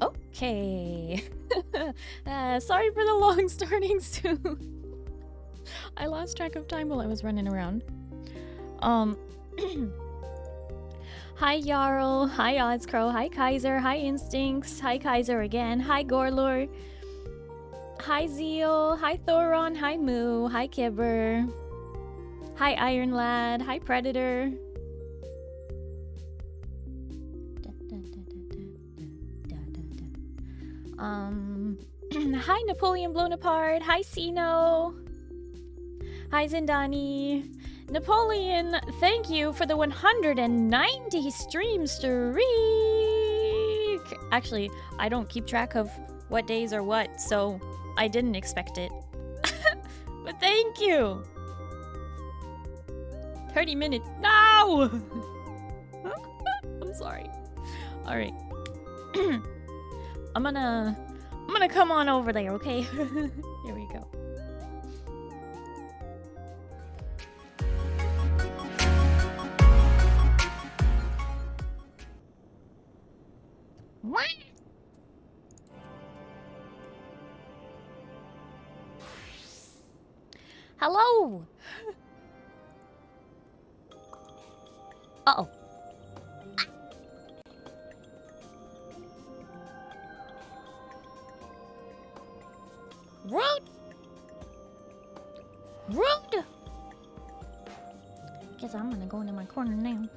Okay. Sorry for the long starting soon. I lost track of time while I was running around. Hi Jarl, hi Oddscrow, hi Kaiser, hi Instincts, hi Kaiser again, hi Gorlor, hi Zeal, hi Thoron, hi Moo, hi Kibber, hi Iron Lad, hi Predator. Hi Napoleon Blown Apart, hi Sino, hi Zindani. Napoleon, thank you for the 190 stream streak! Actually, I don't keep track of what days are what, so I didn't expect it. But thank you! 30 minutes. No! I'm sorry. Alright. I'm gonna come on over there, okay? Here we go. What? Hello. Uh-oh. Rude. Rude. Guess I'm gonna go into my corner now.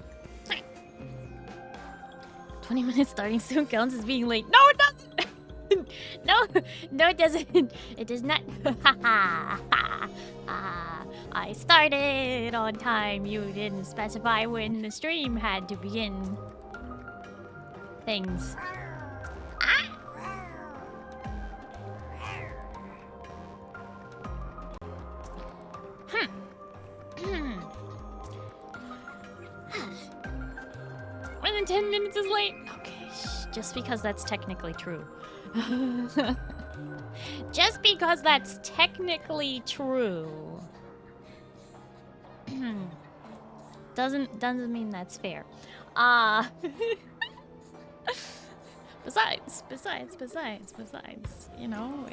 20 minutes starting soon counts as being late. No, it doesn't! No, it doesn't. It does not. I started on time. You didn't specify when the stream had to begin. Things. More than 10 minutes is late. Okay, just because that's technically true. Just because that's technically true. doesn't mean that's fair. Besides, you know,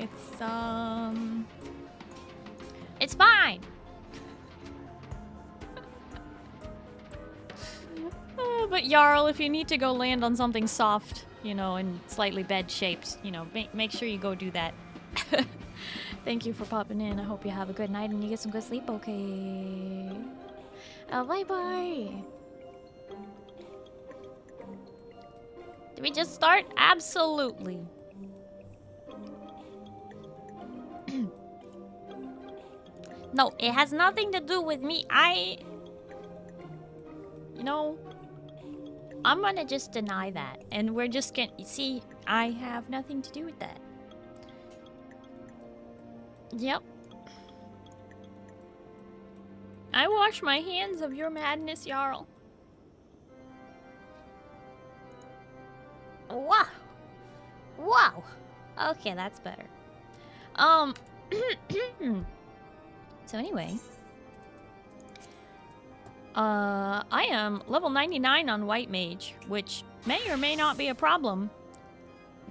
it's fine. But Jarl, if you need to go land on something soft, you know, and slightly bed-shaped, you know, make sure you go do that. Thank you for popping in. I hope you have a good night and you get some good sleep, okay? Bye-bye. Did we just start? Absolutely. No, it has nothing to do with me. You know, I'm gonna just deny that. And we're just gonna... See, I have nothing to do with that. Yep. I wash my hands of your madness, Jarl. Wow. Wow. Okay, that's better. So anyway... I am level 99 on White Mage, which may or may not be a problem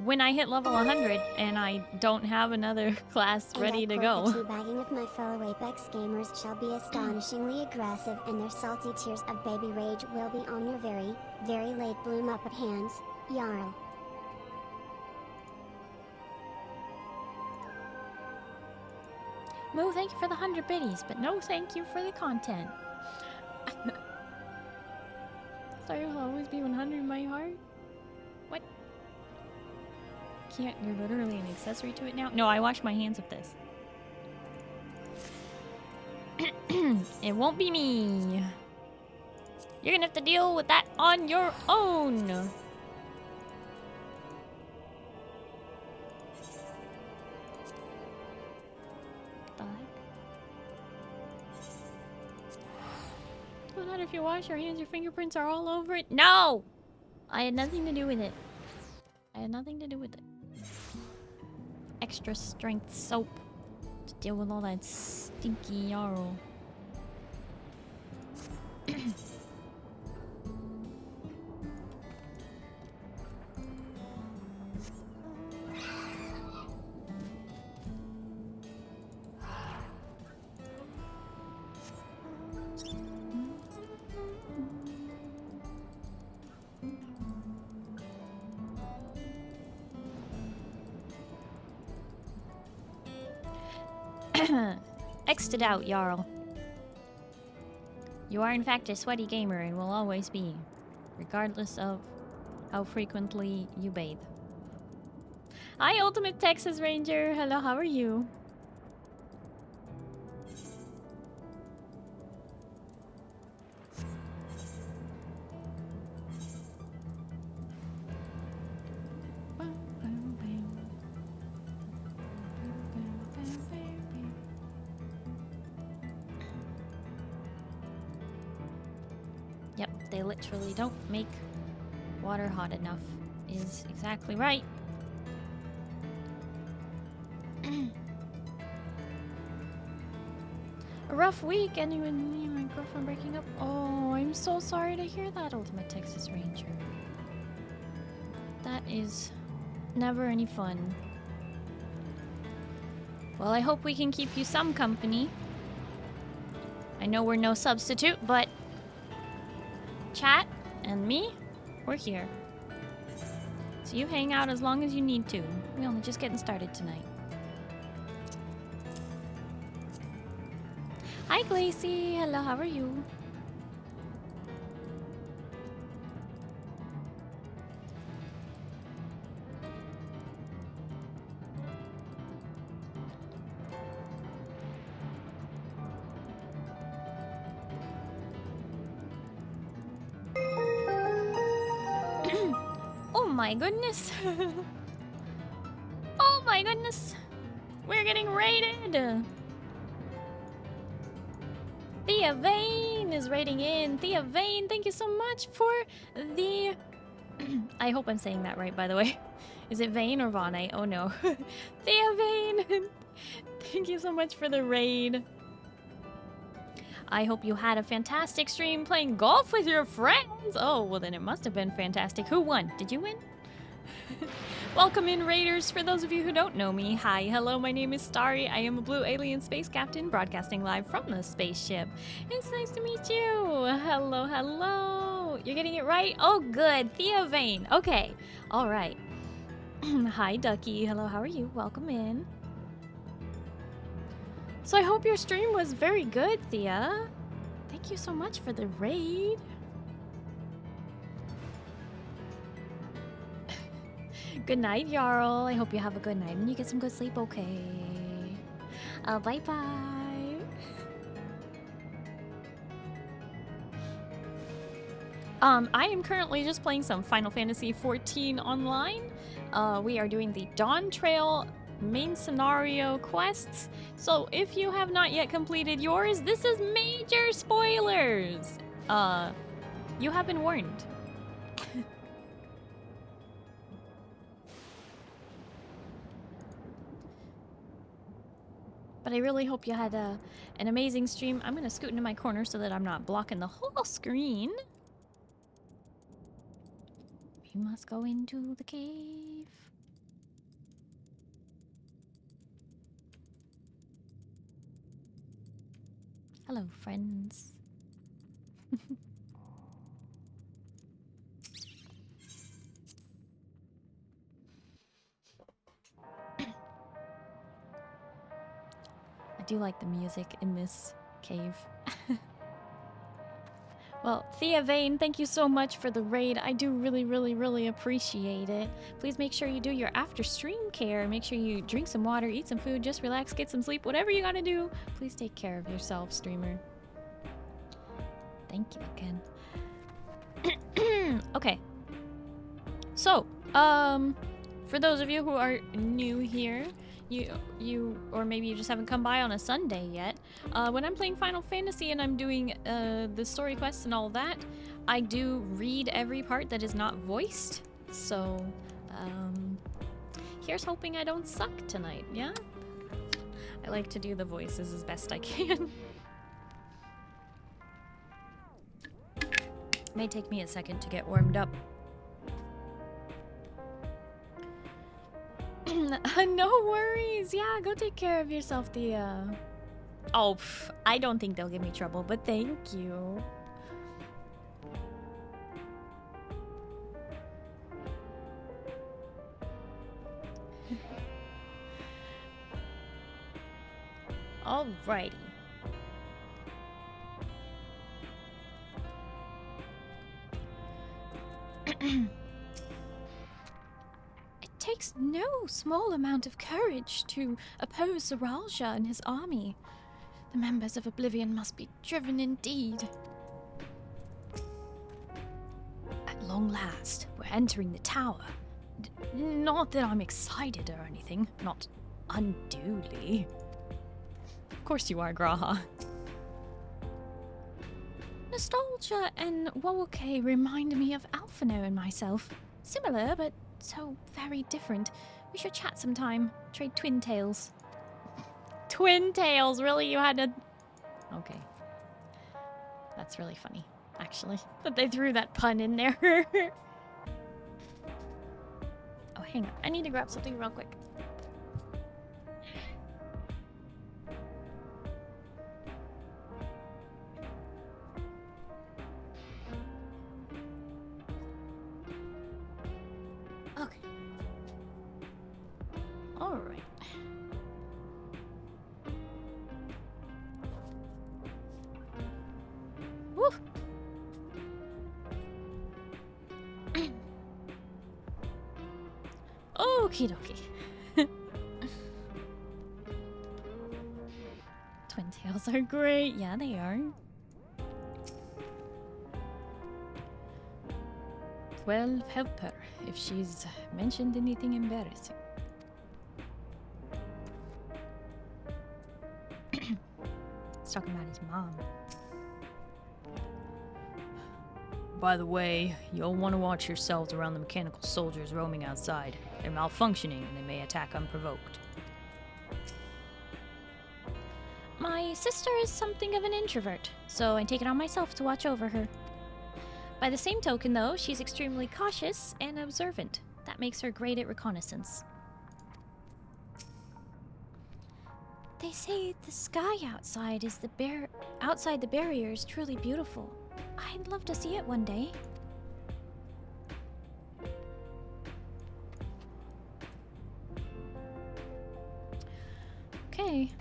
when I hit level 100 and I don't have another class ready to go. The teabagging of my fellow Apex gamers shall be astonishingly aggressive, and their salty tears of baby rage will be on your very, very late bloom up at hands, Jarl. Moo, thank you for the 100 biddies, but no thank you for the content. Sorry, will always be 100 in my heart? What? Can't, you're literally an accessory to it now? No, I wash my hands of this. It won't be me. You're gonna have to deal with that on your own. Well, not if you wash your hands, your fingerprints are all over it. No! I had nothing to do with it. I had nothing to do with it. Extra strength soap to deal with all that stinky yarrow. X'd it out, Jarl. You are in fact a sweaty gamer and will always be, regardless of how frequently you bathe. Hi, Ultimate Texas Ranger. Hello, how are you? Yep, they literally don't make water hot enough. Is exactly right. A rough week, and you and me and my girlfriend breaking up. Oh, I'm so sorry to hear that, Ultimate Texas Ranger. That is never any fun. Well, I hope we can keep you some company. I know we're no substitute, but chat and me, we're here. So you hang out as long as you need to. We're only just getting started tonight. Hi, Glacy. Hello, how are you? Oh my goodness. Oh my goodness. We're getting raided. Thea Vane is raiding in. Thea Vane, thank you so much for the... I hope I'm saying that right, by the way. Is it Vane or Vane? Oh no. Thea Vane, thank you so much for the raid. I hope you had a fantastic stream playing golf with your friends. Oh, well then it must have been fantastic. Who won? Did you win? Welcome in, Raiders. For those of you who don't know me, hi, hello, my name is Starry. I am a blue alien space captain broadcasting live from the spaceship. It's nice to meet you. Hello, hello. You're getting it right? Oh, good. Thea Vane. Okay. All right. Hi, Ducky. Hello, how are you? Welcome in. So I hope your stream was very good, Thea. Thank you so much for the raid. Good night, Jarl. I hope you have a good night and you get some good sleep, okay? Bye-bye. I am currently just playing some Final Fantasy XIV online. We are doing the Dawn Trail main scenario quests. So if you have not yet completed yours, this is major spoilers. You have been warned. But I really hope you had an amazing stream. I'm going to scoot into my corner so that I'm not blocking the whole screen. We must go into the cave. Hello, friends. I do like the music in this cave. Well, Thea Vane, thank you so much for the raid. I do really appreciate it. Please make sure you do your after stream care. Make sure you drink some water, eat some food, just relax, get some sleep, whatever you gotta do. Please take care of yourself, streamer. Thank you again. Okay. So, for those of you who are new here, you or maybe you just haven't come by on a Sunday yet, when I'm playing Final Fantasy and I'm doing the story quests and all that, I do read every part that is not voiced. So here's hoping I don't suck tonight, yeah? I like to do the voices as best I can. May take me a second to get warmed up. No worries. Yeah, go take care of yourself, Thea. Oh, I don't think they'll give me trouble, but thank you. Alrighty. It takes no small amount of courage to oppose Saralja and his army. The members of Oblivion must be driven indeed. At long last, we're entering the tower. Not that I'm excited or anything, not unduly. Of course you are, Graha. Nostalgia and Wowoke remind me of Alphino and myself. Similar, but so very different. We should chat sometime. Trade twin tales. Twin tales? Really? You had to... Okay. That's really funny, actually. That they threw that pun in there. Oh, hang on. I need to grab something real quick. Okay. All right. Woo! Okie dokie. Twin tails are great. Yeah, they are. 12 help her if she's mentioned anything embarrassing. He's talking about his mom. By the way, you'll want to watch yourselves around the mechanical soldiers roaming outside. They're malfunctioning and they may attack unprovoked. My sister is something of an introvert, so I take it on myself to watch over her. By the same token, though, she's extremely cautious and observant. That makes her great at reconnaissance. They say the sky outside the barrier is truly beautiful. I'd love to see it one day. Okay.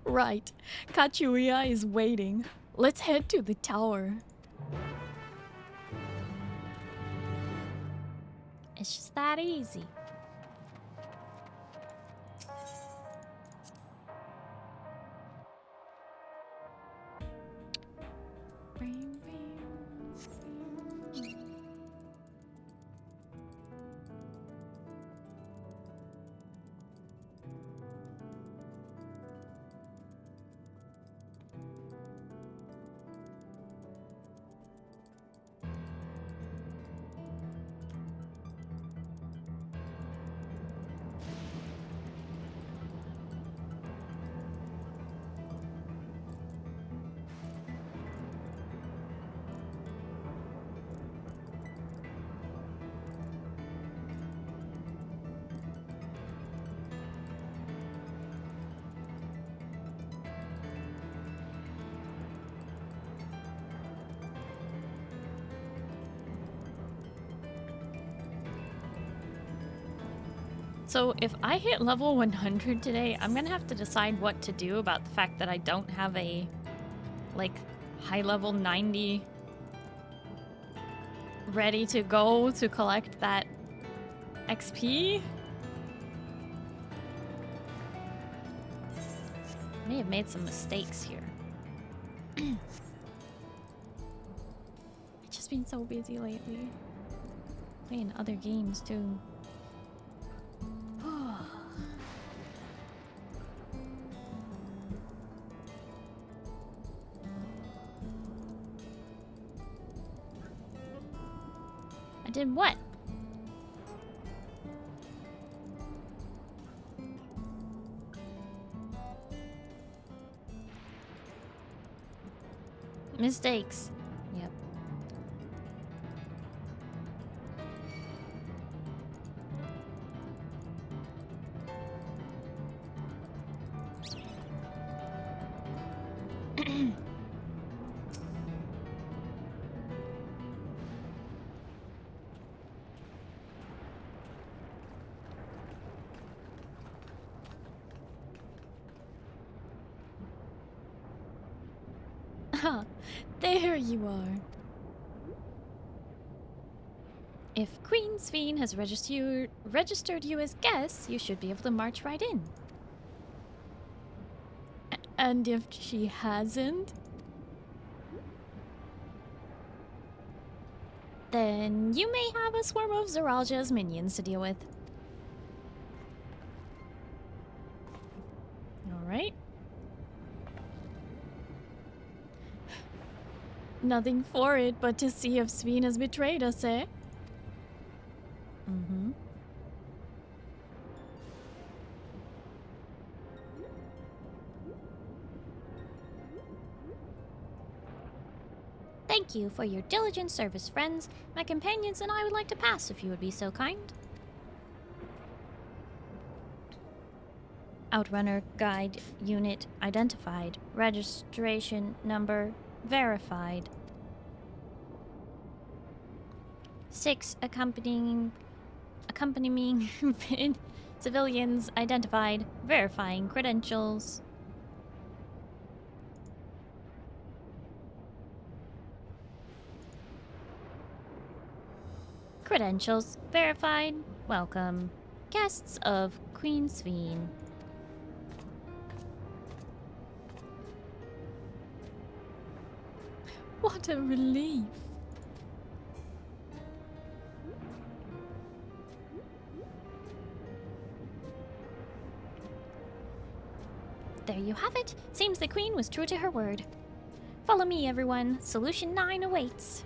Right. Kachuya is waiting. Let's head to the tower. It's just that easy. So if I hit level 100 today, I'm gonna have to decide what to do about the fact that I don't have a, like, high level 90 ready to go to collect that XP. I may have made some mistakes here. I've just been so busy lately. Playing other games too. I did what? Mistakes. Yep. Ha! There you are. If Queen Sveen has registered you as guests, you should be able to march right in. And if she hasn't, then you may have a swarm of Zeralja's minions to deal with. Alright. Nothing for it but to see if Sveen has betrayed us, eh? Mm-hmm. Thank you for your diligent service, friends. My companions and I would like to pass if you would be so kind. Outrunner guide unit identified. Registration number verified. 6 accompanying civilians identified. Verifying credentials. Credentials verified. Welcome. Guests of Queen Sveen. What a relief. There you have it. Seems the Queen was true to her word. Follow me, everyone. Solution 9 awaits.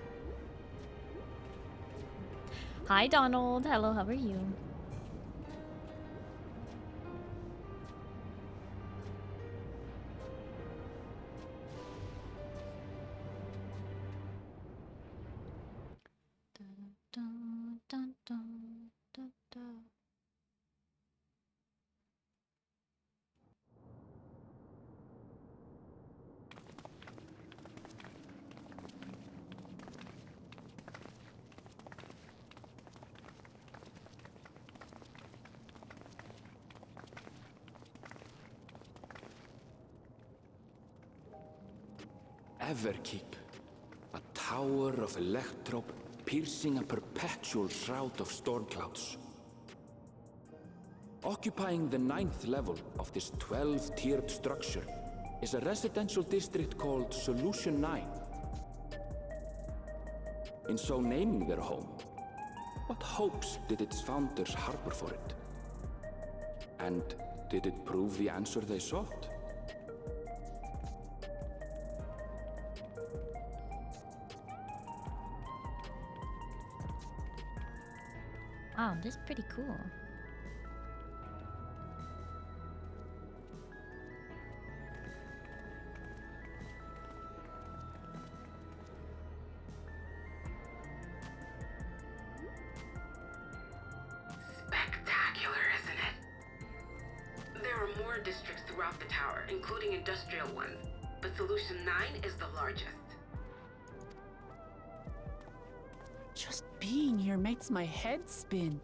Hi, Donald. Hello, how are you? Dun, dun, dun, dun, dun. Everkeep, a tower of electrope piercing a perpetual shroud of storm clouds. Occupying the 9th level of this 12-tiered structure is a residential district called Solution 9. In so naming their home, what hopes did its founders harbor for it? And did it prove the answer they sought? Wow, this is pretty cool. Spectacular, isn't it? There are more districts throughout the tower, including industrial ones, but Solution 9 is the largest. Just being here makes my head spin.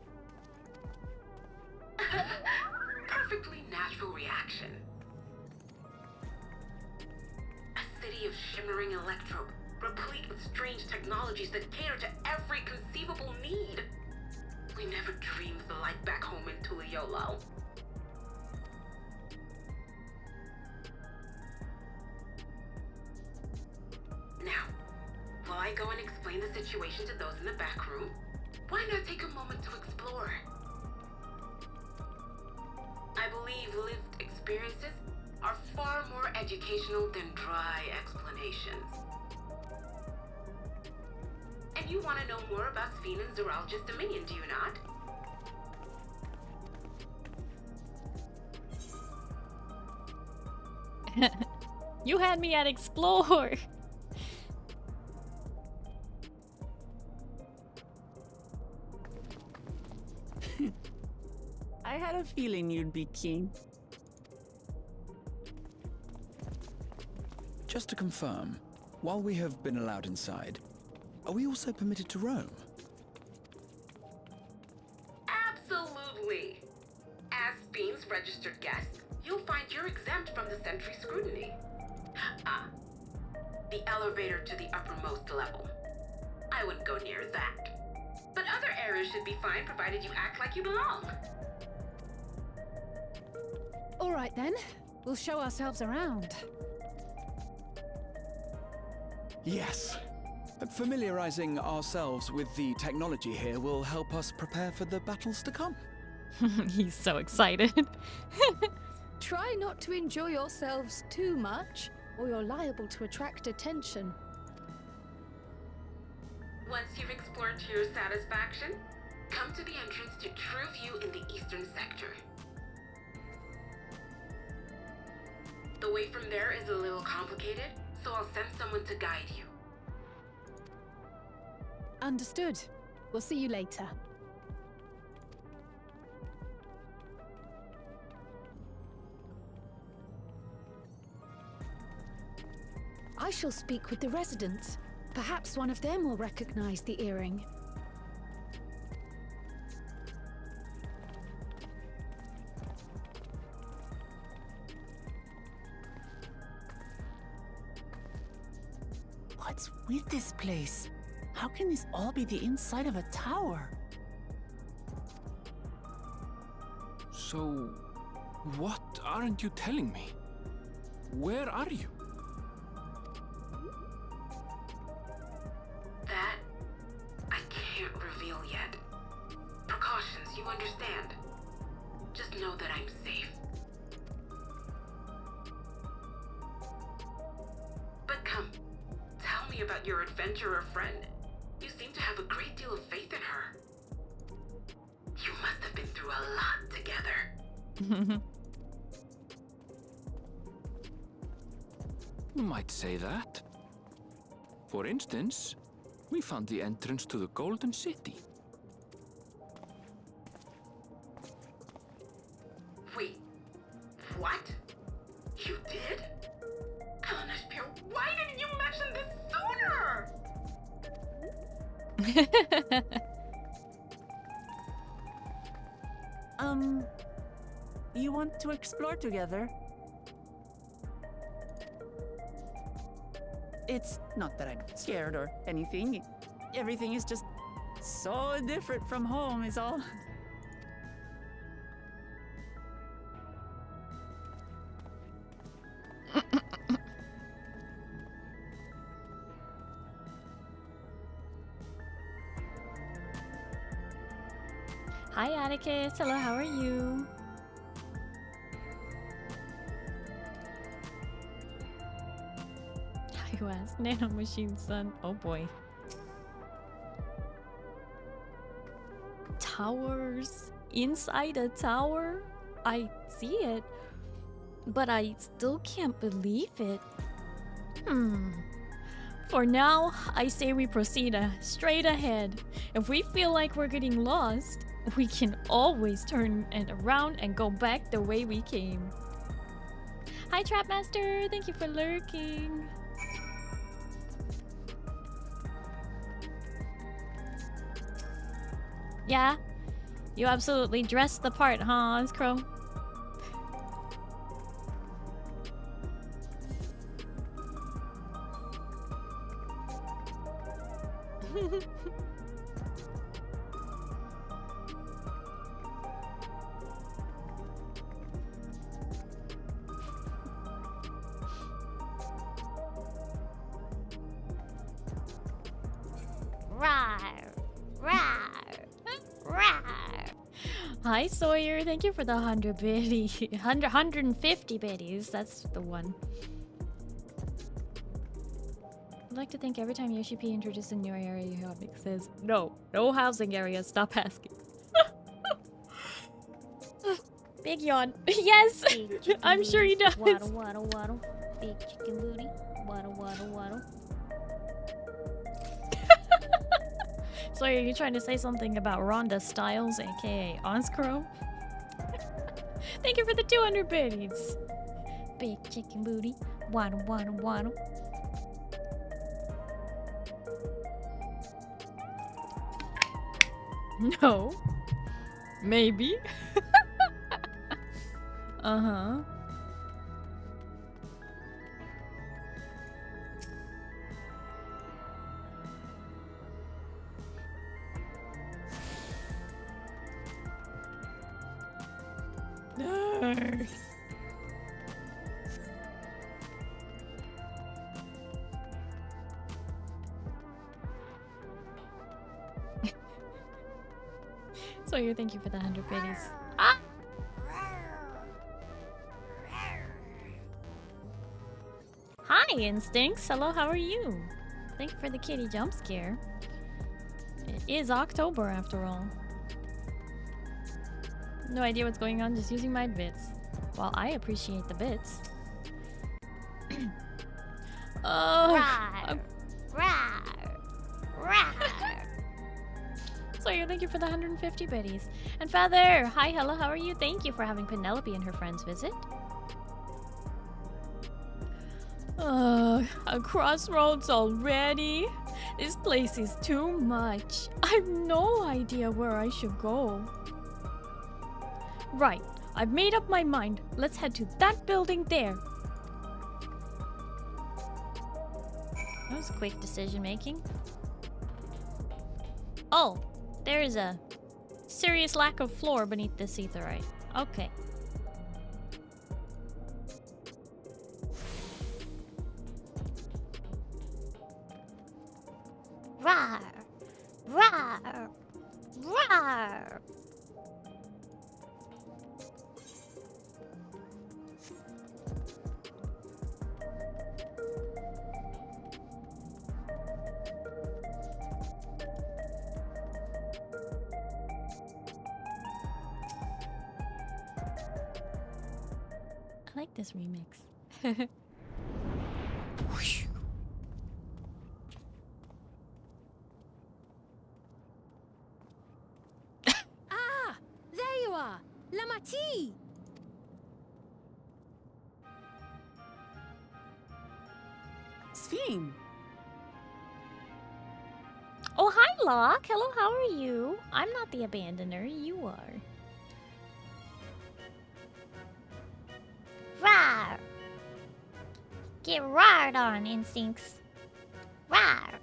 Perfectly natural reaction. A city of shimmering electrope, replete with strange technologies that cater to every conceivable need. We never dreamed the light back home in Numiieo. Now, while I go and explain the situation to those in the back room, why not take a moment to explore? I believe lived experiences are far more educational than dry explanations. And you want to know more about Sveen and Zeralja's dominion, do you not? You had me at explore. I had a feeling you'd be keen. Just to confirm, while we have been allowed inside, are we also permitted to roam? Absolutely. As Sveen's registered guest, you'll find you're exempt from the sentry scrutiny. The elevator to the uppermost level. I wouldn't go near that. But other areas should be fine provided you act like you belong. All right then. We'll show ourselves around. Yes. Familiarizing ourselves with the technology here will help us prepare for the battles to come. He's so excited. Try not to enjoy yourselves too much, or you're liable to attract attention. Once you've explored to your satisfaction, come to the entrance to True View in the eastern sector. The way from there is a little complicated, so I'll send someone to guide you. Understood. We'll see you later. I shall speak with the residents. Perhaps one of them will recognize the earring. What's with this place? How can this all be the inside of a tower? So, what aren't you telling me? Where are you? That, I can't reveal yet. Precautions, you understand. Just know that I'm safe. But come, tell me about your adventurer friend. You seem to have a great deal of faith in her. You must have been through a lot together. You might say that. For instance, we found the entrance to the Golden City. Wait, what? You did? Kalanaspir, why didn't you mention this sooner? You want to explore together? It's not that I'm scared or anything. Everything is just so different from home is all. Hi Atticus, hello, how are you? I was Nano Machine Son. Oh boy. Towers inside a tower? I see it, but I still can't believe it. For now, I say we proceed straight ahead. If we feel like we're getting lost, we can always turn it around and go back the way we came. Hi Trapmaster, thank you for lurking. Yeah, you absolutely dressed the part, huh, Crow? Hi Sawyer, thank you for the 100 biddy. 150 biddies, that's the one. I'd like to think every time Yoshi P introduces a new area you have, it says, no housing area, stop asking. Big yawn. Yes, I'm sure he does. Waddle, waddle, waddle. Big chicken booty. Waddle, waddle, waddle. So are you trying to say something about Rhonda Styles, aka Onscrow? Thank you for the 200 biddies. Big chicken booty. Waddle, waddle, waddle. No. Maybe. Uh-huh. Rawr. Sawyer, thank you for the 100 biddies. Ah! Hi, Instincts. Hello, how are you? Thank you for the kitty jump scare. It is October after all. No idea what's going on, just using my bits. Well, I appreciate the bits. Rawr. Rawr. Rawr. Sawyer, thank you for the 150 biddies. And Feather, hi, hello, how are you? Thank you for having Penelope and her friends visit. A crossroads already? This place is too much. I have no idea where I should go. Right, I've made up my mind. Let's head to that building there. That was quick decision making. Oh, there is a serious lack of floor beneath this aetherite. Okay. Rawr. Rawr. Rawr. I like this remix. Ah! There you are! Lamati! Sphene! Oh, hi, Locke. Hello, how are you? I'm not the abandoner. You are. Rawr. Get rawred on, Instincts. Rawr.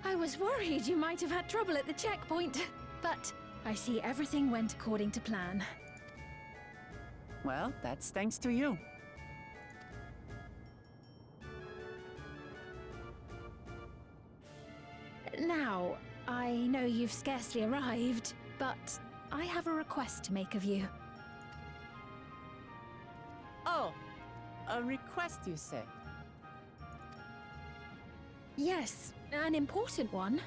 I was worried you might have had trouble at the checkpoint, but I see everything went according to plan. Well, that's thanks to you. Now, I know you've scarcely arrived, but I have a request to make of you. Oh, a request, you say? Yes, an important one.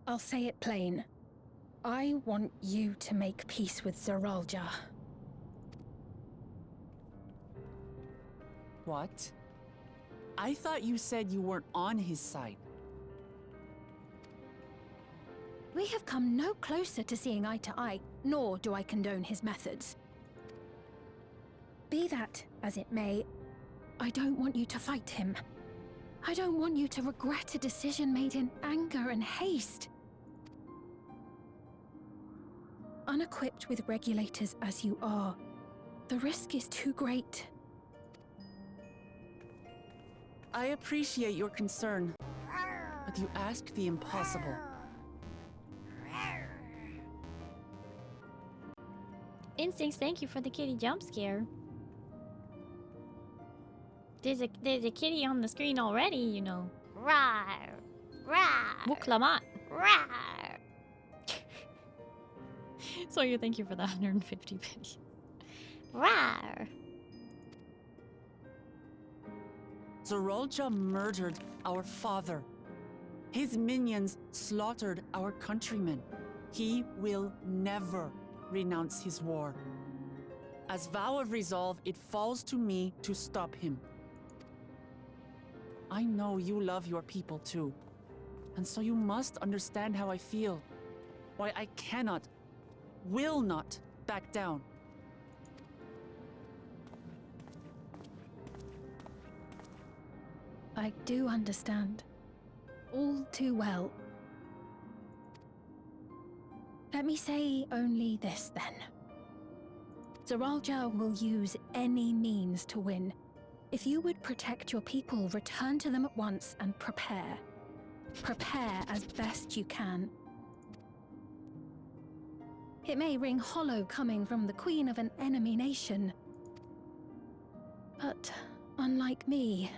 I'll say it plain. I want you to make peace with Zeralja. What? I thought you said you weren't on his side. We have come no closer to seeing eye to eye, nor do I condone his methods. Be that as it may, I don't want you to fight him. I don't want you to regret a decision made in anger and haste. Unequipped with regulators as you are, the risk is too great. I appreciate your concern, but you ask the impossible. Instincts, thank you for the kitty jump scare. There's a kitty on the screen already, you know. Rawr. Rawr. Muklamat. Rawr. Sawyer, thank you for the 150 pennies. Rawr. Zeralja murdered our father. His minions slaughtered our countrymen. He will never renounce his war. As vow of resolve, it falls to me to stop him. I know you love your people too, and so you must understand how I feel. Why I cannot, will not back down. I do understand. all too well. Let me say only this then. Zoralja will use any means to win. If you would protect your people, return to them at once and prepare. Prepare as best you can. It may ring hollow coming from the queen of an enemy nation. But unlike me,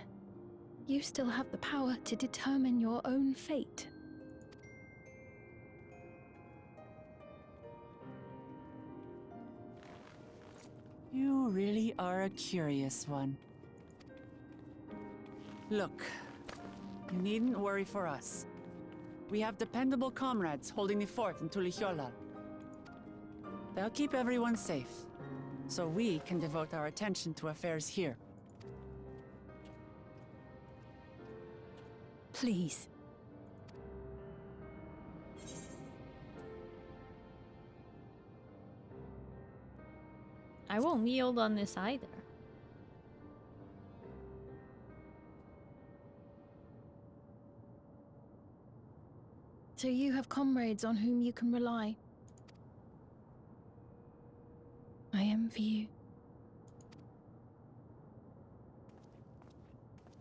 you still have the power to determine your own fate. You really are a curious one. Look, you needn't worry for us. We have dependable comrades holding the fort in Tulichola. They'll keep everyone safe, so we can devote our attention to affairs here. Please. I won't yield on this either. So you have comrades on whom you can rely. I envy you.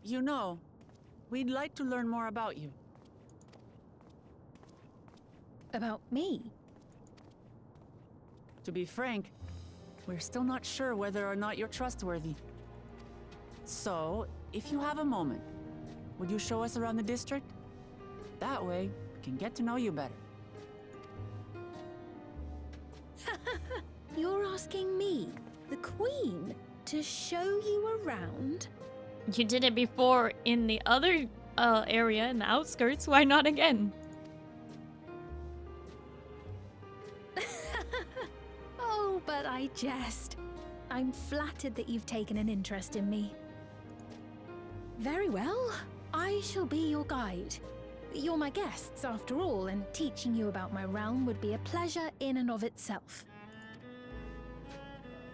You know, we'd like to learn more about you. About me? To be frank, we're still not sure whether or not you're trustworthy. So, if you have a moment, would you show us around the district? That way, we can get to know you better. You're asking me, the Queen, to show you around? You did it before in the other area, in the outskirts. Why not again? Oh, but I jest. I'm flattered that you've taken an interest in me. Very well. I shall be your guide. You're my guests, after all, and teaching you about my realm would be a pleasure in and of itself.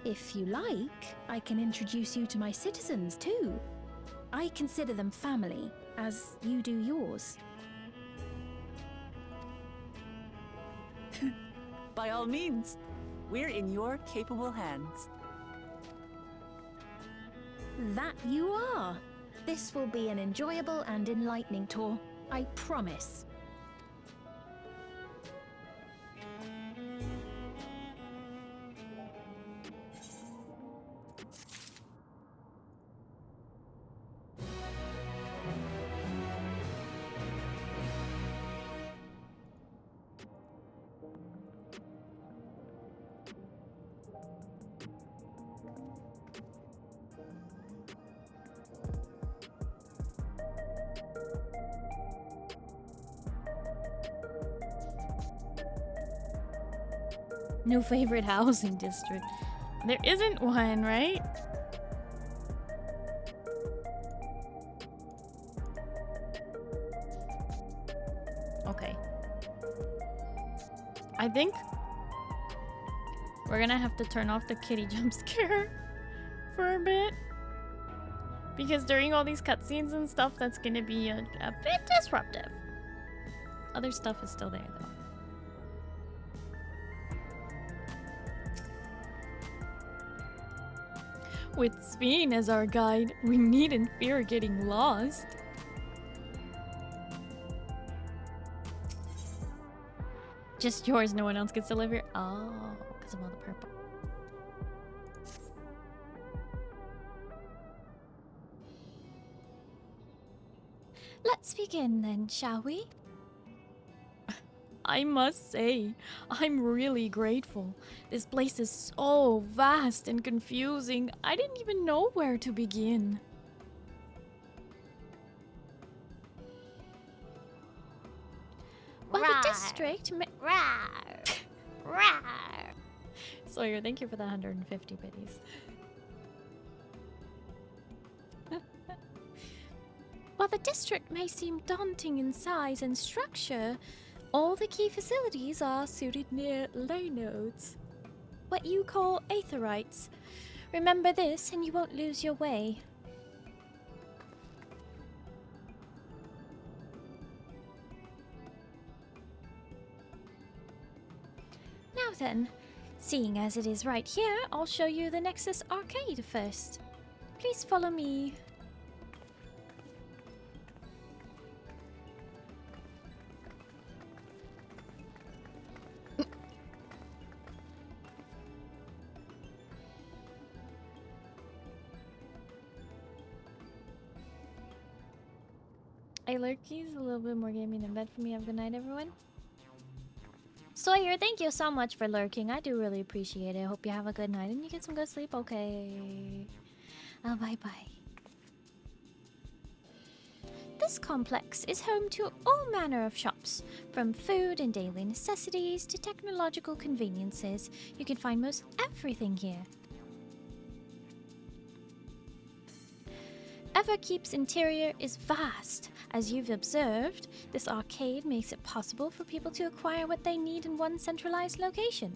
If you like, I can introduce you to my citizens, too. I consider them family, as you do yours. By all means, we're in your capable hands. That you are. This will be an enjoyable and enlightening tour, I promise. New favorite housing district. There isn't one, right? Okay. I think we're gonna have to turn off the kitty jump scare for a bit. Because during all these cutscenes and stuff, that's gonna be a bit disruptive. Other stuff is still there, though. With Sveen as our guide, we needn't fear getting lost. Just yours, no one else gets to live here? Oh, because of all the purple. Let's begin then, shall we? I must say, I'm really grateful. This place is so vast and confusing. I didn't even know where to begin. Well, the district rawr. Rawr. Sawyer, thank you for the 150 biddies. While the district may seem daunting in size and structure, all the key facilities are suited near ley nodes. What you call aetherites. Remember this and you won't lose your way. Now then, seeing as it is right here, I'll show you the Nexus Arcade first. Please follow me. Hey Lurkies, a little bit more gaming in bed for me. Have a good night, everyone. Sawyer, thank you so much for lurking. I do really appreciate it. Hope you have a good night and you get some good sleep. Okay. Bye-bye. This complex is home to all manner of shops, from food and daily necessities to technological conveniences. You can find most everything here. Everkeep's interior is vast. As you've observed, this arcade makes it possible for people to acquire what they need in one centralized location.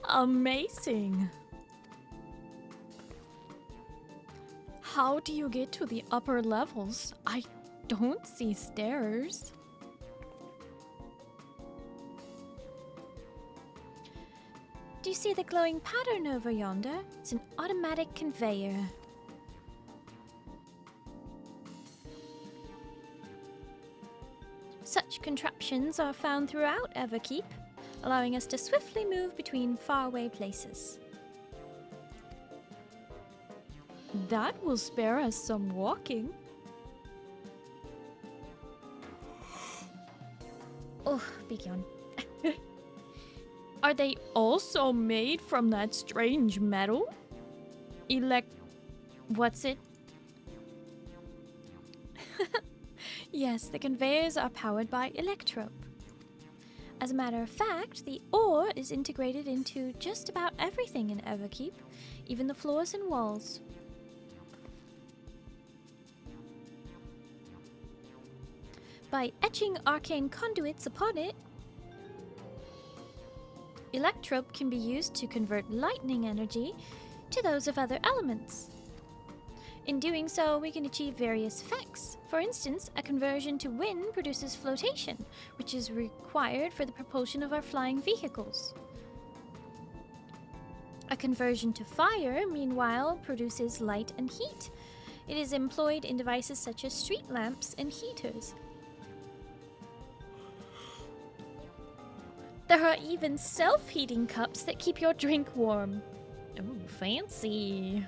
Amazing! How do you get to the upper levels? I don't see stairs. Do you see the glowing pattern over yonder? It's an automatic conveyor. Such contraptions are found throughout Everkeep, allowing us to swiftly move between faraway places. That will spare us some walking. Oh, big yawn. Are they also made from that strange metal? What's it? Yes, the conveyors are powered by electrope. As a matter of fact, the ore is integrated into just about everything in Everkeep, even the floors and walls. By etching arcane conduits upon it, electrope can be used to convert lightning energy to those of other elements. In doing so, we can achieve various effects. For instance, a conversion to wind produces flotation, which is required for the propulsion of our flying vehicles. A conversion to fire, meanwhile, produces light and heat. It is employed in devices such as street lamps and heaters. There are even self-heating cups that keep your drink warm. Ooh, fancy.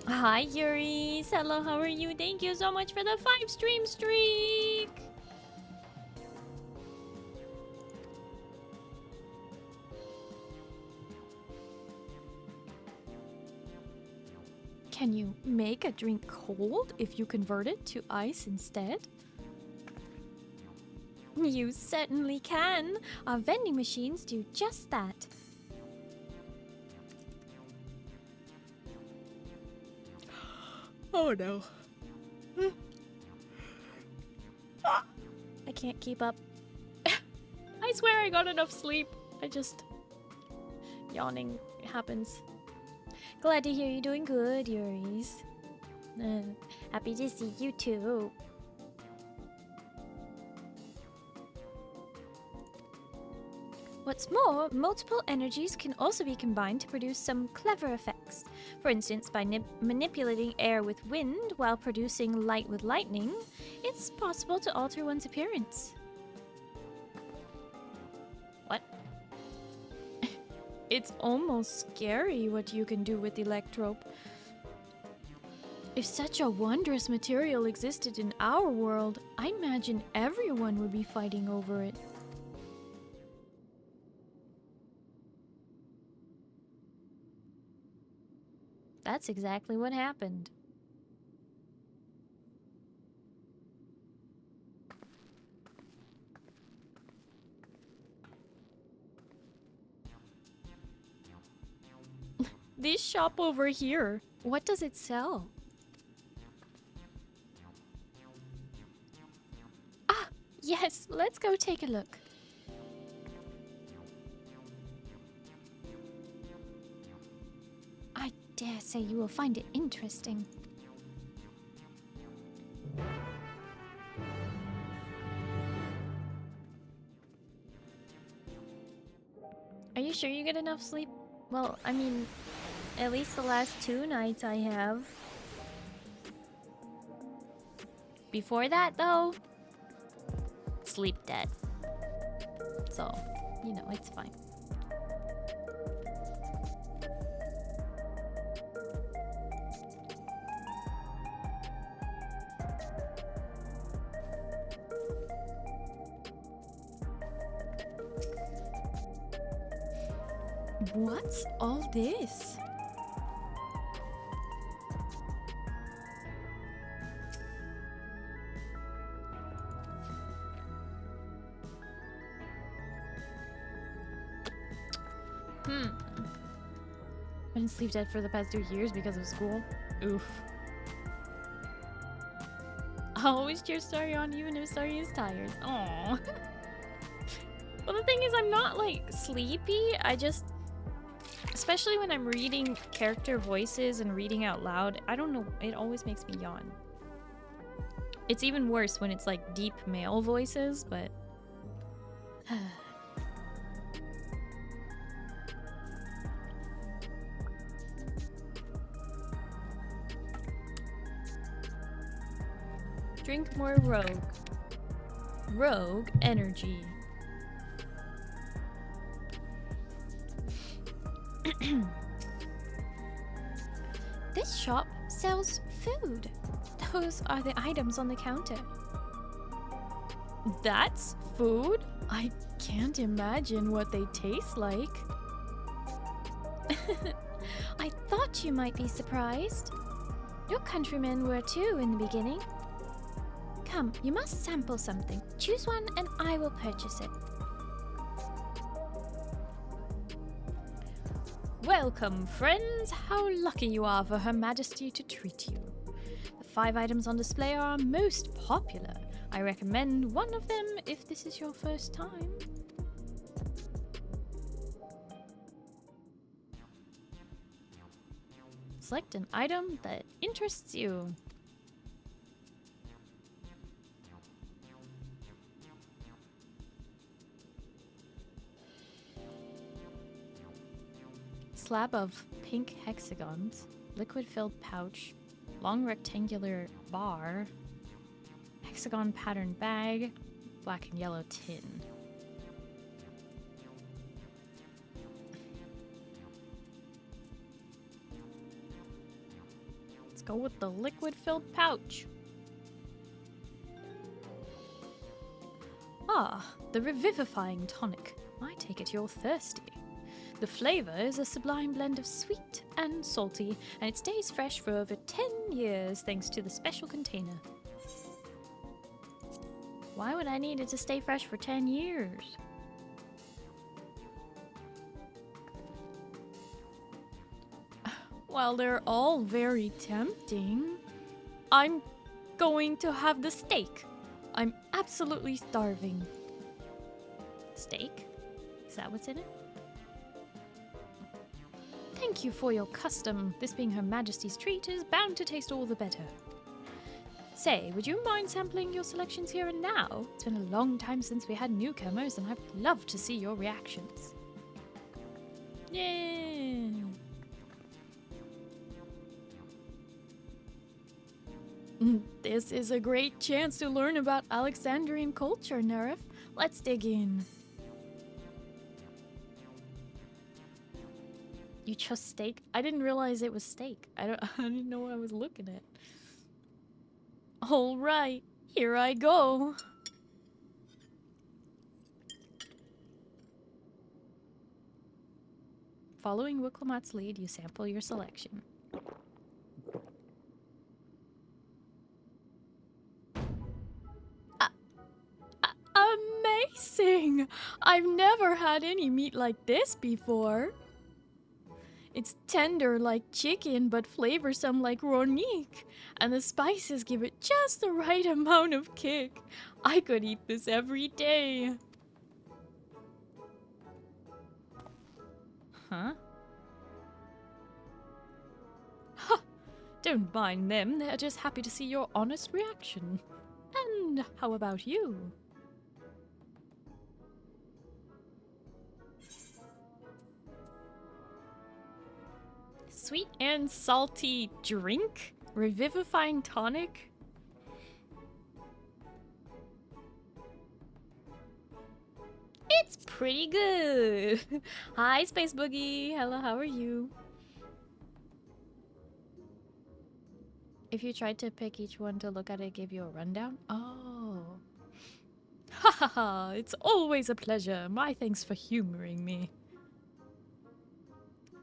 Hi, Yuri. Hello, how are you? Thank you so much for the 5-stream streak. Can you make a drink cold if you convert it to ice instead? You certainly can. Our vending machines do just that. Oh no. I can't keep up. I swear I got enough sleep. Yawning happens. Glad to hear you're doing good, Yuris. Happy to see you too. What's more, multiple energies can also be combined to produce some clever effects. For instance, by manipulating air with wind while producing light with lightning, it's possible to alter one's appearance. What? It's almost scary what you can do with electrope. If such a wondrous material existed in our world, I imagine everyone would be fighting over it. That's exactly what happened. This shop over here, what does it sell? Ah, yes, let's go take a look. I dare say you will find it interesting. Are you sure you get enough sleep? Well, I mean, at least the last 2 nights I have. Before that, though, sleep dead. So, you know, it's fine. What's all this? Been sleep dead for the past 2 years because of school. Oof. I'll always cheer Starry on even if Starry is tired. Aww. Well, the thing is, I'm not like sleepy. I just, especially when I'm reading character voices and reading out loud, I don't know, it always makes me yawn. It's even worse when it's like deep male voices, but drink more rogue. Rogue energy. This shop sells food. Those are the items on the counter. That's food? I can't imagine what they taste like. I thought you might be surprised. Your countrymen were too in the beginning. Come, you must sample something. Choose one and I will purchase it. Welcome, friends! How lucky you are for Her Majesty to treat you. The 5 items on display are most popular. I recommend one of them if this is your first time. Select an item that interests you. Slab of pink hexagons, liquid-filled pouch, long rectangular bar, hexagon pattern bag, black and yellow tin. Let's go with the liquid-filled pouch. Ah, the revivifying tonic. I take it you're thirsty. The flavor is a sublime blend of sweet and salty, and it stays fresh for over 10 years thanks to the special container. Why would I need it to stay fresh for 10 years? While they're all very tempting, I'm going to have the steak. I'm absolutely starving. Steak? Is that what's in it? Thank you for your custom. This being Her Majesty's treat is bound to taste all the better. Say, would you mind sampling your selections here and now? It's been a long time since we had newcomers, and I'd love to see your reactions. Yeah. This is a great chance to learn about Alexandrian culture, Nerif. Let's dig in. You chose steak? I didn't realize it was steak. I didn't know what I was looking at. All right, here I go. Following Wicklamat's lead, you sample your selection. Amazing! I've never had any meat like this before. It's tender like chicken, but flavorsome like Ronique. And the spices give it just the right amount of kick. I could eat this every day. Huh? Huh! Don't mind them, they're just happy to see your honest reaction. And how about you? Sweet and salty drink? Revivifying tonic? It's pretty good. Hi, Space Boogie. Hello, how are you? If you tried to pick each one to look at it, give you a rundown? Oh. Ha ha ha. It's always a pleasure. My thanks for humoring me.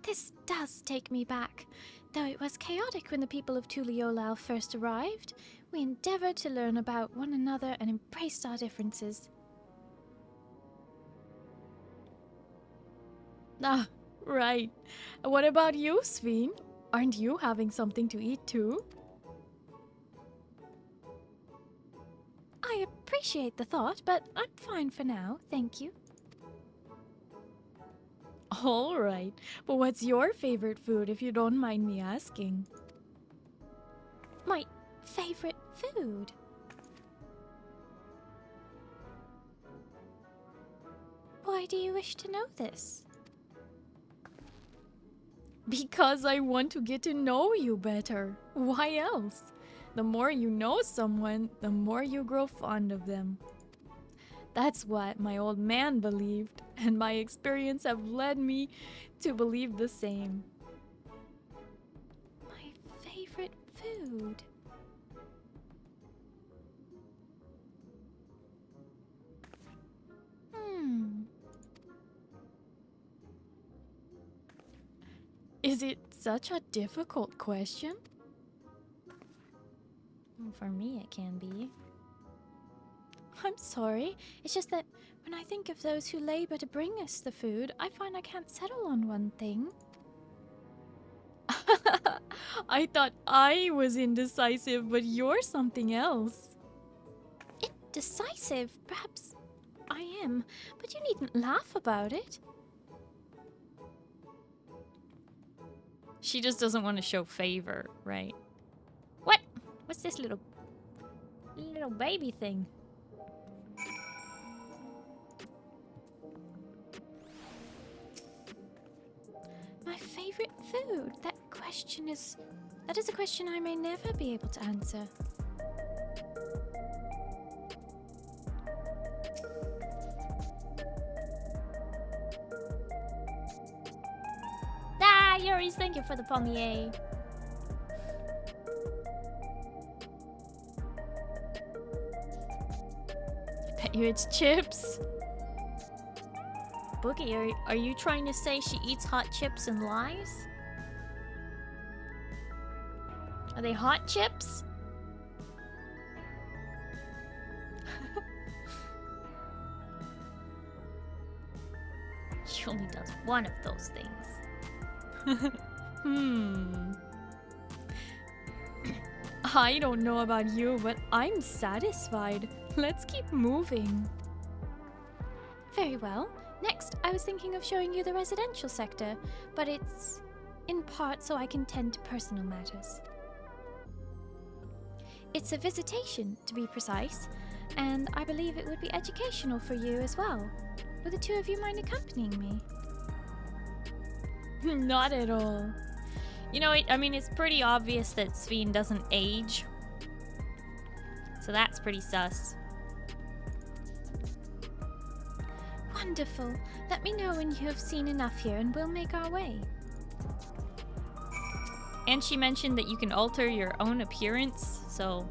This does take me back. Though it was chaotic when the people of Tuliolao first arrived, we endeavored to learn about one another and embraced our differences. Ah, right. What about you, Sveen? Aren't you having something to eat too? I appreciate the thought, but I'm fine for now, thank you. All right, but what's your favorite food, if you don't mind me asking? My favorite food? Why do you wish to know this? Because I want to get to know you better. Why else? The more you know someone, the more you grow fond of them. That's what my old man believed, and my experience have led me to believe the same. My favorite food? Is it such a difficult question? For me, it can be. I'm sorry. It's just that when I think of those who labor to bring us the food, I find I can't settle on one thing. I thought I was indecisive, but you're something else. Indecisive? Perhaps I am, but you needn't laugh about it. She just doesn't want to show favor, right? What? What's this little baby thing? My favorite food? That is a question I may never be able to answer. Ah, Yuri's, thank you for the pommier. I bet you it's chips. Boogie, are you trying to say she eats hot chips and lies? Are they hot chips? She only does one of those things. I don't know about you, but I'm satisfied. Let's keep moving. Very well. Next, I was thinking of showing you the residential sector, but it's in part so I can tend to personal matters. It's a visitation, to be precise, and I believe it would be educational for you as well. Would the two of you mind accompanying me? Not at all. You know, I mean, it's pretty obvious that Sveen doesn't age. So that's pretty sus. Wonderful. Let me know when you have seen enough here and we'll make our way. And she mentioned that you can alter your own appearance, so,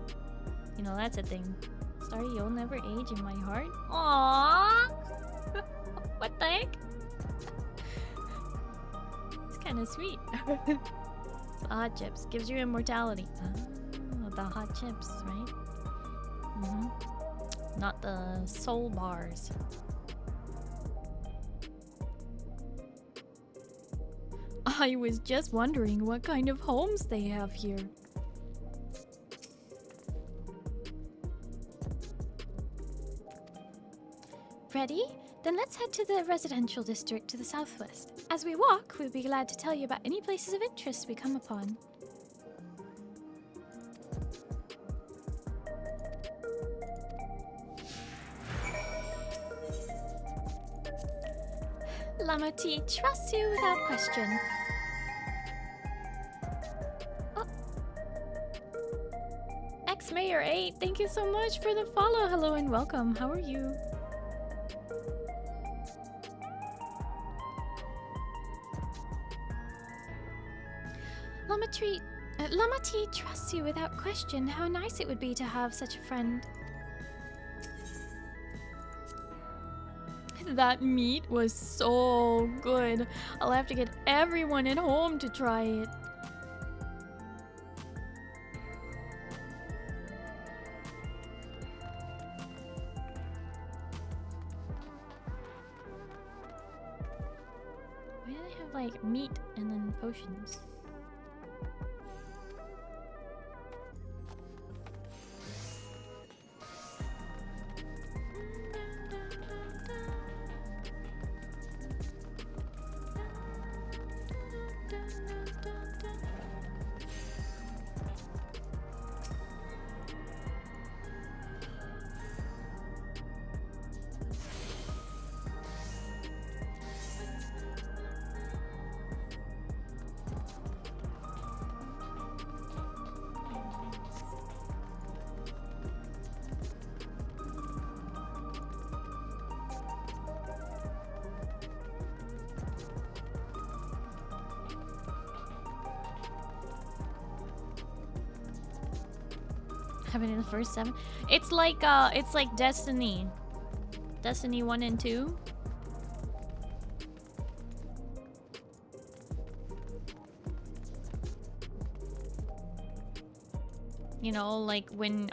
you know, that's a thing. Starry, you'll never age in my heart. Aww. What the heck? It's kind of sweet. It's the hot chips. Gives you immortality. Oh, the hot chips, right? Mm-hmm. Not the soul bars. I was just wondering what kind of homes they have here. Ready? Then let's head to the residential district to the southwest. As we walk, we'll be glad to tell you about any places of interest we come upon. Llama T trusts you without question. Oh. X-Mayor8, thank you so much for the follow. Hello and welcome. How are you? Llama T trusts you without question. How nice it would be to have such a friend. That meat was so good. I'll have to get everyone at home to try it. Why do they have like meat and then potions? Having in the first 7. It's like Destiny. Destiny 1 and 2. You know, like when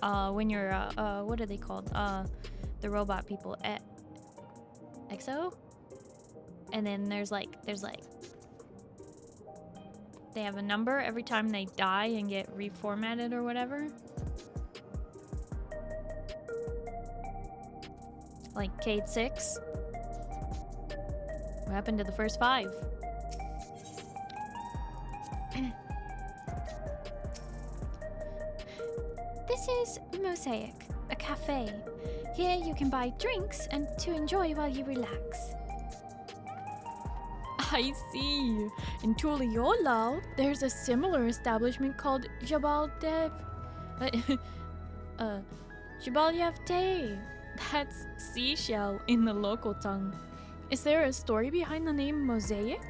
you're what are they called? The robot people. EXO? And then there's like they have a number every time they die and get reformatted or whatever. Like Cade 6. What happened to the first 5? This is Mosaic, a cafe. Here you can buy drinks and to enjoy while you relax. I see. In Tuliolal, there's a similar establishment called Jabaldev. Jabalyevte. That's seashell in the local tongue. Is there a story behind the name Mosaic?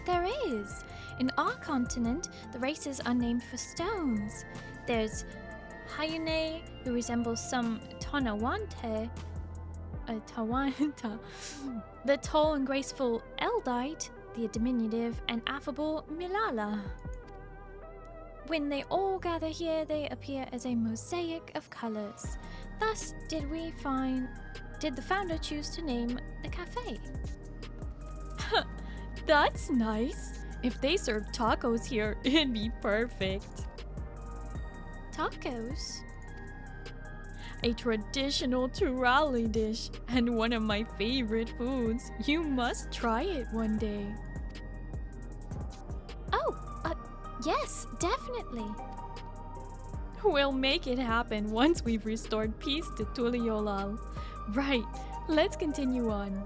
There is. In our continent, the races are named for stones. There's Hayune, who resembles some Tonawante, Tawanta, the tall and graceful Eldite, the diminutive and affable Milala. When they all gather here, they appear as a mosaic of colors. Thus, did the founder choose to name the cafe? That's nice. If they serve tacos here, it'd be perfect. Tacos? A traditional Turali dish and one of my favorite foods. You must try it one day. Oh, yes, definitely. We'll make it happen once we've restored peace to Tuliolal. Right, let's continue on.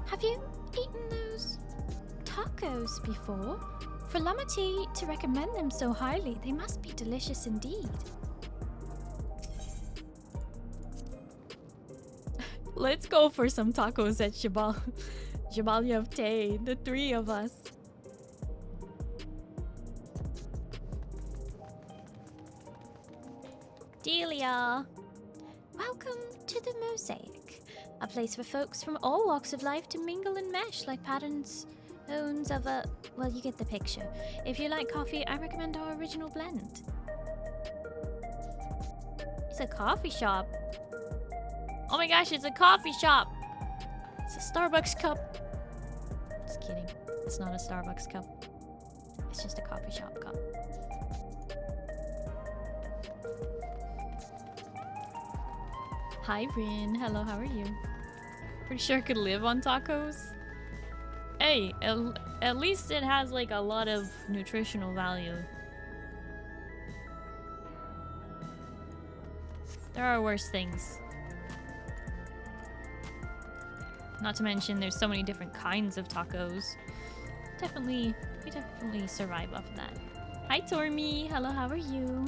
Have you eaten those tacos before? For Lamati to recommend them so highly, they must be delicious indeed. Let's go for some tacos at Jabalyevte, the 3 of us. Delia! Welcome to the Mosaic, a place for folks from all walks of life to mingle and mesh like patterns of a... well, you get the picture. If you like coffee, I recommend our original blend. It's a coffee shop. Oh my gosh, it's a coffee shop! It's a Starbucks cup. Just kidding. It's not a Starbucks cup. It's just a coffee shop cup. Hi, Rin. Hello, how are you? Pretty sure I could live on tacos. Hey, at least it has like a lot of nutritional value. There are worse things. Not to mention there's so many different kinds of tacos. We definitely survive off of that. Hi Tormi, hello, how are you?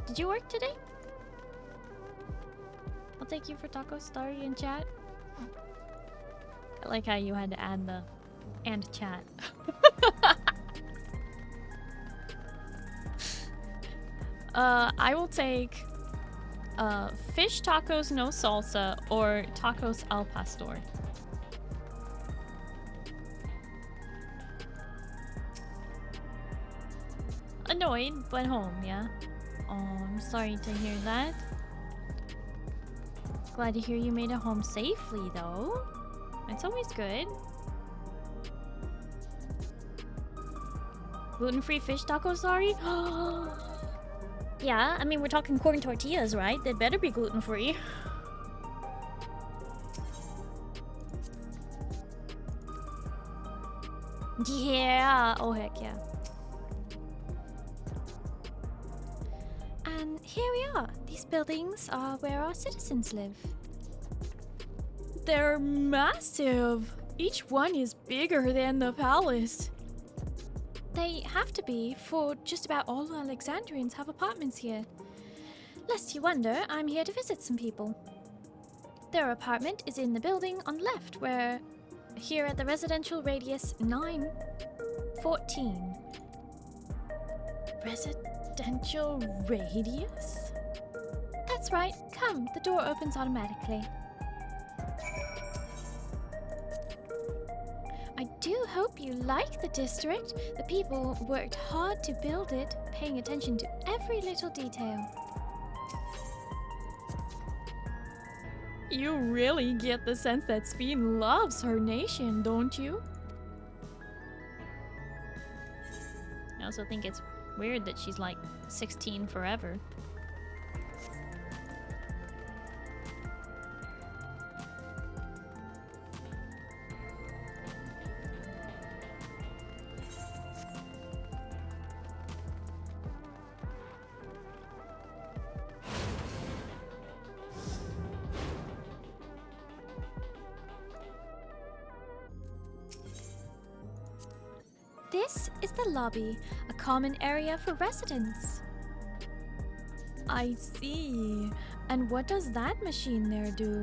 Did you work today? I'll take you for tacos, Starry, in chat. I like how you had to add the and chat. I will take fish tacos no salsa or tacos al pastor. Annoyed, but home, yeah? Oh, I'm sorry to hear that. Glad to hear you made it home safely, though. It's always good. Gluten-free fish tacos, sorry? Yeah, I mean, we're talking corn tortillas, right? They'd better be gluten-free. Yeah! Oh, heck yeah. And here we are. These buildings are where our citizens live. They're massive! Each one is bigger than the palace. They have to be, for just about all Alexandrians have apartments here. Lest you wonder, I'm here to visit some people. Their apartment is in the building on the left, where here at the residential radius 914. Residential radius? That's right, come, the door opens automatically. I do hope you like the district. The people worked hard to build it, paying attention to every little detail. You really get the sense that Sveen loves her nation, don't you? I also think it's weird that she's like 16 forever. This is the lobby, a common area for residents. I see. And what does that machine there do?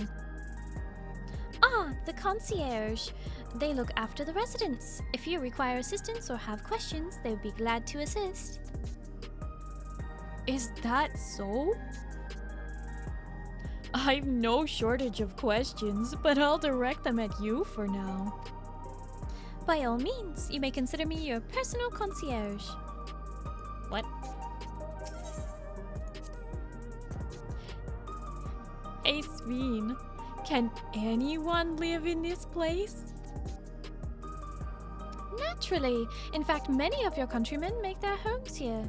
Ah, the concierge. They look after the residents. If you require assistance or have questions, they would be glad to assist. Is that so? I've no shortage of questions, but I'll direct them at you for now. By all means, you may consider me your personal concierge. What? Hey, Sveen, can anyone live in this place? Naturally. In fact, many of your countrymen make their homes here.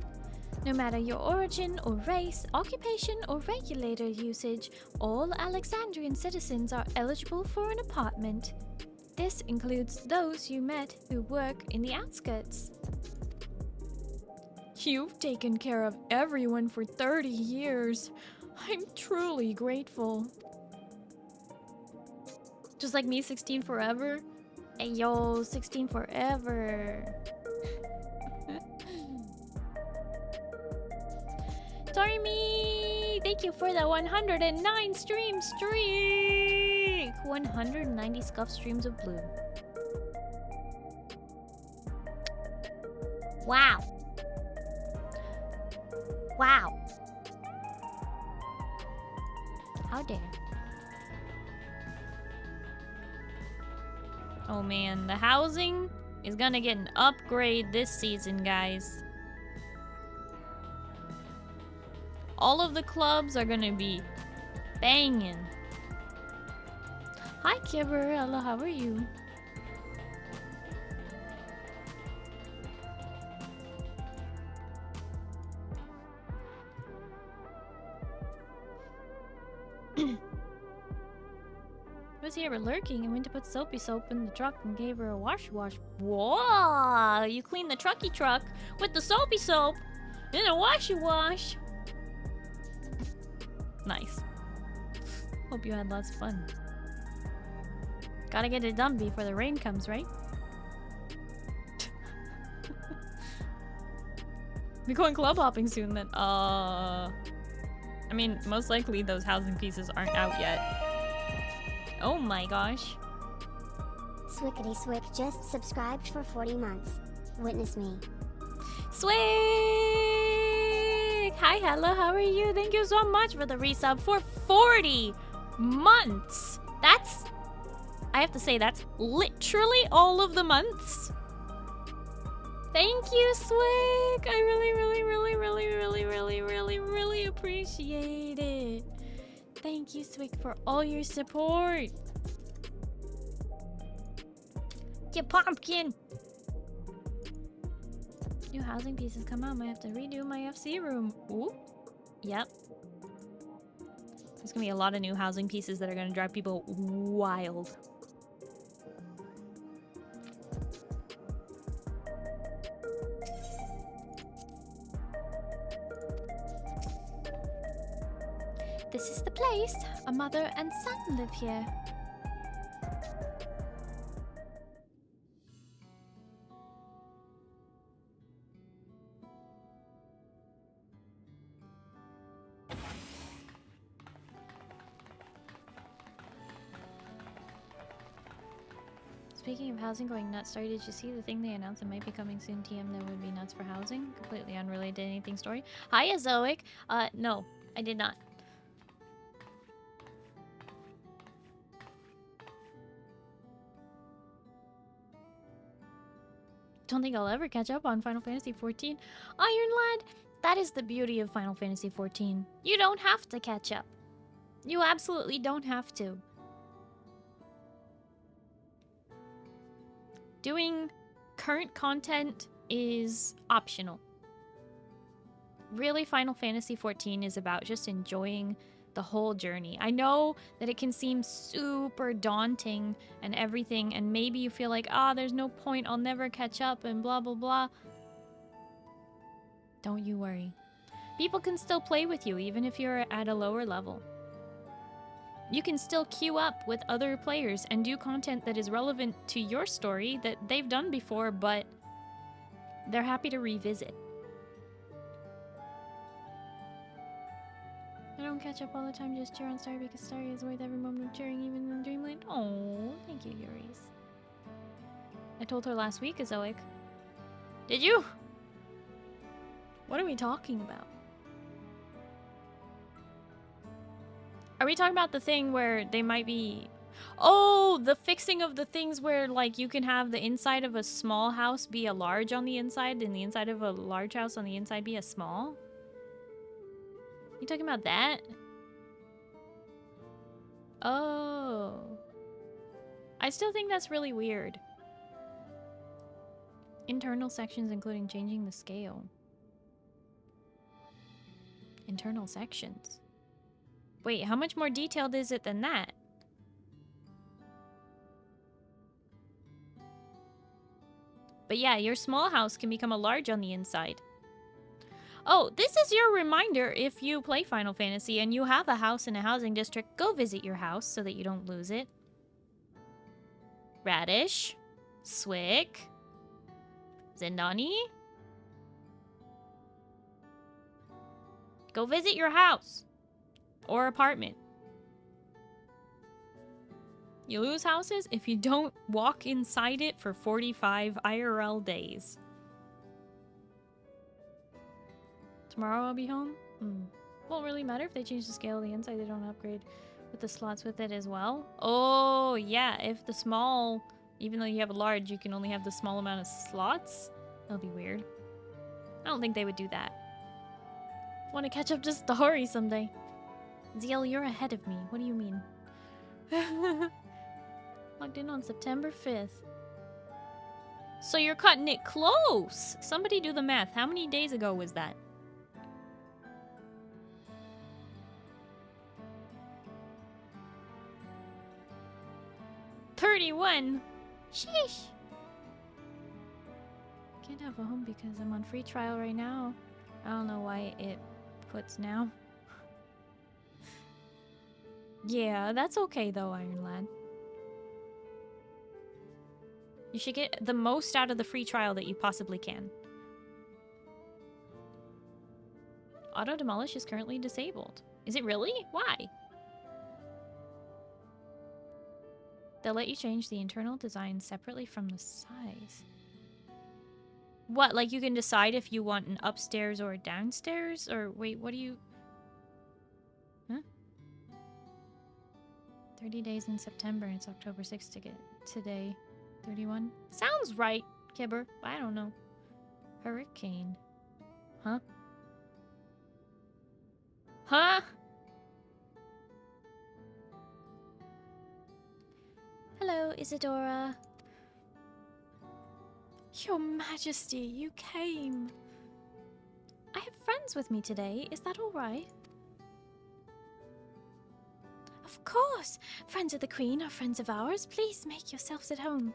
No matter your origin or race, occupation or regulator usage, all Alexandrian citizens are eligible for an apartment. This includes those you met who work in the outskirts. You've taken care of everyone for 30 years. I'm truly grateful. Just like me, 16 forever? Hey yo, 16 forever. Tormy! Thank you for the 109 stream streak! 190 scuff streams of blue. Wow. Wow. How dare. Oh man, the housing is gonna get an upgrade this season, guys. All of the clubs are gonna be banging. Hi, Kibber. Hello, how are you? Was here lurking and went to put soapy soap in the truck and gave her a wash. Whoa! You clean the trucky truck with the soapy soap in a wash. Nice. Hope you had lots of fun. Gotta get it done before the rain comes, right? We're going club hopping soon then. I mean, most likely those housing pieces aren't out yet. Oh my gosh. Swickety Swick just subscribed for 40 months. Witness me. Swick! Hi, hello, how are you? Thank you so much for the resub for 40 months. That's... I have to say, that's literally all of the months. Thank you, Swick! I really appreciate it. Thank you, Swick, for all your support. You pumpkin! New housing pieces come out. Might have to redo my FC room. Ooh. Yep. There's gonna be a lot of new housing pieces that are gonna drive people wild. This is the place. A mother and son live here. Speaking of housing going nuts, sorry, did you see the thing they announced that might be coming soon? TM that would be nuts for housing? Completely unrelated to anything story. Hiya, Zoic. No, I did not. Don't think I'll ever catch up on Final Fantasy XIV. Iron Lad, that is the beauty of Final Fantasy XIV. You don't have to catch up. You absolutely don't have to. Doing current content is optional. Really, Final Fantasy XIV is about just enjoying the whole journey. I know that it can seem super daunting and everything, and maybe you feel like, there's no point, I'll never catch up and blah blah blah. Don't you worry. People can still play with you even if you're at a lower level. You can still queue up with other players and do content that is relevant to your story that they've done before, but they're happy to revisit. I don't catch up all the time, just cheer on Starry because Starry is worth every moment of cheering, even in Dreamland. Oh, thank you, Yuris. I told her last week, Azoic. Did you? What are we talking about? Are we talking about the thing where they might be... Oh, the fixing of the things where, like, you can have the inside of a small house be a large on the inside, and the inside of a large house on the inside be a small? You talking about that? Oh. I still think that's really weird. Internal sections including changing the scale. Internal sections. Wait, how much more detailed is it than that? But yeah, your small house can become a large on the inside. Oh, this is your reminder if you play Final Fantasy and you have a house in a housing district, go visit your house so that you don't lose it. Radish, Swick, Zendani. Go visit your house or apartment. You lose houses if you don't walk inside it for 45 IRL days. Tomorrow I'll be home? Won't really matter if they change the scale of the inside, they don't upgrade with the slots with it as well. Oh, yeah, if the small, even though you have a large, you can only have the small amount of slots? That'll be weird. I don't think they would do that. Want to catch up to Starry someday. Zeal, you're ahead of me. What do you mean? Logged in on September 5th. So you're cutting it close! Somebody do the math. How many days ago was that? 31. Sheesh. Can't have a home because I'm on free trial right now. I don't know why it puts now. Yeah, that's okay though, Iron Lad. You should get the most out of the free trial that you possibly can. Auto demolish is currently disabled. Is it really? Why? They'll let you change the internal design separately from the size. What, like you can decide if you want an upstairs or a downstairs? Or wait, what do you... Huh? 30 days in September and it's October 6th to get today. 31? Sounds right, Kibber. I don't know. Hurricane. Huh? Huh? Hello, Isadora. Your Majesty, you came. I have friends with me today. Is that all right? Of course. Friends of the Queen are friends of ours. Please make yourselves at home.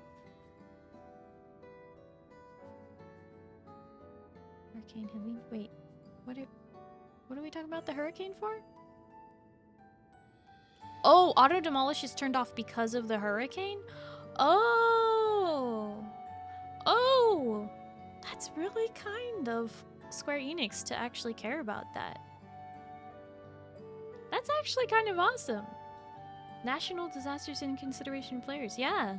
Hurricane Helene. Wait, what are we talking about the hurricane for? Oh, auto demolish is turned off because of the hurricane? Oh. Oh. That's really kind of Square Enix to actually care about that. That's actually kind of awesome. National disasters in consideration players. Yeah.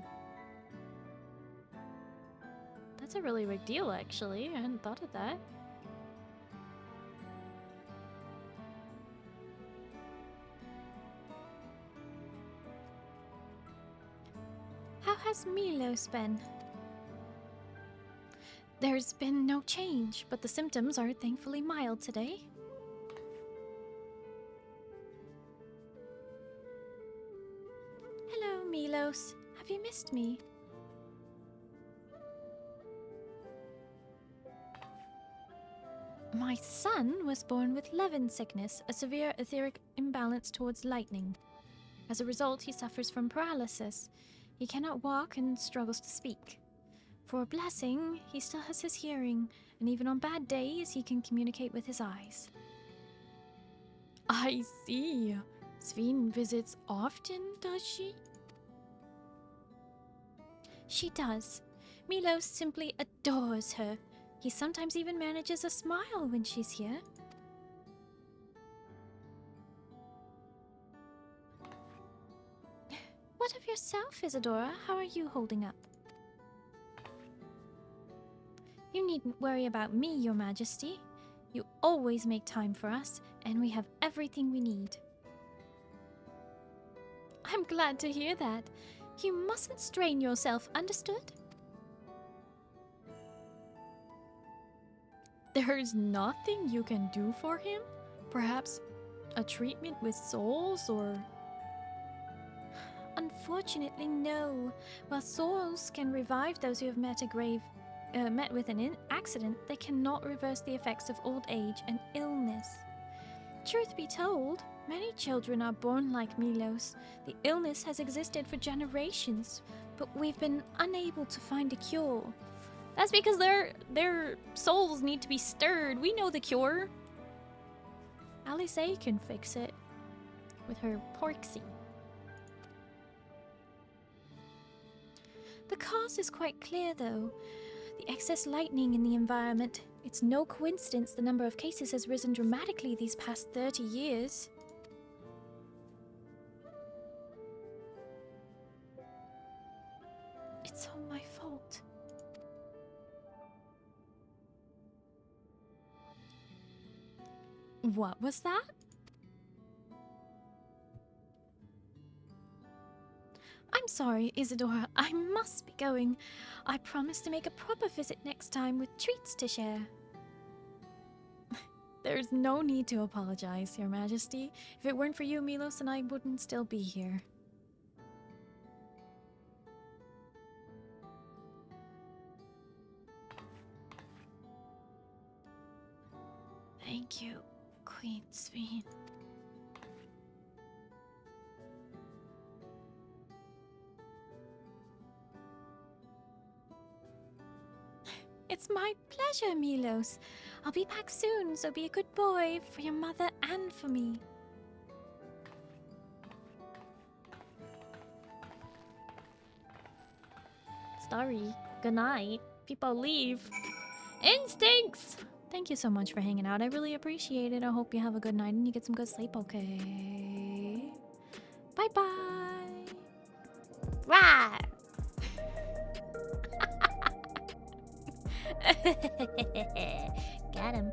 That's a really big deal, actually. I hadn't thought of that. How has Milos been? There's been no change, but the symptoms are thankfully mild today. Hello, Milos. Have you missed me? My son was born with Levin sickness, a severe etheric imbalance towards lightning. As a result, he suffers from paralysis. He cannot walk and struggles to speak. For a blessing, he still has his hearing, and even on bad days, he can communicate with his eyes. I see. Sveen visits often, does she? She does. Milos simply adores her. He sometimes even manages a smile when she's here. What of yourself, Isadora? How are you holding up? You needn't worry about me, Your Majesty. You always make time for us, and we have everything we need. I'm glad to hear that. You mustn't strain yourself, understood? There's nothing you can do for him? Perhaps a treatment with souls, or... Unfortunately, no. While souls can revive those who have met with an accident, they cannot reverse the effects of old age and illness. Truth be told, many children are born like Milos. The illness has existed for generations, but we've been unable to find a cure. That's because their souls need to be stirred. We know the cure. Alice can fix it with her porksy. The cause is quite clear, though. The excess lightning in the environment. It's no coincidence the number of cases has risen dramatically these past 30 years. It's all my fault. What was that? I'm sorry, Isadora. I must be going. I promise to make a proper visit next time with treats to share. There's no need to apologize, Your Majesty. If it weren't for you, Milos and I wouldn't still be here. Thank you, Queen Sveen. It's my pleasure, Milos. I'll be back soon, so be a good boy for your mother and for me. Starry, good night. People leave. Instincts! Thank you so much for hanging out. I really appreciate it. I hope you have a good night and you get some good sleep, okay? Bye-bye. Rah! Got him.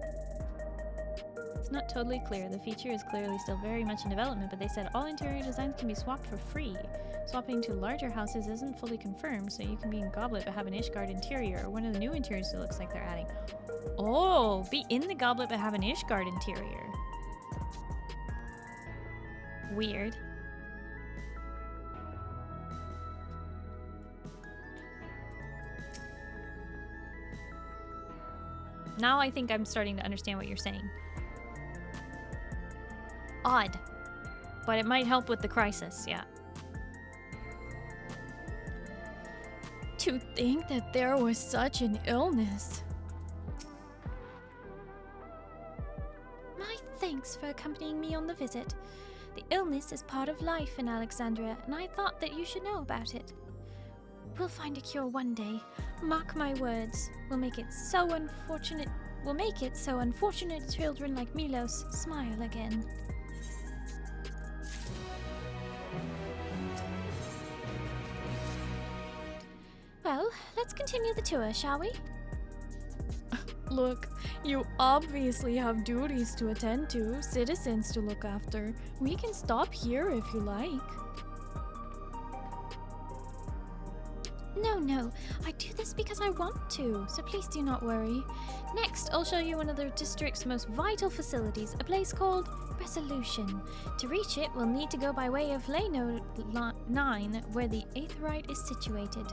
It's not totally clear. The feature is clearly still very much in development, but they said all interior designs can be swapped for free. Swapping to larger houses isn't fully confirmed, so you can be in Goblet but have an Ishgard interior, or one of the new interiors it looks like they're adding. Oh, be in the Goblet but have an Ishgard interior. Weird. Now I think I'm starting to understand what you're saying. Odd. But it might help with the crisis, yeah. To think that there was such an illness. My thanks for accompanying me on the visit. The illness is part of life in Alexandria, and I thought that you should know about it. We'll find a cure one day. Mark my words. We'll make it so unfortunate children like Milos smile again. Well, let's continue the tour, shall we? Look, you obviously have duties to attend to, citizens to look after. We can stop here if you like. No, I do this because I want to, so please do not worry. Next, I'll show you one of the district's most vital facilities, a place called Resolution. To reach it, we'll need to go by way of Lano 9, where the Aetherite is situated.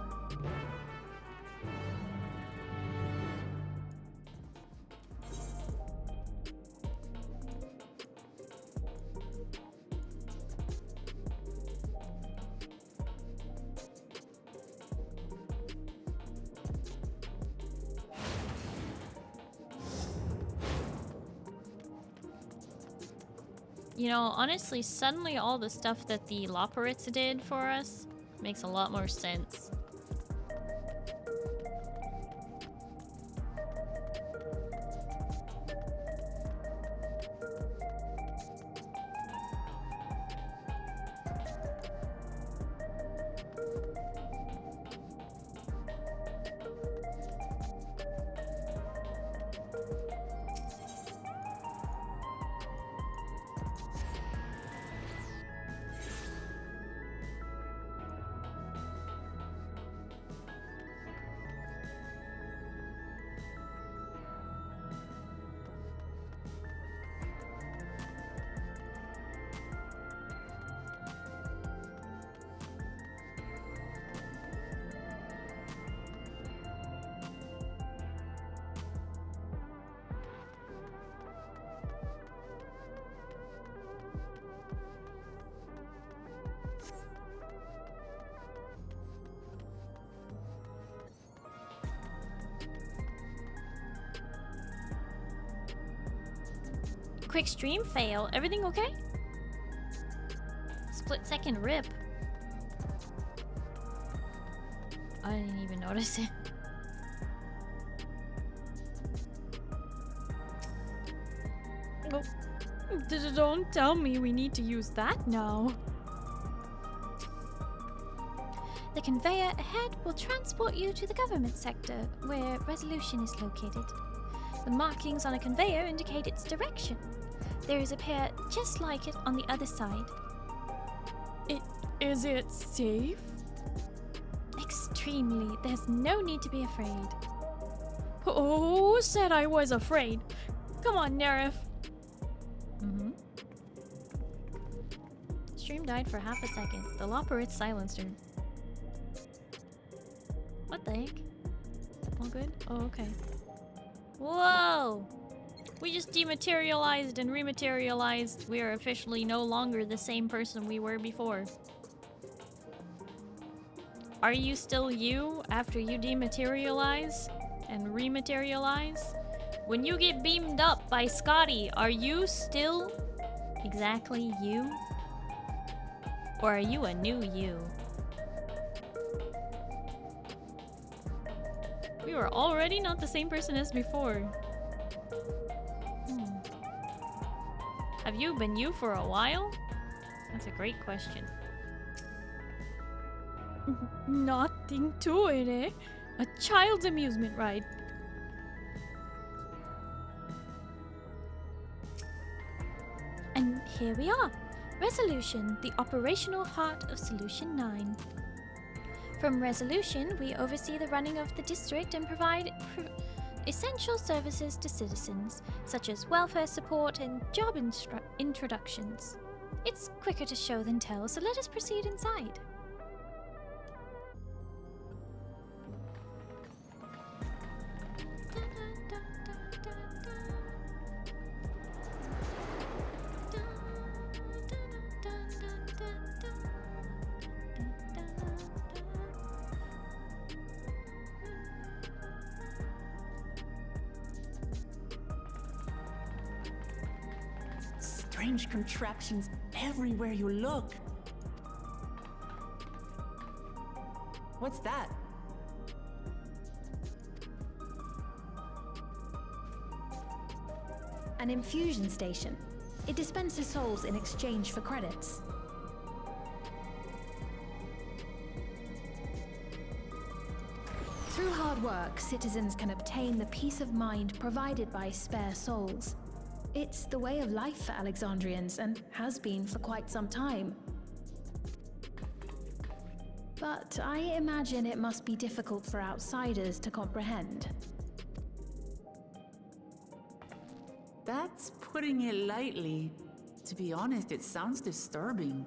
You know, honestly, suddenly all the stuff that the Loporits did for us makes a lot more sense. Quick stream fail. Everything okay? Split second rip. I didn't even notice it. Oh. Don't tell me we need to use that now. The conveyor ahead will transport you to the government sector, where Resolution is located. The markings on a conveyor indicate its direction. There is a pair just like it on the other side. Is it safe? Extremely. There's no need to be afraid. Who said I was afraid? Come on, Nerif. Stream died for half a second. The Loporits silenced her. What the heck? All good? Oh, okay. Whoa! We just dematerialized and rematerialized. We are officially no longer the same person we were before. Are you still you after you dematerialize? and rematerialize? When you get beamed up by Scotty, are you still exactly you? Or are you a new you? We were already not the same person as before. Have you been you for a while? That's a great question. Nothing to it, eh? A child's amusement ride. And here we are. Resolution, the operational heart of Solution 9. From Resolution, we oversee the running of the district and provide essential services to citizens, such as welfare support and job introductions. It's quicker to show than tell, so let us proceed inside. Strange contraptions everywhere you look. What's that? An infusion station. It dispenses souls in exchange for credits. Through hard work, citizens can obtain the peace of mind provided by spare souls. It's the way of life for Alexandrians and has been for quite some time. But I imagine it must be difficult for outsiders to comprehend. That's putting it lightly. To be honest, it sounds disturbing.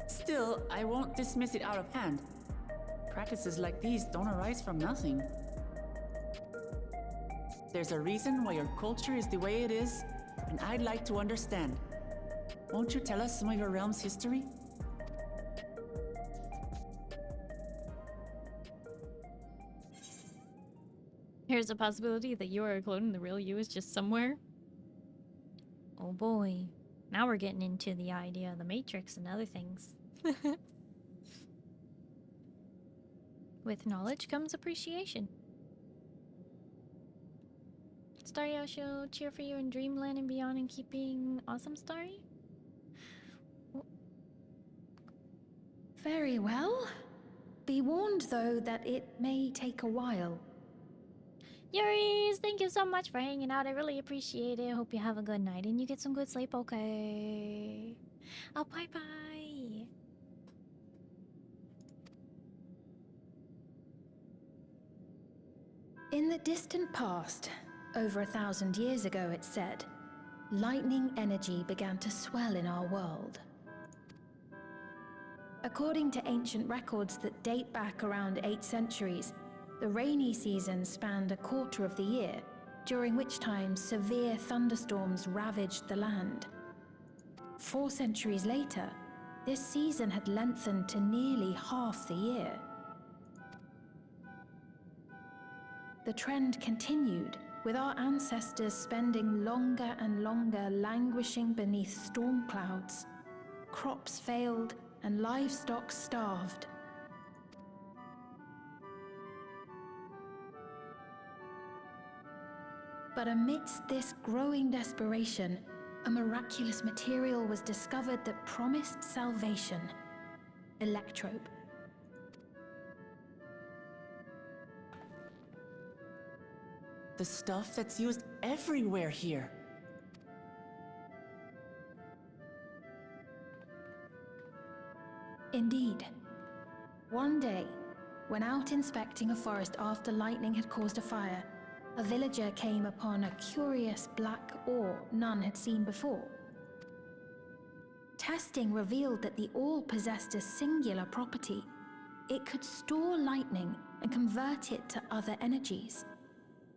Still, I won't dismiss it out of hand. Practices like these don't arise from nothing. There's a reason why your culture is the way it is, and I'd like to understand. Won't you tell us some of your realm's history? Here's a possibility that you are a clone and the real you is just somewhere. Oh boy. Now we're getting into the idea of the Matrix and other things. With knowledge comes appreciation. Starry, I shall cheer for you in Dreamland and beyond and keeping awesome, Starry. Very well. Be warned, though, that it may take a while. Yuris, thank you so much for hanging out. I really appreciate it. Hope you have a good night and you get some good sleep, okay? Oh, bye-bye. In the distant past, over 1,000 years ago it's said, lightning energy began to swell in our world. According to ancient records that date back around 8 centuries, the rainy season spanned a quarter of the year, during which time severe thunderstorms ravaged the land. 4 centuries later, this season had lengthened to nearly half the year. The trend continued, with our ancestors spending longer and longer languishing beneath storm clouds. Crops failed and livestock starved. But amidst this growing desperation, a miraculous material was discovered that promised salvation: electrope. The stuff that's used everywhere here. Indeed. One day, when out inspecting a forest after lightning had caused a fire, a villager came upon a curious black ore none had seen before. Testing revealed that the ore possessed a singular property. It could store lightning and convert it to other energies.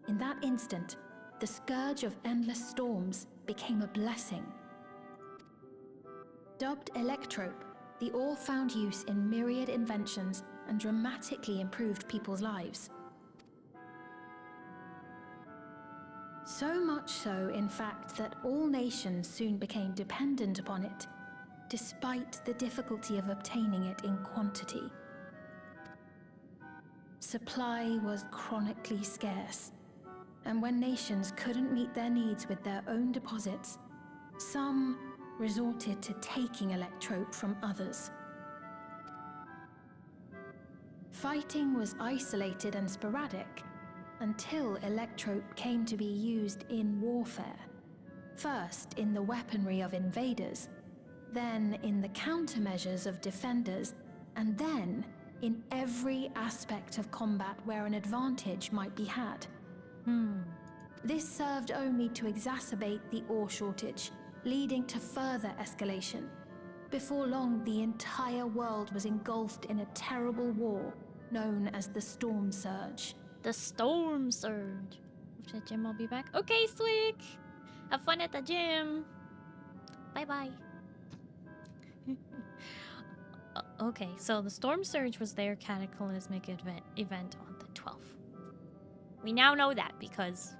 In that instant, the scourge of endless storms became a blessing. Dubbed electrope, the ore found use in myriad inventions and dramatically improved people's lives. So much so, in fact, that all nations soon became dependent upon it, despite the difficulty of obtaining it in quantity. Supply was chronically scarce, and when nations couldn't meet their needs with their own deposits, some resorted to taking electrope from others. Fighting was isolated and sporadic until electrope came to be used in warfare. First in the weaponry of invaders, then in the countermeasures of defenders, and then in every aspect of combat where an advantage might be had. This served only to exacerbate the ore shortage, leading to further escalation. Before long, the entire world was engulfed in a terrible war known as the Storm Surge. The Storm Surge. After the gym, I'll be back. Okay, Swick! Have fun at the gym! Bye-bye. Okay, so the Storm Surge was their cataclysmic event on the 12th. We now know that because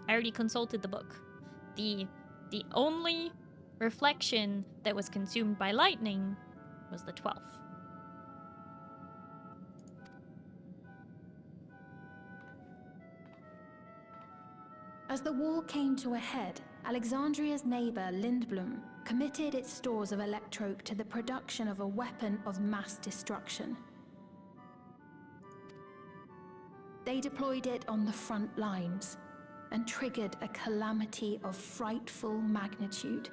I already consulted the book. The only reflection that was consumed by lightning was the 12th. As the war came to a head, Alexandria's neighbor Lindblum committed its stores of electrope to the production of a weapon of mass destruction. They deployed it on the front lines and triggered a calamity of frightful magnitude.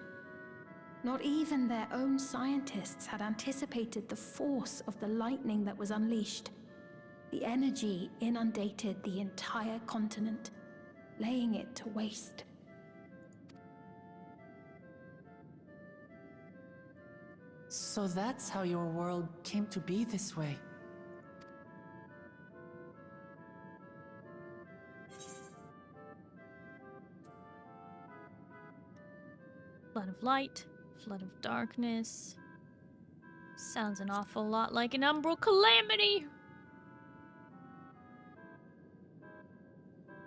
Not even their own scientists had anticipated the force of the lightning that was unleashed. The energy inundated the entire continent, laying it to waste. So that's how your world came to be this way. Flood of light, flood of darkness. Sounds an awful lot like an umbral calamity.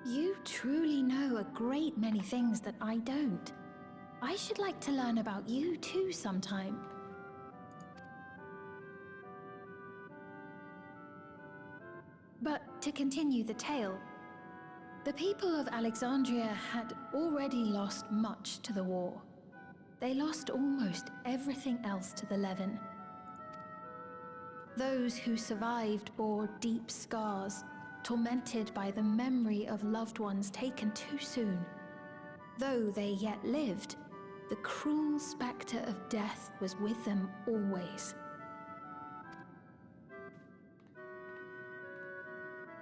You truly know a great many things that I don't. I should like to learn about you too sometime. But to continue the tale, the people of Alexandria had already lost much to the war. They lost almost everything else to the Levin. Those who survived bore deep scars, tormented by the memory of loved ones taken too soon. Though they yet lived, the cruel spectre of death was with them always.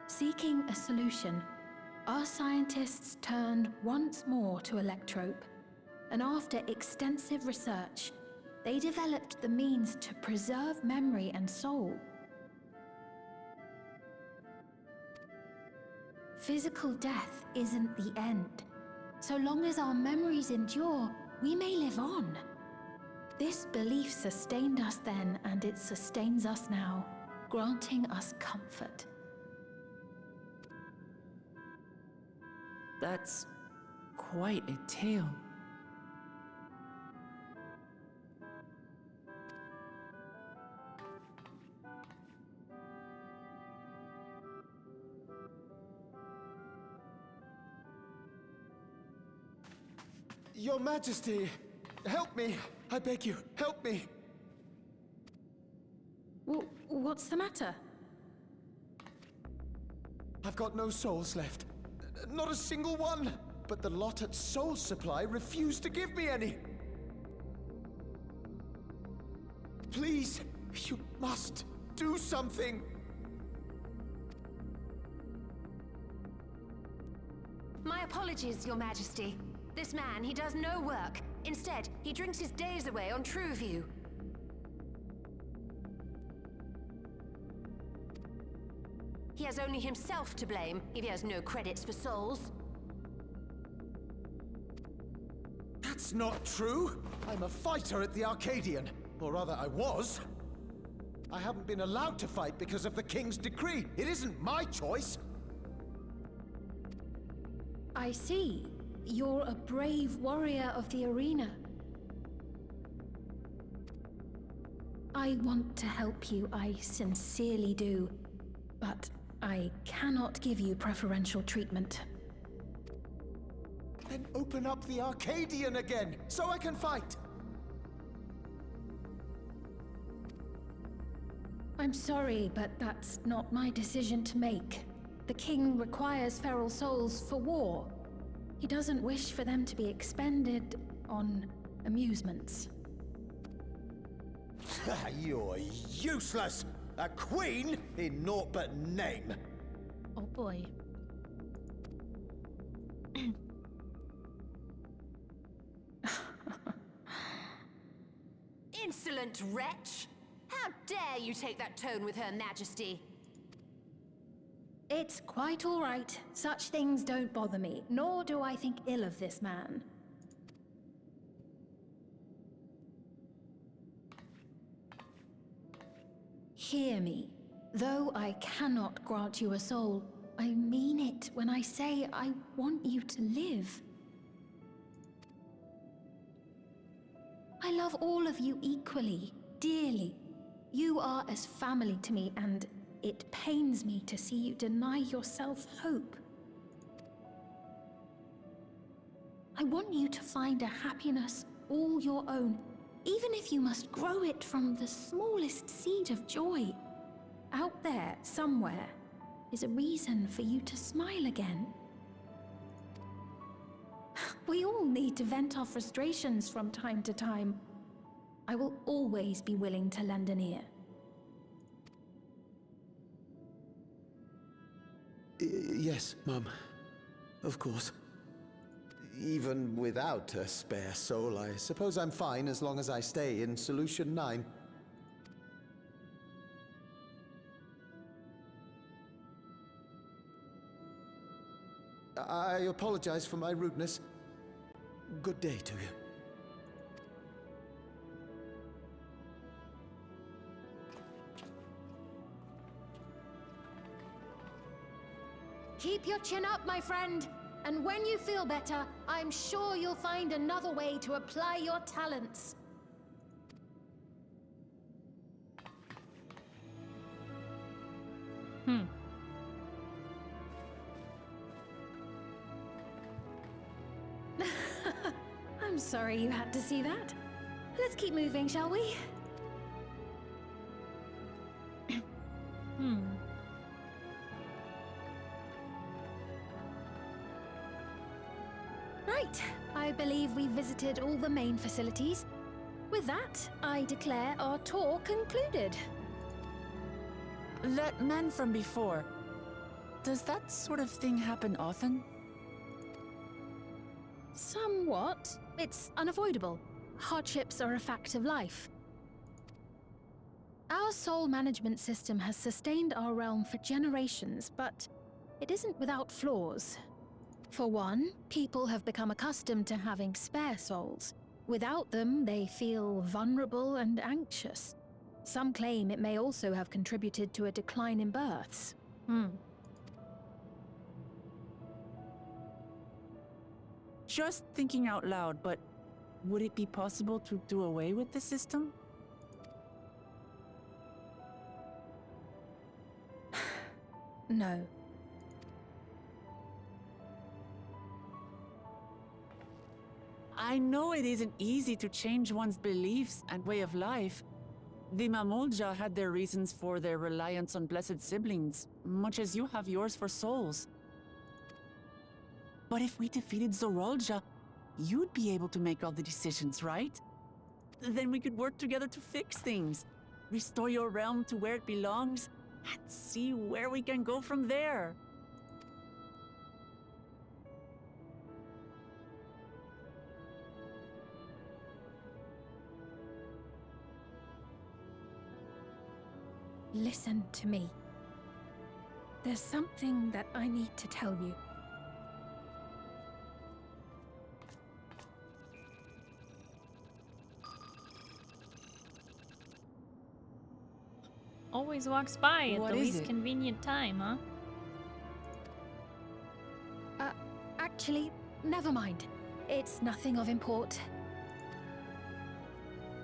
Seeking a solution, our scientists turned once more to electrope, and after extensive research, they developed the means to preserve memory and soul. Physical death isn't the end. So long as our memories endure, we may live on. This belief sustained us then, and it sustains us now, granting us comfort. That's quite a tale. Your Majesty, help me! I beg you, help me! What's the matter? I've got no souls left. Not a single one! But the lot at Soul Supply refused to give me any! Please, you must do something! My apologies, Your Majesty. This man, he does no work. Instead, he drinks his days away on Trueview. He has only himself to blame if he has no credits for souls. That's not true! I'm a fighter at the Arcadian. Or rather, I was. I haven't been allowed to fight because of the king's decree. It isn't my choice. I see. You're a brave warrior of the arena. I want to help you, I sincerely do. But I cannot give you preferential treatment. Then open up the Arcadian again, so I can fight! I'm sorry, but that's not my decision to make. The king requires feral souls for war. He doesn't wish for them to be expended on amusements. You're useless! A queen in naught but name! Oh boy. Insolent wretch! How dare you take that tone with Her Majesty? It's quite all right. Such things don't bother me, nor do I think ill of this man. Hear me. Though I cannot grant you a soul, I mean it when I say I want you to live. I love all of you equally, dearly. You are as family to me, and it pains me to see you deny yourself hope. I want you to find a happiness all your own, even if you must grow it from the smallest seed of joy. Out there, somewhere, is a reason for you to smile again. We all need to vent our frustrations from time to time. I will always be willing to lend an ear. Yes, Mum. Of course. Even without a spare soul, I suppose I'm fine as long as I stay in Solution 9. I apologize for my rudeness. Good day to you. Keep your chin up, my friend. And when you feel better, I'm sure you'll find another way to apply your talents. I'm sorry you had to see that. Let's keep moving, shall we? Right, I believe we visited all the main facilities. With that, I declare our tour concluded. That man from before, does that sort of thing happen often? Somewhat. It's unavoidable. Hardships are a fact of life. Our soul management system has sustained our realm for generations, but it isn't without flaws. For one, people have become accustomed to having spare souls. Without them, they feel vulnerable and anxious. Some claim it may also have contributed to a decline in births. Just thinking out loud, but would it be possible to do away with the system? No. I know it isn't easy to change one's beliefs and way of life. The Mamolja had their reasons for their reliance on blessed siblings, much as you have yours for souls. But if we defeated Zorolja, you'd be able to make all the decisions, right? Then we could work together to fix things, restore your realm to where it belongs, and see where we can go from there. Listen to me. There's something that I need to tell you. Always walks by at What the is least it? convenient time, huh? Actually, never mind. It's nothing of import.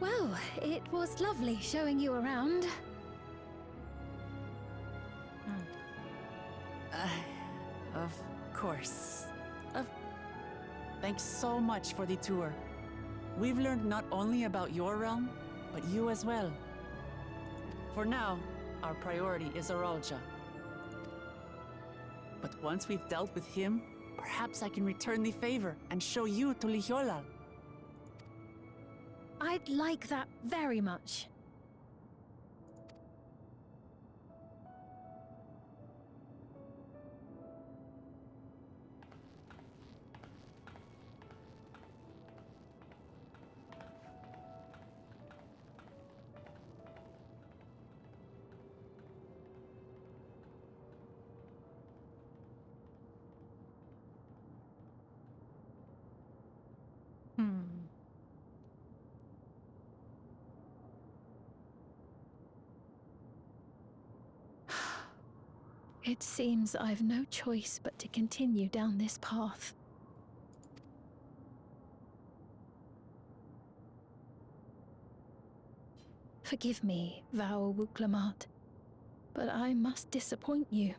Well, it was lovely showing you around. Of course. Thanks so much for the tour. We've learned not only about your realm, but you as well. For now, our priority is Aralja. But once we've dealt with him, perhaps I can return the favor and show you to Lihiolal. I'd like that very much. It seems I've no choice but to continue down this path. Forgive me, Vao Wuklamat, but I must disappoint you.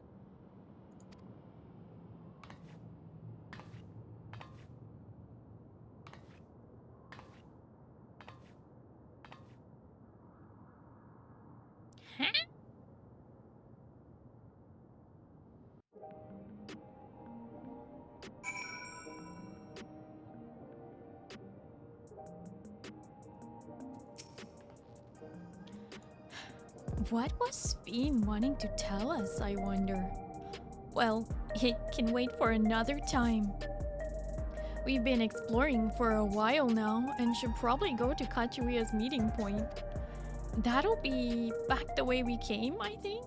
What was Fiend wanting to tell us, I wonder? Well, it can wait for another time. We've been exploring for a while now and should probably go to Kachuria's meeting point. That'll be back the way we came, I think?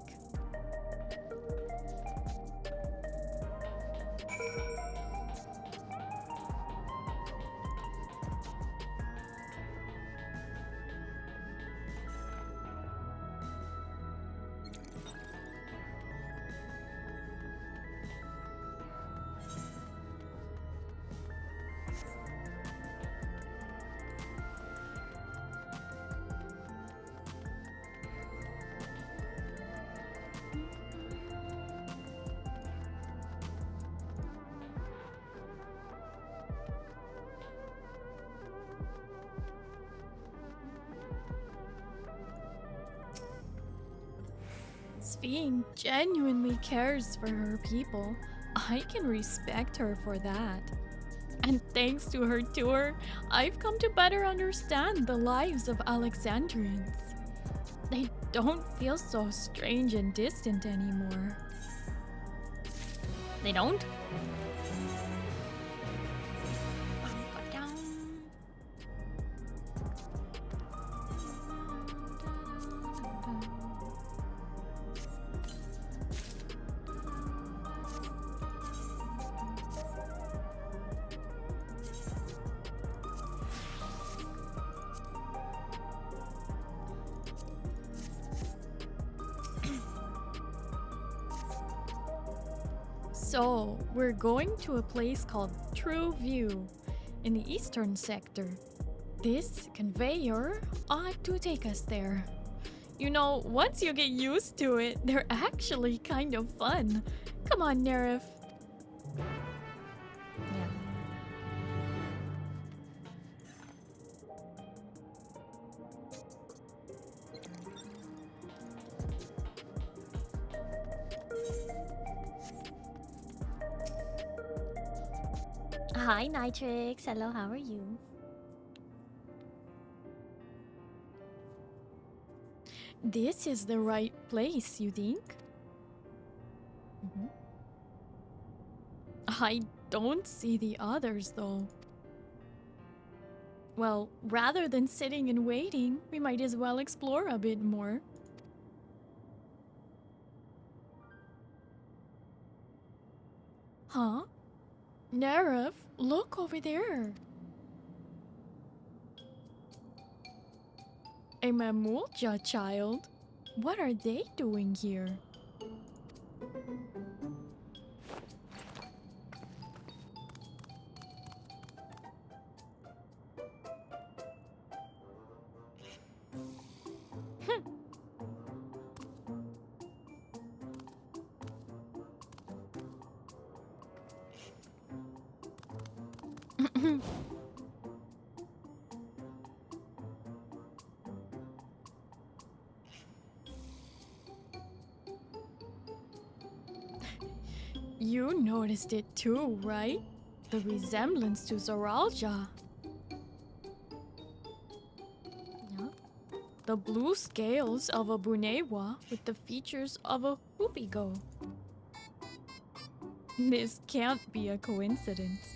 Fiend genuinely cares for her people. I can respect her for that. And thanks to her tour, I've come to better understand the lives of Alexandrians. They don't feel so strange and distant anymore. They don't? So, we're going to a place called True View in the eastern sector. This conveyor ought to take us there. You know, once you get used to it, they're actually kind of fun. Come on, Nerif. Yeah. Hi, Nitrix. Hello, how are you? This is the right place, you think? I don't see the others, though. Well, rather than sitting and waiting, we might as well explore a bit more. Huh? Nerif, look over there. A Mamulja child. What are they doing here? You noticed it too, right? The resemblance to Zoralja. Yeah. The blue scales of a Bunewa with the features of a Hoopigo. This can't be a coincidence.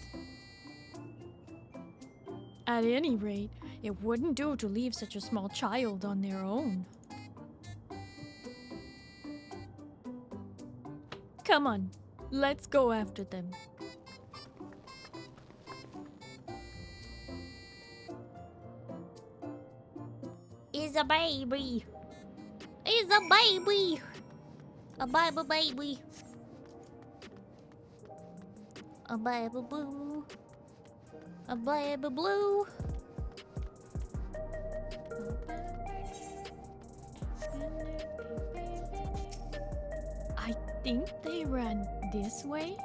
At any rate, it wouldn't do to leave such a small child on their own. Come on. Let's go after them. It's a baby. It's a baby. A baby baby. A baby blue. A baby blue. I think they ran this way.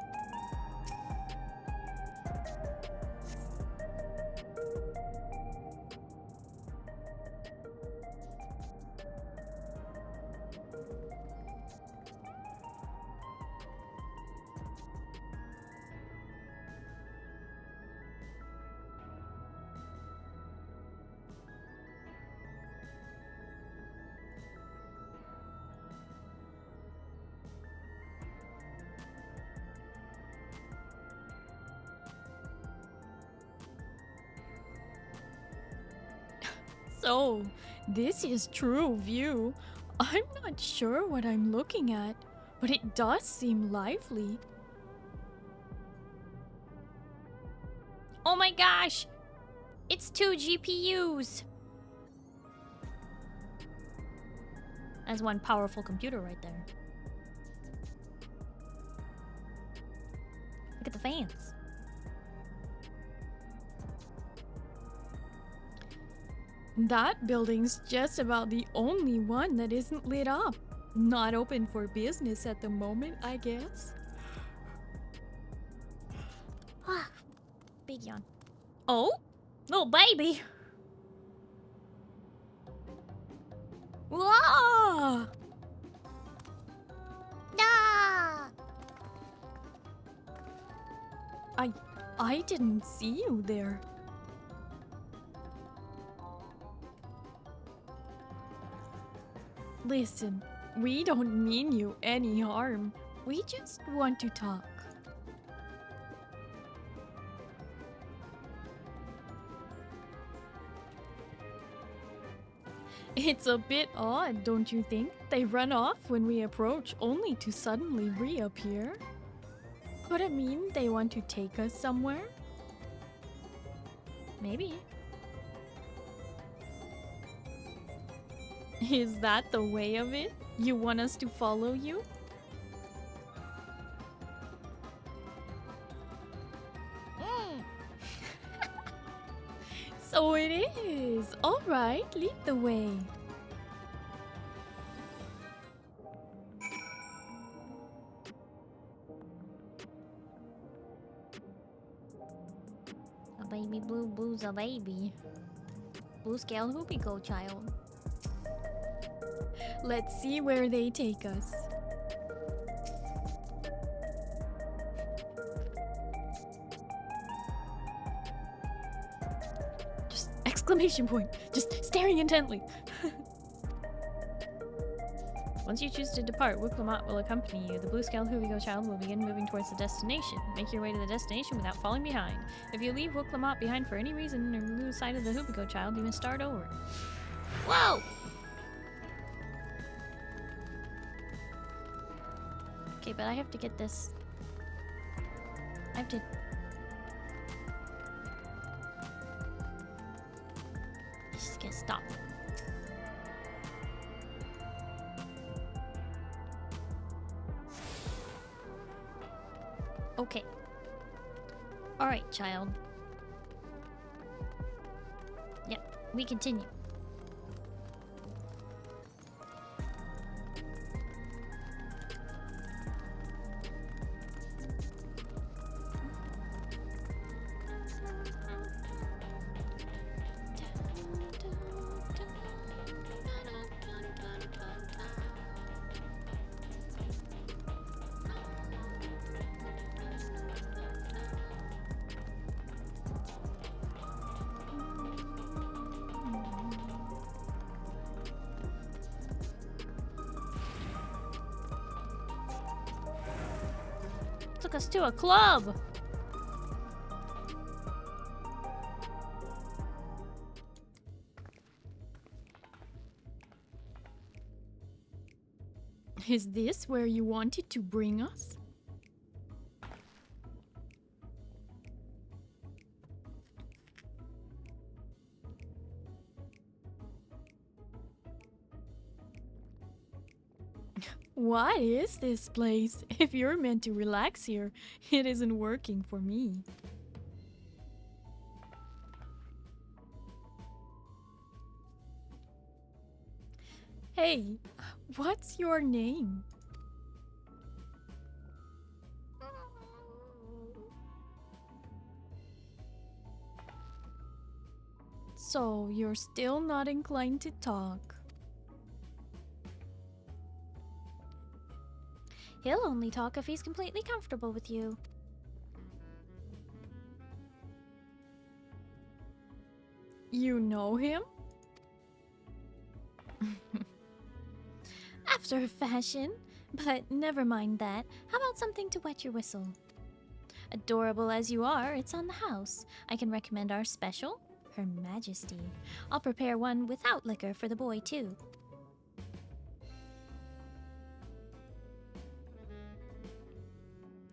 So, this is true view. I'm not sure what I'm looking at, but it does seem lively. Oh my gosh! It's 2 GPUs! That's one powerful computer right there. Look at the fans. That building's just about the only one that isn't lit up. Not open for business at the moment, I guess. Big yawn. Oh? Little baby! Whoa! Ah! I didn't see you there. Listen, we don't mean you any harm. We just want to talk. It's a bit odd, don't you think? They run off when we approach, only to suddenly reappear. Could it mean they want to take us somewhere? Maybe. Is that the way of it? You want us to follow you? So it is. All right, lead the way. A baby blue blue's a baby. Blue scale Hoopigo child. Let's see where they take us. Just exclamation point. Just staring intently. Once you choose to depart, Wuklamot will accompany you. The blue scale Hoopigo child will begin moving towards the destination. Make your way to the destination without falling behind. If you leave Wuklamot behind for any reason or lose sight of the Hoopigo child, you must start over. Whoa! Okay, but I have to get this. I have to... Just get stopped. Okay. Alright, child. Yep, we continue. Took us to a club. Is this where you wanted to bring us? What is this place? If you're meant to relax here, it isn't working for me. Hey, what's your name? So, you're still not inclined to talk. He'll only talk if he's completely comfortable with you. You know him? After a fashion. But never mind that. How about something to wet your whistle? Adorable as you are, it's on the house. I can recommend our special, Her Majesty. I'll prepare one without liquor for the boy, too.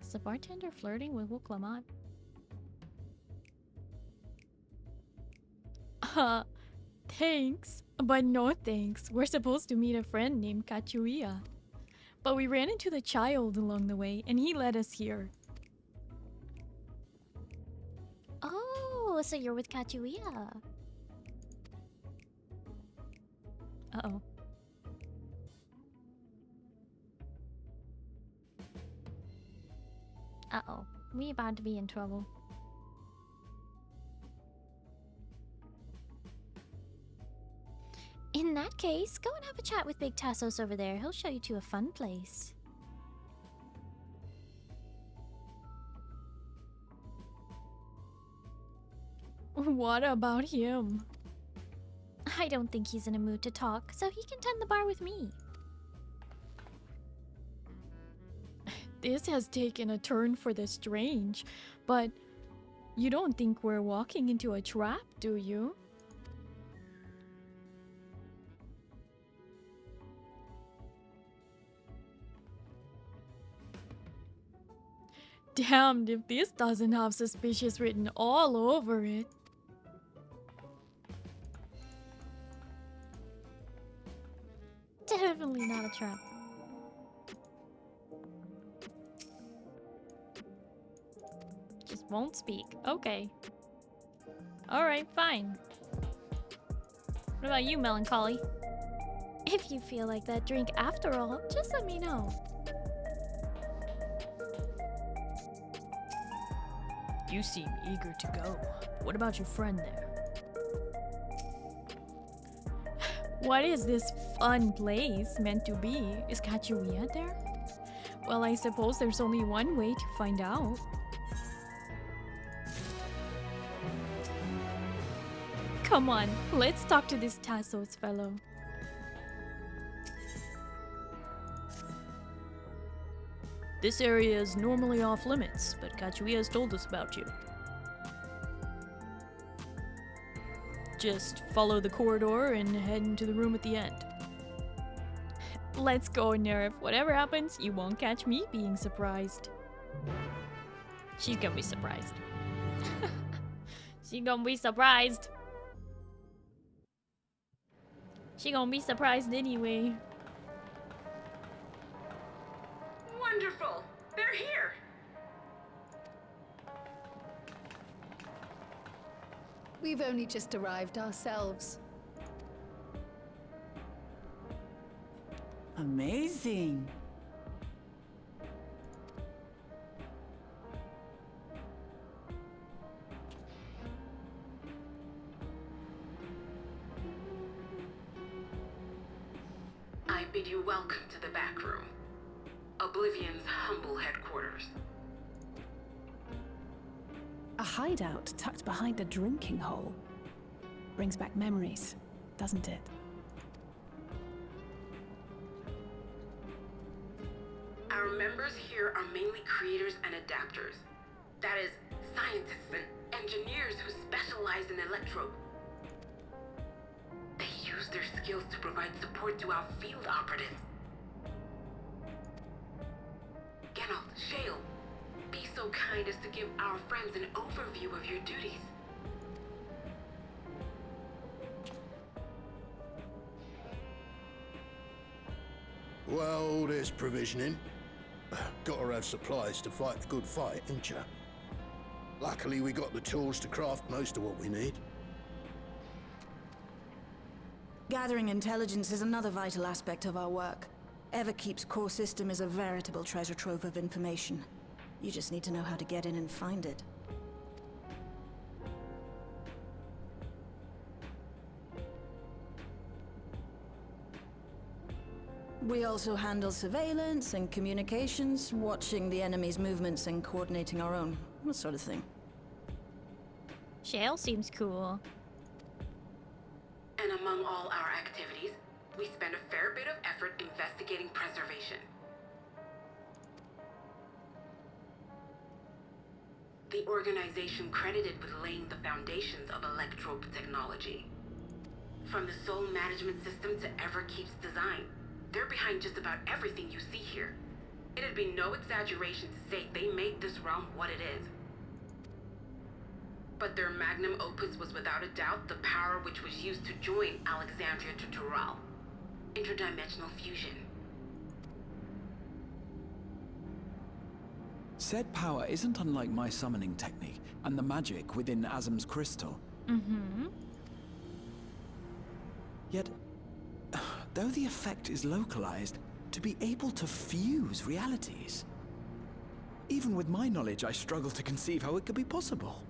Is the bartender flirting with Wuklamat? Thanks, but no thanks. We're supposed to meet a friend named Kachuya. But we ran into the child along the way, and he led us here. Oh, so you're with Kachuya. Uh-oh. Uh-oh. We about to be in trouble. In that case, go and have a chat with Big Tassos over there. He'll show you to a fun place. What about him? I don't think he's in a mood to talk, so he can tend the bar with me. This has taken a turn for the strange, but you don't think we're walking into a trap, do you? Damned if this doesn't have suspicious written all over it. Definitely not a trap. Just won't speak. Okay. Alright, fine. What about you, Melancholy? If you feel like that drink after all, just let me know. You seem eager to go. What about your friend there? What is this fun place meant to be? Is Kachuya there? Well, I suppose there's only one way to find out. Come on, let's talk to this Tassos fellow. This area is normally off limits, but Kachuya has told us about you. Just follow the corridor and head into the room at the end. Let's go, Nerf. Whatever happens, you won't catch me being surprised. She's gonna be surprised. She's gonna be surprised. She's gonna be surprised anyway. Wonderful! They're here! We've only just arrived ourselves. Amazing. I bid you welcome to the back room. Oblivion's humble headquarters. A hideout tucked behind a drinking hole. Brings back memories, doesn't it? Our members here are mainly creators and adapters. That is, scientists and engineers who specialize in electro. They use their skills to provide support to our field operatives. Geralt, Shale, be so kind as to give our friends an overview of your duties. Well, there's provisioning. Gotta have supplies to fight the good fight, ain't ya? Luckily, we got the tools to craft most of what we need. Gathering intelligence is another vital aspect of our work. Everkeep's core system is a veritable treasure trove of information. You just need to know how to get in and find it. We also handle surveillance and communications, watching the enemy's movements and coordinating our own, that sort of thing. Shale seems cool. And among all our activities, we spend a fair bit of effort investigating preservation. The organization credited with laying the foundations of electrope technology. From the soul management system to Everkeep's design, they're behind just about everything you see here. It'd be no exaggeration to say they made this realm what it is. But their magnum opus was without a doubt the power which was used to join Alexandria to Tural. Interdimensional fusion. Said power isn't unlike my summoning technique and the magic within Azam's crystal. Mm-hmm. Yet, though the effect is localized, to be able to fuse realities. Even with my knowledge, I struggle to conceive how it could be possible.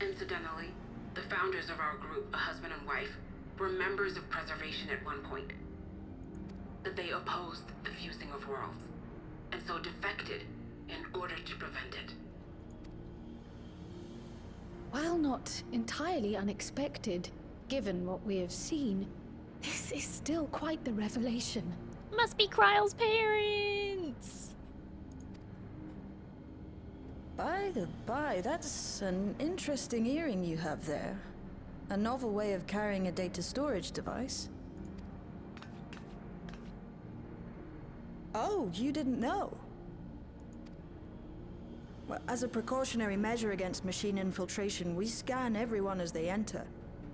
Incidentally, the founders of our group, a husband and wife, were members of preservation at one point. That they opposed the fusing of worlds, and so defected in order to prevent it. While not entirely unexpected, given what we have seen, this is still quite the revelation. Must be Kryle's parents! By the by, that's an interesting earring you have there. A novel way of carrying a data storage device. Oh, you didn't know? Well, as a precautionary measure against machine infiltration, we scan everyone as they enter.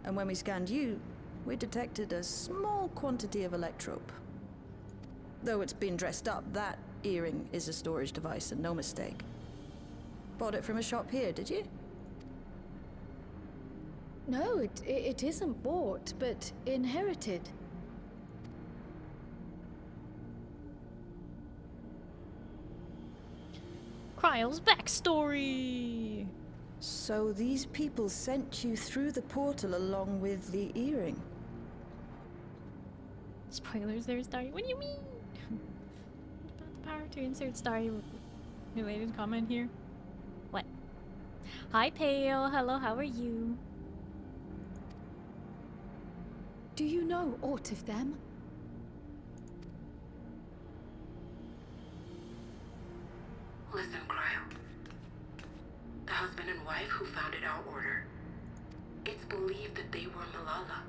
And when we scanned you, we detected a small quantity of electrope. Though it's been dressed up, that earring is a storage device and no mistake. Bought it from a shop here, did you? No, it isn't bought, but inherited. Kryle's backstory! So these people sent you through the portal along with the earring? Spoilers there, Starry. What do you mean? About the power to insert Starry related comment here. What? Hi, Pale. Hello, how are you? Do you know aught of them? Listen, Kryle. The husband and wife who founded our order. It's believed that they were Malala.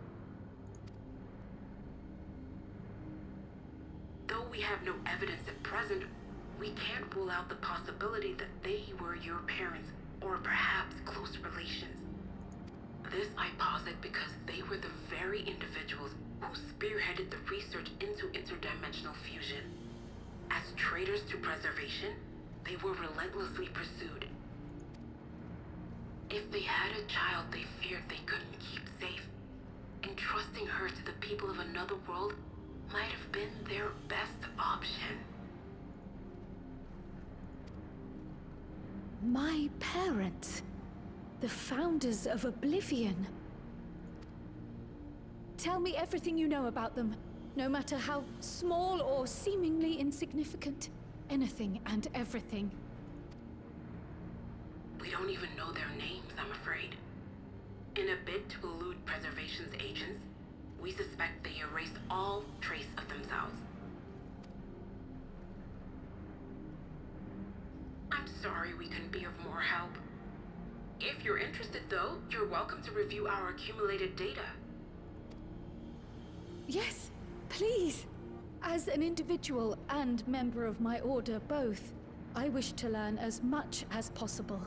Though we have no evidence at present, we can't rule out the possibility that they were your parents, or perhaps close relations. This I posit because they were the very individuals who spearheaded the research into interdimensional fusion. As traitors to preservation, they were relentlessly pursued. If they had a child they feared they couldn't keep safe, entrusting her to the people of another world might have been their best option. My parents, the founders of Oblivion. Tell me everything you know about them, no matter how small or seemingly insignificant. Anything and everything. We don't even know their names, I'm afraid. In a bid to elude Preservation's agents, we suspect they erased all trace of themselves. I'm sorry we couldn't be of more help. If you're interested, though, you're welcome to review our accumulated data. Yes, please. As an individual and member of my order both, I wish to learn as much as possible.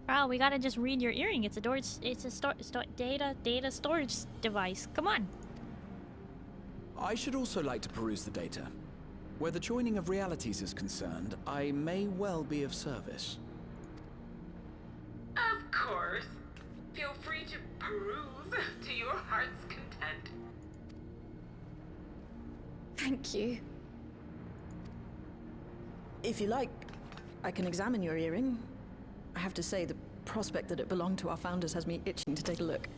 Bro, we gotta just read your earring. It's a data storage device. Come on. I should also like to peruse the data. Where the joining of realities is concerned, I may well be of service. Of course. Feel free to peruse to your heart's content. Thank you. If you like, I can examine your earring. I have to say, the prospect that it belonged to our founders has me itching to take a look.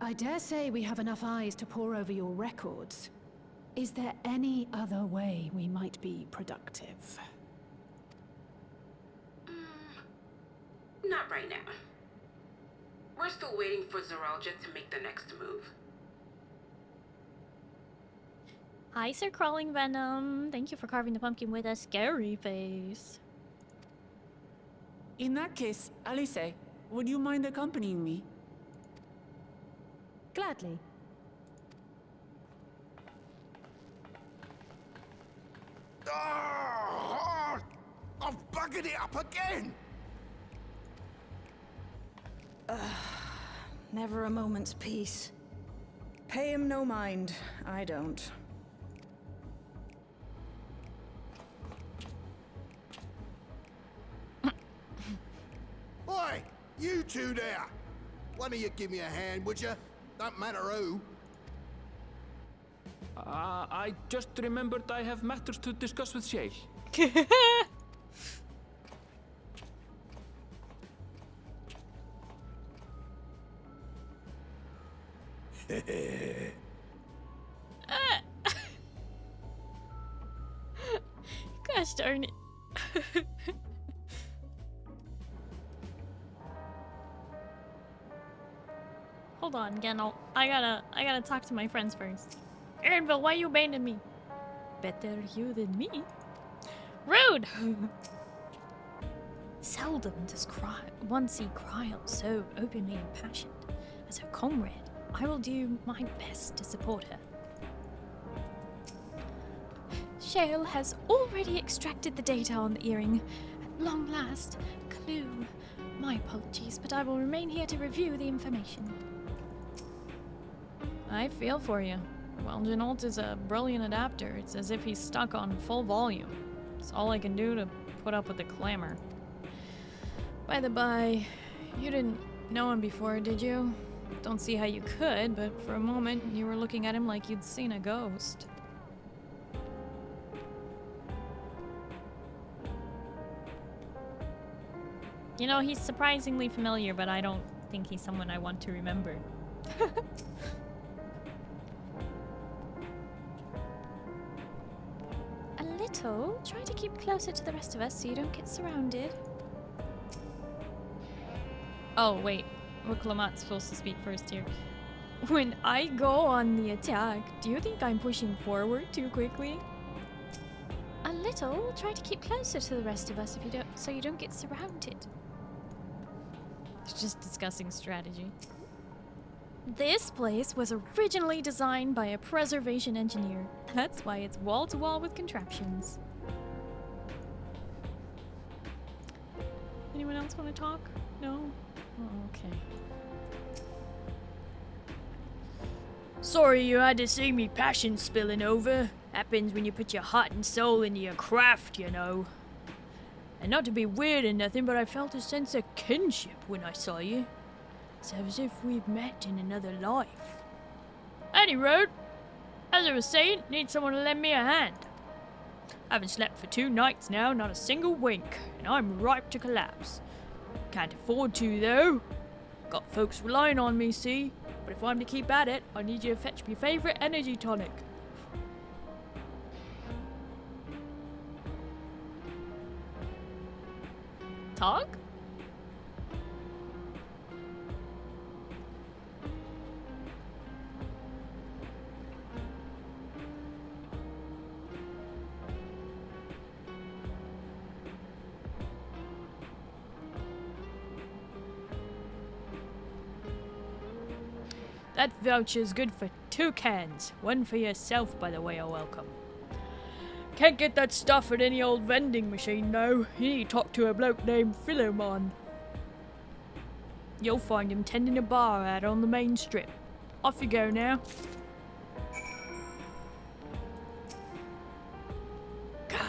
I dare say we have enough eyes to pore over your records. Is there any other way we might be productive? Not right now. We're still waiting for Zoralja to make the next move. Hi, Sir Crawling Venom. Thank you for carving the pumpkin with a scary face. In that case, Alice, would you mind accompanying me? Gladly. I've buggered it up again! Never a moment's peace. Pay him no mind. I don't. Oi! You two there! One of you give me a hand, would you? Don't matter who. I just remembered I have matters to discuss with Shay. Gosh darn it. Hold on, Gennel. I gotta talk to my friends first. Aaronville, why you abandoned me? Better you than me. Rude! Seldom does one see Cryle so openly impassioned. As her comrade, I will do my best to support her. Shale has already extracted the data on the earring. At long last, a clue. My apologies, but I will remain here to review the information. I feel for you. Well, Genolt is a brilliant adapter. It's as if he's stuck on full volume. It's all I can do to put up with the clamor. By the by, you didn't know him before, did you? Don't see how you could, but for a moment you were looking at him like you'd seen a ghost. You know, he's surprisingly familiar, but I don't think he's someone I want to remember. A little. Try to keep closer to the rest of us so you don't get surrounded. Oh, wait. Wuklamat's supposed to speak first here. When I go on the attack, do you think I'm pushing forward too quickly? A little. Try to keep closer to the rest of us if you don't, so you don't get surrounded. It's just discussing strategy. This place was originally designed by a preservation engineer. That's why it's wall-to-wall with contraptions. Anyone else want to talk? No? Oh, okay. Sorry you had to see me passion spilling over. Happens when you put your heart and soul into your craft, you know. And not to be weird or nothing, but I felt a sense of kinship when I saw you. It's as if we've met in another life. Any road, as I was saying, need someone to lend me a hand. I haven't slept for 2 nights now, not a single wink, and I'm ripe to collapse. Can't afford to, though. Got folks relying on me, see? But if I'm to keep at it, I need you to fetch me favorite energy tonic. Talk? That voucher's good for 2 cans. One for yourself, by the way, you're welcome. Can't get that stuff at any old vending machine, though. You need to talk to a bloke named Philemon. You'll find him tending a bar out on the main strip. Off you go now. God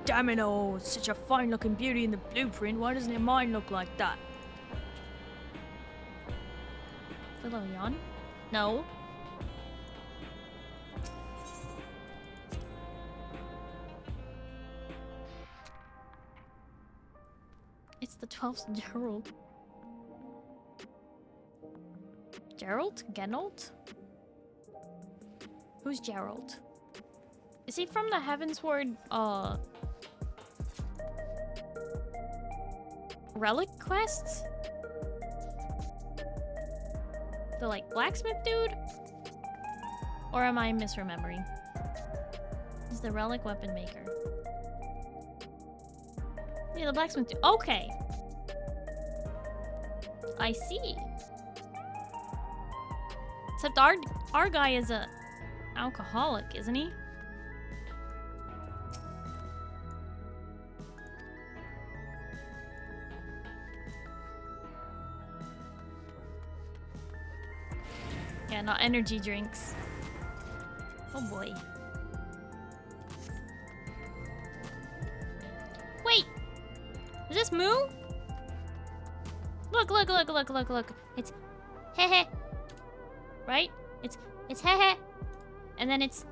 damn it all. It's such a fine-looking beauty in the blueprint. Why doesn't your mind look like that? Philemon? No. It's the 12th Gerald. Gerald? Geralt? Who's Gerald? Is he from the Heavensward, relic quests? The, like, blacksmith dude? Or am I misremembering? He's the relic weapon maker. Yeah, the blacksmith dude. Okay. I see. Except our guy is a alcoholic, isn't he? Yeah, not energy drinks. Oh boy. Wait! Is this Moo? Look, look, look, look, look, look. It's heh. Right? It's heh. And then it's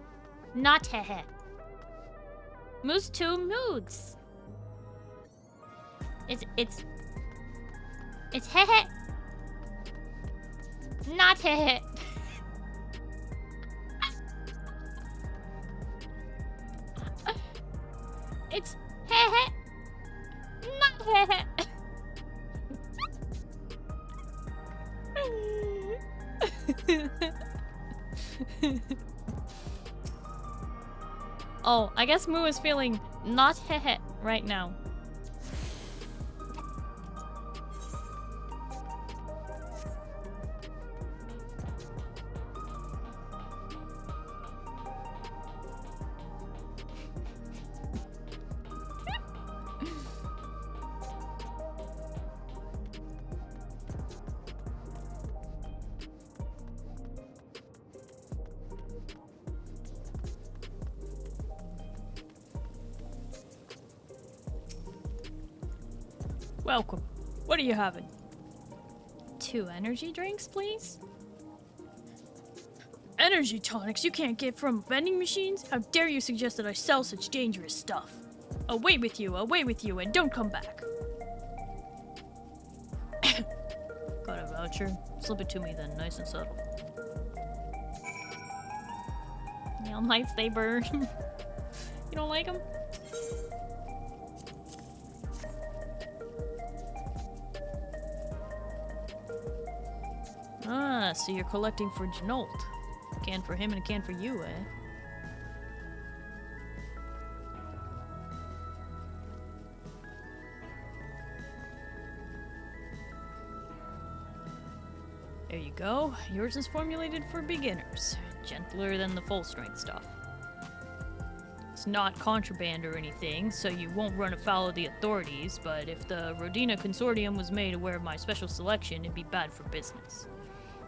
not heh. Moo's 2 moods. It's heh. Not heh. It's heh. Not heh. Oh, I guess Moo is feeling not heh right now. Welcome. What are you having? 2 energy drinks, please? Energy tonics you can't get from vending machines? How dare you suggest that I sell such dangerous stuff? Away with you, and don't come back. Got a voucher? Slip it to me then, nice and subtle. Neon lights, they burn. You don't like them? Ah, so you're collecting for Janolt. A can for him and a can for you, eh? There you go. Yours is formulated for beginners. Gentler than the full-strength stuff. It's not contraband or anything, so you won't run afoul of the authorities, but if the Rodina Consortium was made aware of my special selection, it'd be bad for business.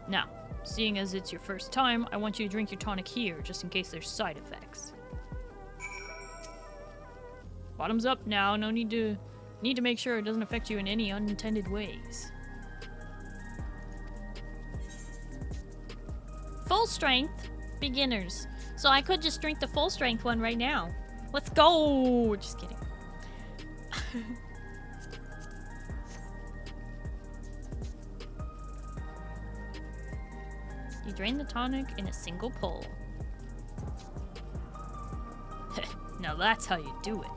Now, Seeing as it's your first time, I want you to drink your tonic here, just in case there's side effects. Bottoms up now, no need to make sure it doesn't affect you in any unintended ways. Full strength, beginners. So I could just drink the full strength one right now. Let's go! Just kidding. You drain the tonic in a single pull. Now that's how you do it.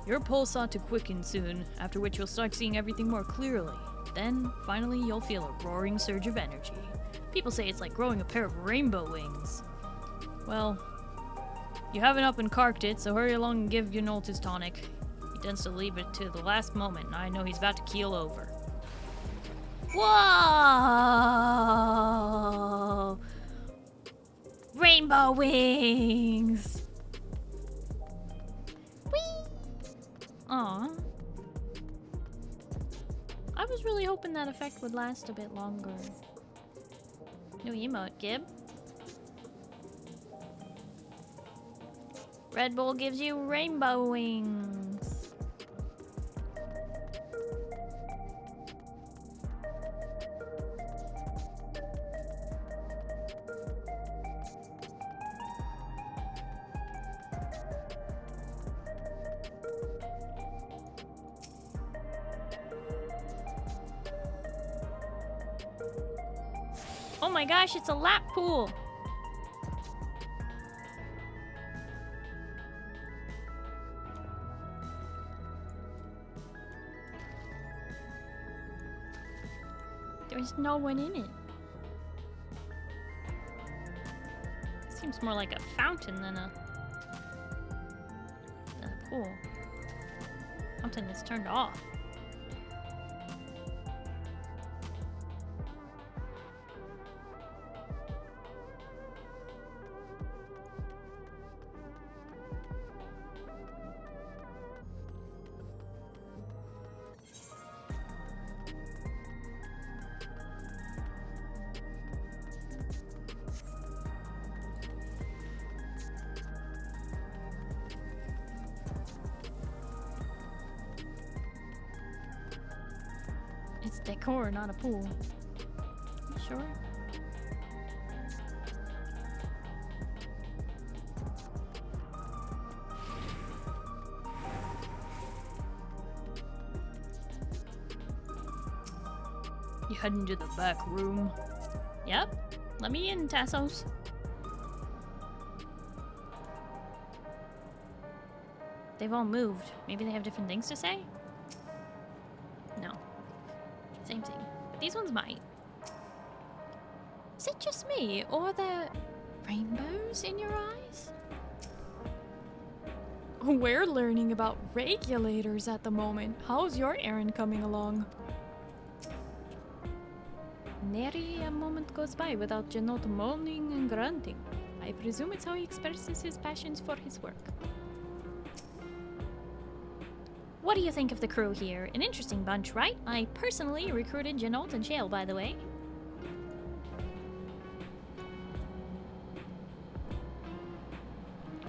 Your pulse ought to quicken soon, after which you'll start seeing everything more clearly. Then, finally, you'll feel a roaring surge of energy. People say it's like growing a pair of rainbow wings. Well, you haven't up and carked it, so hurry along and give Yanolt his tonic. He tends to leave it to the last moment, and I know he's about to keel over. Whoa! Rainbow wings! Whee! Aw. I was really hoping that effect would last a bit longer. New emote, Gib. Red Bull gives you rainbow wings. Oh my gosh, it's a lap pool! There's no one in it. Seems more like a fountain than a pool. Fountain is turned off. It's decor, not a pool. You sure? You head into the back room. Yep. Let me in, Tassos. They've all moved. Maybe they have different things to say? No. Same thing. But these ones might. Is it just me, or are there rainbows in your eyes? We're learning about regulators at the moment. How's your errand coming along? Nary a moment goes by without Janot moaning and grunting. I presume it's how he expresses his passions for his work. What do you think of the crew here? An interesting bunch, right? I personally recruited Janot and Shale, by the way.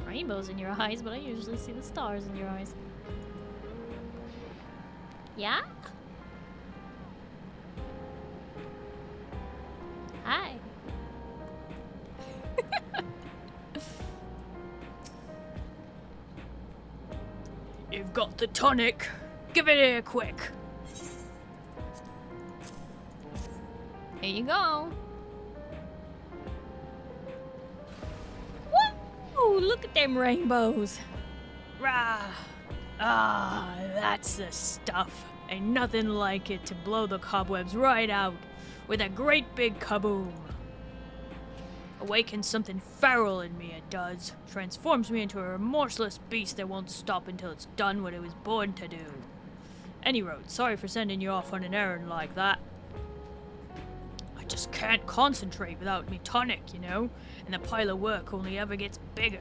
Rainbows in your eyes, but I usually see the stars in your eyes. Yeah? Hi. You've got the tonic. Give it here quick. Here you go. Woo! Look at them rainbows. Rah! Ah, that's the stuff. Ain't nothing like it to blow the cobwebs right out with a great big kaboom. Awakens something feral in me, it does. Transforms me into a remorseless beast that won't stop until it's done what it was born to do. Any road, sorry for sending you off on an errand like that. I just can't concentrate without me tonic, you know? And the pile of work only ever gets bigger.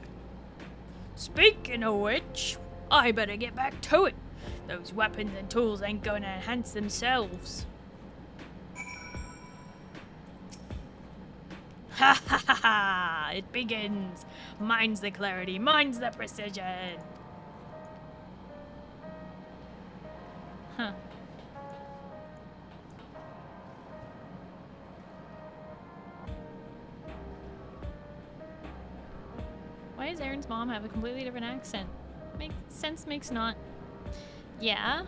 Speaking of which, I better get back to it. Those weapons and tools ain't gonna enhance themselves. Ha ha ha ha! It begins! Mine's the clarity, mine's the precision! Huh. Why does Aaron's mom have a completely different accent? Makes sense, makes not. Yeah.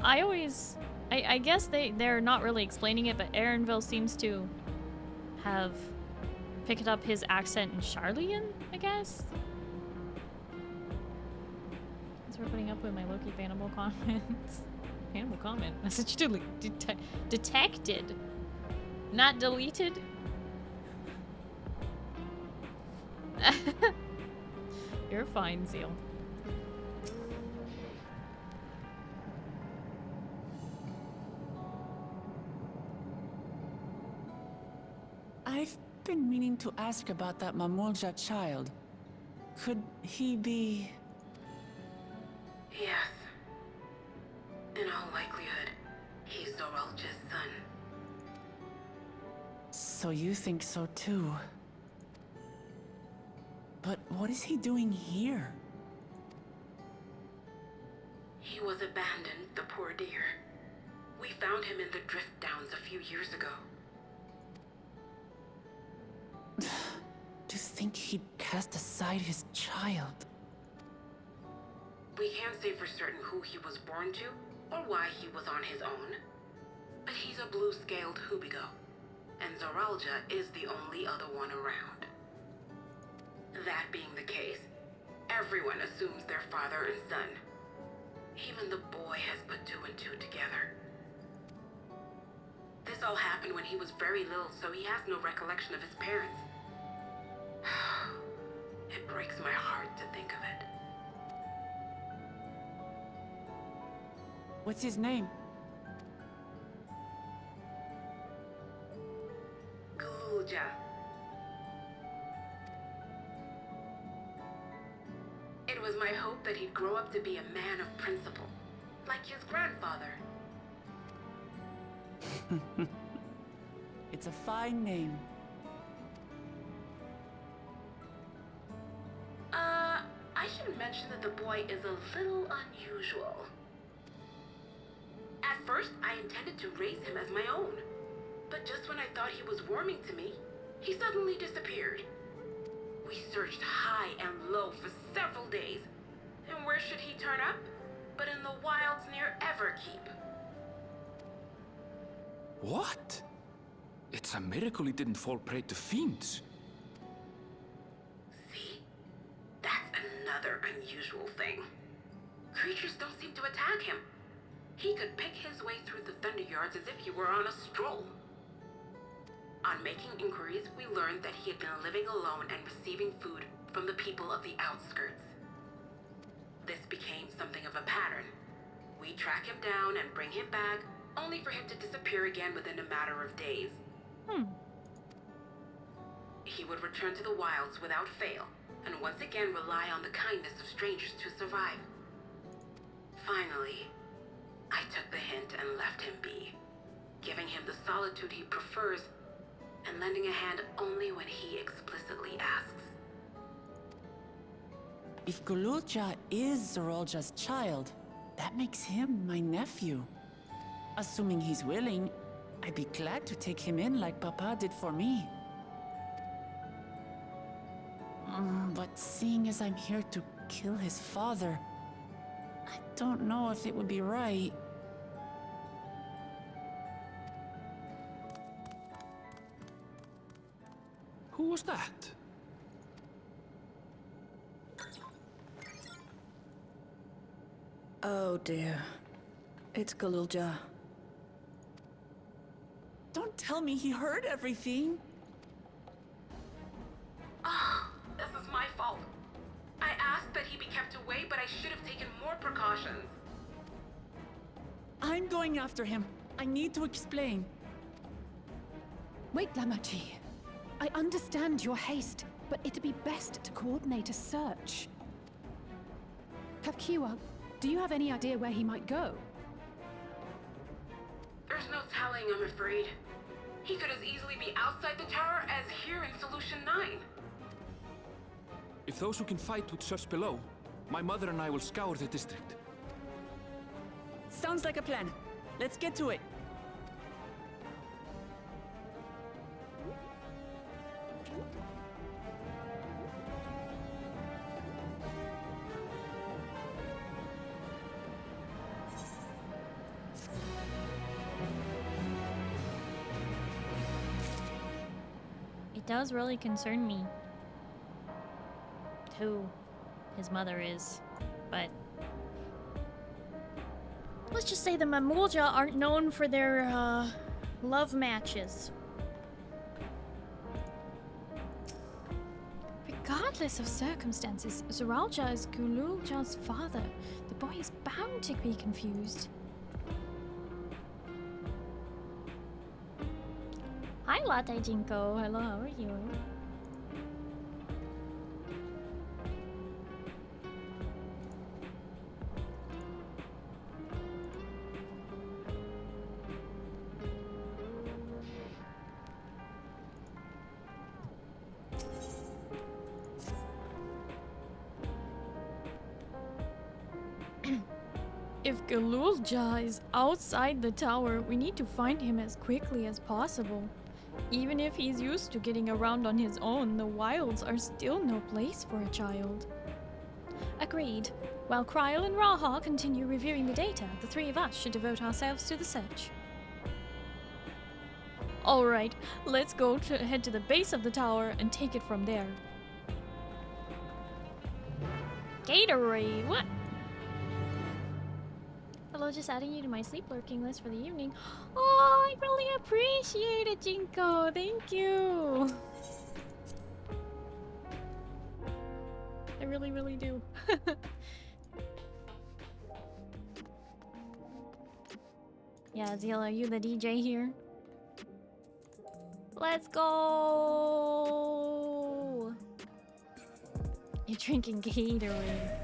I guess they're not really explaining it, but Aaronville seems to have picked up his accent in Charlian, I guess? Thanks for putting up with my Loki Bannable comments. Bannable comment? Message detected. Not deleted? You're fine, Zeal. I've been meaning to ask about that Mamulja child. Could he be... Yes. In all likelihood, he's Zoralja's son. So you think so too? But what is he doing here? He was abandoned, the poor dear. We found him in the Drift Downs a few years ago. To think he'd cast aside his child. We can't say for certain who he was born to, or why he was on his own. But he's a blue-scaled Hubigo, and Zoralja is the only other one around. That being the case, everyone assumes they're father and son. Even the boy has put two and two together. This all happened when he was very little, so he has no recollection of his parents. It breaks my heart to think of it. What's his name? Glulja. It was my hope that he'd grow up to be a man of principle, like his grandfather. It's a fine name. I should mention that the boy is a little unusual. At first, I intended to raise him as my own. But just when I thought he was warming to me, he suddenly disappeared. We searched high and low for several days. And where should he turn up? But in the wilds near Everkeep. What? It's a miracle he didn't fall prey to fiends. See? That's another unusual thing. Creatures don't seem to attack him. He could pick his way through the Thunder Yards as if he were on a stroll. On making inquiries, we learned that he had been living alone and receiving food from the people of the outskirts. This became something of a pattern. We track him down and bring him back, only for him to disappear again within a matter of days. He would return to the wilds without fail, and once again rely on the kindness of strangers to survive. Finally, I took the hint and left him be, giving him the solitude he prefers, and lending a hand only when he explicitly asks. If Glulja is Zoralja's child, that makes him my nephew. Assuming he's willing, I'd be glad to take him in like Papa did for me. But seeing as I'm here to kill his father, I don't know if it would be right. Who was that? Oh dear. It's Glulja. Don't tell me he heard everything. This is my fault. I asked that he be kept away, but I should have taken more precautions. I'm going after him. I need to explain. Wait, Lamachi. I understand your haste, but it'd be best to coordinate a search. Kapkiwa, do you have any idea where he might go? There's no telling, I'm afraid. He could as easily be outside the tower as here in Solution 9. If those who can fight would search below, my mother and I will scour the district. Sounds like a plan. Let's get to it. It does really concern me who his mother is, but let's just say the Mamulja aren't known for their love matches. Regardless of circumstances, Zoralja is Gululja's father. The boy is bound to be confused. Hi, Latte Jinko. Hello, how are you? If Gululja is outside the tower, we need to find him as quickly as possible. Even if he's used to getting around on his own, the wilds are still no place for a child. Agreed. While Kryl and Raha continue reviewing the data, the three of us should devote ourselves to the search. Alright, let's head to the base of the tower and take it from there. Gatorade, what? Hello, just adding you to my sleep lurking list for the evening. Oh, I really appreciate it, Jinko. Thank you. I really, really do. Yeah, Zeal, are you the DJ here? Let's go. You're drinking Gatorade.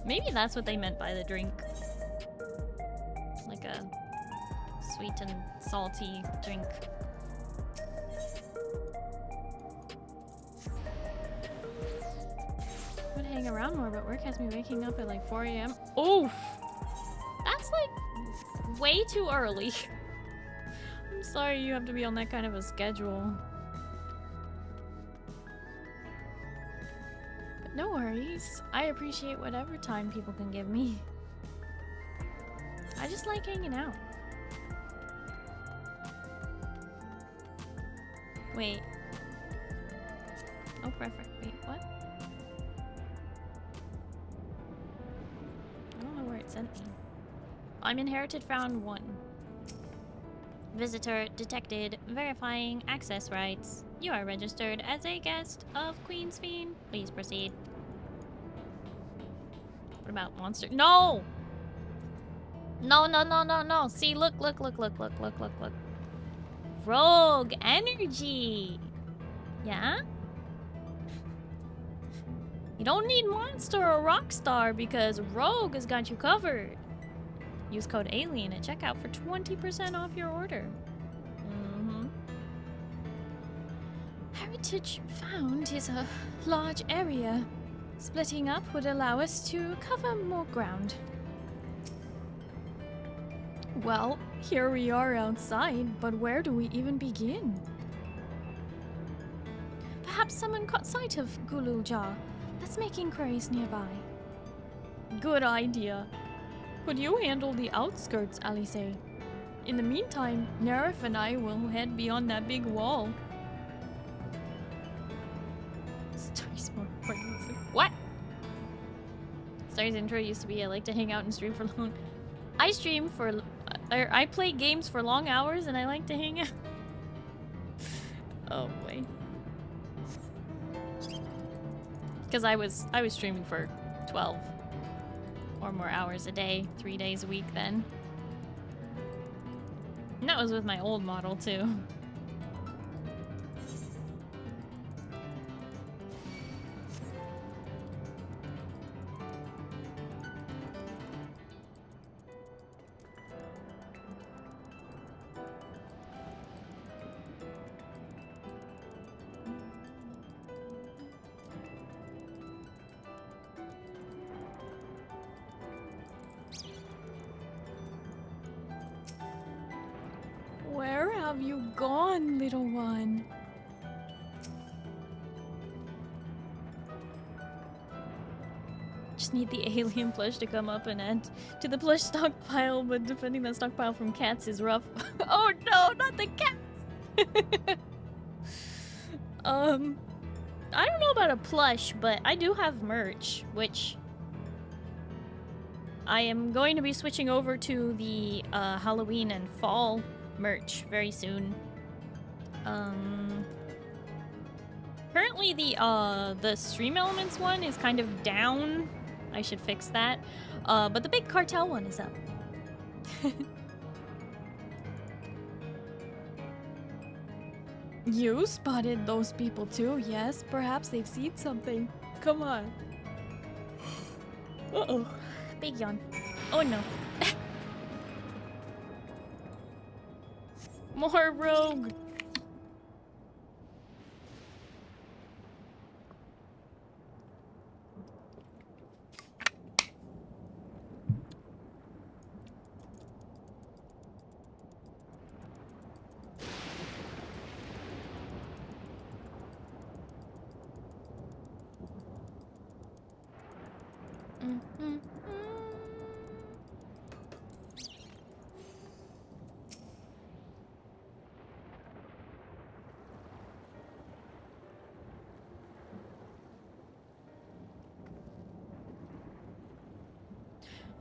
Maybe that's what they meant by the drink. Like a sweet and salty drink. Would hang around more, but work has me waking up at like 4 AM. Oof! That's like way too early. I'm sorry you have to be on that kind of a schedule. No worries. I appreciate whatever time people can give me. I just like hanging out. Wait. Oh, perfect. Wait, what? I don't know where it sent me. I'm inherited found 1. Visitor detected. Verifying access rights. You are registered as a guest of Queen's Fiend. Please proceed. What about monster? No! No, no, no, no, no. See, look. Rogue energy. Yeah? You don't need monster or rockstar because Rogue has got you covered. Use code ALIEN at checkout for 20% off your order. Heritage found is a large area. Splitting up would allow us to cover more ground. Well, here we are outside, but where do we even begin? Perhaps someone caught sight of Gululja. Let's make inquiries nearby. Good idea. Could you handle the outskirts, Alice? In the meantime, Nerif and I will head beyond that big wall. Starry's more important. What? Starry's intro used to be I like to hang out and stream for long. I stream for... I play games for long hours and I like to hang out. Oh boy. Because I was streaming for 12 or more hours a day, 3 days a week then. And that was with my old model too. have you gone, little one? Just need the alien plush to come up and add to the plush stockpile, but defending that stockpile from cats is rough. Oh no, not the cats! I don't know about a plush, but I do have merch, which I am going to be switching over to the Halloween and fall merch very soon. Currently the Stream Elements one is kind of down. I should fix that. But the big cartel one is up. You spotted those people too, yes? Perhaps they've seen something. Come on. Uh-oh. Big yawn. Oh no. More rogue.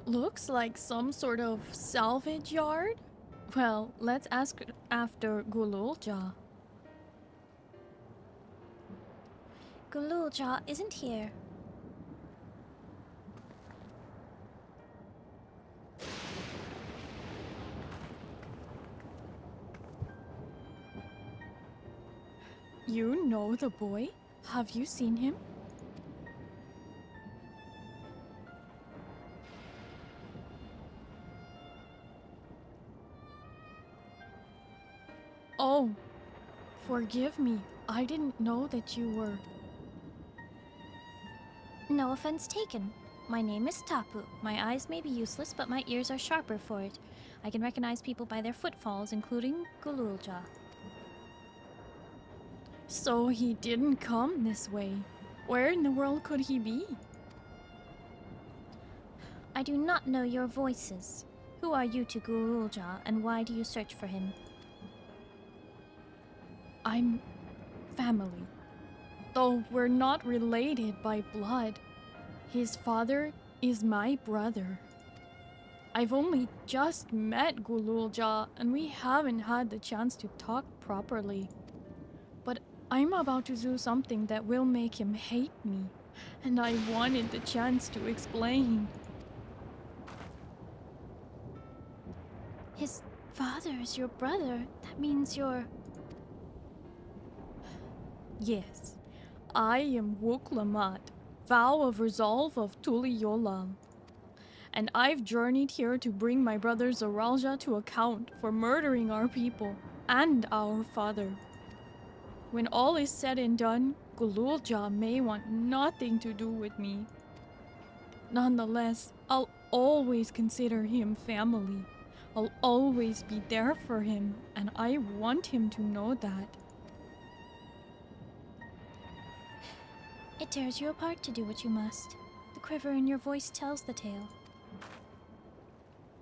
Looks like some sort of salvage yard. Well, let's ask after Gululja. Gululja isn't here. You know the boy? Have you seen him? Oh, forgive me. I didn't know that you were... No offense taken. My name is Tapu. My eyes may be useless, but my ears are sharper for it. I can recognize people by their footfalls, including Gululja. So he didn't come this way. Where in the world could he be? I do not know your voices. Who are you to Gululja, and why do you search for him? I'm family. Though we're not related by blood, his father is my brother. I've only just met Gululja, and we haven't had the chance to talk properly. But I'm about to do something that will make him hate me, and I wanted the chance to explain. His father is your brother. That means you're... Yes, I am Wuklamat, vow of resolve of Tuliyolam. And I've journeyed here to bring my brother Zoralja to account for murdering our people and our father. When all is said and done, Gululja may want nothing to do with me. Nonetheless, I'll always consider him family. I'll always be there for him, and I want him to know that. It tears you apart to do what you must. The quiver in your voice tells the tale.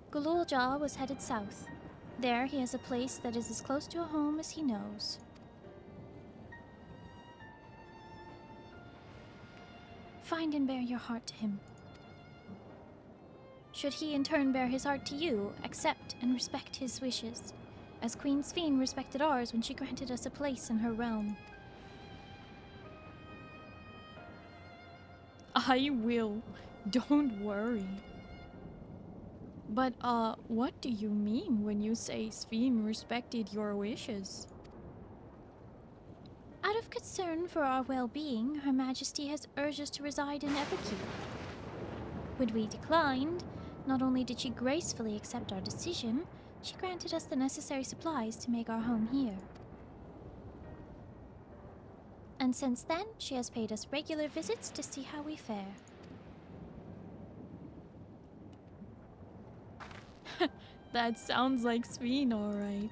Gululja was headed south. There he has a place that is as close to a home as he knows. Find and bear your heart to him. Should he in turn bear his heart to you, accept and respect his wishes, as Queen Sphene respected ours when she granted us a place in her realm. I will. Don't worry. But, what do you mean when you say Sphene respected your wishes? Out of concern for our well-being, Her Majesty has urged us to reside in Everkeep. When we declined, not only did she gracefully accept our decision, she granted us the necessary supplies to make our home here. And since then, she has paid us regular visits to see how we fare. That sounds like Sphene, alright.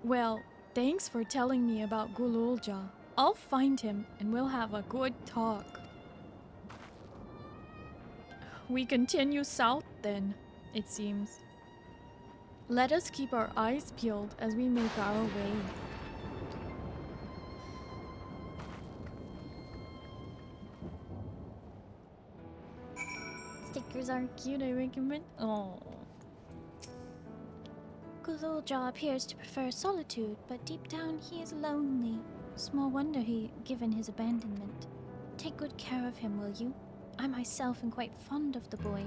Well, thanks for telling me about Gululja. I'll find him and we'll have a good talk. We continue south then, it seems. Let us keep our eyes peeled as we make our way. Stickers are cute, I recommend. Oh. Gululja appears to prefer solitude, but deep down he is lonely. Small wonder given his abandonment. Take good care of him, will you? I myself am quite fond of the boy.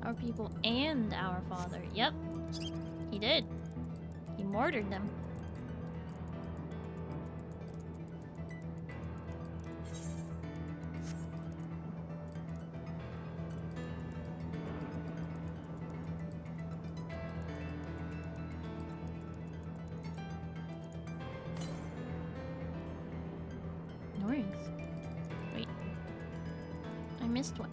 Our people and our father. Yep. He did. He murdered them. Wait. I missed one.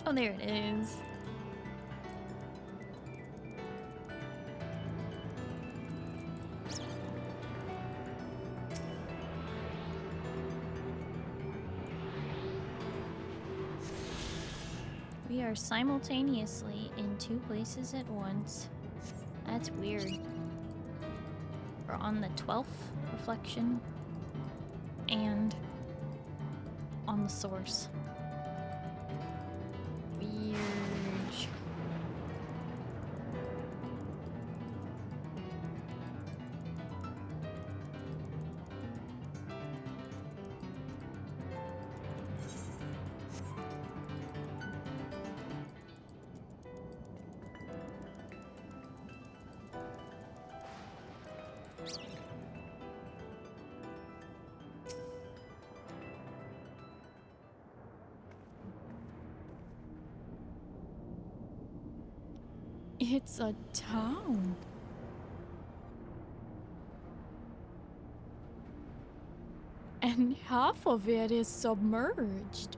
Oh, there it is. We are simultaneously in two places at once. That's weird. We're on the 12th reflection and on the source. Weird. It's a town. And half of it is submerged.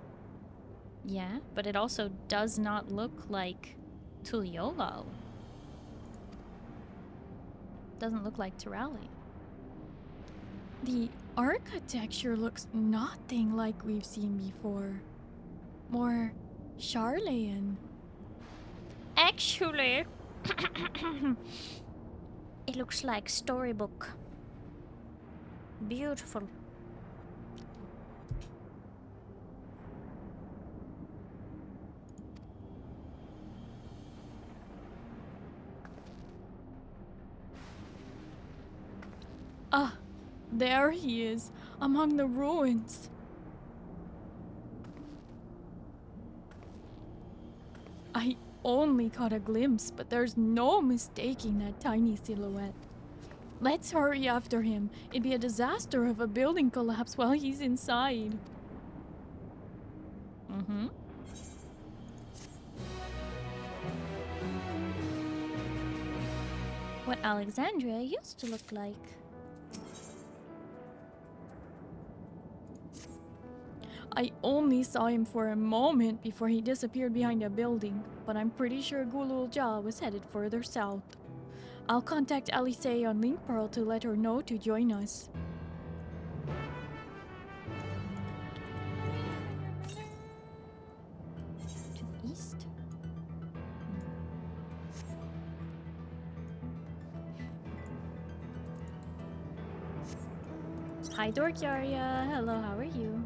Yeah, but it also does not look like Tuliolo. Doesn't look like Tirali. The architecture looks nothing like we've seen before. More Charlayan. Actually, it looks like storybook. Beautiful. Ah, there he is, among the ruins. I only caught a glimpse, but there's no mistaking that tiny silhouette. Let's hurry after him. It'd be a disaster if a building collapsed while he's inside. Mm-hmm. What Alexandria used to look like. I only saw him for a moment before he disappeared behind a building, but I'm pretty sure Gululja was headed further south. I'll contact Alice on Link Pearl to let her know to join us. To the east? Hi, Dorkiaria. Hello, how are you?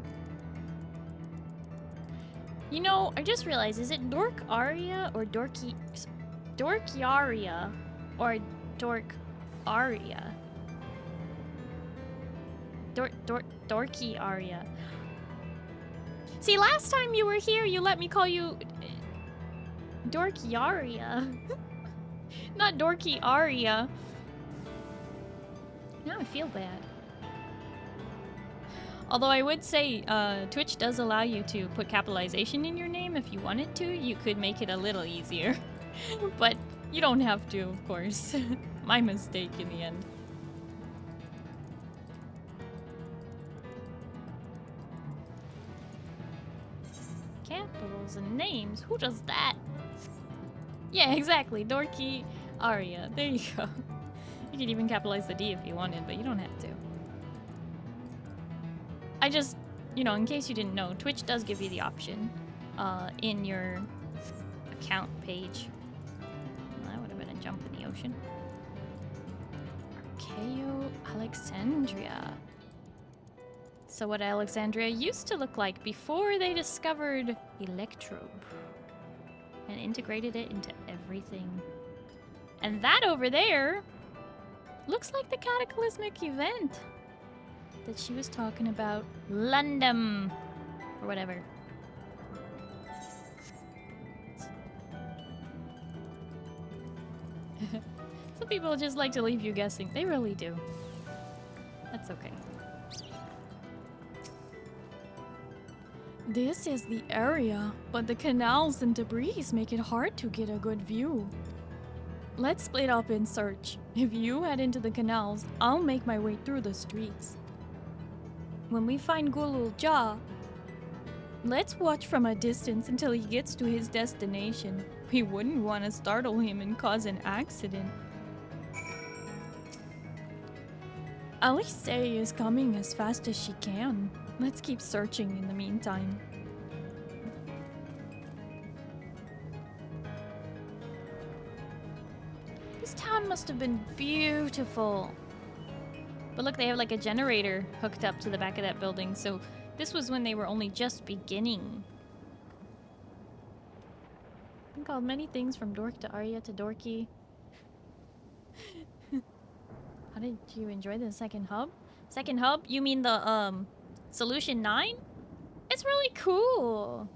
You know, I just realized, is it Dorkaria or Dorkiaria or Dorkaria? Dorkiaria. See, last time you were here, you let me call you Dorkiaria. Not Dorkiaria. Now I feel bad. Although I would say, Twitch does allow you to put capitalization in your name if you wanted to. You could make it a little easier. But you don't have to, of course. My mistake in the end. Capitals and names. Who does that? Yeah, exactly. Dorky Aria. There you go. You could even capitalize the D if you wanted, but you don't have to. I just, you know, in case you didn't know, Twitch does give you the option in your account page. Well, that would have been a jump in the ocean. Archaeo Alexandria. So what Alexandria used to look like before they discovered Electrobe and integrated it into everything. And that over there looks like the cataclysmic event that she was talking about. London or whatever. Some people just like to leave you guessing. They really do. That's okay. This is the area, but the canals and debris make it hard to get a good view. Let's split up and search. If you head into the canals, I'll make my way through the streets. When we find Gulul Ja, let's watch from a distance until he gets to his destination. We wouldn't want to startle him and cause an accident. Alice is coming as fast as she can. Let's keep searching in the meantime. This town must have been beautiful. But look, they have like a generator hooked up to the back of that building, so this was when they were only just beginning. Been called many things from dork to Arya to dorky. How did you enjoy the second hub? Second hub? You mean the Solution 9? It's really cool.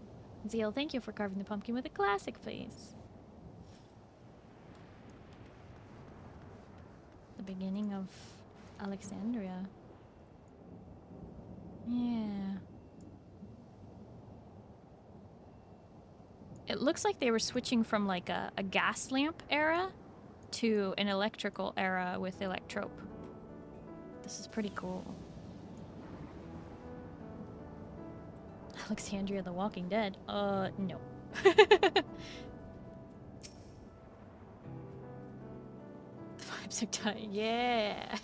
Zeal, thank you for carving the pumpkin with a classic face. The beginning of Alexandria. Yeah. It looks like they were switching from like a gas lamp era to an electrical era with Electrope. This is pretty cool. Alexandria the Walking Dead? No. The vibes are tight. Yeah.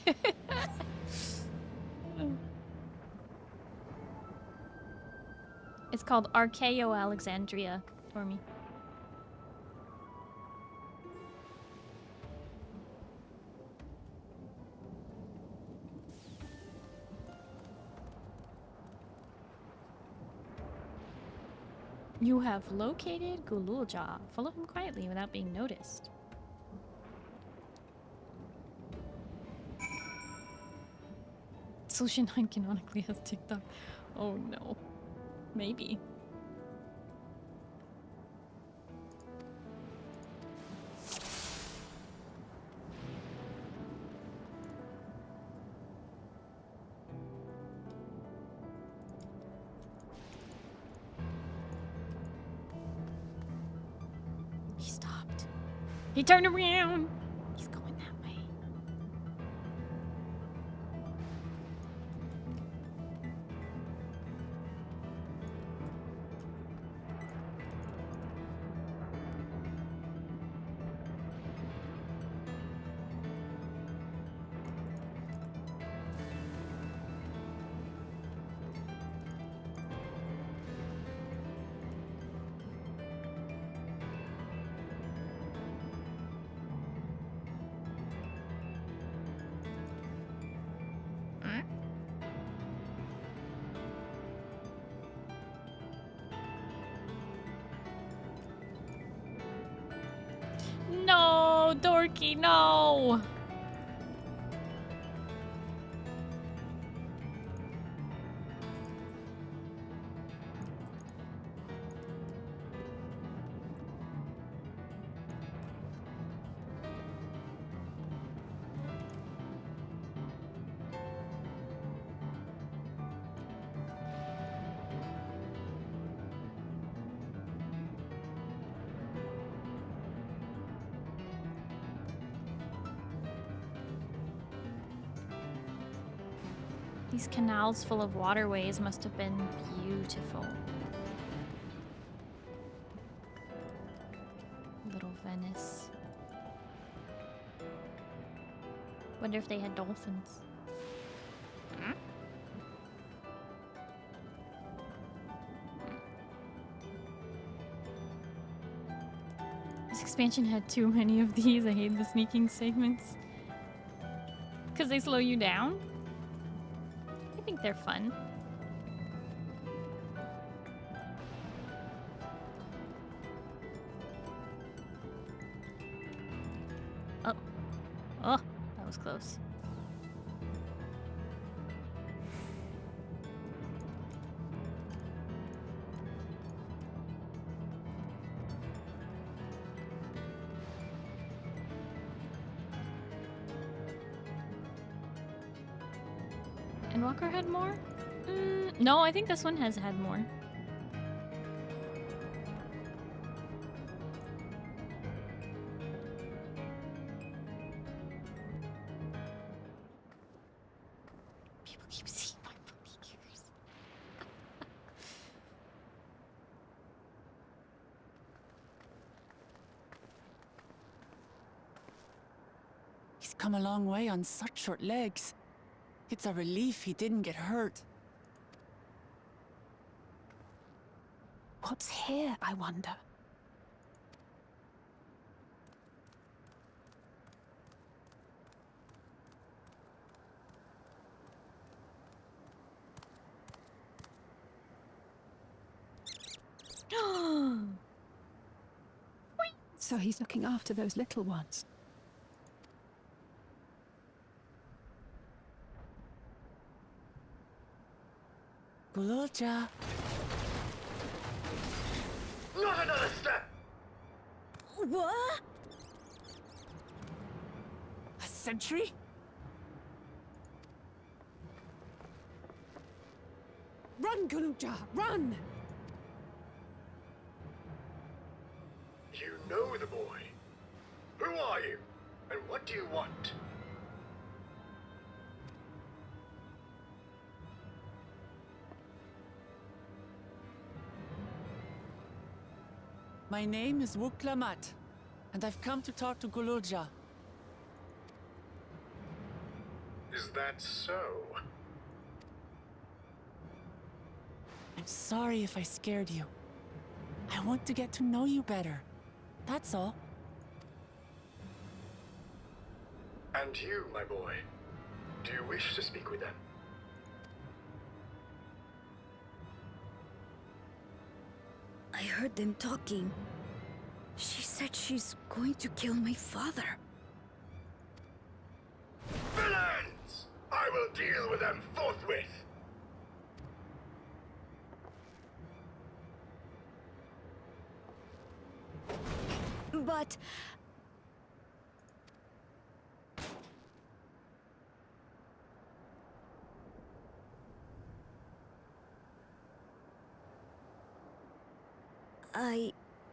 It's called Archaeo Alexandria for me. You have located Gulul Ja. Follow him quietly without being noticed. Solution 9 canonically has TikTok. Oh no. Maybe. He stopped. He turned around. He's going that way. No, Dorky, no! These canals full of waterways must have been beautiful. little Venice. Wonder if they had dolphins. Hmm? This expansion had too many of these. I hate the sneaking segments. Because they slow you down? I think they're fun. Oh. Oh, that was close. And Walker had more? No, I think this one has had more. People keep seeing my fingers. He's come a long way on such short legs. It's a relief he didn't get hurt. What's here, I wonder? So he's looking after those little ones. Gululja. Not another step! What? A sentry? Run, Gululja, run! You know the boy. Who are you? And what do you want? My name is Wuklamat, and I've come to talk to Gululja. Is that so? I'm sorry if I scared you. I want to get to know you better. That's all. And you, my boy, do you wish to speak with them? I heard them talking. She said she's going to kill my father. Villains! I will deal with them forthwith! But...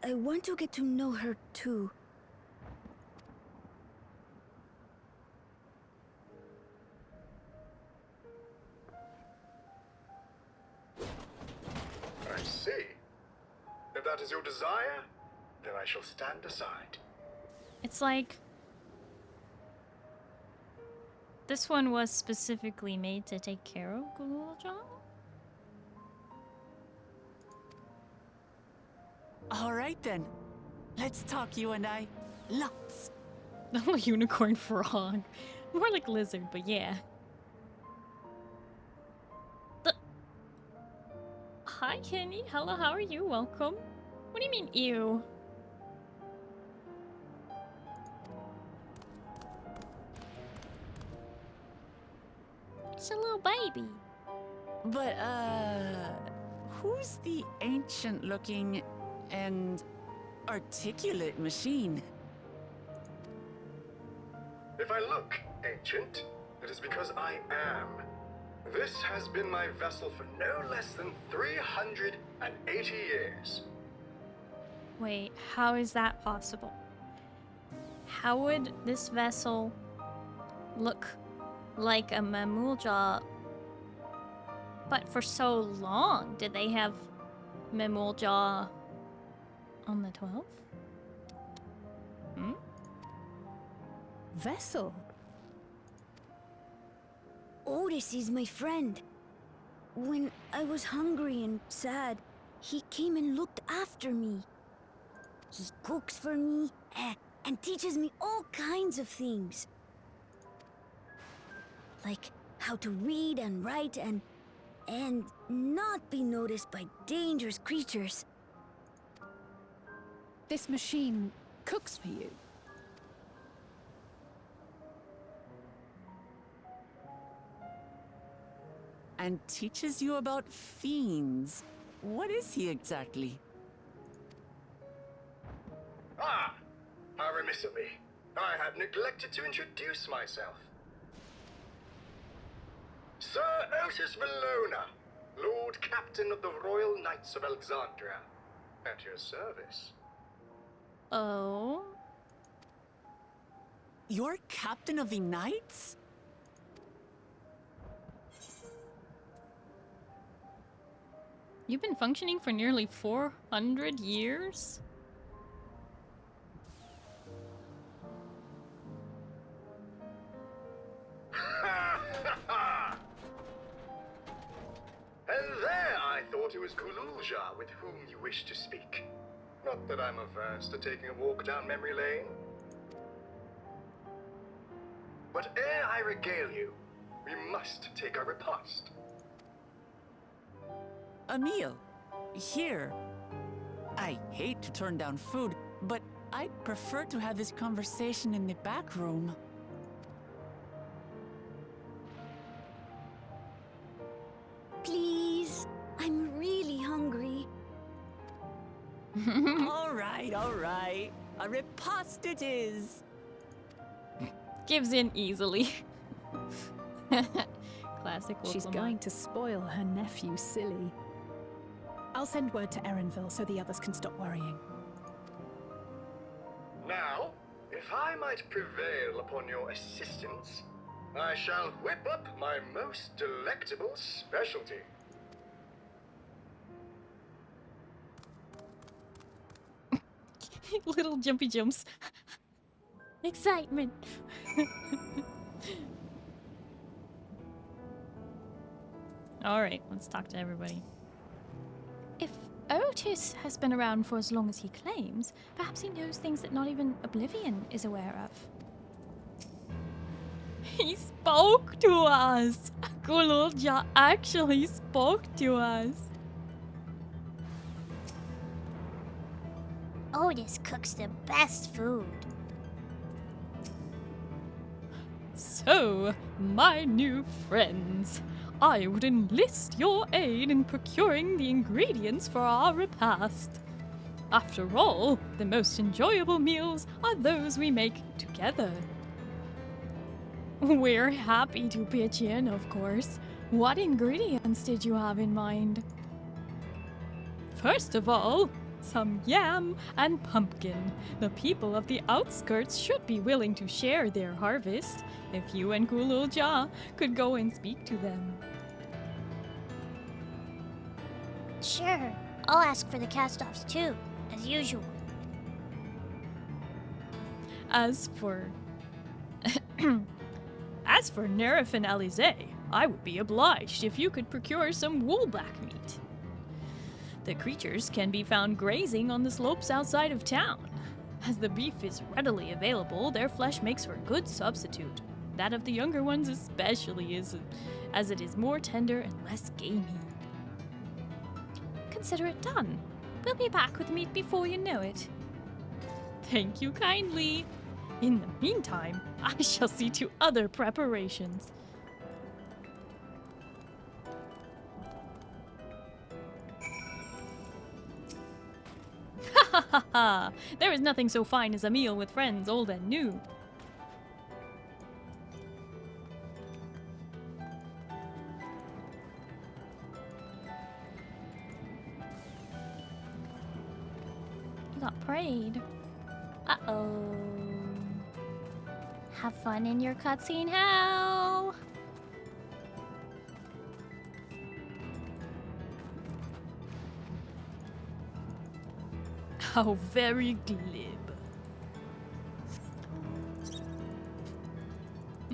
I want to get to know her too. I see. If that is your desire, then I shall stand aside. It's like... this one was specifically made to take care of Gululja? All right then. Let's talk, you and I. Lots. Not a unicorn frog. More like lizard, but yeah. Hi, Kenny. Hello, how are you? Welcome. What do you mean, ew? It's a little baby. But, who's the ancient-looking and articulate machine? If I look ancient, it is because I am. This has been my vessel for no less than 380 years. Wait, how is that possible? How would this vessel look like a Memulja, but for so long? Did they have Memulja on the 12th? vessel? Otis is my friend. When I was hungry and sad, he came and looked after me. He cooks for me and teaches me all kinds of things. Like how to read and write and not be noticed by dangerous creatures. This machine cooks for you? And teaches you about fiends. What is he exactly? Ah! How remiss of me. I had neglected to introduce myself. Sir Otis Valona, Lord Captain of the Royal Knights of Alexandria. At your service. Oh? You're captain of the knights? You've been functioning for nearly 400 years? And there I thought it was Kululja with whom you wished to speak. Not that I'm averse to taking a walk down memory lane. But ere I regale you, we must take our repast. A meal. Here. I hate to turn down food, but I'd prefer to have this conversation in the back room. Please, I'm really hungry. All right. A repast it is. Gives in easily. Classic She's Woklama. going to spoil her nephew silly. I'll send word to Erenville so the others can stop worrying. Now, if I might prevail upon your assistance, I shall whip up my most delectable specialty. Little jumpy jumps. Excitement. Alright, let's talk to everybody. If Otis has been around for as long as he claims, perhaps he knows things that not even Oblivion is aware of. He spoke to us! Kululja actually spoke to us. Otis cooks the best food. So, my new friends, I would enlist your aid in procuring the ingredients for our repast. After all, the most enjoyable meals are those we make together. We're happy to pitch in, of course. What ingredients did you have in mind? First of all, some yam and pumpkin. The people of the outskirts should be willing to share their harvest if you and Kululja could go and speak to them. Sure, I'll ask for the cast-offs too, as usual. As for Nerif and Alize, I would be obliged if you could procure some wool black meat. The creatures can be found grazing on the slopes outside of town. As the beef is readily available, their flesh makes for a good substitute. That of the younger ones especially is, as it is more tender and less gamey. Consider it done. We'll be back with meat before you know it. Thank you kindly. In the meantime, I shall see to other preparations. Ha ha ha! There is nothing so fine as a meal with friends old and new. You got prayed. Uh-oh. Have fun in your cutscene hell! How very glib.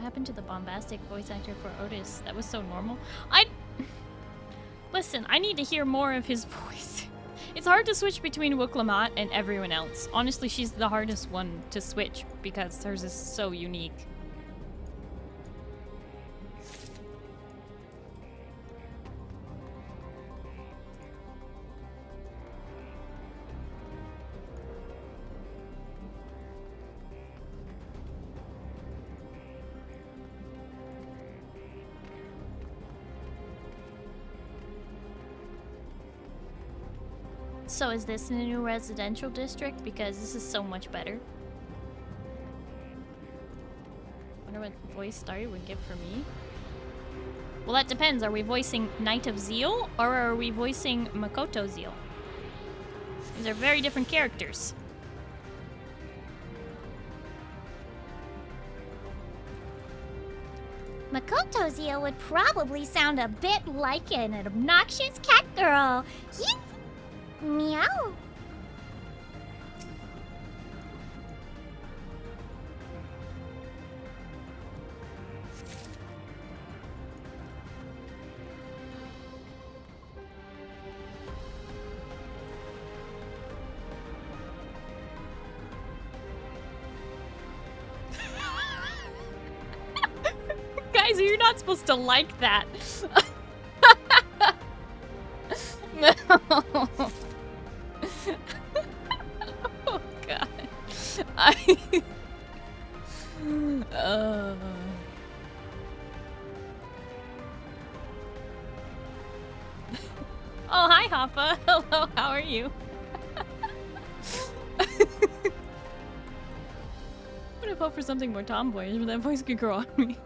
What happened to the bombastic voice actor for Otis? That was so normal. Listen, I need to hear more of his voice. It's hard to switch between Wooklamot and everyone else. Honestly, she's the hardest one to switch because hers is so unique. So is this in a new residential district? Because this is so much better. Wonder what voice Starry would give for me. Well, that depends. Are we voicing Knight of Zeal or are we voicing Makoto Zeal? These are very different characters. Makoto Zeal would probably sound a bit like an obnoxious cat girl. Meow. Guys, you're not supposed to like that. No. Oh god. Oh, hi Hoppa. Hello, how are you? I'm gonna vote for something more tomboyish, but that voice could grow on me.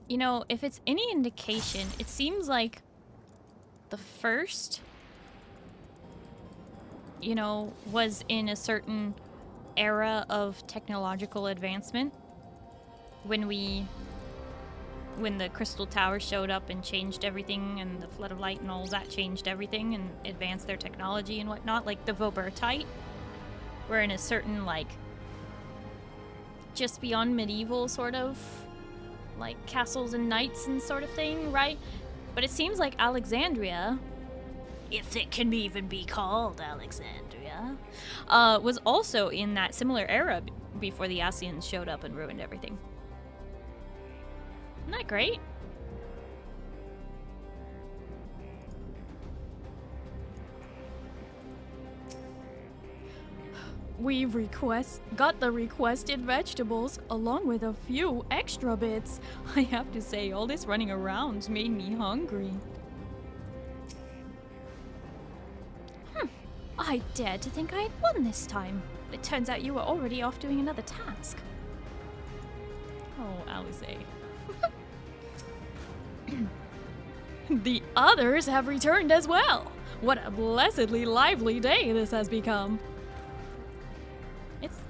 You know, if it's any indication, it seems like the first, you know, was in a certain era of technological advancement. When the Crystal Tower showed up and changed everything, and the Flood of Light and all that changed everything and advanced their technology and whatnot, like the Vobertite, we're in a certain, like, just beyond medieval sort of, like, castles and knights and sort of thing, right? But it seems like Alexandria, if it can even be called Alexandria, was also in that similar era before the Asians showed up and ruined everything. Isn't that great? We've got the requested vegetables, along with a few extra bits. I have to say, all this running around's made me hungry. I dared to think I had won this time. It turns out you were already off doing another task. Oh, Alize. The others have returned as well. What a blessedly lively day this has become.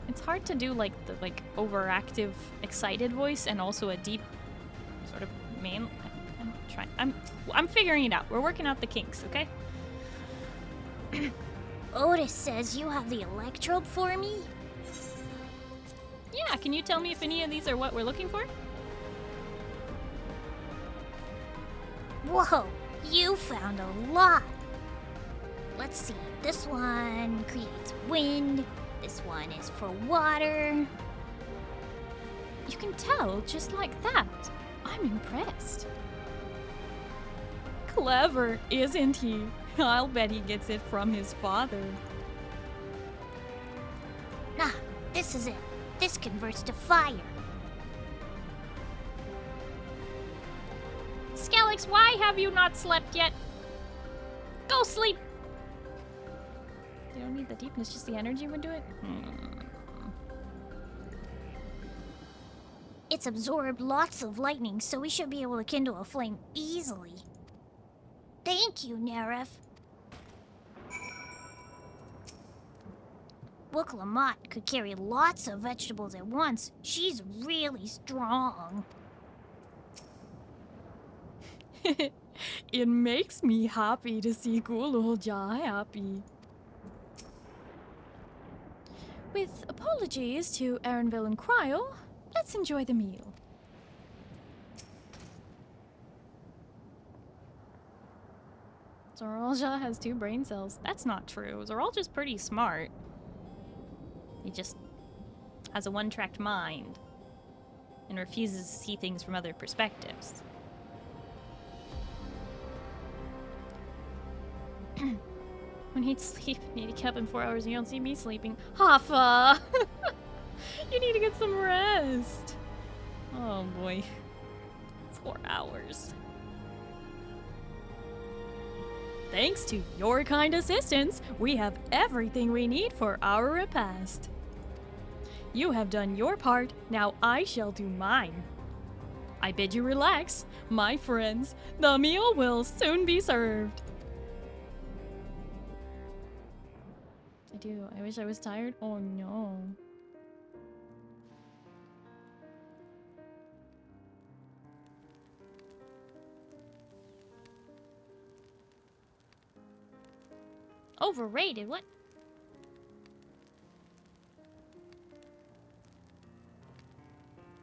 It's hard to do like the overactive, excited voice and also a deep sort of main. I'm figuring it out. We're working out the kinks, okay? Otis says you have the electrode for me? Yeah, can you tell me if any of these are what we're looking for? Whoa, you found a lot. Let's see, this one creates wind. This one is for water. You can tell just like that. I'm impressed. Clever, isn't he? I'll bet he gets it from his father. Nah, this is it. This converts to fire. Skelix, why have you not slept yet? Go sleep! You don't need the deepness, just the energy would do it? It's absorbed lots of lightning, so we should be able to kindle a flame easily. Thank you, Neref. Wooklamot could carry lots of vegetables at once. She's really strong. It makes me happy to see Gululja happy. With apologies to Aaronville and Cryo, let's enjoy the meal. Zoralja has 2 brain cells. That's not true. Zoralja's pretty smart. He just has a one-tracked mind and refuses to see things from other perspectives. When he'd sleep, need to get up in 4 hours and you don't see me sleeping. Hafa! You need to get some rest. Oh boy. 4 hours. Thanks to your kind assistance, we have everything we need for our repast. You have done your part, now I shall do mine. I bid you relax, my friends. The meal will soon be served. I do. I wish I was tired. Oh no. Overrated? What?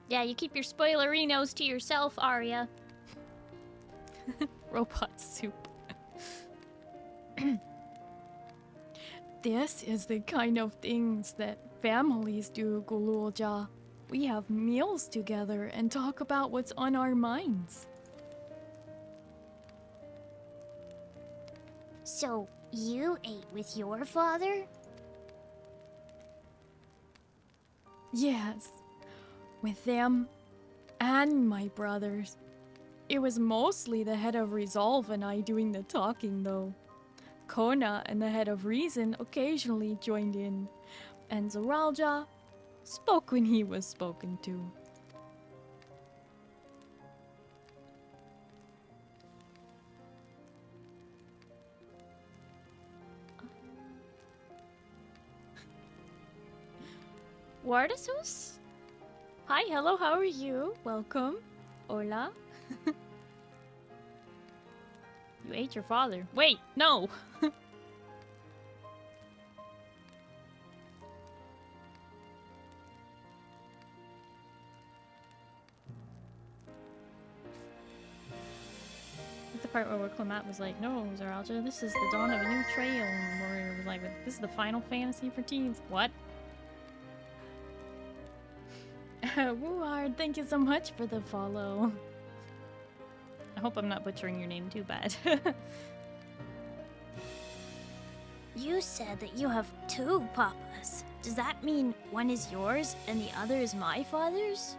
Yeah, you keep your spoilerinos to yourself, Arya. Robot soup. This is the kind of things that families do, Gululja. We have meals together and talk about what's on our minds. So, you ate with your father? Yes, with them and my brothers. It was mostly the head of Resolve and I doing the talking, though. Kona and the head of Reason occasionally joined in, and Zoralja spoke when he was spoken to. Wardasus? Hi, hello, how are you? Welcome. Hola. You ate your father. Wait, no! The part where Clement was like, no, Zoralja, this is the dawn of a new trail. And Warrior was like, this is the Final Fantasy for teens. What? Woohard, thank you so much for the follow. I hope I'm not butchering your name too bad. You said that you have 2 papas. Does that mean one is yours and the other is my father's?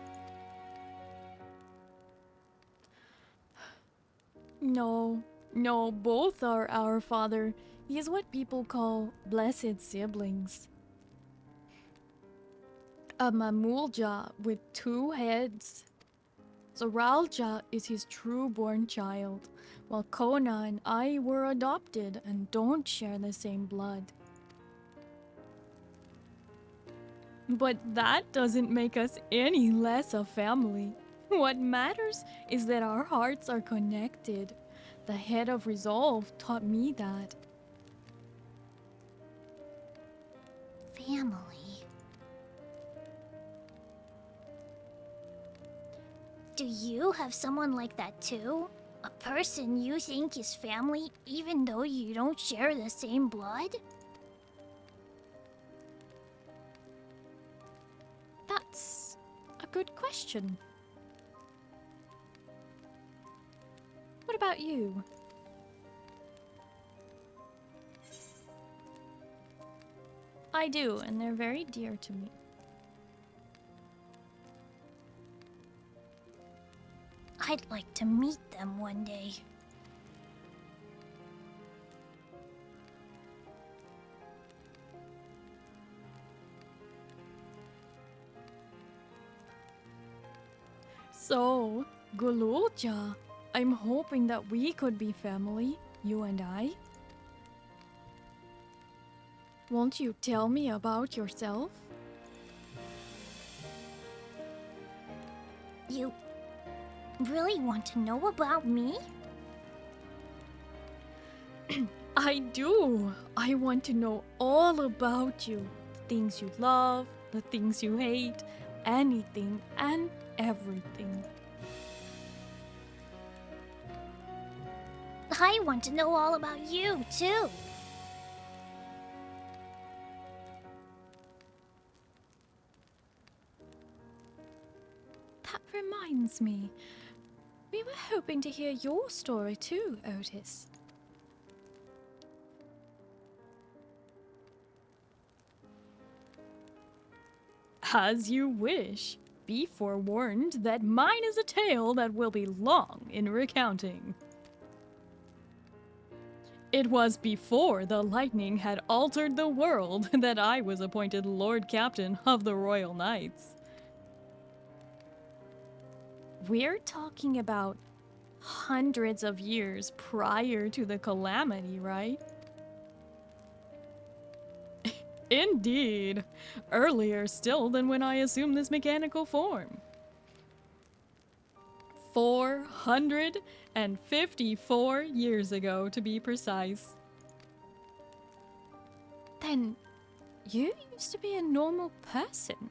No, both are our father. He is what people call blessed siblings. A Mamulja with 2 heads. Zoralja is his true-born child, while Kona and I were adopted and don't share the same blood. But that doesn't make us any less a family. What matters is that our hearts are connected. The head of Resolve taught me that. Family. Do you have someone like that too? A person you think is family even though you don't share the same blood? That's a good question. What about you? I do, and they're very dear to me. I'd like to meet them one day. So, Guluja, I'm hoping that we could be family, you and I. Won't you tell me about yourself? You really want to know about me? I do. I want to know all about you. The things you love, the things you hate, anything and everything. I want to know all about you, too. That reminds me. We were hoping to hear your story too, Otis. As you wish. Be forewarned that mine is a tale that will be long in recounting. It was before the lightning had altered the world that I was appointed Lord Captain of the Royal Knights. We're talking about hundreds of years prior to the calamity, right? Indeed. Earlier still than when I assumed this mechanical form. 454 years ago, to be precise. Then, you used to be a normal person.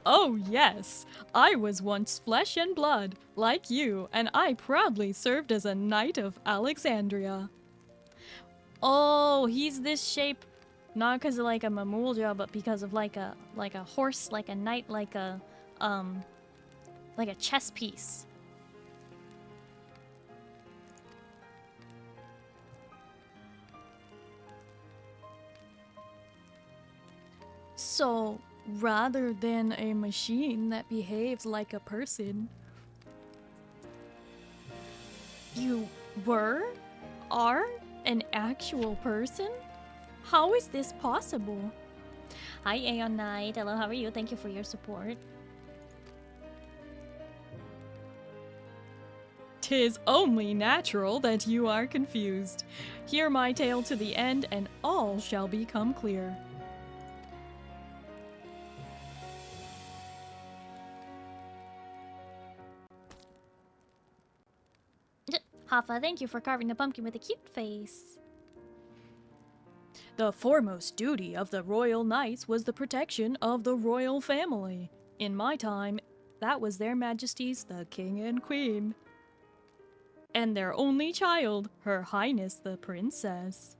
Oh yes, I was once flesh and blood, like you, and I proudly served as a knight of Alexandria. Oh, he's this shape, not because of like a mamulja, but because of like a horse, like a knight, like a chess piece. So, rather than a machine that behaves like a person, you are an actual person? How is this possible? Hi, Aeon Knight. Hello, how are you? Thank you for your support. 'Tis only natural that you are confused. Hear my tale to the end, and all shall become clear. Hafa, thank you for carving the pumpkin with a cute face. The foremost duty of the Royal Knights was the protection of the royal family. In my time, that was their Majesties the King and Queen. And their only child, Her Highness the Princess.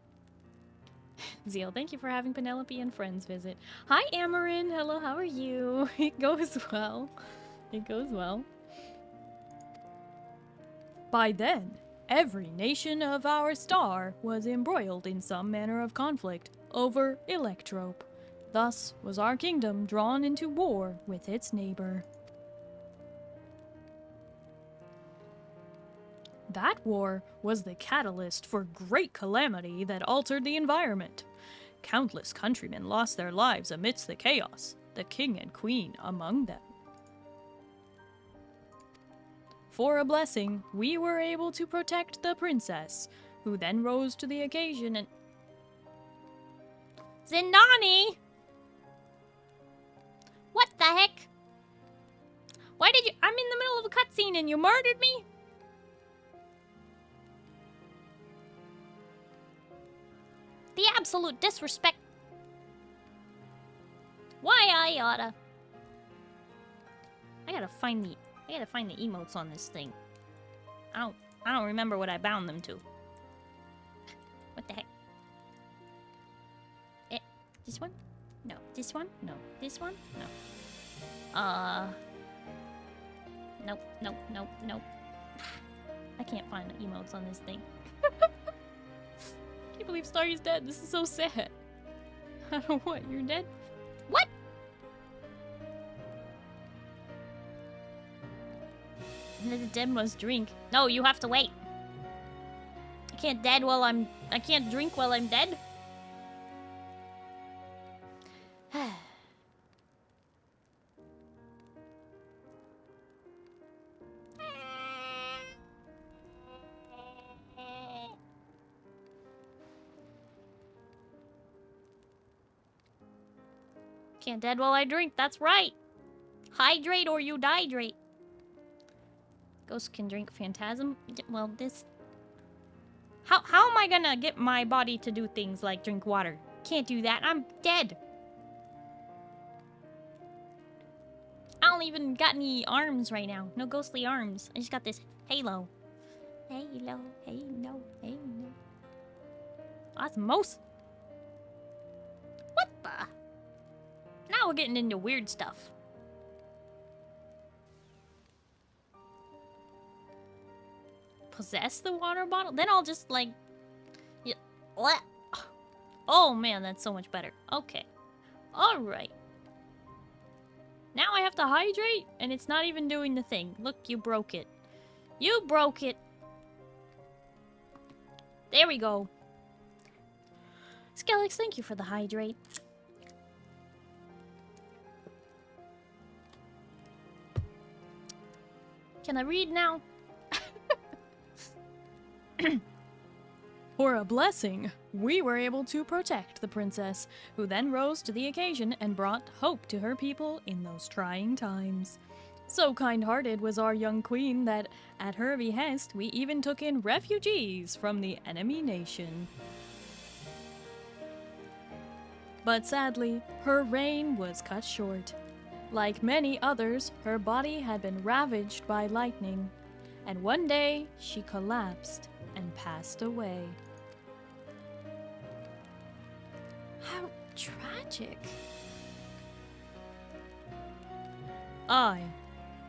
Zeal, thank you for having Penelope and friends visit. Hi, Amarin. Hello, how are you? It goes well. It goes well. By then, every nation of our star was embroiled in some manner of conflict over Electrope. Thus was our kingdom drawn into war with its neighbor. That war was the catalyst for great calamity that altered the environment. Countless countrymen lost their lives amidst the chaos, the king and queen among them. For a blessing, we were able to protect the princess, who then rose to the occasion and... Zinani! What the heck? Why did you... I'm in the middle of a cutscene and you murdered me? The absolute disrespect. Why I oughta... I gotta find the emotes on this thing. I don't remember what I bound them to. What the heck? This one? No. This one? No. This one? No. Nope, nope, nope, nope. I can't find the emotes on this thing. Can't believe Starry's dead. This is so sad. I don't know what, you're dead? What? The dead must drink. No, you have to wait. I can't drink while I'm dead. Can't dead while I drink, that's right. Hydrate or you dehydrate. Ghosts can drink phantasm. Well, this... How am I gonna get my body to do things like drink water? Can't do that, I'm dead. I don't even got any arms right now. No ghostly arms. I just got this halo. Halo, halo, halo. Osmosis. What the? Now we're getting into weird stuff. Possess the water bottle? Then I'll just like... Yeah. What? Oh man, that's so much better. Okay. Alright. Now I have to hydrate, and it's not even doing the thing. Look, you broke it. You broke it. There we go. Skelix, thank you for the hydrate. Can I read now? For a blessing, we were able to protect the princess, who then rose to the occasion and brought hope to her people in those trying times. So kind-hearted was our young queen that, at her behest, we even took in refugees from the enemy nation. But sadly, her reign was cut short. Like many others, her body had been ravaged by lightning, and one day she collapsed and passed away. How tragic.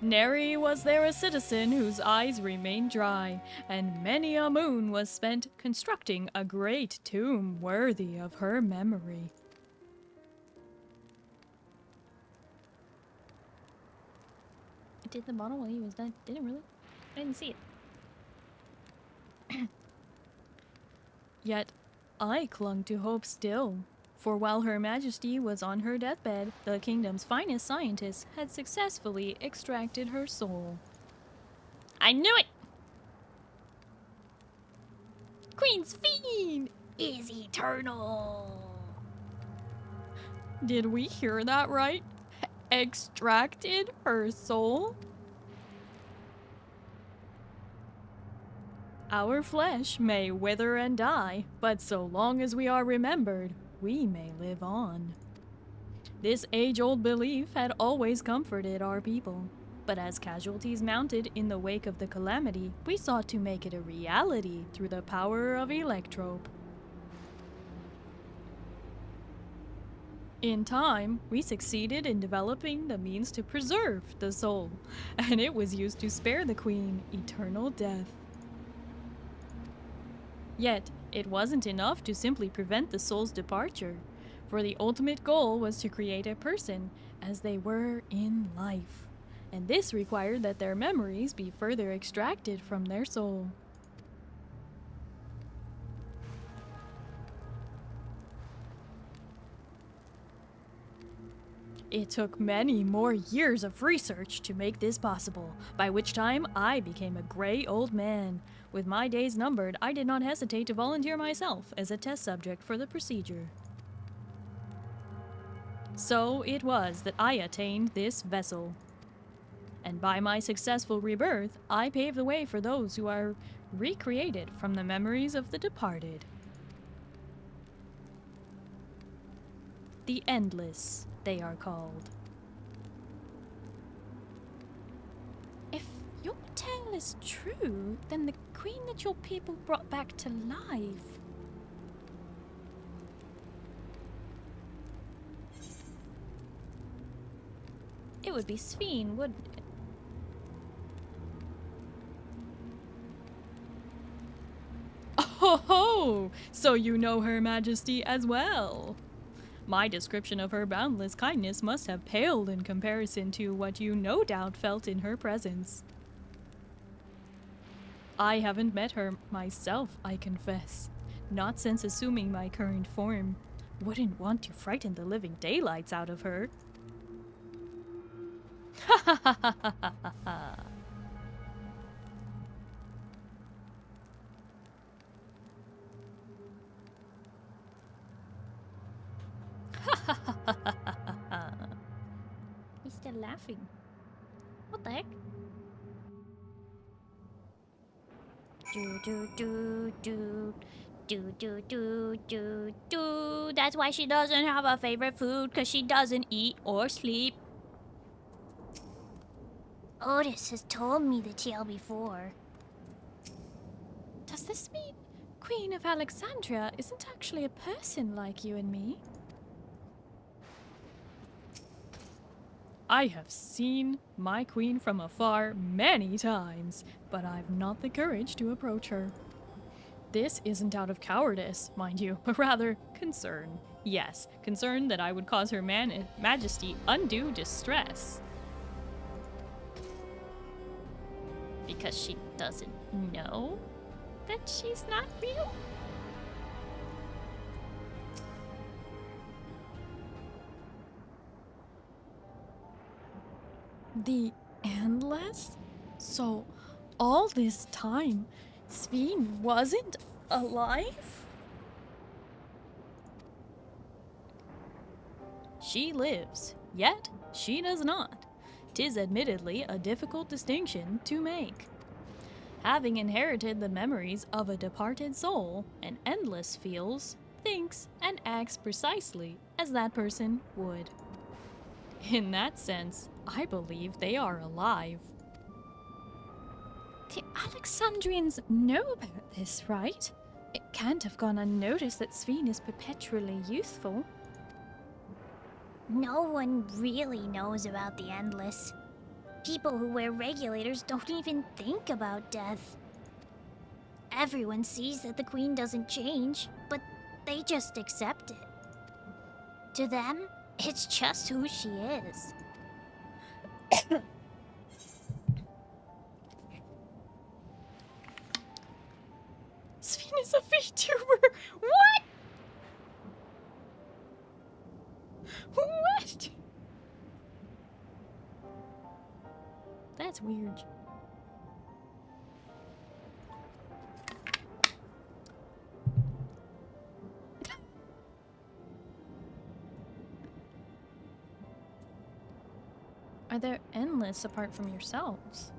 Nary was there a citizen whose eyes remained dry, and many a moon was spent constructing a great tomb worthy of her memory. It did the bottle while he was dead. Did it really? I didn't see it. Yet, I clung to hope still, for while Her Majesty was on her deathbed, the kingdom's finest scientists had successfully extracted her soul. I knew it! Queen's Fiend is eternal! Did we hear that right? Extracted her soul? Our flesh may wither and die, but so long as we are remembered, we may live on. This age-old belief had always comforted our people, but as casualties mounted in the wake of the calamity, we sought to make it a reality through the power of Electrope. In time, we succeeded in developing the means to preserve the soul, and it was used to spare the Queen eternal death. Yet, it wasn't enough to simply prevent the soul's departure, for the ultimate goal was to create a person as they were in life, and this required that their memories be further extracted from their soul. It took many more years of research to make this possible, by which time I became a gray old man. With my days numbered, I did not hesitate to volunteer myself as a test subject for the procedure. So it was that I attained this vessel. And by my successful rebirth, I paved the way for those who are recreated from the memories of the departed. The Endless, they are called. If your tale is true, then the queen that your people brought back to life... It would be Sphene, wouldn't it? Oh, so you know Her Majesty as well. My description of her boundless kindness must have paled in comparison to what you no doubt felt in her presence. I haven't met her myself, I confess. Not since assuming my current form. Wouldn't want to frighten the living daylights out of her. Ha ha ha ha ha ha ha. He's still laughing. What the heck? Do do do do do do do do do. That's why she doesn't have a favorite food, cause she doesn't eat or sleep. Otis has told me the tale before. Does this mean Queen of Alexandria isn't actually a person like you and me? I have seen my queen from afar many times, but I've not the courage to approach her. This isn't out of cowardice, mind you, but rather concern. Yes, concern that I would cause her majesty undue distress. Because she doesn't know that she's not real? The Endless? So, all this time, Sveen wasn't alive? She lives, yet she does not. 'Tis admittedly a difficult distinction to make. Having inherited the memories of a departed soul, an Endless feels, thinks, and acts precisely as that person would. In that sense, I believe they are alive. The Alexandrians know about this, right? It can't have gone unnoticed that Sveen is perpetually youthful. No one really knows about the Endless. People who wear regulators don't even think about death. Everyone sees that the Queen doesn't change, but they just accept it. To them, it's just who she is. Sveen is a VTuber! What? What? That's weird. Are there Endless apart from yourselves?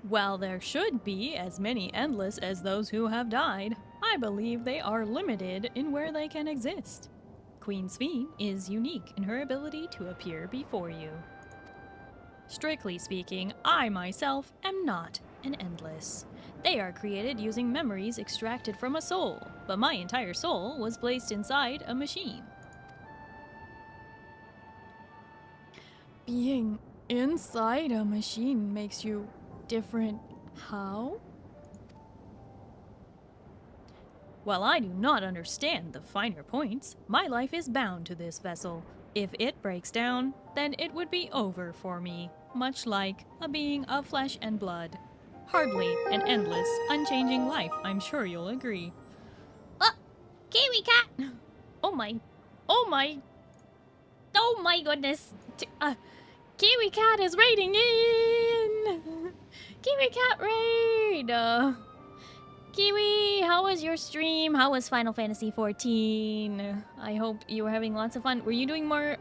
While there should be as many Endless as those who have died, I believe they are limited in where they can exist. Queen Sveen is unique in her ability to appear before you. Strictly speaking, I myself am not an Endless. They are created using memories extracted from a soul, but my entire soul was placed inside a machine. Being inside a machine makes you different. How? While I do not understand the finer points, my life is bound to this vessel. If it breaks down, then it would be over for me, much like a being of flesh and blood. Hardly an endless, unchanging life, I'm sure you'll agree. Kiwi cat! Oh my goodness. Kiwi cat is raiding in! Kiwi cat raid! Kiwi, how was your stream? How was Final Fantasy XIV? I hope you were having lots of fun. Were you doing more,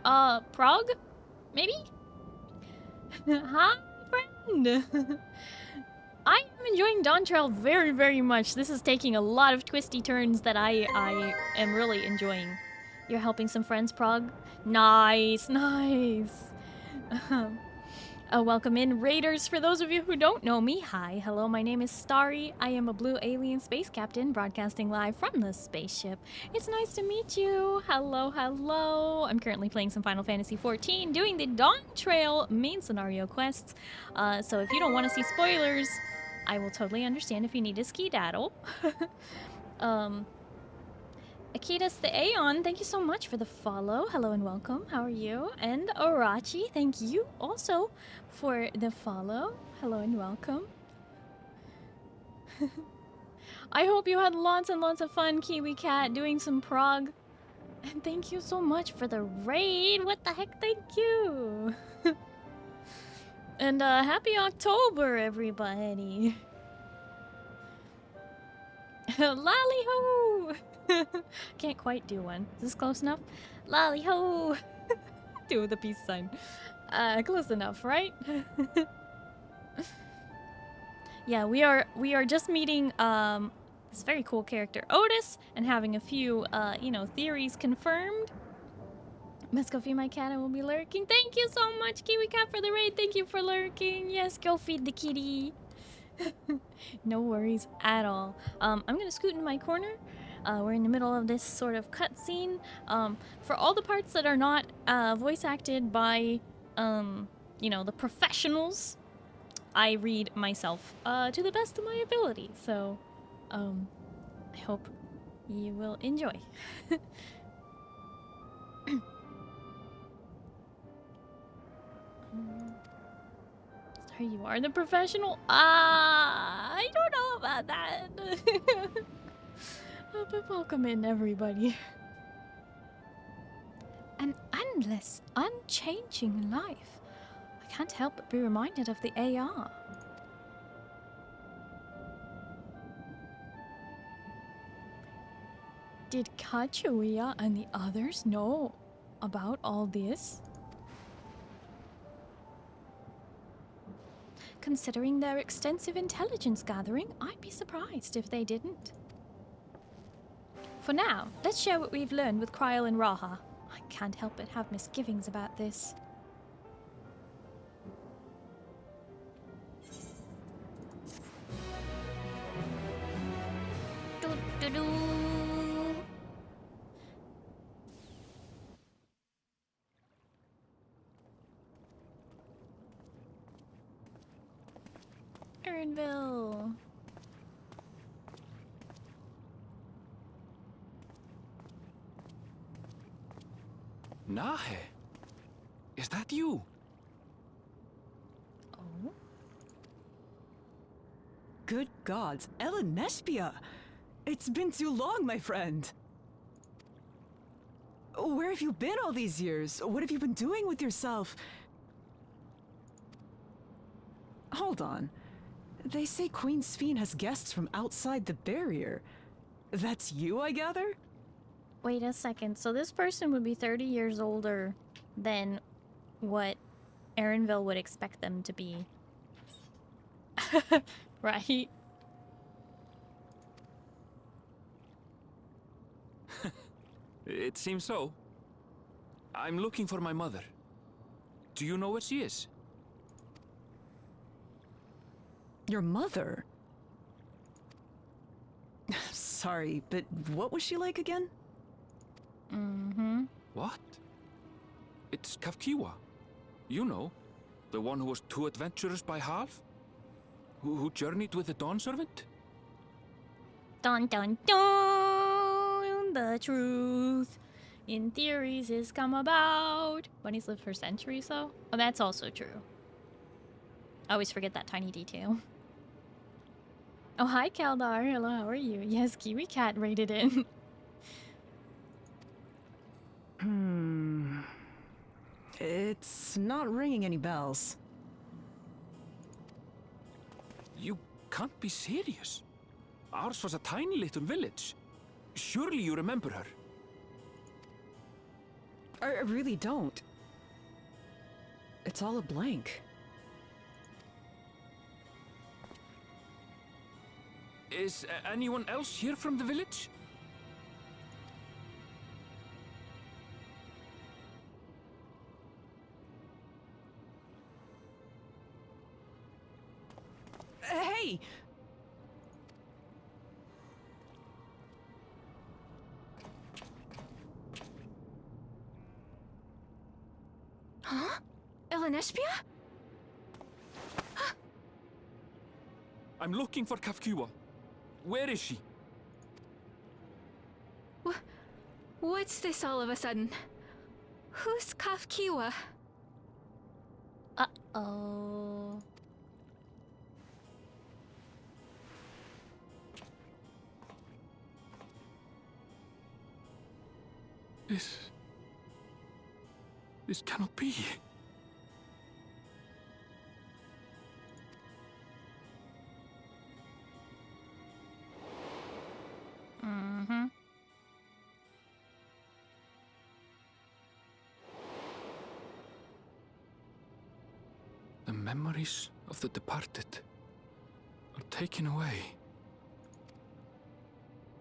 prog? Maybe? Hi, friend! I am enjoying Dawn Trail very, very much. This is taking a lot of twisty turns that I am really enjoying. You're helping some friends, prog? Nice, nice. Welcome in, Raiders. For those of you who don't know me, hi, hello, my name is Starry. I am a blue alien space captain broadcasting live from the spaceship. It's nice to meet you. Hello, hello. I'm currently playing some Final Fantasy XIV, doing the Dawn Trail main scenario quests. So if you don't want to see spoilers, I will totally understand if you need a skedaddle. Akitas the Aeon, thank you so much for the follow. Hello and welcome. How are you? And Orachi, thank you also for the follow. Hello and welcome. I hope you had lots and lots of fun, Kiwi Cat, doing some prog. And thank you so much for the raid. What the heck? Thank you. And happy October, everybody. Lolly ho! Can't quite do one. Is this close enough? Lolly ho! Do the peace sign. Close enough, right? Yeah, we are just meeting this very cool character Otis and having a few you know, theories confirmed. Let's go feed my cat. I will be lurking. Thank you so much, Kiwi Cat, for the raid. Thank you for lurking. Yes, go feed the kitty. No worries at all. I'm gonna scoot in my corner. We're in the middle of this sort of cutscene. For all the parts that are not voice acted by, you know, the professionals, I read myself to the best of my ability. So, I hope you will enjoy. Sorry, you are the professional? I don't know about that. But welcome in, everybody. An endless, unchanging life. I can't help but be reminded of the AR. Did Kachuya and the others know about all this? Considering their extensive intelligence gathering, I'd be surprised if they didn't. For now, let's share what we've learned with Kryl and Raha. I can't help but have misgivings about this. Ernville. Nahe, is that you? Oh? Good gods, Elenespia! It's been too long, my friend! Where have you been all these years? What have you been doing with yourself? Hold on. They say Queen Sphene has guests from outside the barrier. That's you, I gather? Wait a second. So this person would be 30 years older than what Erenville would expect them to be. Right? It seems so. I'm looking for my mother. Do you know where she is? Your mother? Sorry, but what was she like again? Mm-hmm. What? It's Kafkiwa. You know, the one who was too adventurous by half? Who journeyed with the Dawn Servant? Dun dun dun! The truth in theories is come about. Bunnies lived for centuries, though? Oh, that's also true. I always forget that tiny detail. Oh, hi, Kaldar. Hello, how are you? Yes, Kiwi Cat raided in. It's not ringing any bells. You can't be serious. Ours was a tiny little village. Surely you remember her. I really don't. It's all a blank. Is anyone else here from the village? Hey! Huh? Elenespia? I'm looking for Kafkiwa. Where is she? What's this all of a sudden? Who's Kafkiwa? Uh-oh. This cannot be. Mm-hmm. The memories of the departed are taken away.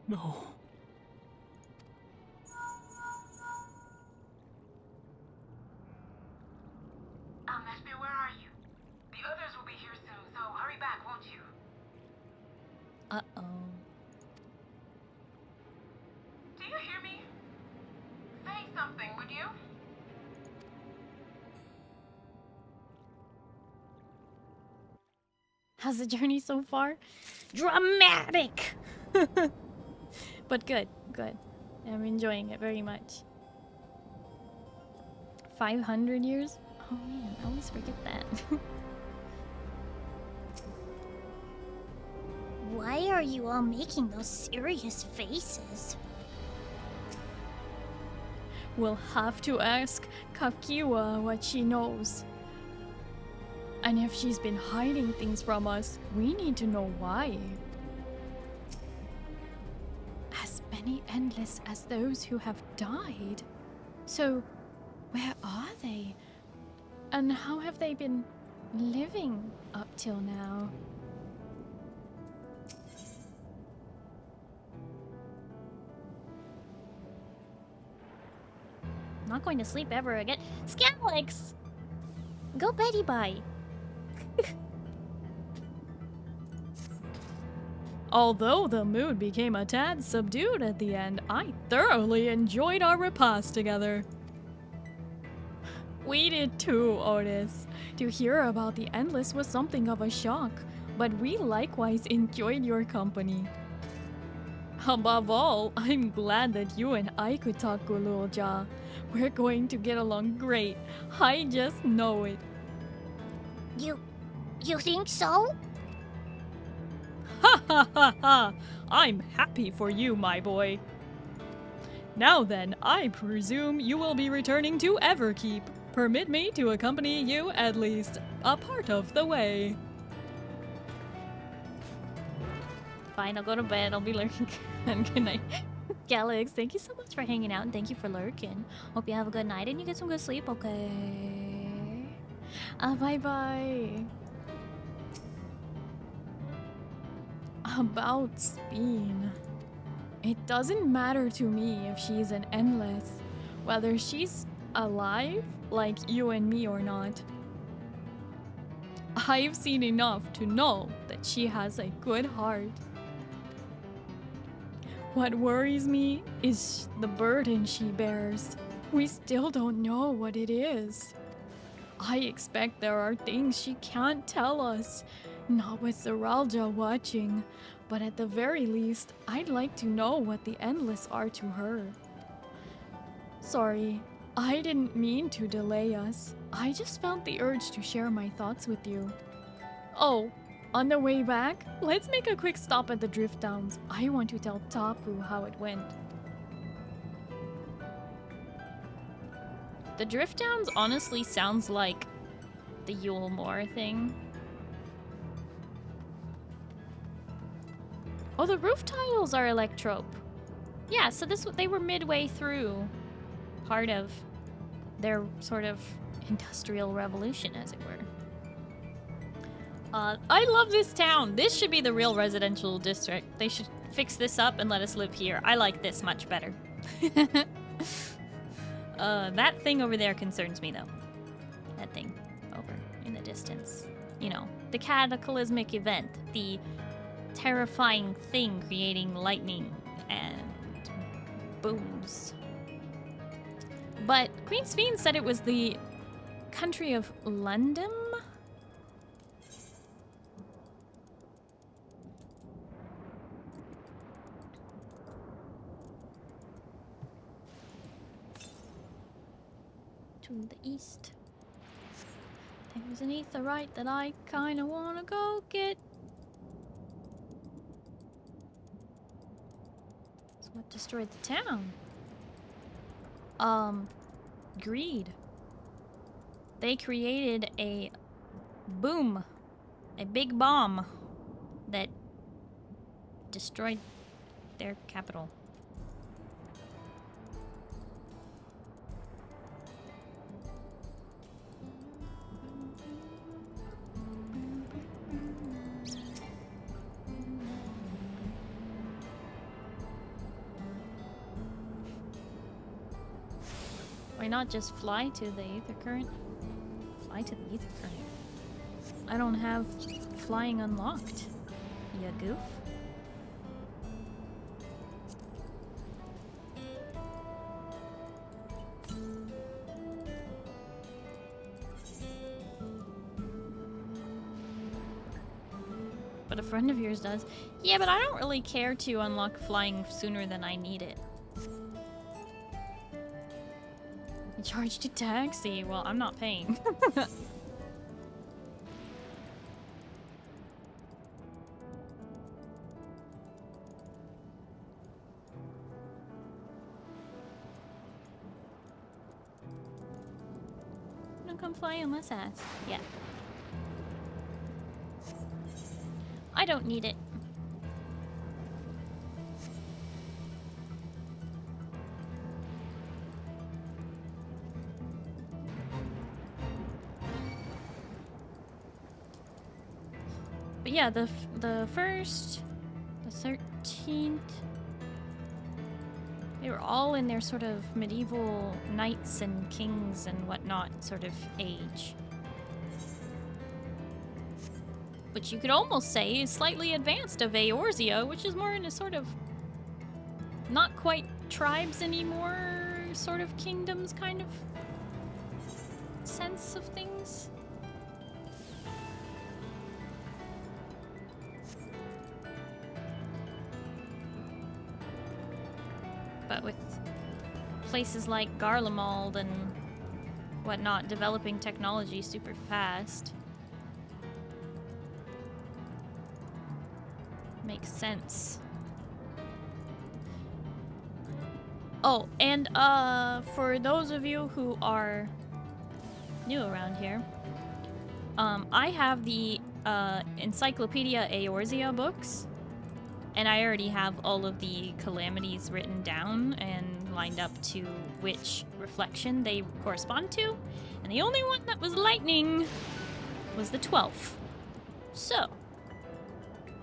No. Neshmi, where are you? The others will be here soon, so hurry back, won't you? Uh-oh. Do you hear me? Say something, would you? How's the journey so far? Dramatic! But good, good. I'm enjoying it very much. 500 years? Oh man, I always forget that. Why are you all making those serious faces? We'll have to ask Kafkiwa what she knows. And if she's been hiding things from us, we need to know why. As many endless as those who have died. So, where are they? And how have they been living up till now? Not going to sleep ever again. Scalex! Go Betty Bye. Although the mood became a tad subdued at the end, I thoroughly enjoyed our repast together. We did too, Otis. To hear about the Endless was something of a shock, but we likewise enjoyed your company. Above all, I'm glad that you and I could talk Gululja. We're going to get along great. I just know it. You think so? Ha ha ha ha! I'm happy for you, my boy. Now then, I presume you will be returning to Everkeep. Permit me to accompany you at least a part of the way. Fine, I'll go to bed. I'll be lurking. And good night. Galax, thank you so much for hanging out and thank you for lurking. Hope you have a good night and you get some good sleep, okay? Bye-bye. About Speen. It doesn't matter to me if she's an Endless, whether she's alive like you and me or not. I've seen enough to know that she has a good heart. What worries me is the burden she bears. We still don't know what it is. I expect there are things she can't tell us, not with Zeralja watching, but at the very least, I'd like to know what the Endless are to her. Sorry, I didn't mean to delay us. I just felt the urge to share my thoughts with you. Oh, on the way back, let's make a quick stop at the Drift Downs. I want to tell Tapu how it went. The Drift Downs honestly sounds like the Yule Moor thing. Oh, the roof tiles are Electrope. Yeah, so they were midway through part of their sort of industrial revolution, as it were. I love this town. This should be the real residential district. They should fix this up and let us live here. I like this much better. That thing over there concerns me, though. That thing over in the distance. You know, the cataclysmic event. The terrifying thing creating lightning and booms. But Queen Sphene said it was the country of London? to the east. There's an aetheryte that I kinda wanna go get. That's what destroyed the town. Greed. They created a boom, a big bomb that destroyed their capital. Why not just fly to the ether current? Fly to the ether current. I don't have flying unlocked, ya goof. But a friend of yours does. Yeah, but I don't really care to unlock flying sooner than I need it. Charged a taxi. Well, I'm not paying. Don't come fly unless asked. Yeah. I don't need it. But yeah, the first, the 13th, they were all in their sort of medieval knights and kings and whatnot sort of age. Which you could almost say is slightly advanced of Eorzea, which is more in a sort of not quite tribes anymore, sort of kingdoms kind of sense of things. But with places like Garlemald and whatnot developing technology super fast, makes sense. Oh, and for those of you who are new around here, I have the Encyclopedia Eorzea books. And I already have all of the calamities written down and lined up to which reflection they correspond to. And the only one that was lightning was the 12th. So,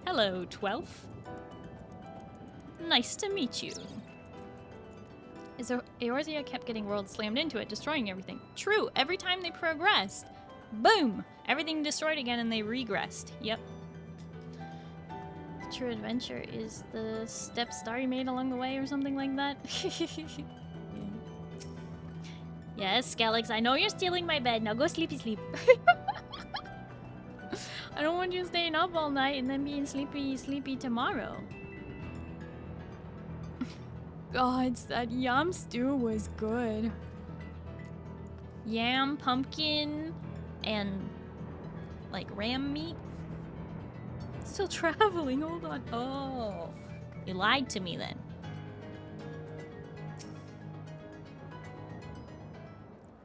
hello, 12th. Nice to meet you. Eorzea kept getting worlds slammed into it, destroying everything. True, every time they progressed, boom, everything destroyed again and they regressed. Yep. True adventure is the steps Starry made along the way or something like that. Yes, Skelix, I know you're stealing my bed. Now go sleepy sleep. I don't want you staying up all night and then being sleepy tomorrow. God, that yam stew was good. Yam, pumpkin, and like ram meat. Still traveling, hold on. Oh, you lied to me then.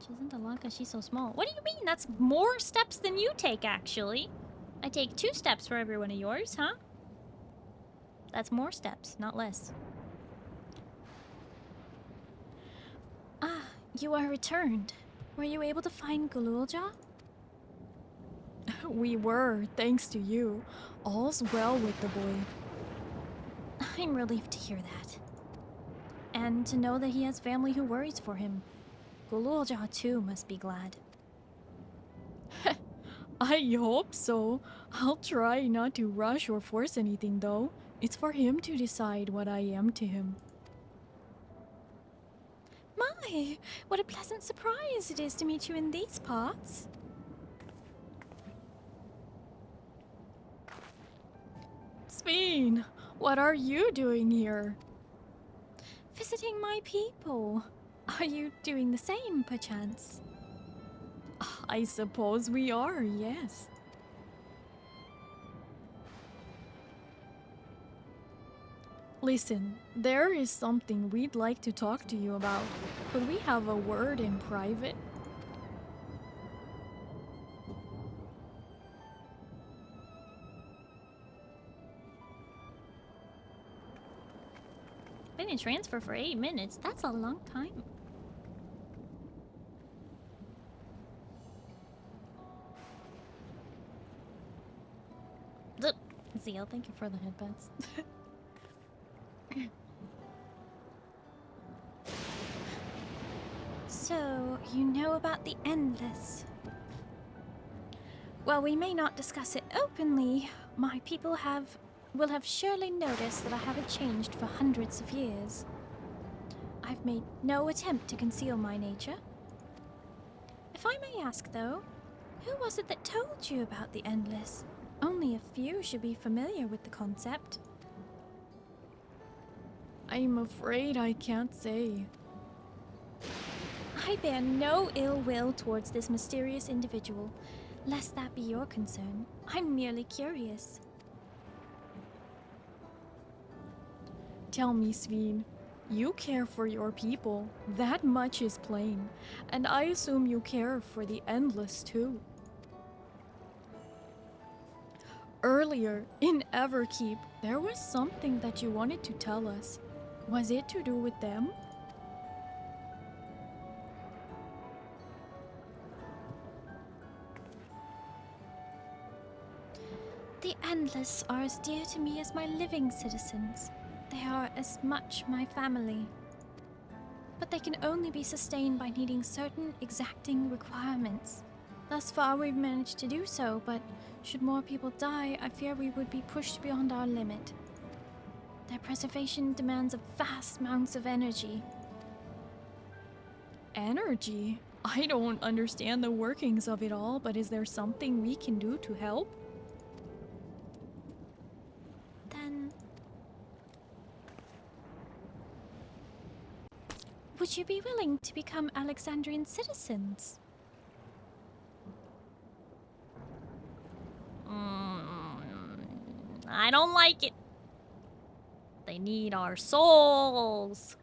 She isn't a lot because she's so small. What do you mean? That's more steps than you take, actually. I take 2 steps for every one of yours, huh? That's more steps, not less. Ah, you are returned. Were you able to find Gululja? We were, thanks to you. All's well with the boy. I'm relieved to hear that. And to know that he has family who worries for him. Gululja too must be glad. I hope so. I'll try not to rush or force anything though. It's for him to decide what I am to him. My, what a pleasant surprise it is to meet you in these parts. Sphene, what are you doing here? Visiting my people. Are you doing the same, perchance? I suppose we are, yes. Listen, there is something we'd like to talk to you about. Could we have a word in private? Been in transfer for 8 minutes. That's a long time. Zeal, thank you for the headbands. So, you know about the Endless? While we may not discuss it openly, my people will have surely noticed that I haven't changed for hundreds of years. I've made no attempt to conceal my nature. If I may ask, though, who was it that told you about the Endless? Only a few should be familiar with the concept. I'm afraid I can't say. I bear no ill will towards this mysterious individual, lest that be your concern. I'm merely curious. Tell me, Sveen, you care for your people. That much is plain. And I assume you care for the Endless too. Earlier, in Everkeep, there was something that you wanted to tell us. Was it to do with them? The Endless are as dear to me as my living citizens. They are as much my family. But they can only be sustained by needing certain exacting requirements. Thus far we've managed to do so, but should more people die, I fear we would be pushed beyond our limit. Their preservation demands vast amounts of energy. Energy? I don't understand the workings of it all, but is there something we can do to help? Then... would you be willing to become Alexandrian citizens? I don't like it. They need our souls.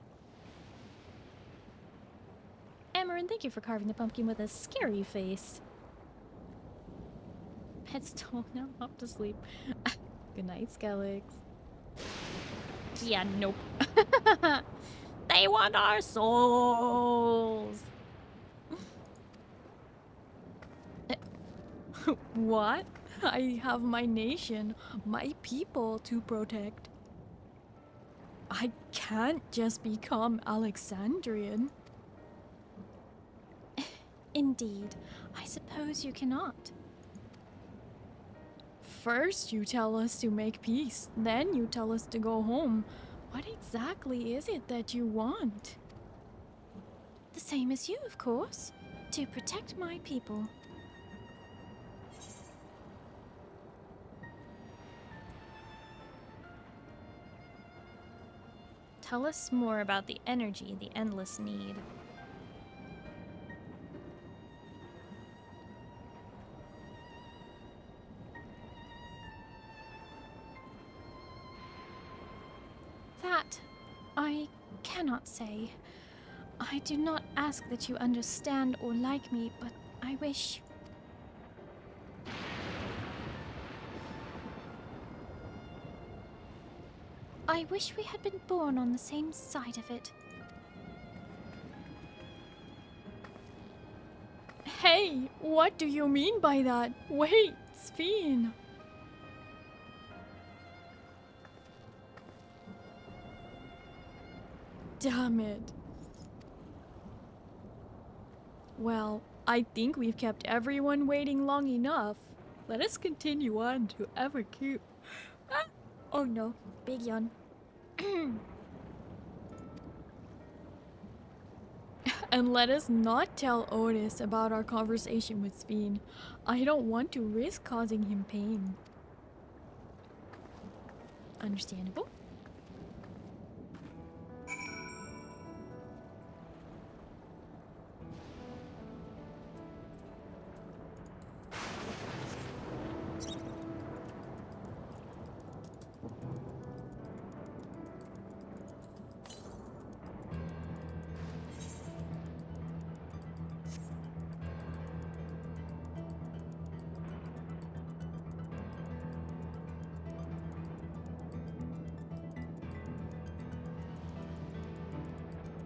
Amarin, thank you for carving the pumpkin with a scary face. Pets don't know how to sleep. Good night, Skellix. Yeah, nope. They want our souls. What? I have my nation, my people to protect. I can't just become Alexandrian. Indeed, I suppose you cannot. First you tell us to make peace, then you tell us to go home. What exactly is it that you want? The same as you, of course. To protect my people. Tell us more about the energy the Endless need. That I cannot say. I do not ask that you understand or like me, but I wish... I wish we had been born on the same side of it. Hey, what do you mean by that? Wait, Sveen. Damn it. Well, I think we've kept everyone waiting long enough. Let us continue on to Everkeep. Ah! Oh no, big yawn. And let us not tell Otis about our conversation with Sveen. I don't want to risk causing him pain. Understandable.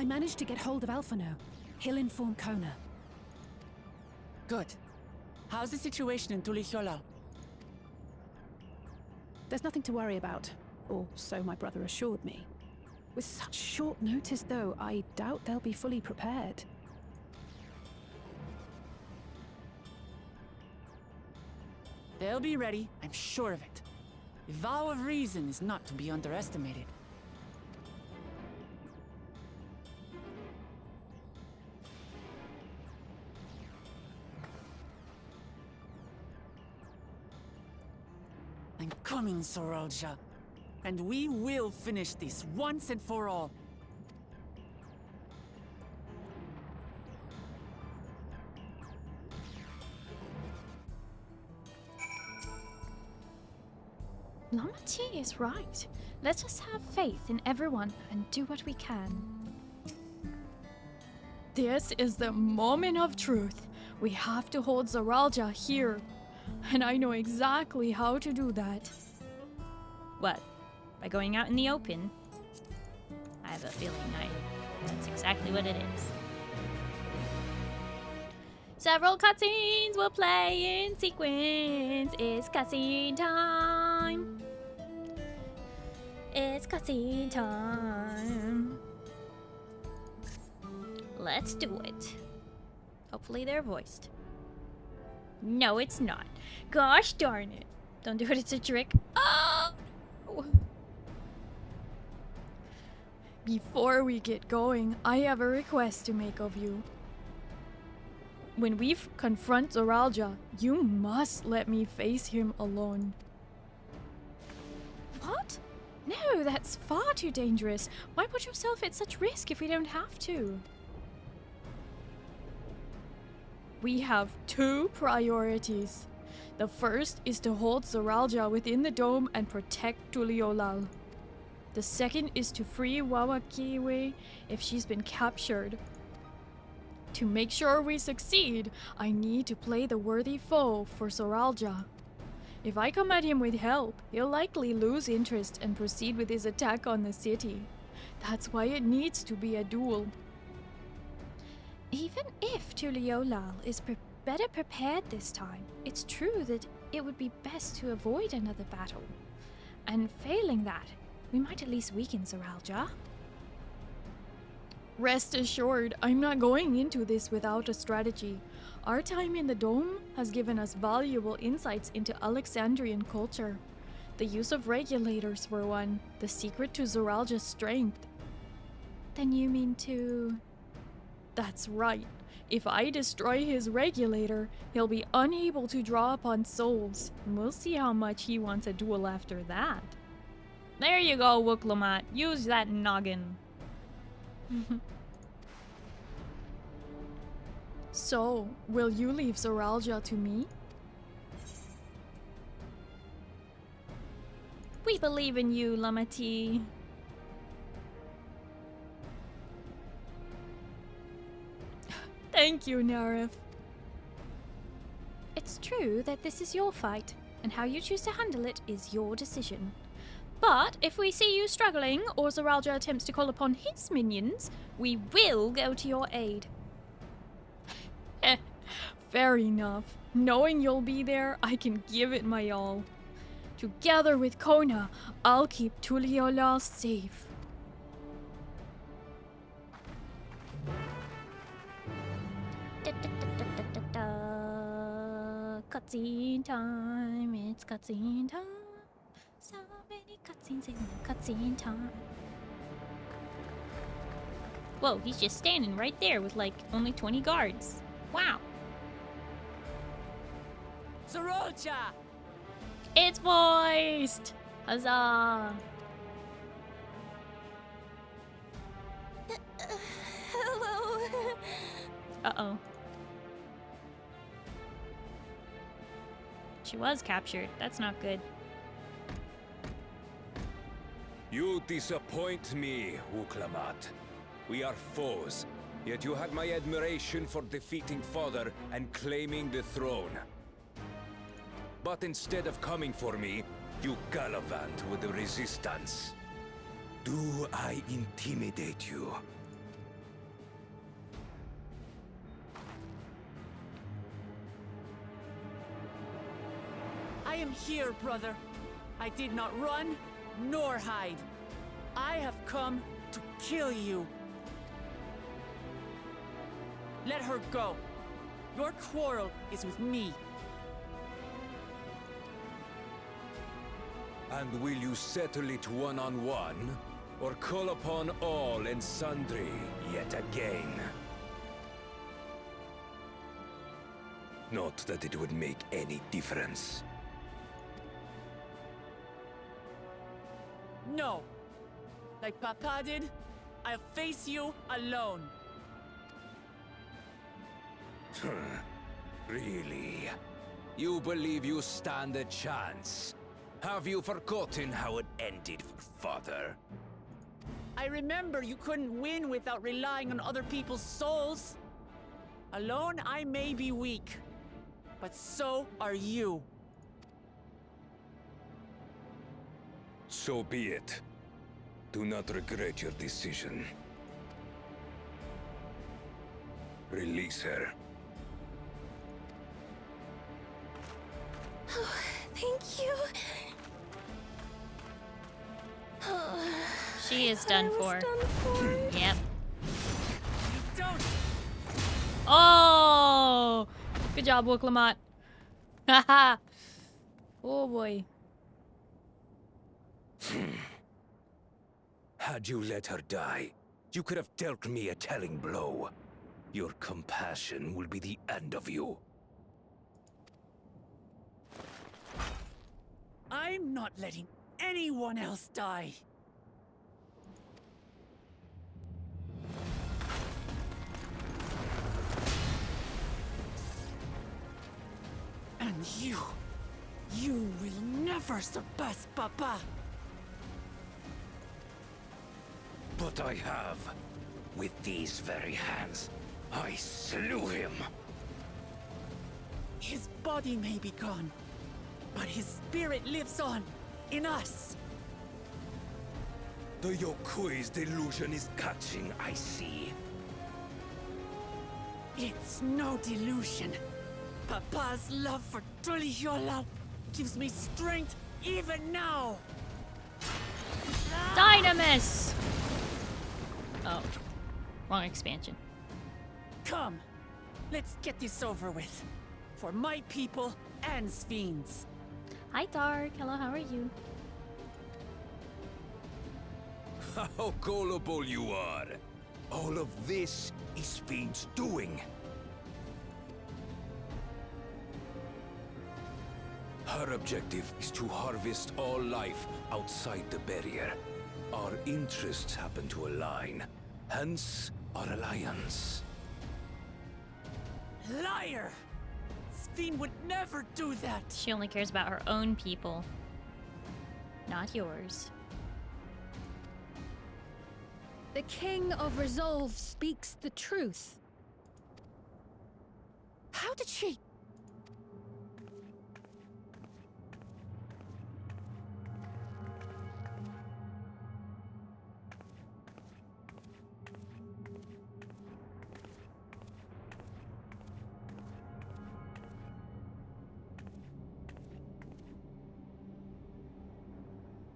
I managed to get hold of Alphano. He'll inform Kona. Good. How's the situation in Tulihiola? There's nothing to worry about, or so my brother assured me. With such short notice, though, I doubt they'll be fully prepared. They'll be ready, I'm sure of it. The vow of reason is not to be underestimated. I'm coming, Soralja. And we will finish this once and for all. Lamati is right. Let us have faith in everyone and do what we can. This is the moment of truth. We have to hold Zoralja here. And I know exactly how to do that. What? By going out in the open? I have a feeling that's exactly what it is. Several cutscenes will play in sequence. It's cutscene time. It's cutscene time. Let's do it. Hopefully they're voiced. No, it's not. Gosh darn it. Don't do it, it's a trick. Oh! Before we get going, I have a request to make of you. When we confront Zoralja, you must let me face him alone. What? No, that's far too dangerous. Why put yourself at such risk if we don't have to? We have two priorities. The first is to hold Zoralja within the dome and protect Tuliolal. The second is to free Wawakiwe if she's been captured. To make sure we succeed, I need to play the worthy foe for Zoralja. If I come at him with help, he'll likely lose interest and proceed with his attack on the city. That's why it needs to be a duel. Even if Tuliolal is better prepared this time, it's true that it would be best to avoid another battle. And failing that, we might at least weaken Zoralja. Rest assured, I'm not going into this without a strategy. Our time in the dome has given us valuable insights into Alexandrian culture. The use of regulators for one, the secret to Zoralja's strength. Then you mean to... That's right. If I destroy his regulator, he'll be unable to draw upon souls. We'll see how much he wants a duel after that. There you go, Wuklomat. Use that noggin. So, will you leave Zoralja to me? We believe in you, Lamati. Thank you, Narif. It's true that this is your fight, and how you choose to handle it is your decision. But if we see you struggling, or Zoralja attempts to call upon his minions, we will go to your aid. Fair enough. Knowing you'll be there, I can give it my all. Together with Kona, I'll keep Tuliolal safe. Cutscene time, it's cutscene time. So many cutscenes in cutscene time. Whoa, he's just standing right there with like only 20 guards. Wow. Zoralja! It's voiced! Huzzah! Hello. Uh-oh. She was captured. That's not good. You disappoint me, Wuklomat. We are foes, yet you had my admiration for defeating Father and claiming the throne. But instead of coming for me, you gallivant with the resistance. Do I intimidate you? here, brother. I did not run, nor hide. I have come to kill you. Let her go. Your quarrel is with me. And will you settle it one-on-one, or call upon all and sundry yet again? Not that it would make any difference. No. Like Papa did, I'll face you alone. Really? You believe you stand a chance? Have you forgotten how it ended for Father? I remember you couldn't win without relying on other people's souls. Alone, I may be weak, but so are you. So be it. Do not regret your decision. Release her. Oh, thank you. She is done for. Yep. Don't. Oh! Good job, Woklamat. Haha. Oh boy. Had you let her die, you could have dealt me a telling blow. Your compassion will be the end of you. I'm not letting anyone else die. And you will never surpass Papa. But I have. With these very hands, I slew him. His body may be gone, but his spirit lives on, in us. The Yokui's delusion is catching, I see. It's no delusion. Papa's love for Tulihiola gives me strength even now. Dynamis! Oh, wrong expansion. Come, let's get this over with. For my people and Sphines. Hi, Dark. Hello, how are you? How gullible you are! All of this is Fiend's doing. Her objective is to harvest all life outside the barrier. Our interests happen to align, hence our alliance. Liar! Sphine would never do that! She only cares about her own people, not yours. The King of Resolve speaks the truth. How did she...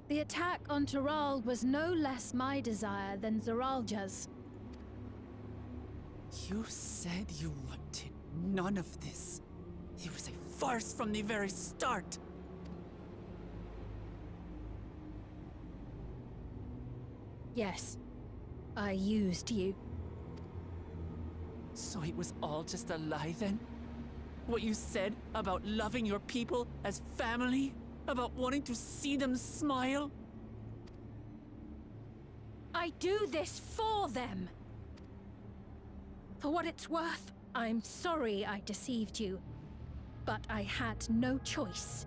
The attack on Taral was no less my desire than Zeralja's. You said you wanted none of this. It was a farce from the very start. Yes, I used you. So it was all just a lie then? What you said about loving your people as family? About wanting to see them smile? I do this for them. For what it's worth, I'm sorry I deceived you, but I had no choice.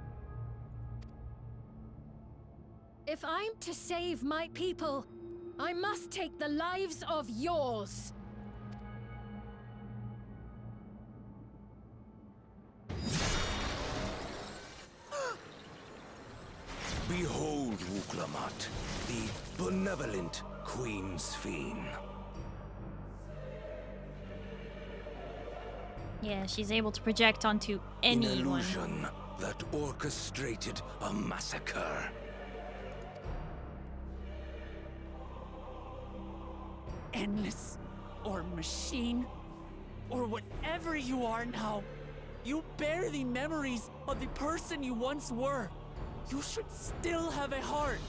If I'm to save my people, I must take the lives of yours. Behold, Wuklamat, the benevolent Queen Sphine. Yeah, she's able to project onto anyone. In illusion, that orchestrated a massacre. Endless, or machine, or whatever you are now, you bear the memories of the person you once were. You should still have a heart.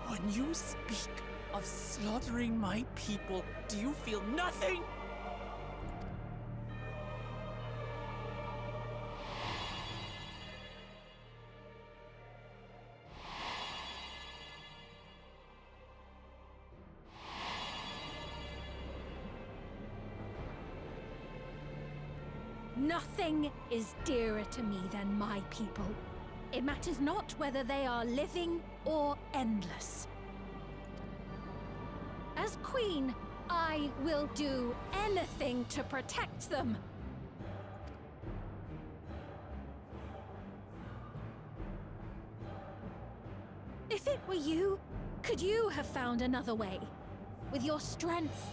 When you speak of slaughtering my people, do you feel nothing? Nothing is dearer to me than my people. It matters not whether they are living or endless. As queen, I will do anything to protect them. If it were you, could you have found another way? With your strength,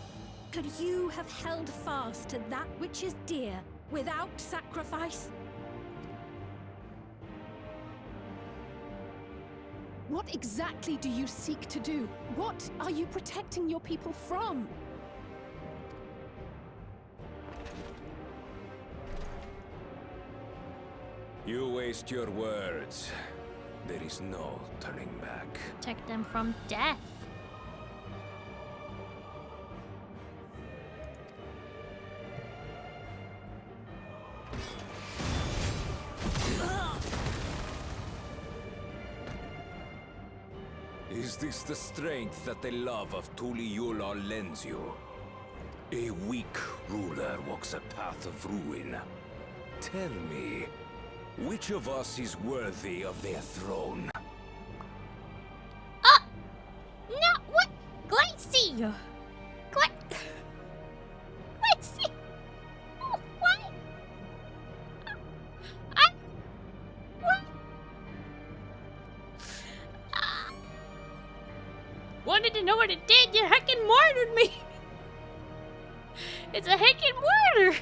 could you have held fast to that which is dear without sacrifice? What exactly do you seek to do? What are you protecting your people from? You waste your words. There is no turning back. Protect them from death. Is this the strength that the love of Tuliyola lends you? A weak ruler walks a path of ruin. Tell me, which of us is worthy of their throne? No, what? Glacy! Glacy! What? What? Wanted to know what it did, you heckin' murdered me! It's a heckin' murder!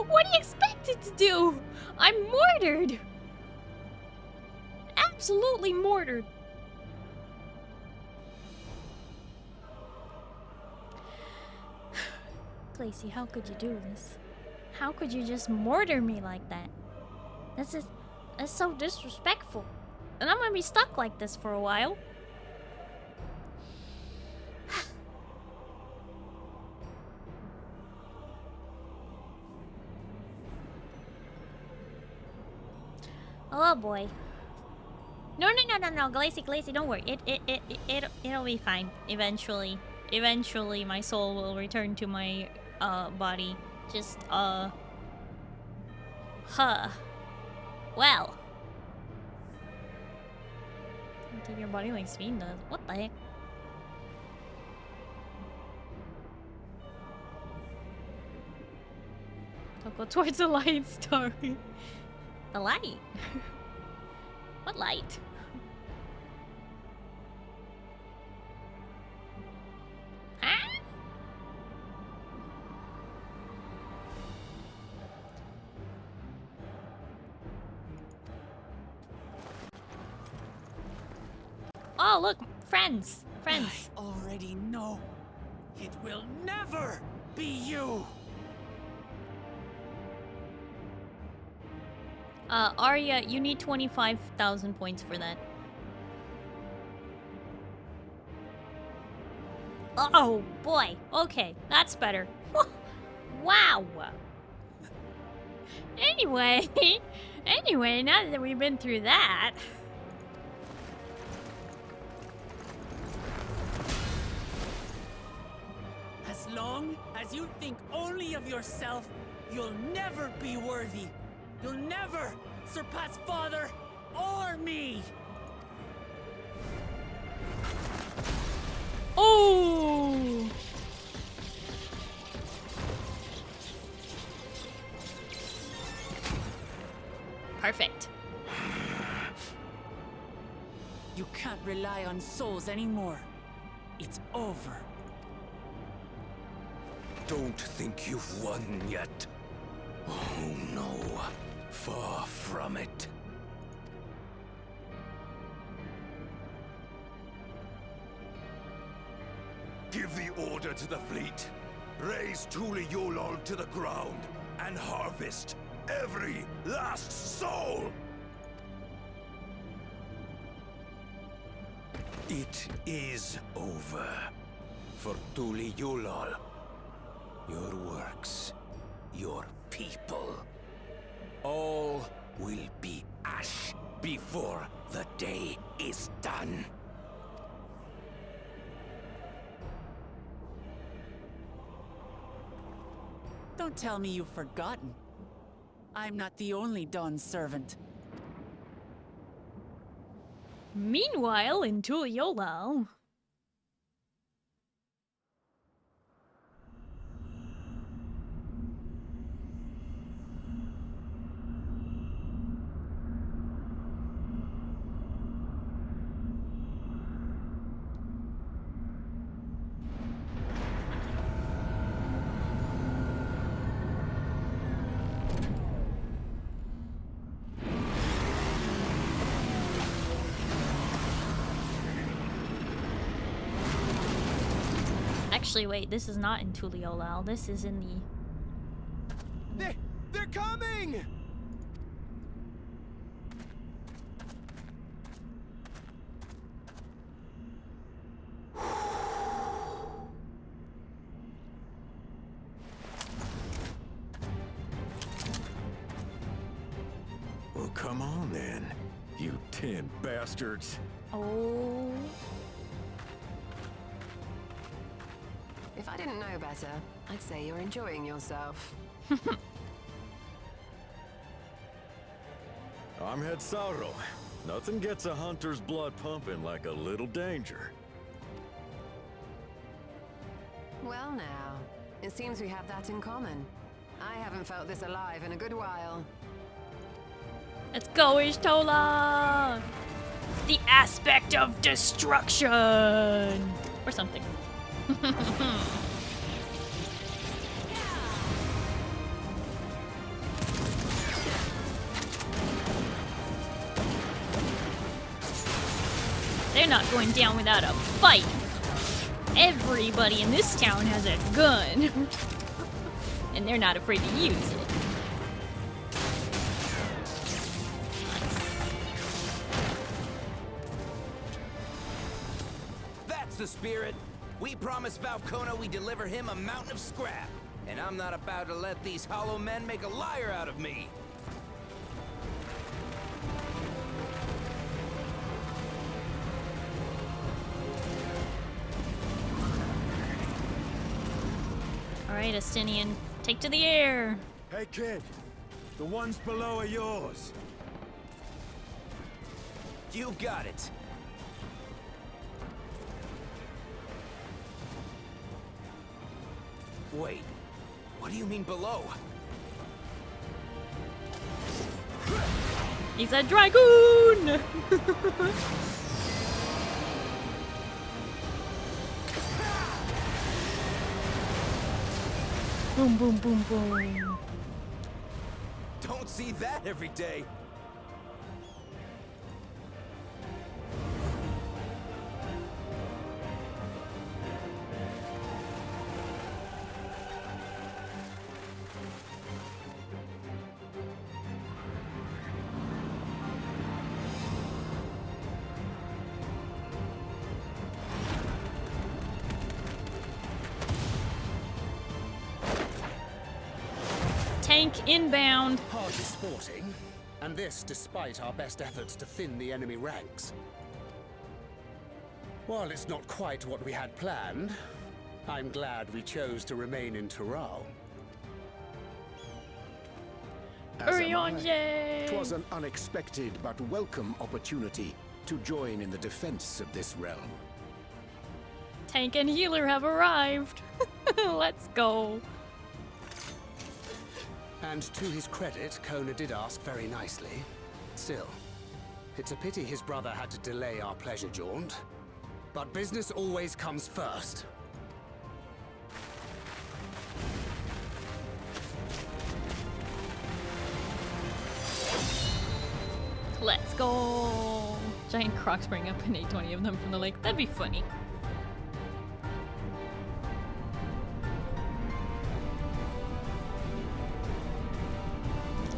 What do you expect it to do? I'm mortared! Absolutely mortared. Glacy, how could you do this? How could you just mortar me like that? That's so disrespectful. And I'm gonna be stuck like this for a while. Oh boy. No, Glacy, don't worry. It'll be fine. Eventually my soul will return to my body. Just well. Take your body like Sven does. What the heck? Don't go towards the light, Starry. The light? What light? Huh? Oh, look, friends. I already know. It will never be you. Arya, you need 25,000 points for that. Oh boy. Okay, that's better. Wow. Anyway, now that we've been through that. As long as you think only of yourself, you'll never be worthy. You'll never surpass Father or me! Oh! Perfect. You can't rely on souls anymore. It's over. Don't think you've won yet. Oh no. Far from it. Give the order to the fleet. Raise Tuliyollal to the ground and harvest every last soul! It is over. For Tuliyollal. Your works, your people. All will be ash before the day is done. Don't tell me you've forgotten. I'm not the only Dawn's servant. Meanwhile, in Tuliyollal. Actually, wait, this is not in Tuliyollal. This is in the... They're coming! Well, come on then, you 10 bastards. Oh... If I didn't know better, I'd say you're enjoying yourself. I'm Head Sauro. Nothing gets a hunter's blood pumping like a little danger. Well now, it seems we have that in common. I haven't felt this alive in a good while. Let's go, Ishtola! The aspect of destruction! Or something. They're not going down without a fight. Everybody in this town has a gun. And they're not afraid to use it. That's the spirit. We promised Valkona we deliver him a mountain of scrap. And I'm not about to let these hollow men make a liar out of me. Alright, Astinian, take to the air. Hey kid, the ones below are yours. You got it. Wait, what do you mean below? He's a dragoon! Boom, boom, boom, boom. Don't see that every day. Tank inbound. Hardly sporting, and this despite our best efforts to thin the enemy ranks. While it's not quite what we had planned, I'm glad we chose to remain in Tural. Twas an unexpected but welcome opportunity to join in the defense of this realm. Tank and healer have arrived. Let's go. And to his credit, Kona did ask very nicely. Still, it's a pity his brother had to delay our pleasure jaunt. But business always comes first. Let's go! Giant crocs bring up an 820 of them from the lake. That'd be funny.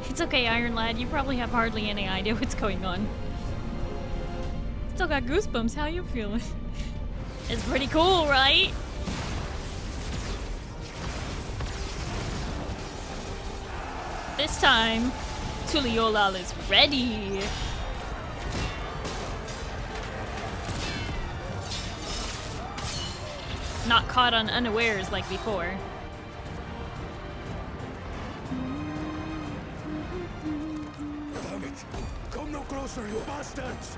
It's okay, Iron Lad. You probably have hardly any idea what's going on. Still got goosebumps. How you feeling? It's pretty cool, right? This time, Tuliolal is ready. Not caught on unawares like before. Damn it! Come no closer, you bastards!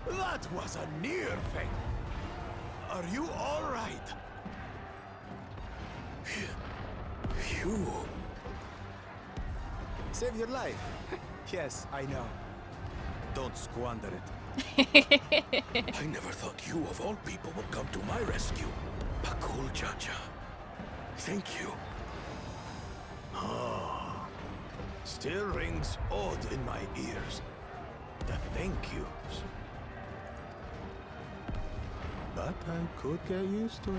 That was a near thing. Are you all right? You Save your life. Yes, I know. Don't squander it. I never thought you of all people would come to my rescue. Pakul Chacha. Thank you. Ah, still rings odd in my ears. The thank yous. But I could get used to it.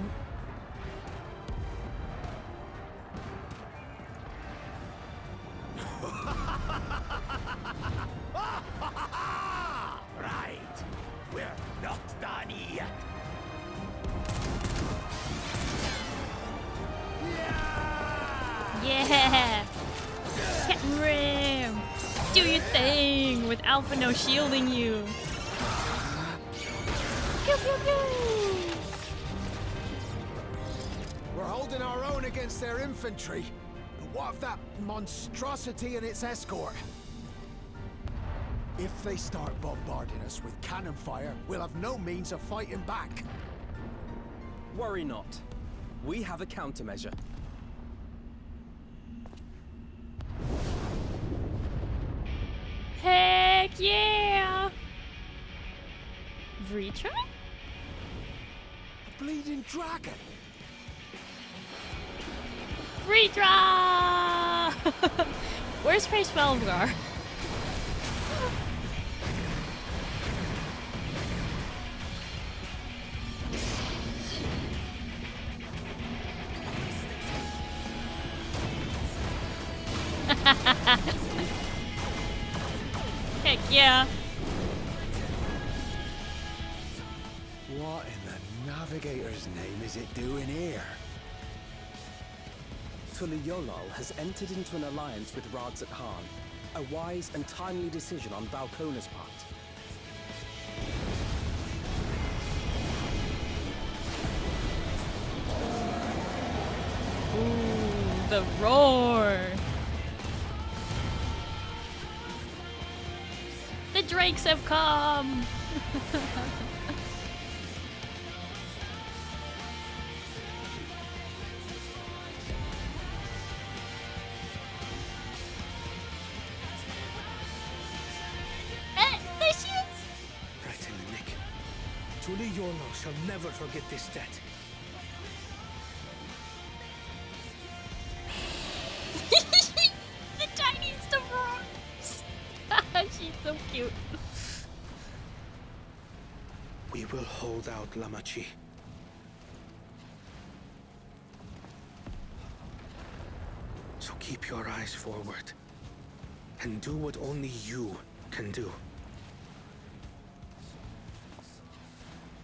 Right. We're not done yet. Yeah! Captain Ram! Do your thing with Alpha No shielding you. Pew, pew, pew. We're holding our own against their infantry. But what of that monstrosity and its escort? If they start bombarding us with cannon fire, we'll have no means of fighting back. Worry not. We have a countermeasure. Heck yeah! Retry? A bleeding dragon. Retry! Where's Praise Velgar? Heck yeah. What in the Navigator's name is it doing here? Tuliolal has entered into an alliance with Radzat Khan. A wise and timely decision on Valkona's part. Ooh, the roar. The drakes have come. There she is! Right in the nick. Tuliolal shall never forget this debt. The tiniest of rocks. She's so cute. We will hold out, Lamachi. So keep your eyes forward. And do what only you can do.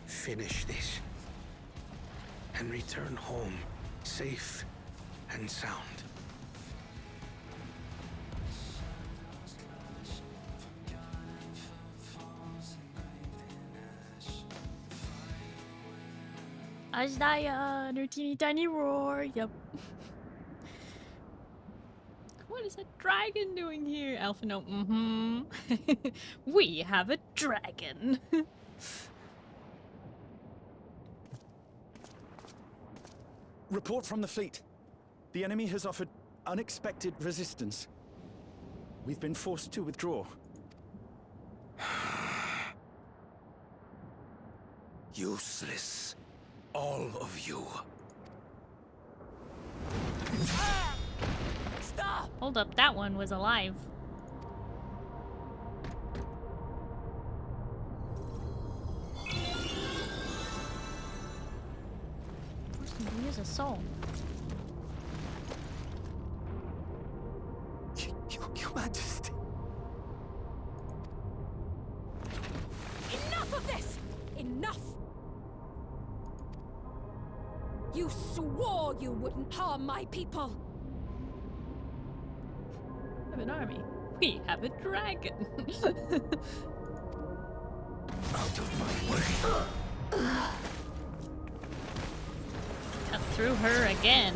Finish this. And return home, safe and sound. Ajdaya, her teeny tiny roar. Yep. What is a dragon doing here? Alpha no. We have a dragon. Report from the fleet. The enemy has offered unexpected resistance. We've been forced to withdraw. Useless. All of you. Stop! Hold up, that one was alive. Forced him to use a soul. Your Majesty. Enough of this! Enough! You swore you wouldn't harm my people! We have an army. We have a dragon. Out of my way. Cut through her again.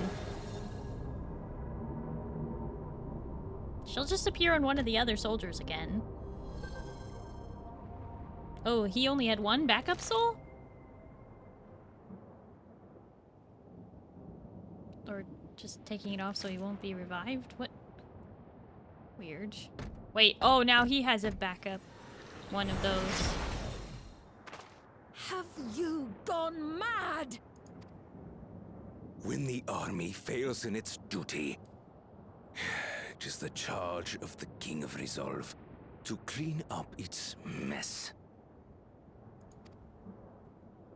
She'll just appear on one of the other soldiers again. Oh, he only had one backup soul? Or just taking it off so he won't be revived? What? Weird. Wait, oh, now he has a backup. One of those. Have you gone mad? When the army fails in its duty, it is the charge of the King of Resolve to clean up its mess.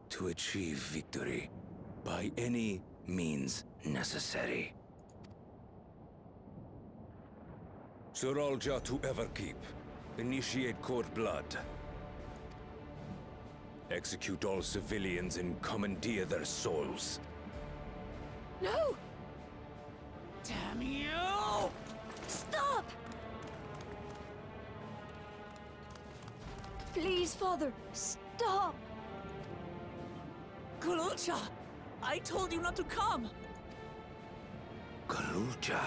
To achieve victory by any means necessary. Zoralja to Everkeep. Initiate court blood. Execute all civilians and commandeer their souls. No! Damn you! Stop! Please, Father, stop! Kululcha! I told you not to come! Kululcha?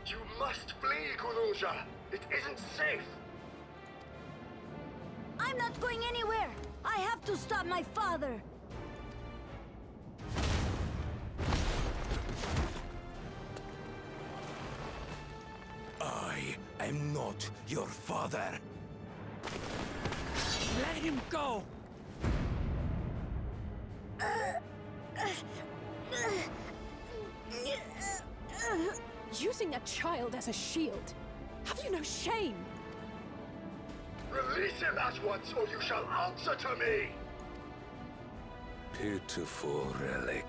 You must flee, Kululcha! It isn't safe! I'm not going anywhere! I have to stop my father! I am not your father. Let him go! Using a child as a shield. Have you no shame? Release him at once, or you shall answer to me! Pitiful relic.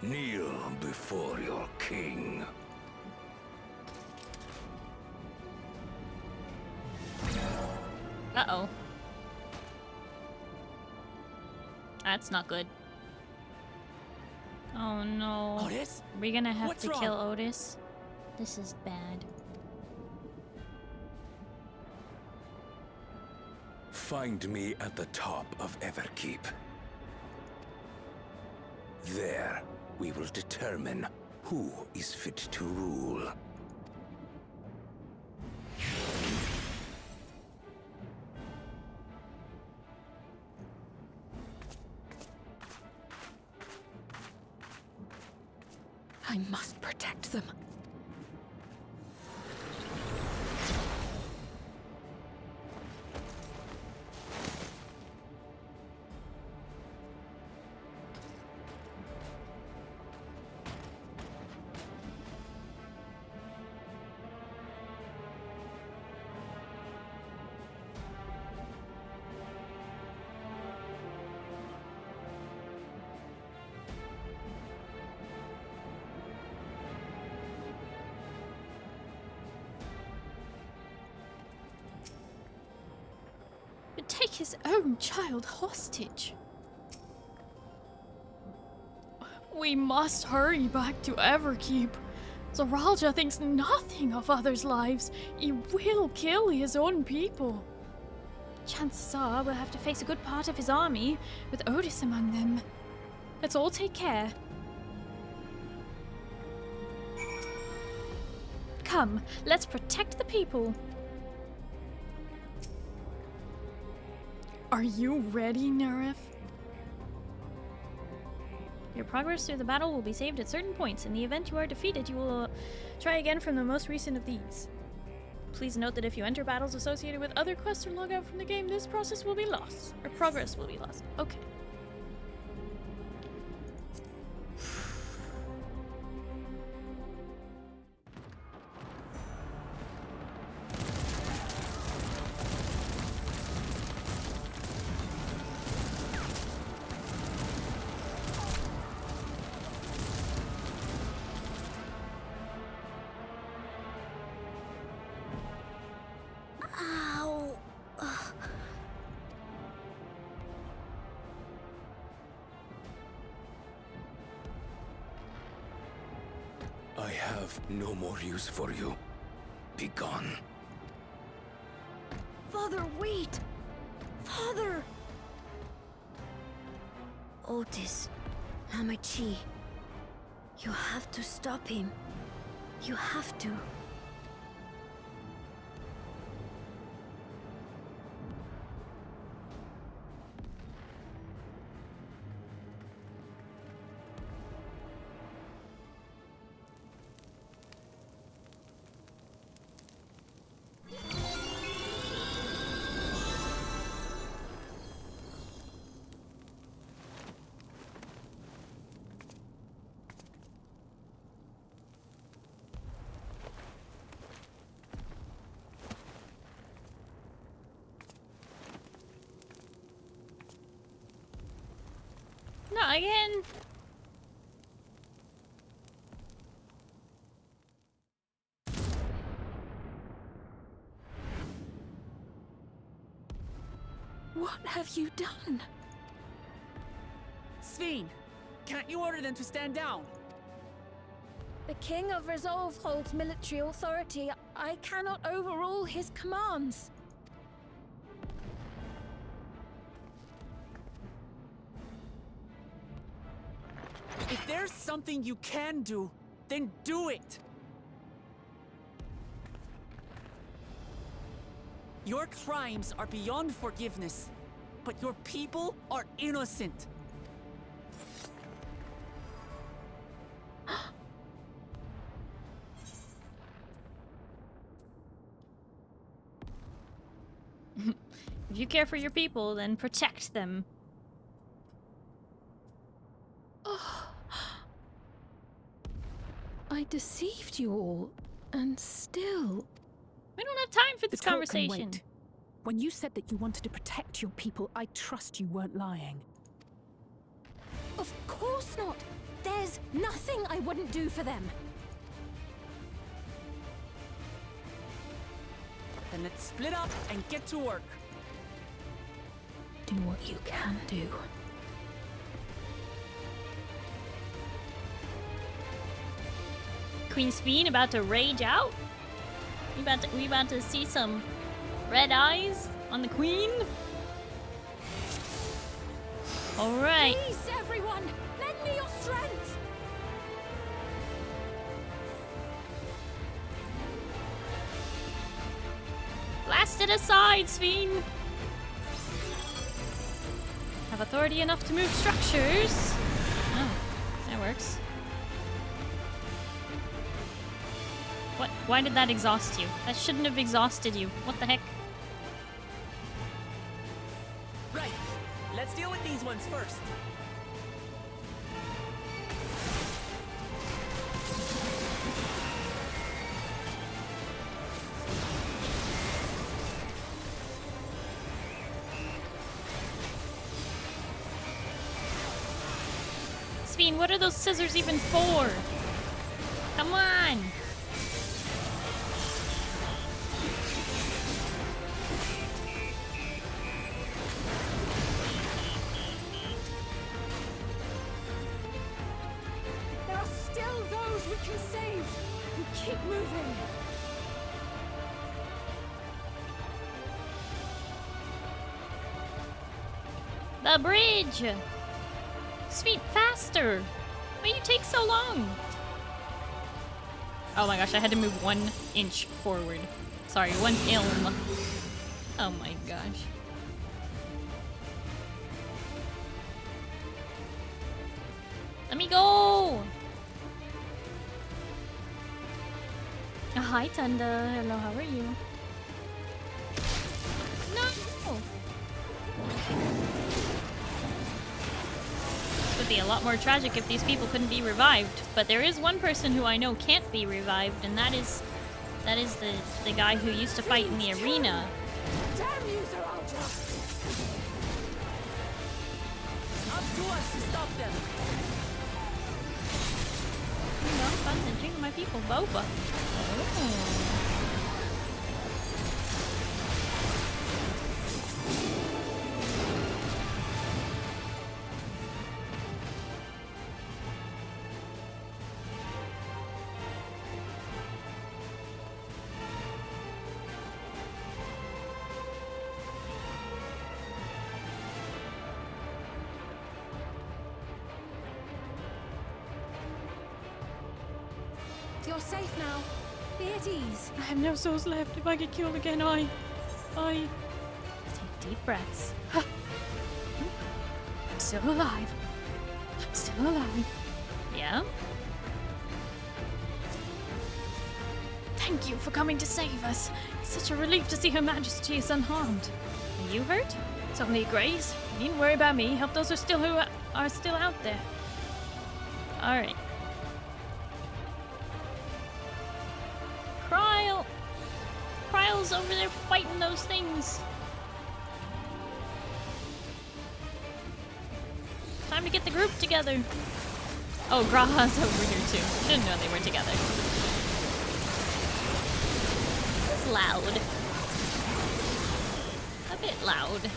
Kneel before your king. Uh-oh. That's not good. Oh no. Otis? Are we gonna have What's to wrong? kill Otis? This is bad. Find me at the top of Everkeep. There, we will determine who is fit to rule. I must protect them. Take his own child hostage. We must hurry back to Everkeep. Zoralja thinks nothing of others' lives. He will kill his own people. Chances are we'll have to face a good part of his army, with Otis among them. Let's all take care. Come, let's protect the people. Are you ready, Nerif? Your progress through the battle will be saved at certain points. In the event you are defeated, you will try again from the most recent of these. Please note that if you enter battles associated with other quests or log out from the game, this process will be lost. Or progress will be lost. Okay. Ow. I have no more use for you. Be gone. Father, wait! Father! Otis, Hamachi, you have to stop him. You have to. Not again. What have you done? Sveen, can't you order them to stand down? The King of Resolve holds military authority. I cannot overrule his commands. If there's something you can do, then do it! Your crimes are beyond forgiveness, but your people are innocent. If you care for your people, then protect them. I deceived you all, and still... We don't have time for this The talk can conversation. wait. When you said that you wanted to protect your people, I trust you weren't lying. Of course not! There's nothing I wouldn't do for them! Then let's split up and get to work. Do what you can do. Queen Sveen about to rage out? We about to see some red eyes on the queen? Alright. Please, everyone! Lend me your strength! Blast it aside, Sveen! Have authority enough to move structures. Oh, that works. What? Why did that exhaust you? That shouldn't have exhausted you. What the heck? Right, let's deal with these ones first. Sveen, what are those scissors even for? Come on! There are still those we can save! We keep moving! The bridge! Sweet, faster! Why you take so long? Oh my gosh, I had to move 1 inch forward. Sorry, 1 ilm. Oh my gosh. Let me go! Hi, Tunda. Hello, how are you? No! It would be a lot more tragic if these people couldn't be revived. But there is one person who I know can't be revived, and that is the guy who used to fight in the arena. Damn you, Zeralja! Up to us to stop them. No, fun drinking my people, boba. Oh. You're safe now. Be at ease. I have no souls left. If I get killed again, I take deep breaths. I'm still alive. I'm still alive. Yeah? Thank you for coming to save us. It's such a relief to see Her Majesty is unharmed. Are you hurt? It's only a graze. You needn't worry about me. Help those who are still out there. Alright. Kryle's over there fighting those things. Time to get the group together. Oh, Graha's over here too. Didn't know they were together. It's loud. A bit loud.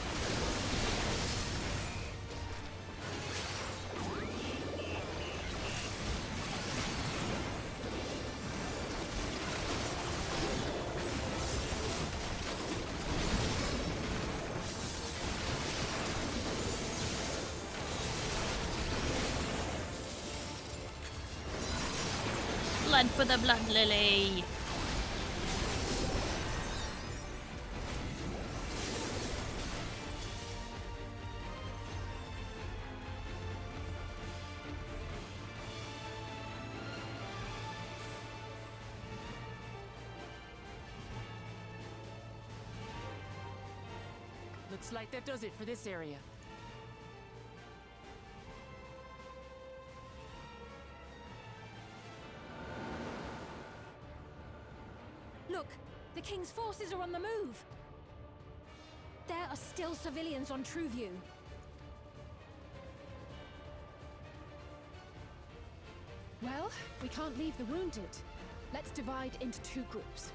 Blood for the blood lily. Looks like that does it for this area. Look, the King's forces are on the move. There are still civilians on Trueview. Well, we can't leave the wounded. Let's divide into two groups.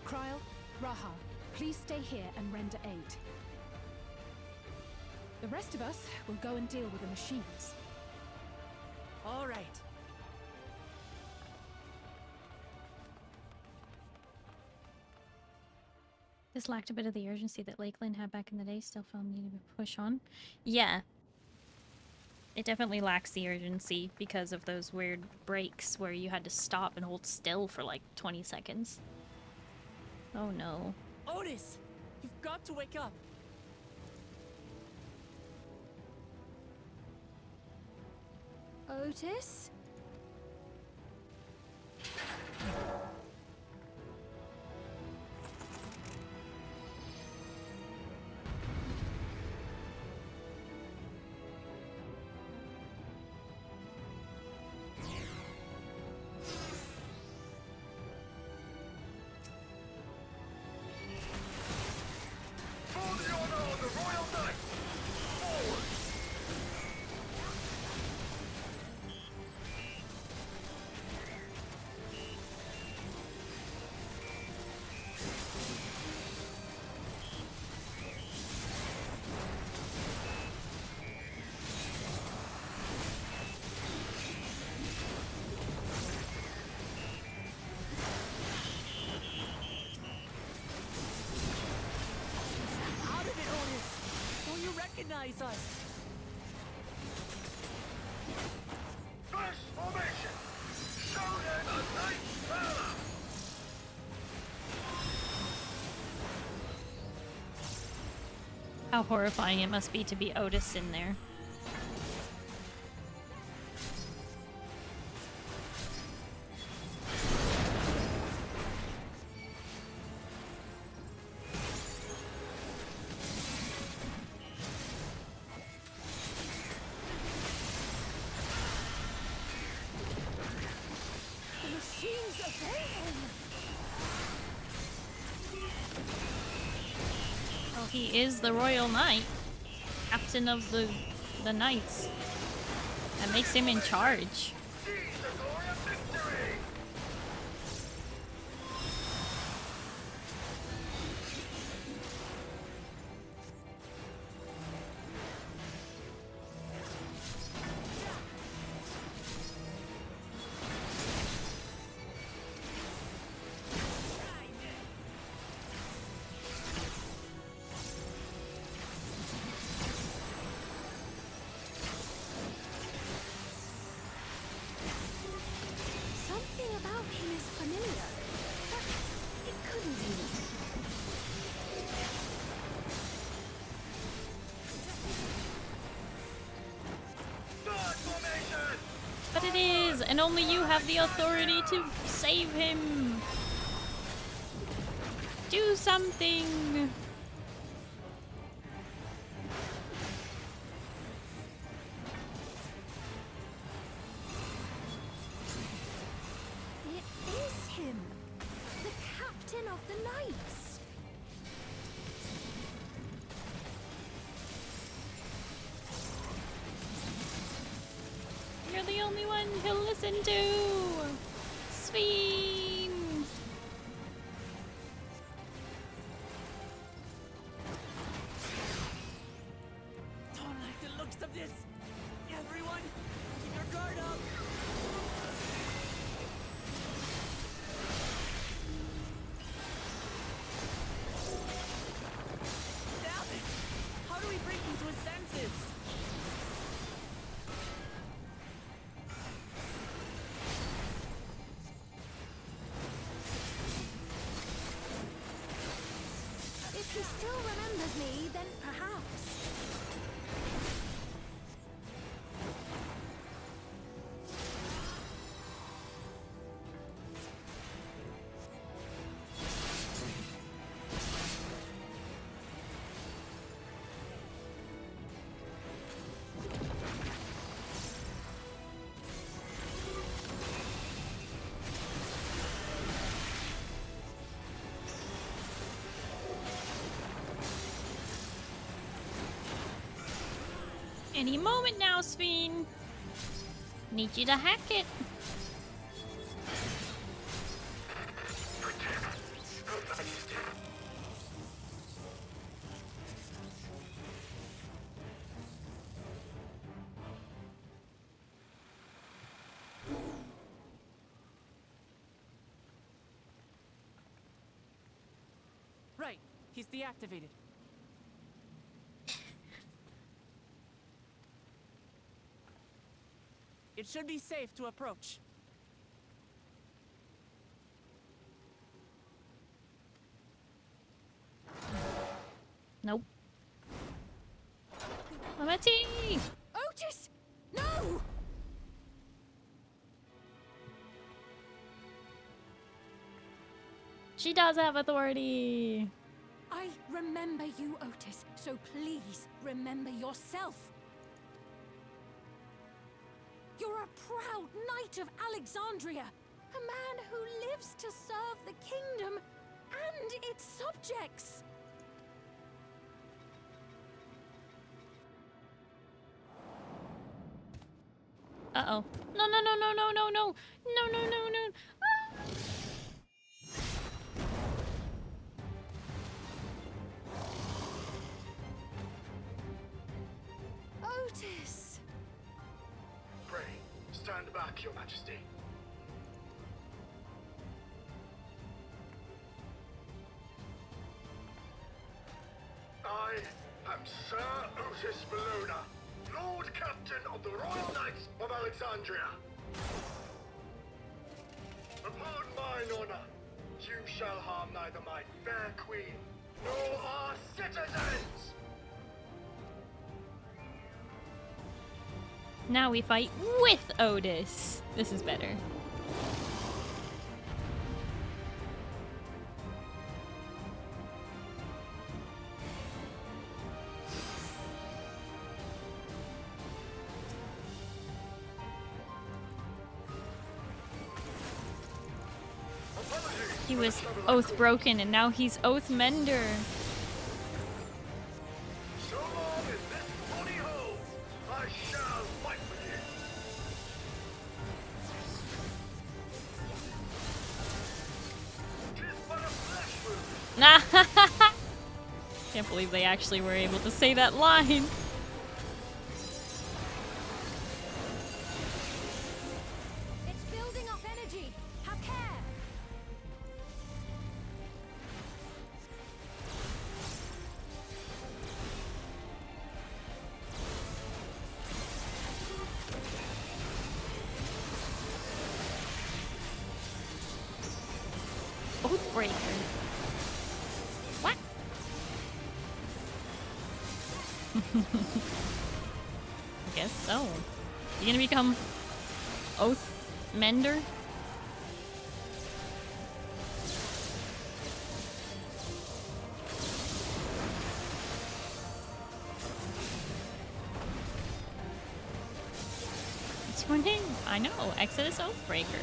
Kryle, Raha, please stay here and render aid. The rest of us will go and deal with the machines. All right. This lacked a bit of the urgency that Lakeland had back in the day. Still felt needed to push on. Yeah. It definitely lacks the urgency because of those weird breaks where you had to stop and hold still for like 20 seconds. Oh no. Otis! You've got to wake up! Otis? Recognize us. First formation. Show them a nice fella. How horrifying it must be to be Otis in there. He is the Royal Knight, captain of the Knights. That makes him in charge. But it is, and only you have the authority to save him. Do something. It is him, the captain of the Knights. You're the only one he'll listen to. Sveen. Don't like the looks of this. Everyone, keep your guard up. Damn it! How do we bring him to his senses? If he still remembers me, then perhaps. Any moment now, Sveen. Need you to hack it. Right, he's deactivated. It should be safe to approach. Nope. Mamati! Otis! No! She does have authority. I remember you, Otis, so please remember yourself. You're a proud knight of Alexandria, a man who lives to serve the kingdom and its subjects. Uh-oh. No, no, no, no, no, no, no. No, no, no, no. Otis! Pray, stand back, Your Majesty. I am Sir Otis Bologna, Lord Captain of the Royal Knights of Alexandria. Upon mine honor, you shall harm neither my fair queen nor our citizens. Now we fight with Otis. This is better. He was oath broken and now he's oath mender. Nah. Can't believe they actually were able to say that line. It's building up energy. Have care. Oathbreaker. What? I guess so. You gonna become Oath Mender? What's your name? I know, Exodus Oathbreaker.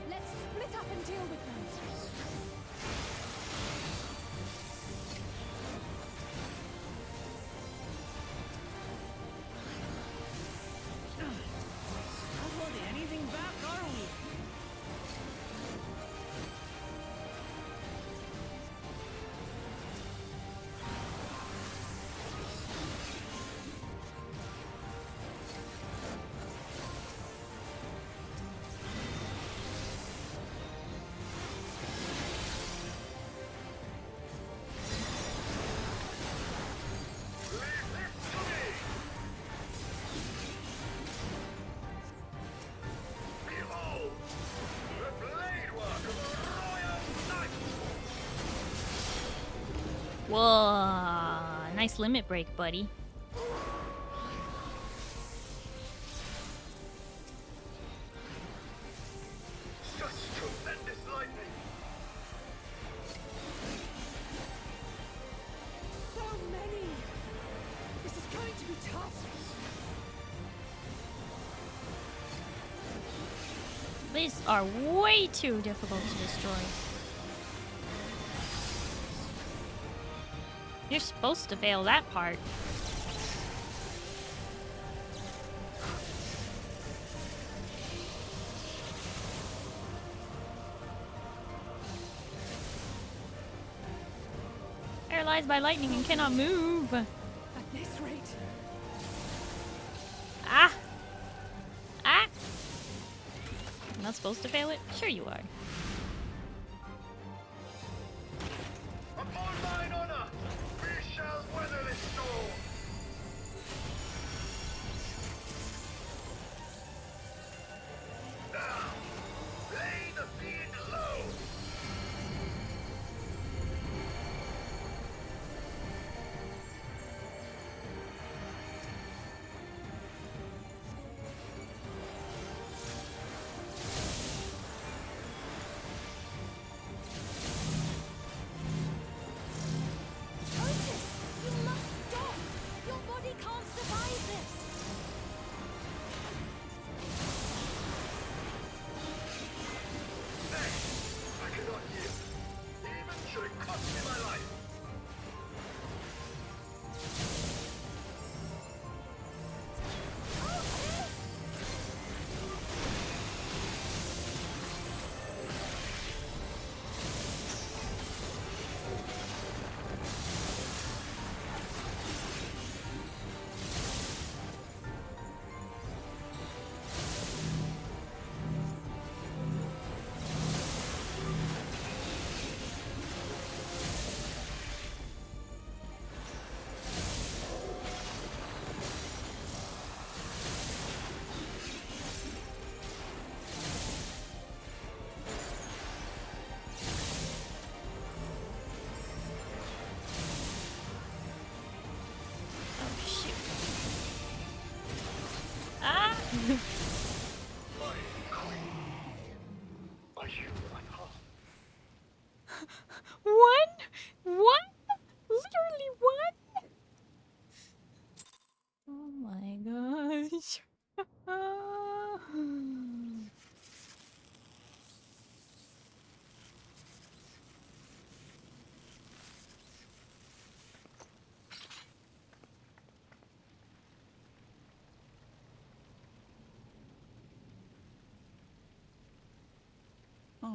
Let's split up and deal with them. Not holding anything back, are we? Whoa, nice limit break, buddy. So many. This is going to be tough. These are way too difficult to destroy. You're supposed to fail that part. Paralyzed by lightning and cannot move. At this rate. Ah! Ah! I'm not supposed to fail it? Sure you are. Upon thine honor, we shall weather this storm. Now, lay the fiend low.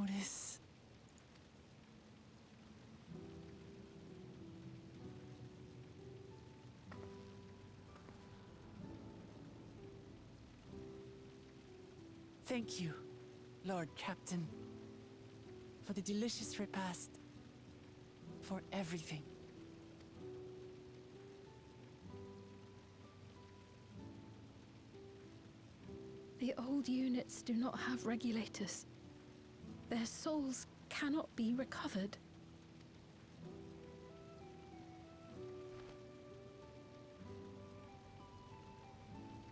Otis. Thank you, Lord Captain, for the delicious repast, for everything. The old units do not have regulators. Their souls cannot be recovered.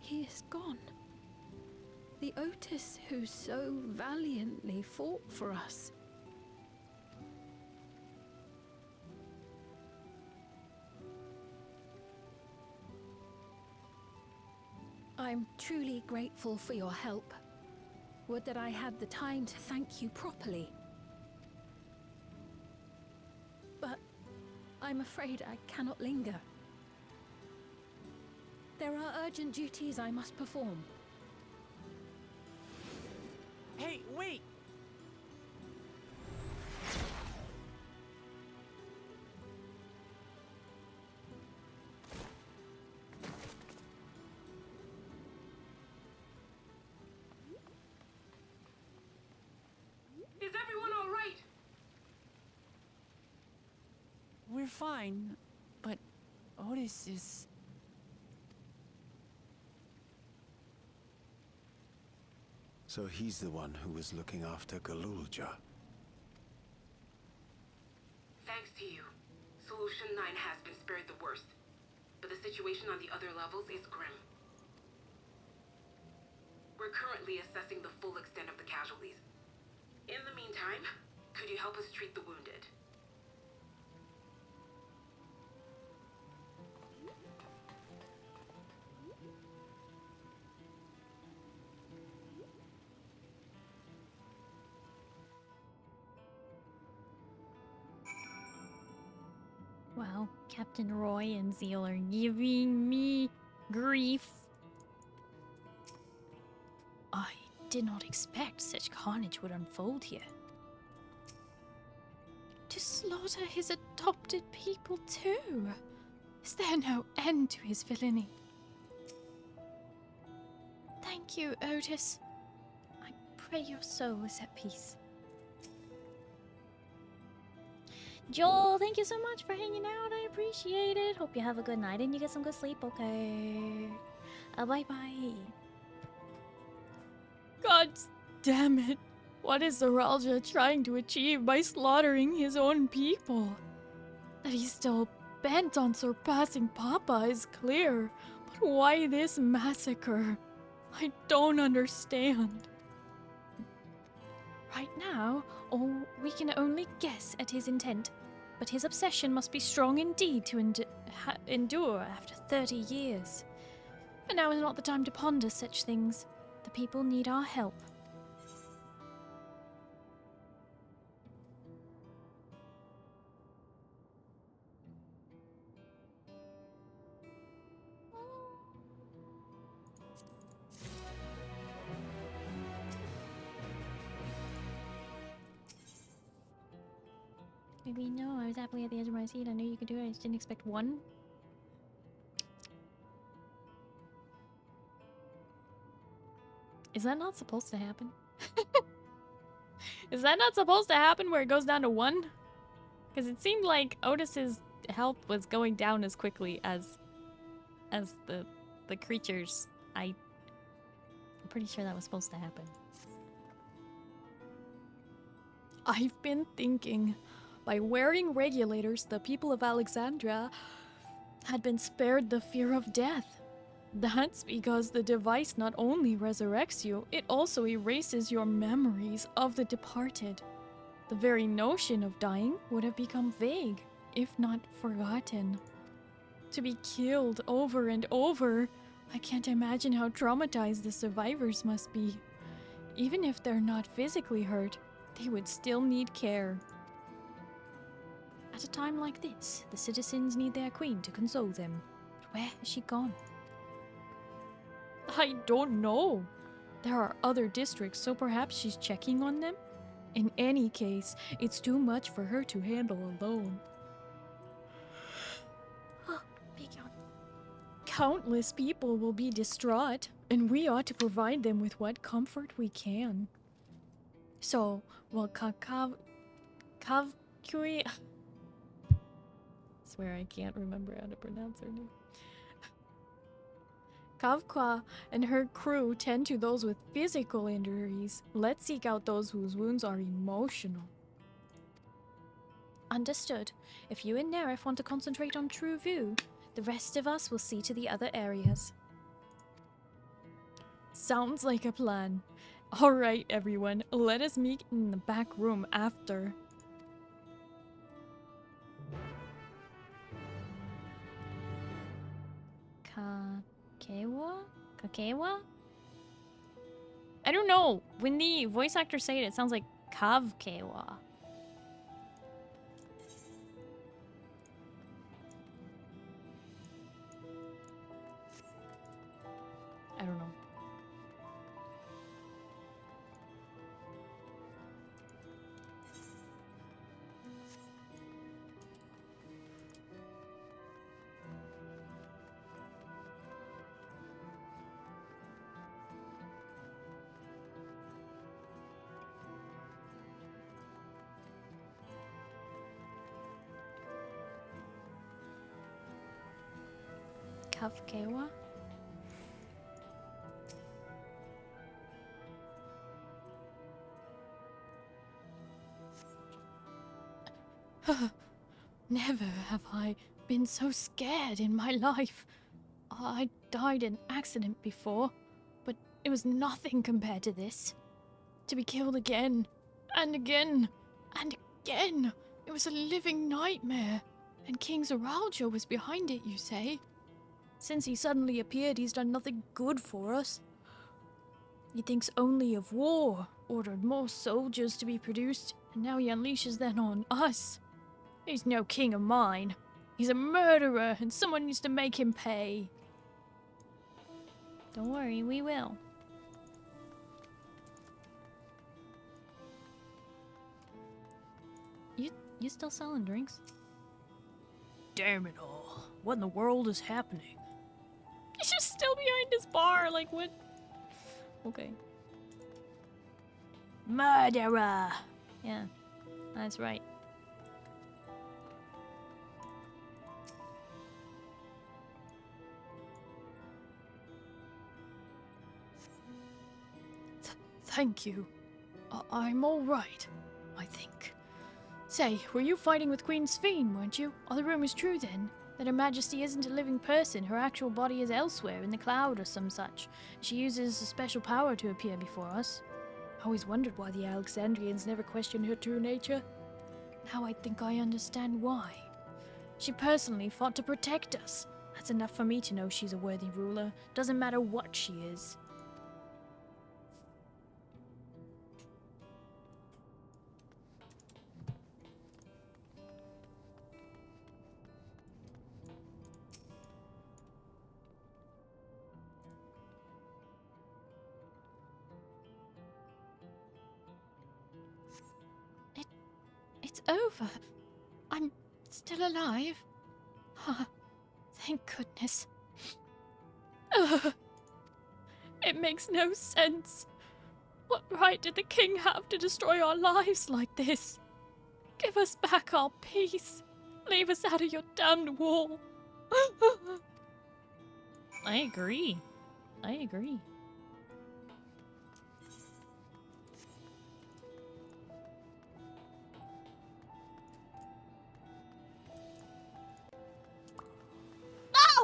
He is gone. The Otis who so valiantly fought for us. I'm truly grateful for your help. Would that I had the time to thank you properly. But I'm afraid I cannot linger. There are urgent duties I must perform. Hey, wait! Is everyone all right? We're fine, but Otis is... So he's the one who was looking after Galulja. Thanks to you, Solution 9 has been spared the worst. But the situation on the other levels is grim. We're currently assessing the full extent of the casualties. In the meantime, could you help us treat the wounded? Wow, Captain Roy and Zeal are giving me grief. I did not expect such carnage would unfold here. To slaughter his adopted people too? Is there no end to his villainy? Thank you, Otis. I pray your soul is at peace. Joel, thank you so much for hanging out. I appreciate it. Hope you have a good night and you get some good sleep, okay? Bye-bye. God damn it. What is Zoralja trying to achieve by slaughtering his own people? That he's still bent on surpassing Papa is clear. But why this massacre? I don't understand. Right now, we can only guess at his intent, but his obsession must be strong indeed to endure after 30 years. And now is not the time to ponder such things. The people need our help. Maybe no, I was happily at the edge of my seat. I knew you could do it. I just didn't expect one. Is that not supposed to happen? Is that not supposed to happen where it goes down to 1? Because it seemed like Otis's health was going down as quickly as the creatures. I'm pretty sure that was supposed to happen. I've been thinking, by wearing regulators, the people of Alexandria had been spared the fear of death. That's because the device not only resurrects you, it also erases your memories of the departed. The very notion of dying would have become vague, if not forgotten. To be killed over and over, I can't imagine how traumatized the survivors must be. Even if they're not physically hurt, they would still need care. At a time like this, the citizens need their queen to console them. But where has she gone? I don't know. There are other districts, so perhaps she's checking on them? In any case, it's too much for her to handle alone. Big yawn. Countless people will be distraught, and we ought to provide them with what comfort we can. So, while CrystqlQueen... swear I can't remember how to pronounce her name. Kavka and her crew tend to those with physical injuries. Let's seek out those whose wounds are emotional. Understood. If you and Nerif want to concentrate on True View, the rest of us will see to the other areas. Sounds like a plan. Alright, everyone. Let us meet in the back room after. Kakewa? I don't know. When the voice actors say it, it sounds like Kavkewa. I don't know. Kavkewa? Never have I been so scared in my life. I died in an accident before, but it was nothing compared to this. To be killed again, and again, and again. It was a living nightmare. And King Zeralja was behind it, you say? Since he suddenly appeared, he's done nothing good for us. He thinks only of war, ordered more soldiers to be produced, and now he unleashes that on us. He's no king of mine. He's a murderer, and someone needs to make him pay. Don't worry, we will. You still selling drinks? Damn it all. What in the world is happening? He's just still behind his bar, like what? Okay. Murderer! Yeah, that's right. Thank you. I'm all right, I think. Say, were you fighting with Queen Sphene, weren't you? Are the rumors true then? That Her Majesty isn't a living person, her actual body is elsewhere, in the cloud or some such. She uses a special power to appear before us. I always wondered why the Alexandrians never questioned her true nature. Now I think I understand why. She personally fought to protect us. That's enough for me to know she's a worthy ruler. Doesn't matter what she is. It's over. I'm still alive. Ah, thank goodness. Ugh. It makes no sense. What right did the king have to destroy our lives like this? Give us back our peace. Leave us out of your damned wall. I agree. I agree.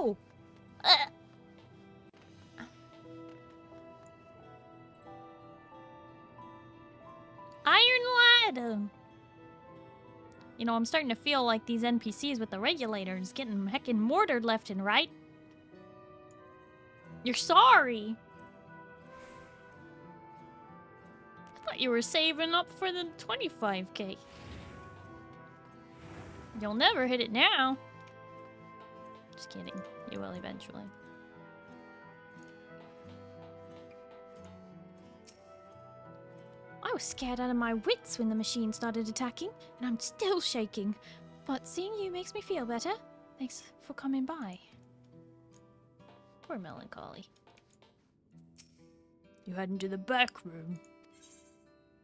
No! Iron lad! You know, I'm starting to feel like these NPCs with the regulators getting heckin' mortared left and right. You're sorry! I thought you were saving up for the 25k. You'll never hit it now. Just kidding. You will eventually. I was scared out of my wits when the machine started attacking, and I'm still shaking. But seeing you makes me feel better. Thanks for coming by. Poor Melancholy. You head into the back room.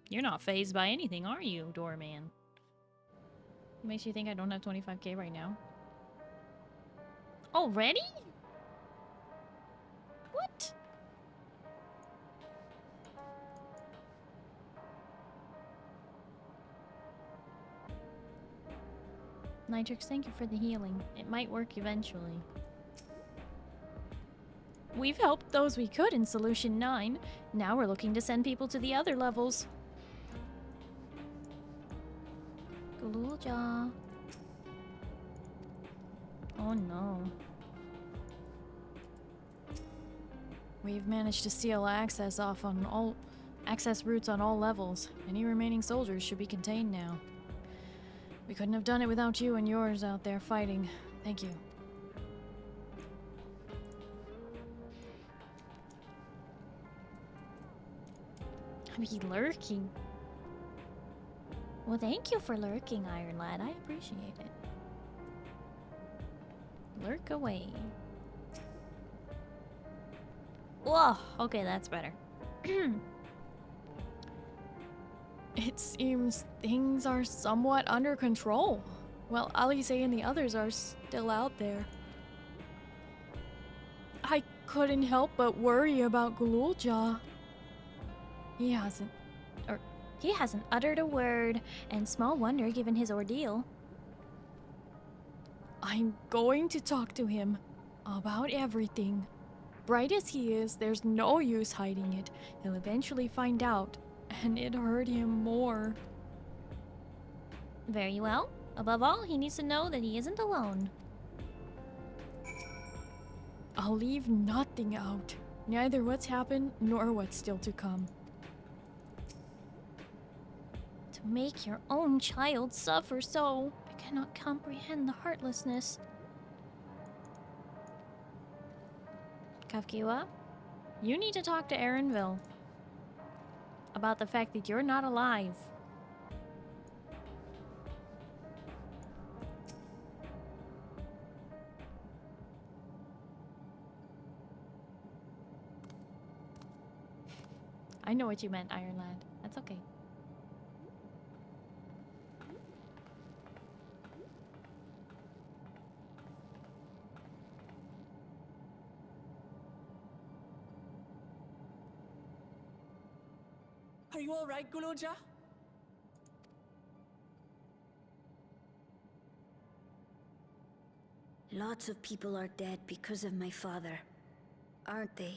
You're not fazed by anything, are you, doorman? Makes you think I don't have 25k right now. Already? What? Nitrix, thank you for the healing. It might work eventually. We've helped those we could in Solution 9. Now we're looking to send people to the other levels. Gululja. Oh no. We've managed to seal access routes on all levels. Any remaining soldiers should be contained now. We couldn't have done it without you and yours out there fighting. Thank you. I mean, lurking. Well, thank you for lurking, Iron Lad. I appreciate it. Lurk away. Whoa, okay, that's better. It seems things are somewhat under control. Well, Alice and the others are still out there. I couldn't help but worry about Gululja. He hasn't uttered a word, and small wonder given his ordeal. I'm going to talk to him about everything. Bright as he is, there's no use hiding it. He'll eventually find out, and it hurt him more. Very well. Above all, he needs to know that he isn't alone. I'll leave nothing out. Neither what's happened, nor what's still to come. To make your own child suffer so, I cannot comprehend the heartlessness. Kafkiwa, you need to talk to Erenville about the fact that you're not alive. I know what you meant, Iron Lad. That's okay. Are you all right, Gululja? Lots of people are dead because of my father, aren't they?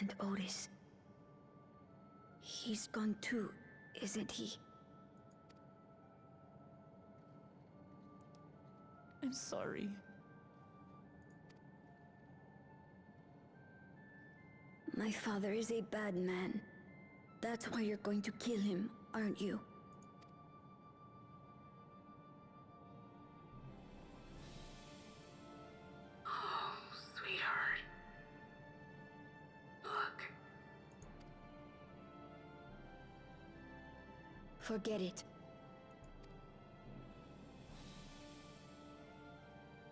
And Otis. He's gone too, isn't he? I'm sorry. My father is a bad man. That's why you're going to kill him, aren't you? Oh, sweetheart. Look. Forget it.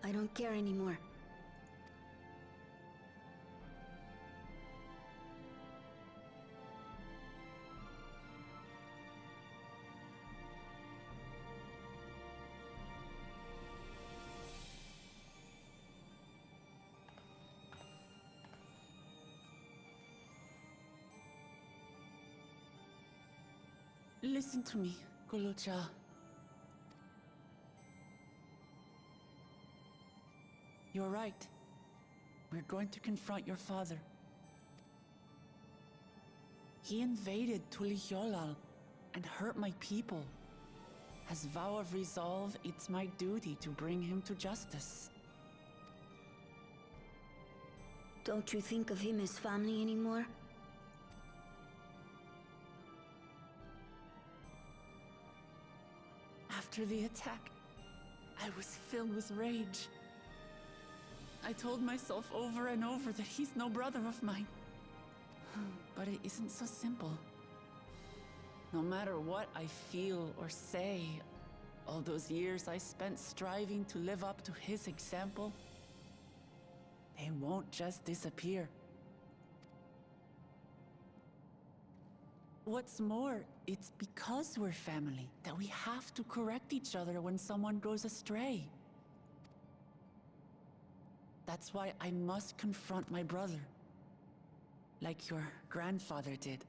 I don't care anymore. Listen to me, Gululja. You're right. We're going to confront your father. He invaded Tulihyolal and hurt my people. As vow of resolve, it's my duty to bring him to justice. Don't you think of him as family anymore? After the attack, I was filled with rage. I told myself over and over that he's no brother of mine. But it isn't so simple. No matter what I feel or say, all those years I spent striving to live up to his example, they won't just disappear. What's more, it's because we're family that we have to correct each other when someone goes astray. That's why I must confront my brother, like your grandfather did,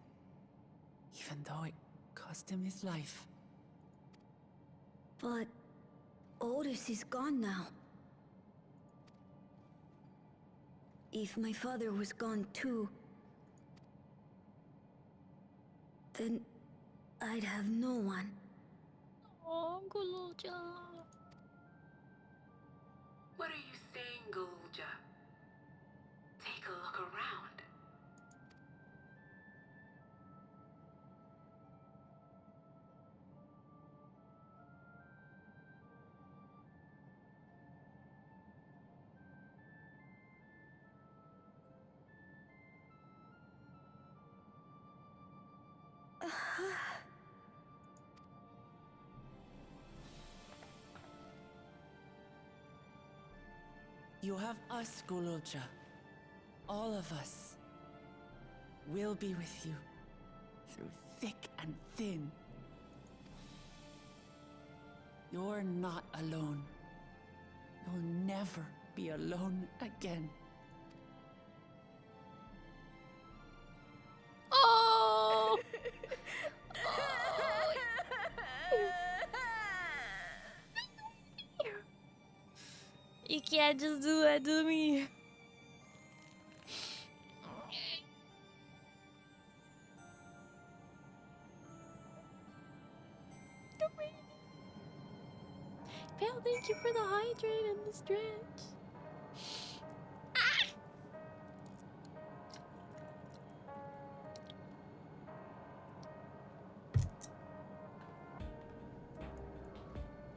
even though it cost him his life. But Otis is gone now. If my father was gone too, then I'd have no one. Oh, Gululja. What are you saying, Gululja? Take a look around. You have us, Gululja. All of us. We'll be with you, through thick and thin. You're not alone. You'll never be alone again. Oh! You can't just do that to me. Pale, thank you for the hydrate and the stretch.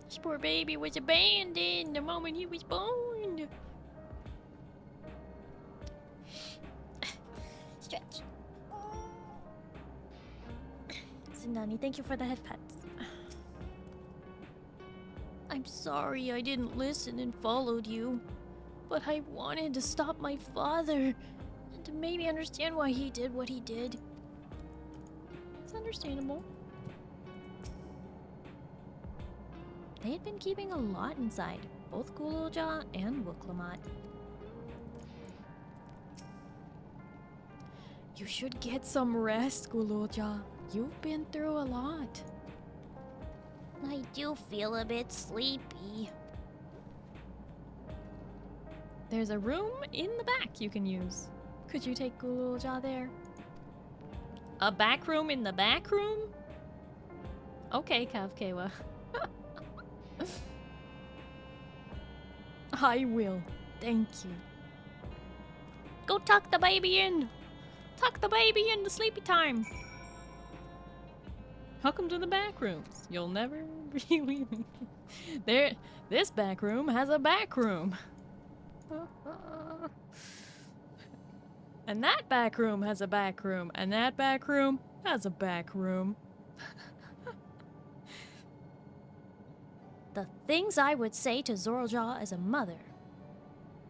This poor baby was abandoned the moment he was born. Stretch. Zindani, thank you for the head pats. I'm sorry I didn't listen and followed you, but I wanted to stop my father and to maybe understand why he did what he did. It's understandable. They had been keeping a lot inside, both Gululja and Wuklamot. You should get some rest, Gululja. You've been through a lot. I do feel a bit sleepy. There's a room in the back you can use. Could you take Gululja there? A back room in the back room? Okay, Kavkewa. I will. Thank you. Go tuck the baby in. Tuck the baby into sleepy time. Welcome to the back rooms. You'll never be leaving. There, this back room has a back room. And that back room has a back room. And that back room has a back room. The things I would say to Zorlja as a mother.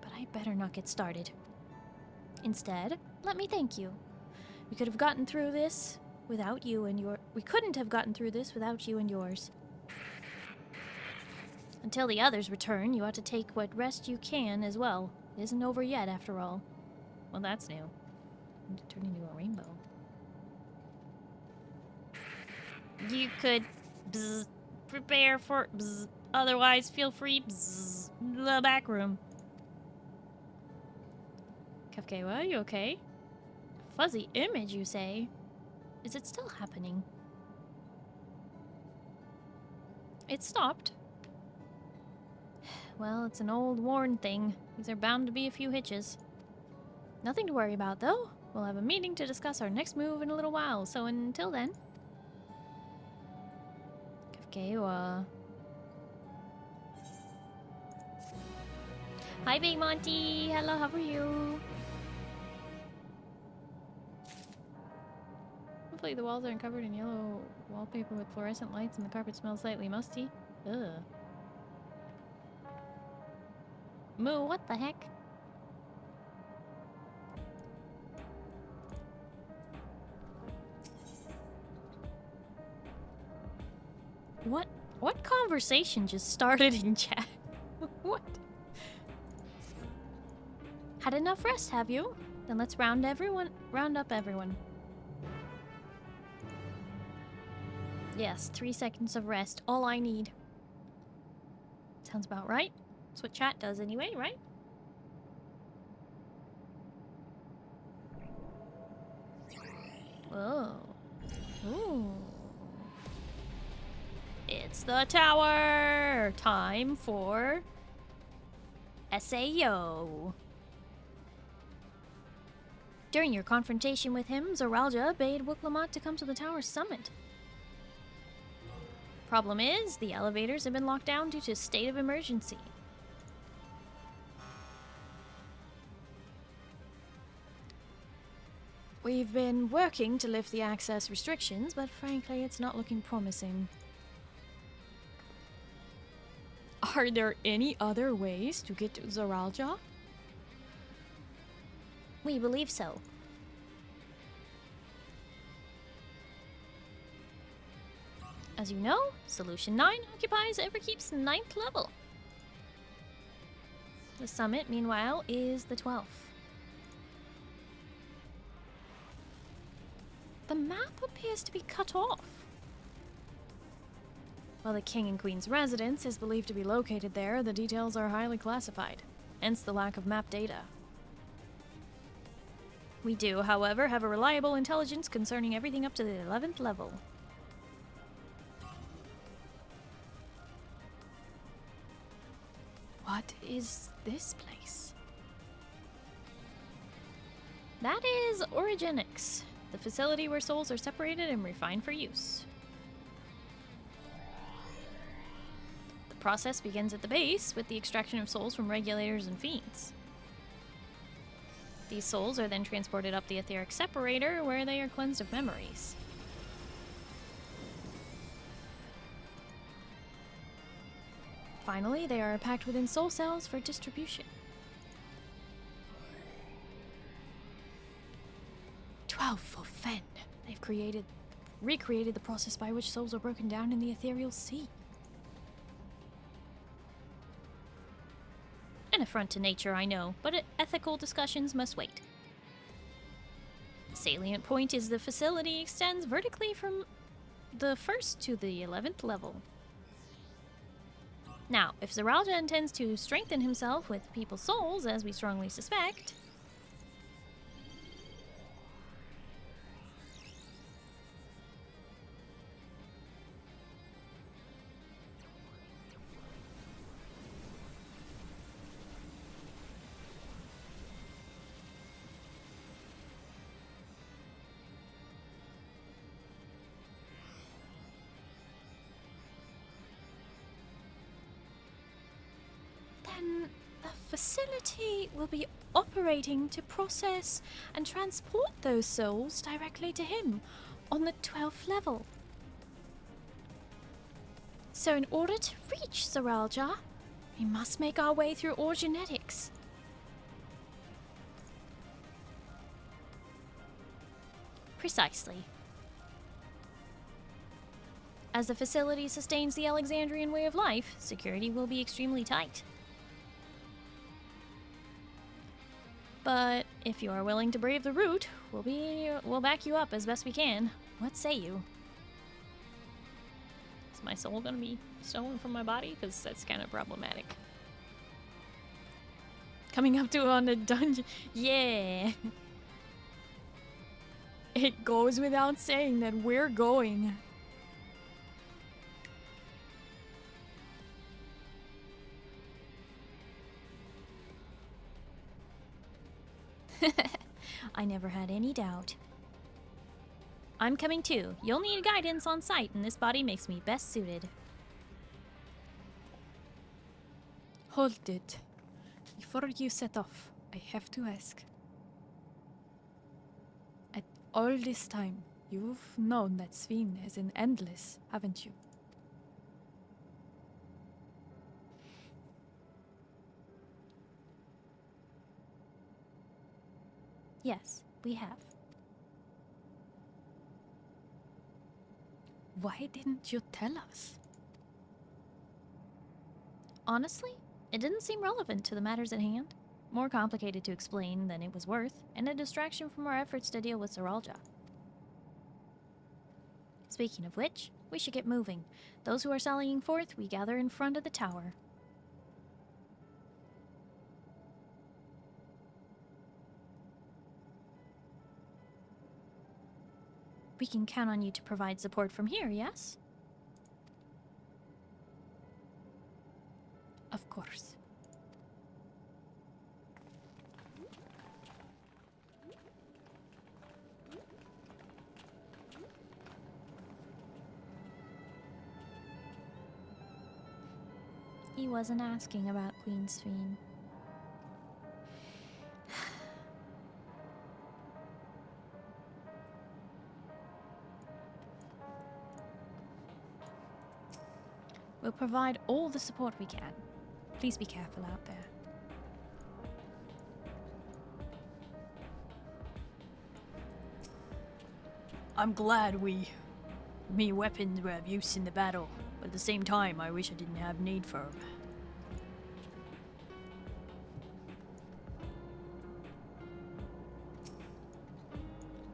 But I better not get started. Instead, let me thank you. We could have gotten through this without you and your... We couldn't have gotten through this without you and yours. Until the others return, you ought to take what rest you can as well. It isn't over yet, after all. Well, that's new. I need to turn into a rainbow. You could... Bzz, prepare for... Bzz, otherwise, feel free... Bzz, the back room. Kafkewa, are you okay? Fuzzy image, you say? Is it still happening? It stopped. Well, it's an old worn thing. These are bound to be a few hitches. Nothing to worry about, though. We'll have a meeting to discuss our next move in a little while, so until then... Kafkewa. Hi, Big Monty. Hello, how are you? Hopefully the walls aren't covered in yellow wallpaper with fluorescent lights and the carpet smells slightly musty. Ugh. Moo, what the heck? What conversation just started in chat? What? Had enough rest, have you? Then let's round up everyone. Yes, 3 seconds of rest, all I need. Sounds about right. That's what chat does anyway, right? Oh. Ooh. It's the tower! Time for SAO. During your confrontation with him, Zoralja bade Wuklamot to come to the tower's summit. Problem is, the elevators have been locked down due to a state of emergency. We've been working to lift the access restrictions, but frankly, it's not looking promising. Are there any other ways to get to Zoralja? We believe so. As you know, Solution 9 occupies Everkeep's 9th level. The summit, meanwhile, is the 12th. The map appears to be cut off. While the King and Queen's residence is believed to be located there, the details are highly classified, hence the lack of map data. We do, however, have a reliable intelligence concerning everything up to the 11th level. What is this place? That is Origenics, the facility where souls are separated and refined for use. The process begins at the base with the extraction of souls from regulators and fiends. These souls are then transported up the etheric separator where they are cleansed of memories. Finally, they are packed within soul cells for distribution. 12 for Fen. They've recreated the process by which souls are broken down in the ethereal sea. An affront to nature, I know, but ethical discussions must wait. The salient point is the facility extends vertically from the 1st to the 11th level. Now, if Zoralja intends to strengthen himself with people's souls, as we strongly suspect, then the facility will be operating to process and transport those souls directly to him on the 12th level. So in order to reach Zoralja, we must make our way through Orgenetics. Precisely. As the facility sustains the Alexandrian way of life, security will be extremely tight. But if you are willing to brave the route, we'll back you up as best we can. What say you? Is my soul gonna be stolen from my body? Because that's kind of problematic. Coming up to on a dungeon. Yeah. It goes without saying that we're going. I never had any doubt. I'm coming too. You'll need guidance on site, and this body makes me best suited. Hold it. The Before you set off, I have to ask. At all this time, you've known that Sven is an endless, haven't you? Yes, we have. Why didn't you tell us? Honestly, it didn't seem relevant to the matters at hand. More complicated to explain than it was worth, and a distraction from our efforts to deal with Zoralja. Speaking of which, we should get moving. Those who are sallying forth, we gather in front of the tower. We can count on you to provide support from here, yes? Of course. He wasn't asking about Queen Sven. We'll provide all the support we can. Please be careful out there. I'm glad me weapons were of use in the battle, but at the same time, I wish I didn't have need for them.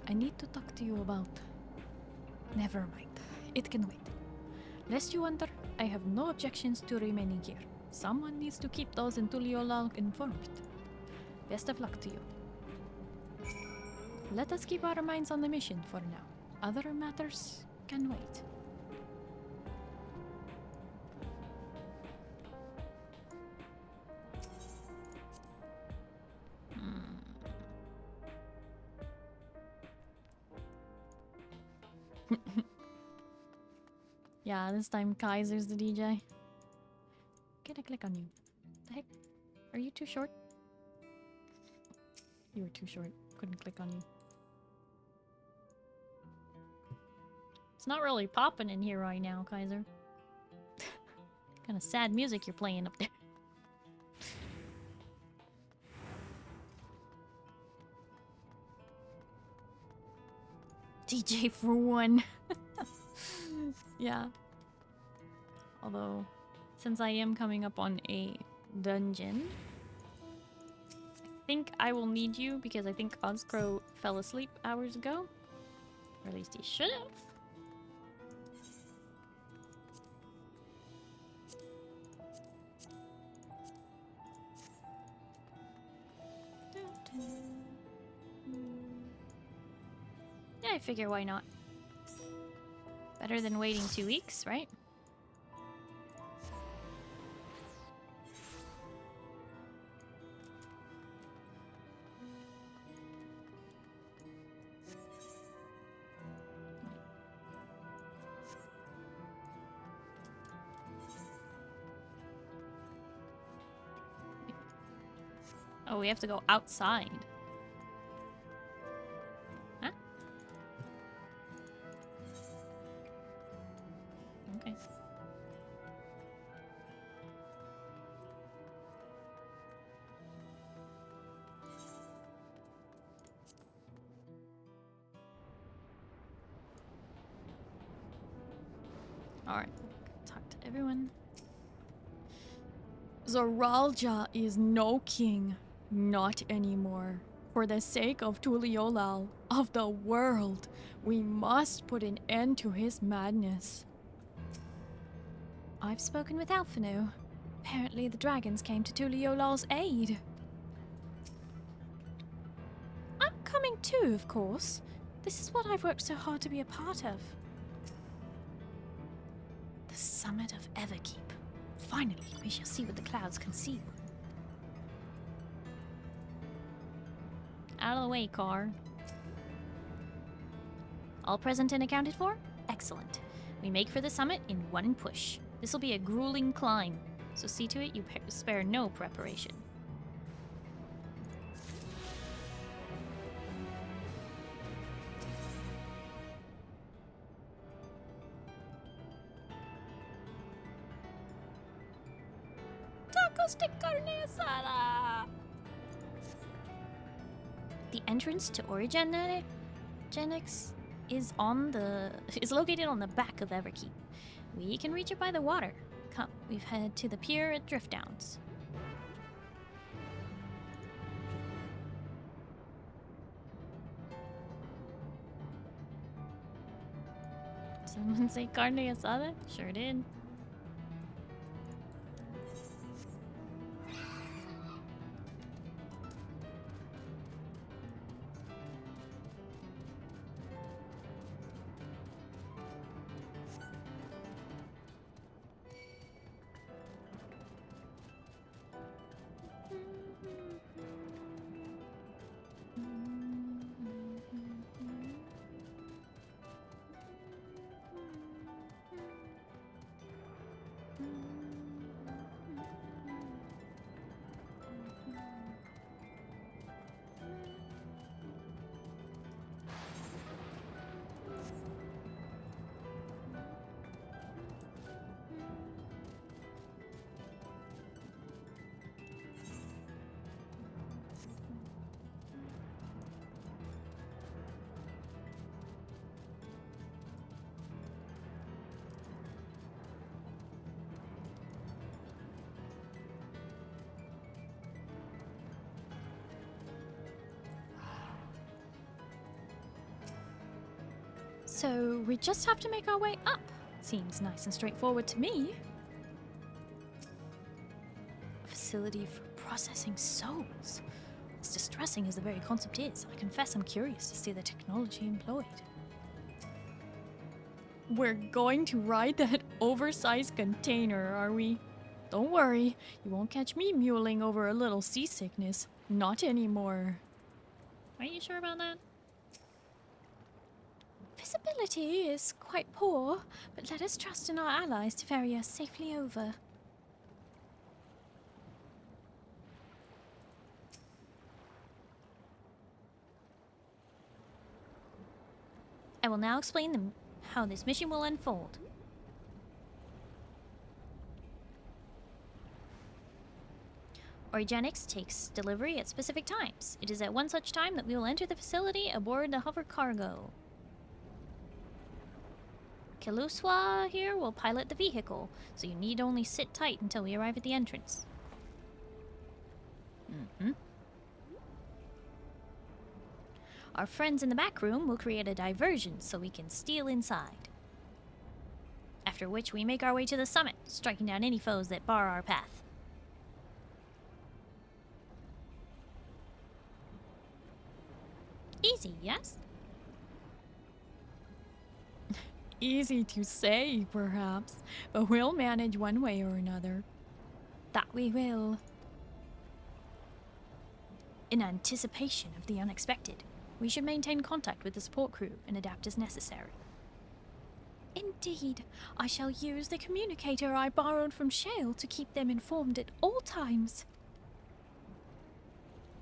I need to talk to you about... Never mind. It can wait. Lest you wonder, I have no objections to remaining here. Someone needs to keep those in Tuliolal informed. Best of luck to you. Let us keep our minds on the mission for now. Other matters can wait. Yeah, this time Kaiser's the DJ. Can I click on you? The heck? Are you too short? You were too short. Couldn't click on you. It's not really popping in here right now, Kaiser. Kind of sad music you're playing up there. DJ for one. Yeah. Although, since I am coming up on a dungeon, I think I will need you because I think Ozcrow fell asleep hours ago. Or at least he should have. Yeah, I figure why not. Better than waiting 2 weeks, right? Oh, we have to go outside. Huh? Okay. Alright, talk to everyone. Zoralja is no king. Not anymore. For the sake of Tuliolal, of the world, we must put an end to his madness. I've spoken with Alphino. Apparently the dragons came to Tuliolal's aid. I'm coming too, of course. This is what I've worked so hard to be a part of. The summit of Everkeep. Finally, we shall see what the clouds conceal. Out of the way, car. All present and accounted for? Excellent. We make for the summit in one push. This will be a grueling climb, so see to it you spare no preparation. toast de carne asada! The entrance to Origenics is located on the back of Everkeep. We can reach it by the water. Come, we've headed to the pier at Drift Downs. Someone say carne asada? Sure did. So we just have to make our way up. Seems nice and straightforward to me. A facility for processing souls. As distressing as the very concept is, I confess I'm curious to see the technology employed. We're going to ride that oversized container, are we? Don't worry, you won't catch me muling over a little seasickness. Not anymore. Are you sure about that? Visibility is quite poor, but let us trust in our allies to ferry us safely over. I will now explain how this mission will unfold. Origenics takes delivery at specific times. It is at one such time that we will enter the facility aboard the hover cargo. Keluswa here will pilot the vehicle, so you need only sit tight until we arrive at the entrance. Our friends in the back room will create a diversion so we can steal inside. After which we make our way to the summit, striking down any foes that bar our path. Easy, yes? Easy to say, perhaps, but we'll manage one way or another. That we will. In anticipation of the unexpected, we should maintain contact with the support crew and adapt as necessary. Indeed, I shall use the communicator I borrowed from Shale to keep them informed at all times.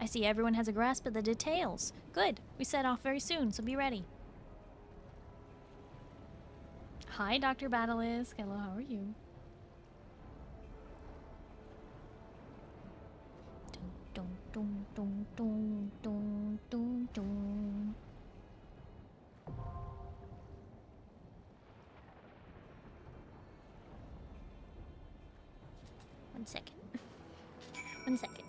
I see everyone has a grasp of the details. Good, we set off very soon, so be ready. Hi, Dr. Batalisk. Hello, how are you? Dun, dun, dun, dun, dun, dun, dun. One second. One second.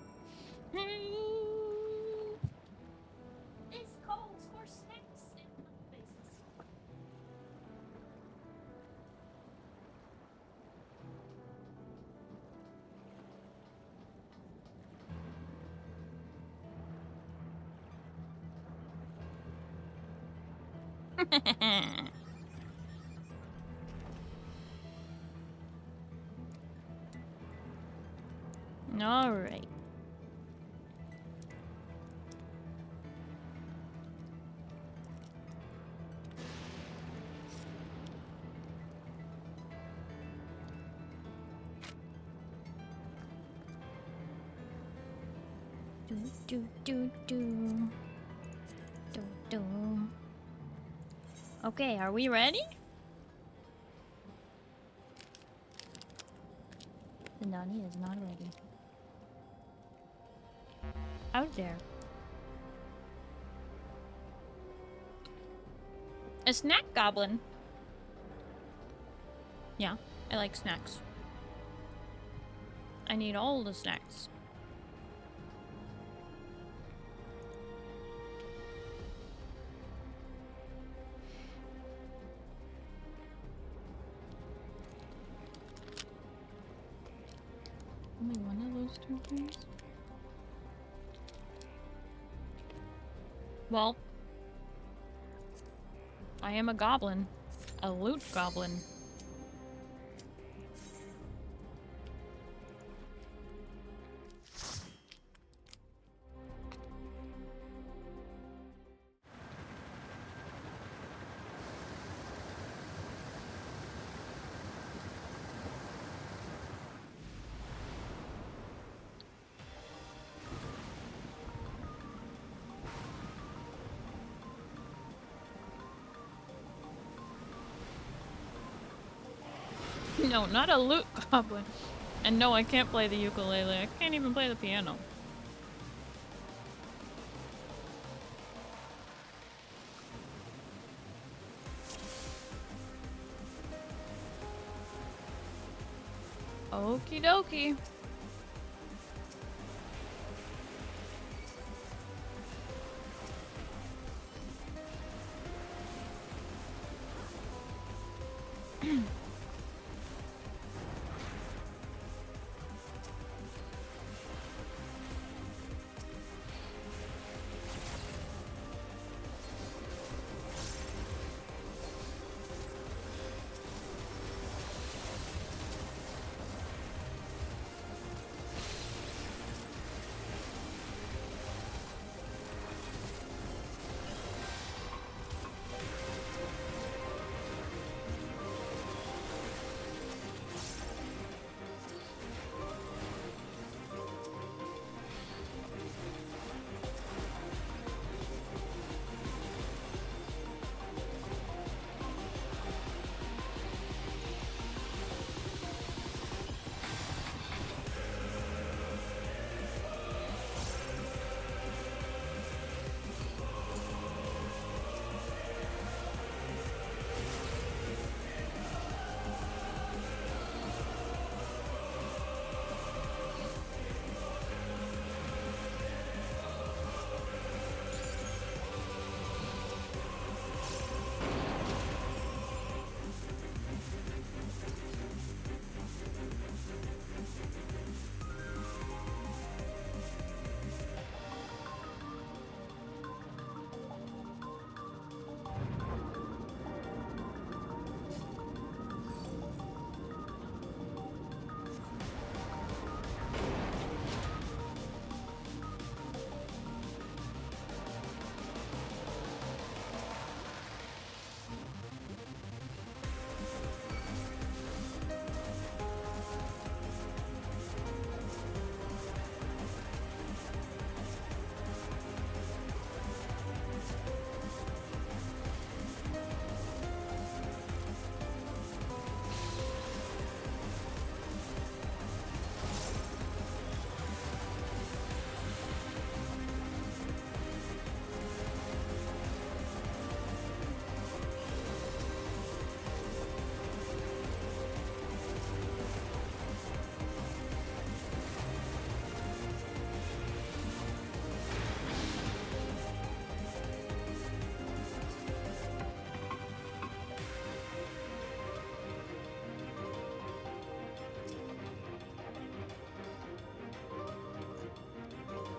This calls for snacks and faces. All right. Okay, are we ready? The Nani is not ready. out there? A snack goblin. Yeah, I like snacks. I need all the snacks. Only one of those two things? Well, I am a goblin. A loot goblin. No, not a loot goblin. And no, I can't play the ukulele. I can't even play the piano. Okie dokie.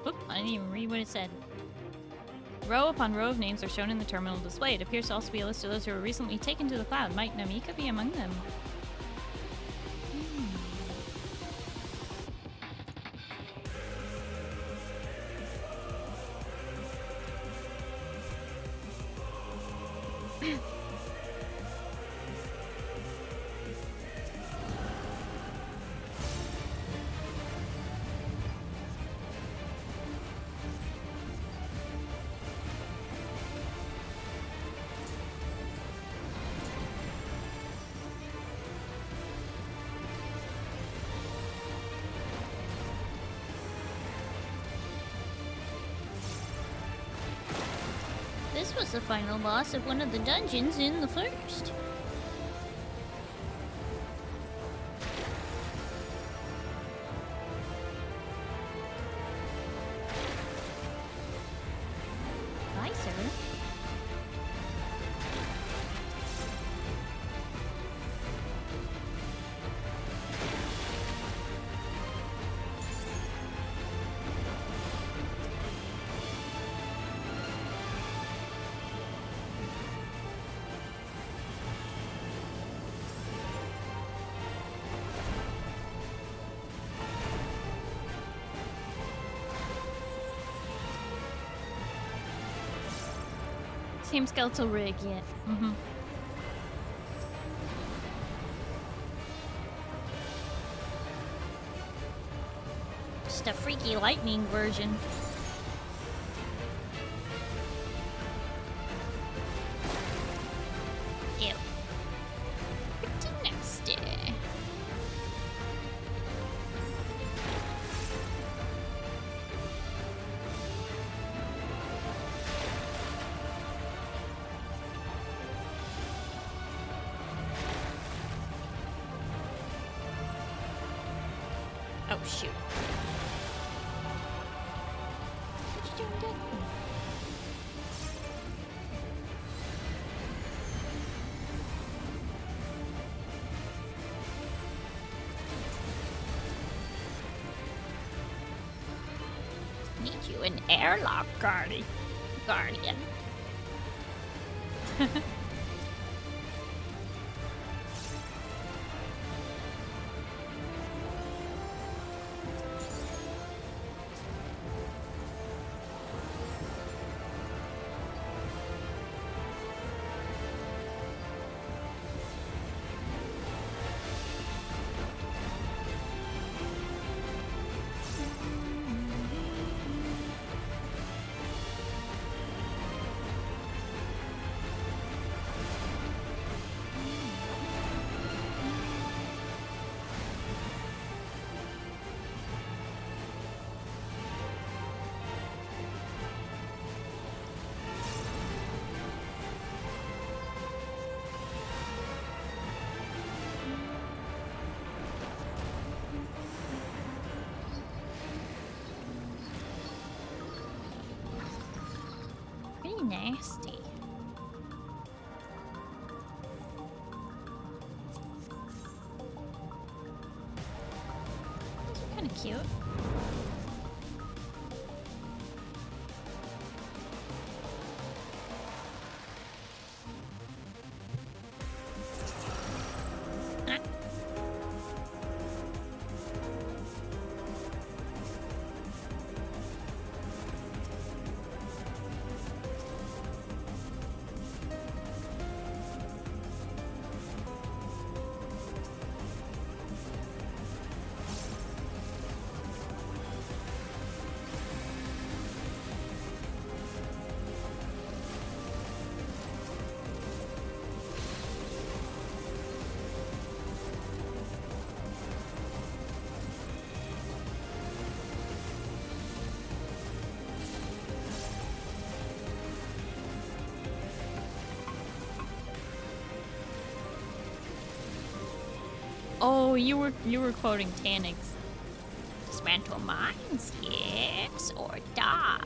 Oop, I didn't even read what it said. Row upon row of names are shown in the terminal display. It appears to also be a list of those who were recently taken to the cloud. Might Numiieo be among them? was the final boss of one of the dungeons in the first. Hi, sir. Same skeletal rig yet. Mm-hmm. Just a freaky lightning version. Ew. Pretty nasty. Oh shoot. What you doing? Need you an airlock guardian. Pretty nasty. Kind of cute. Ah. Oh, you were quoting Tanix. Dismantle mines, yes, or die.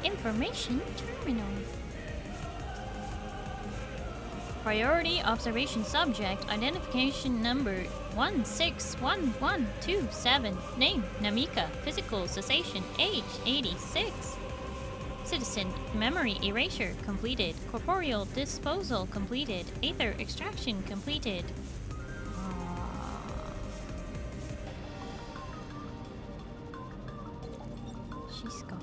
Information terminal. Priority observation subject identification number 161127. Name Namika. Physical cessation. Age 86. Citizen memory erasure completed. Corporeal disposal completed. Aether extraction completed. She's gone.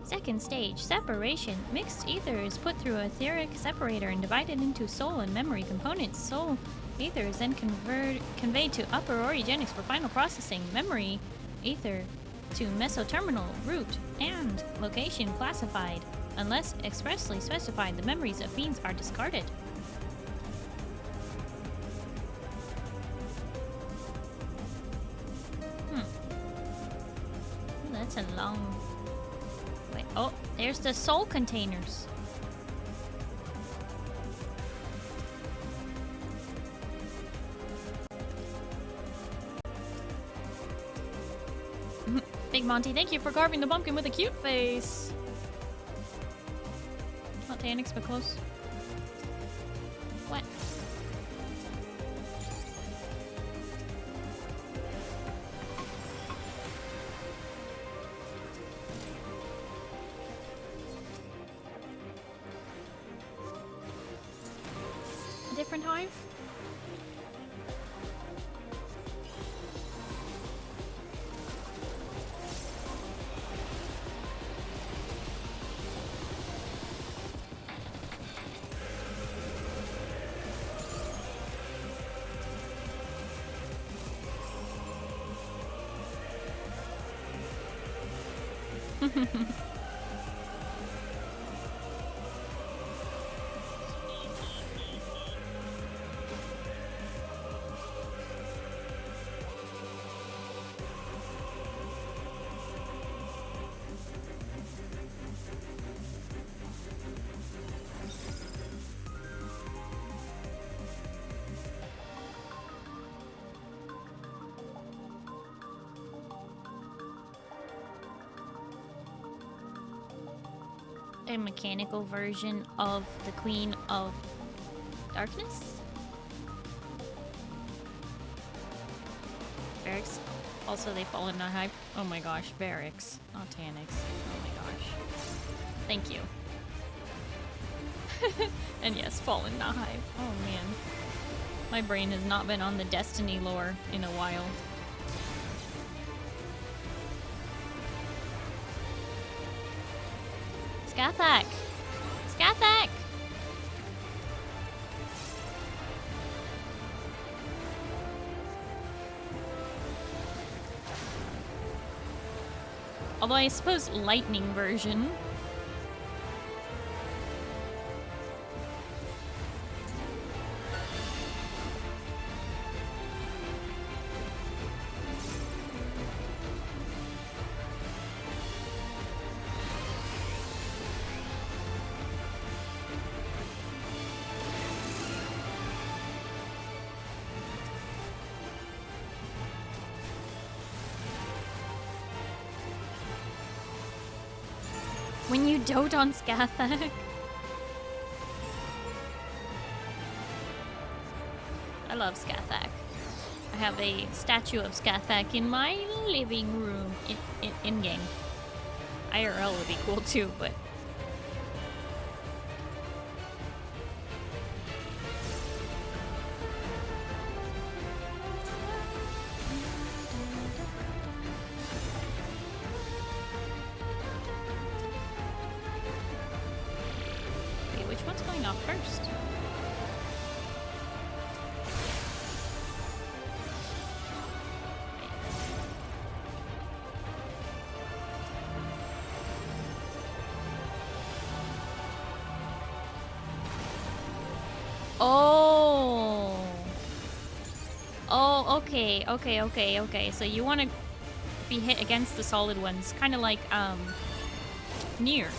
Second stage, separation. Mixed ether is put through a etheric separator and divided into soul and memory components. Soul Aether is then conveyed to upper orogenics for final processing. Memory Aether to mesoterminal route and location classified. Unless expressly specified, the memories of fiends are discarded. That's a long... Wait, oh, there's the soul containers. Big Monty, thank you for carving the pumpkin with a cute face. Not Tanix, but close. What? A different hive? A mechanical version of the Queen of Darkness? Varix. Also, they fall in the hype. Oh my gosh, Varix, not Tanix. Oh my gosh. Thank you. And yes, fall in the hype. Oh man. My brain has not been on the Destiny lore in a while. Skathak! Skathak! Although I suppose lightning version. When you dote on Skathak. I love Skathak. I have a statue of Skathak in my living room in-game. IRL would be cool too, but... Okay. So you want to be hit against the solid ones, kind of like Nier.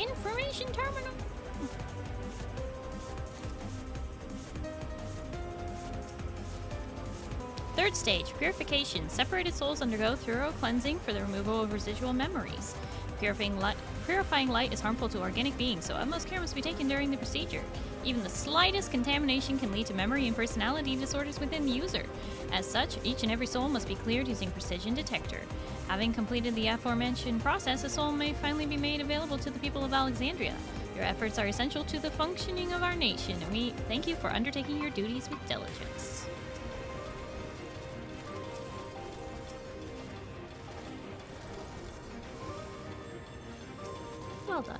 Information terminal. Third stage, purification. Separated souls undergo thorough cleansing for the removal of residual memories. Purifying light is harmful to organic beings, so utmost care must be taken during the procedure. Even the slightest contamination can lead to memory and personality disorders within the user. As such, each and every soul must be cleared using precision detector. Having completed the aforementioned process, a soul may finally be made available to the people of Alexandria. Your efforts are essential to the functioning of our nation, and we thank you for undertaking your duties with diligence. Well done.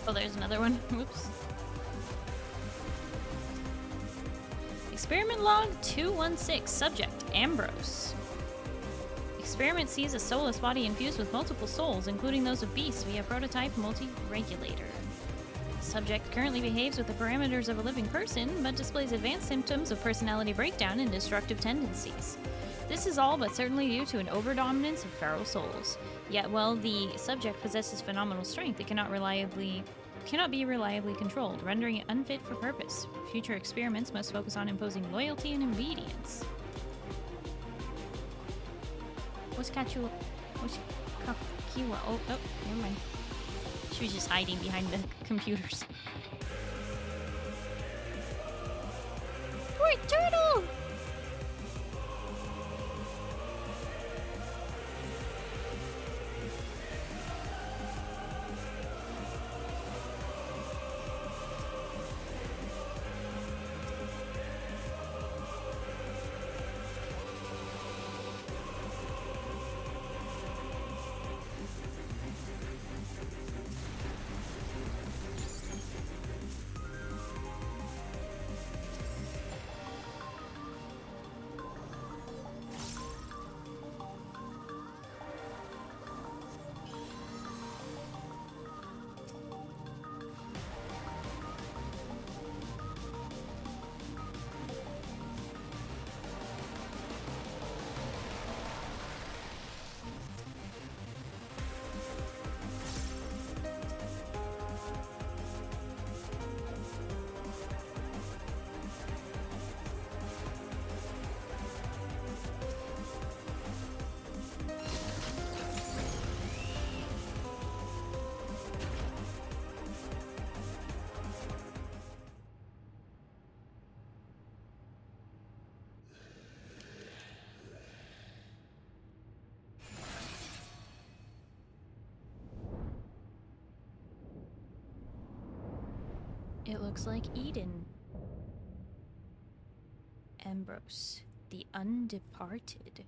Oh, there's another one. Whoops. Experiment log 216. Subject, Ambrose. Experiment sees a soulless body infused with multiple souls, including those of beasts via prototype multi-regulator. Subject currently behaves with the parameters of a living person, but displays advanced symptoms of personality breakdown and destructive tendencies. This is all but certainly due to an overdominance of feral souls. Yet while the subject possesses phenomenal strength, it cannot be reliably controlled, rendering it unfit for purpose. Future experiments must focus on imposing loyalty and obedience. What's Kachu? What's Kakiwa? Oh, never mind. She was just hiding behind the computers. Poor turtle! It looks like Eden. Ambrose, the undeparted.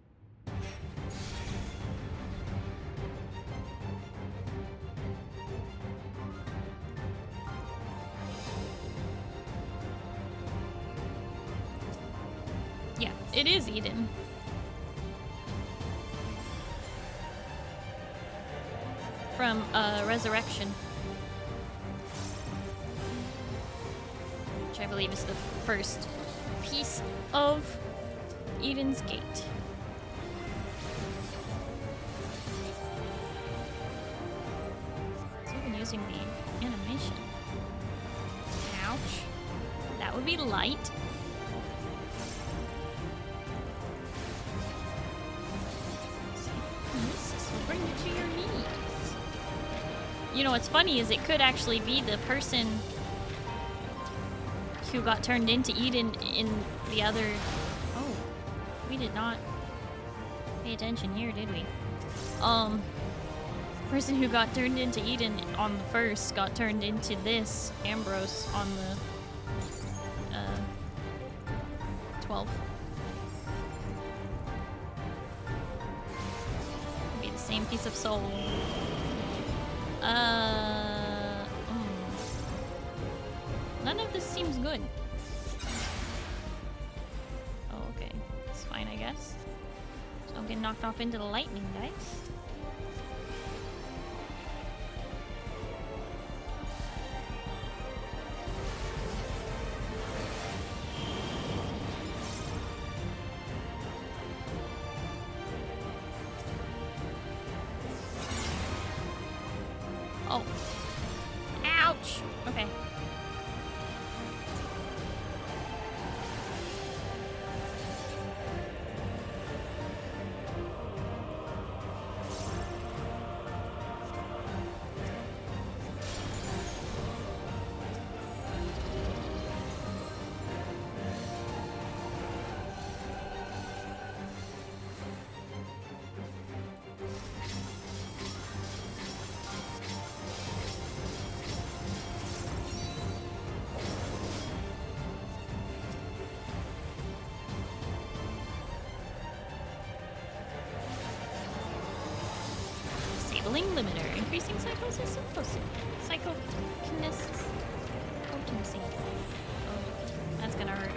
Yeah, it is Eden. From Resurrection. I believe is the first piece of Eden's Gate. So even using the animation. Ouch. That would be light. This will bring you to your knees. You know what's funny is it could actually be the person who got turned into Eden in the other... Oh, we did not pay attention here, did we? Person who got turned into Eden on the first got turned into this Ambrose on the 12th. Be the same piece of soul. None of this seems good. Oh, okay. It's fine, I guess. Just don't get knocked off into the lightning, guys. Oh. Ouch! Okay. Disabling limiter, increasing psychosis and psychokinesis potency. Oh, that's gonna hurt.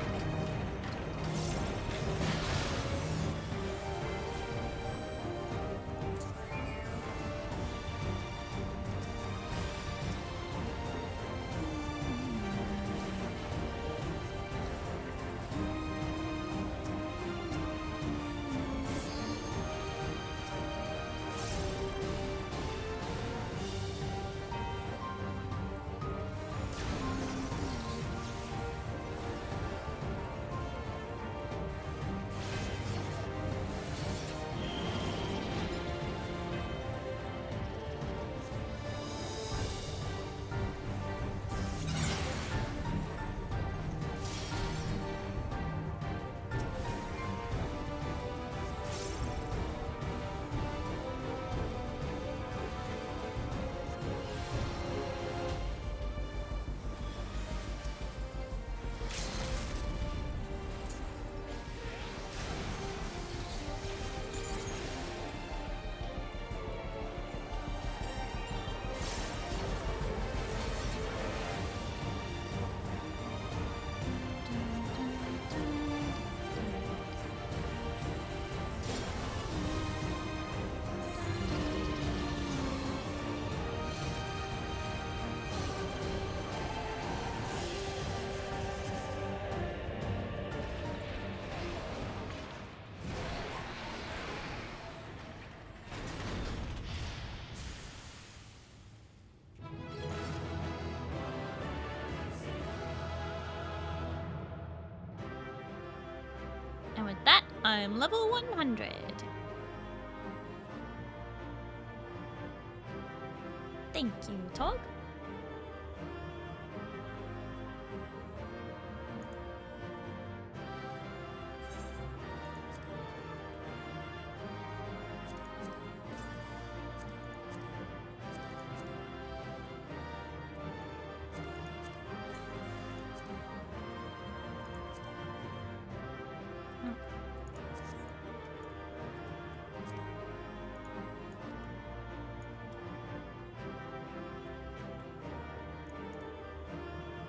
And with that, I'm level 100. Thank you, Tog.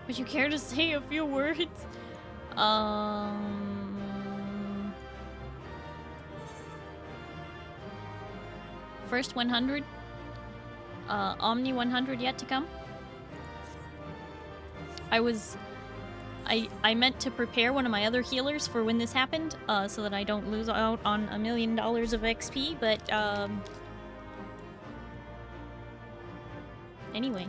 Would you care to say a few words? First 100. Omni 100 yet to come. I I meant to prepare one of my other healers for when this happened, so that I don't lose out on $1 million of XP, but, anyway.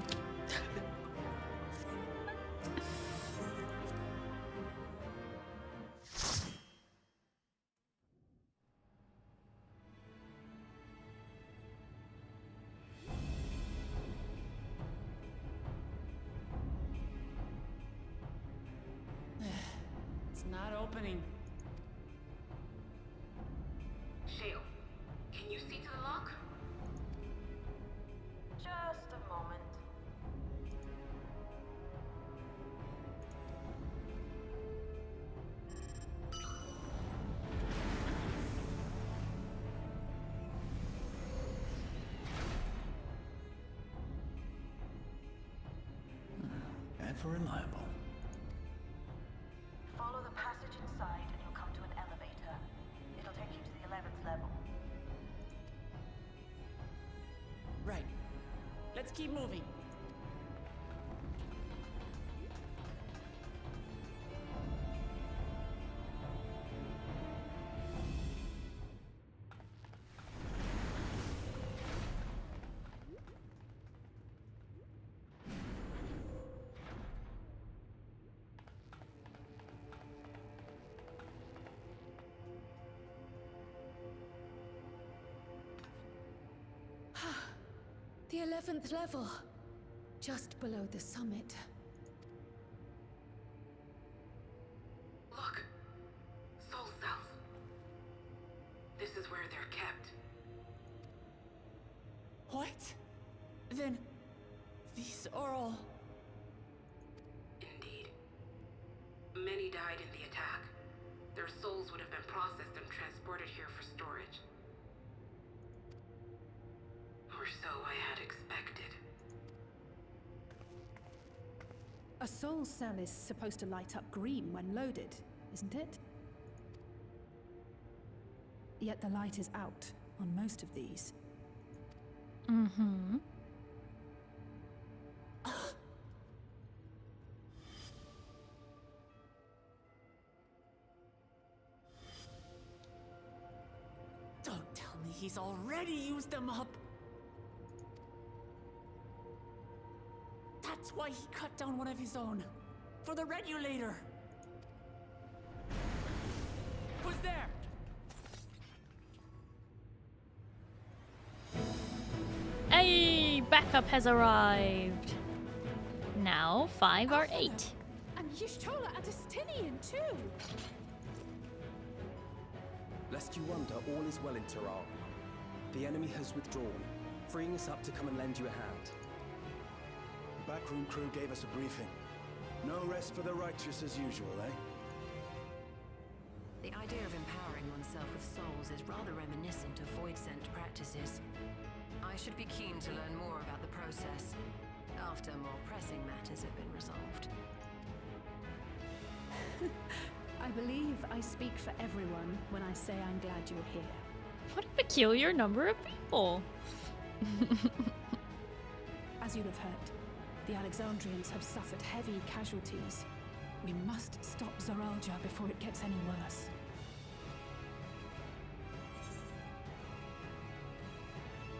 It's not opening. Shale, can you see to the lock? Just a moment. Ever reliable. Follow the passage inside and you'll come to an elevator. It'll take you to the 11th level. Right. Let's keep moving. The 11th level. Just below the summit. Look! Soul cells. This is where they're kept. What? Then... these are all... Indeed. Many died in the attack. Their souls would have been processed and transported here for storage. Or so I had expected. A soul cell is supposed to light up green when loaded, isn't it? Yet the light is out on most of these. Mm-hmm. Don't tell me he's already used them up. That's why he cut down one of his own. For the regulator. Who's there? Hey, backup has arrived. Now 5 or 8. And Y'shtola and Estinian too. Lest you wonder, all is well in Terral. The enemy has withdrawn, freeing us up to come and lend you a hand. The backroom crew gave us a briefing. No rest for the righteous as usual, eh? The idea of empowering oneself with souls is rather reminiscent of void-sent practices. I should be keen to learn more about the process, after more pressing matters have been resolved. I believe I speak for everyone when I say I'm glad you're here. What a peculiar number of people. As you'll have heard, the Alexandrians have suffered heavy casualties. We must stop Zoralja before it gets any worse.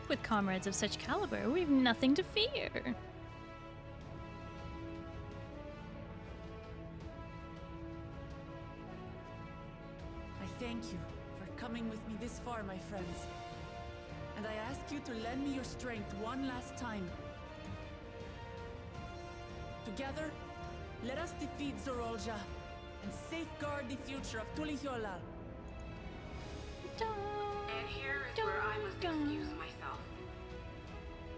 With comrades of such caliber, we've nothing to fear. I thank you for coming with me this far, my friends. And I ask you to lend me your strength one last time. Together, let us defeat Zoralja and safeguard the future of Tuliyollal. And here is where I must excuse myself.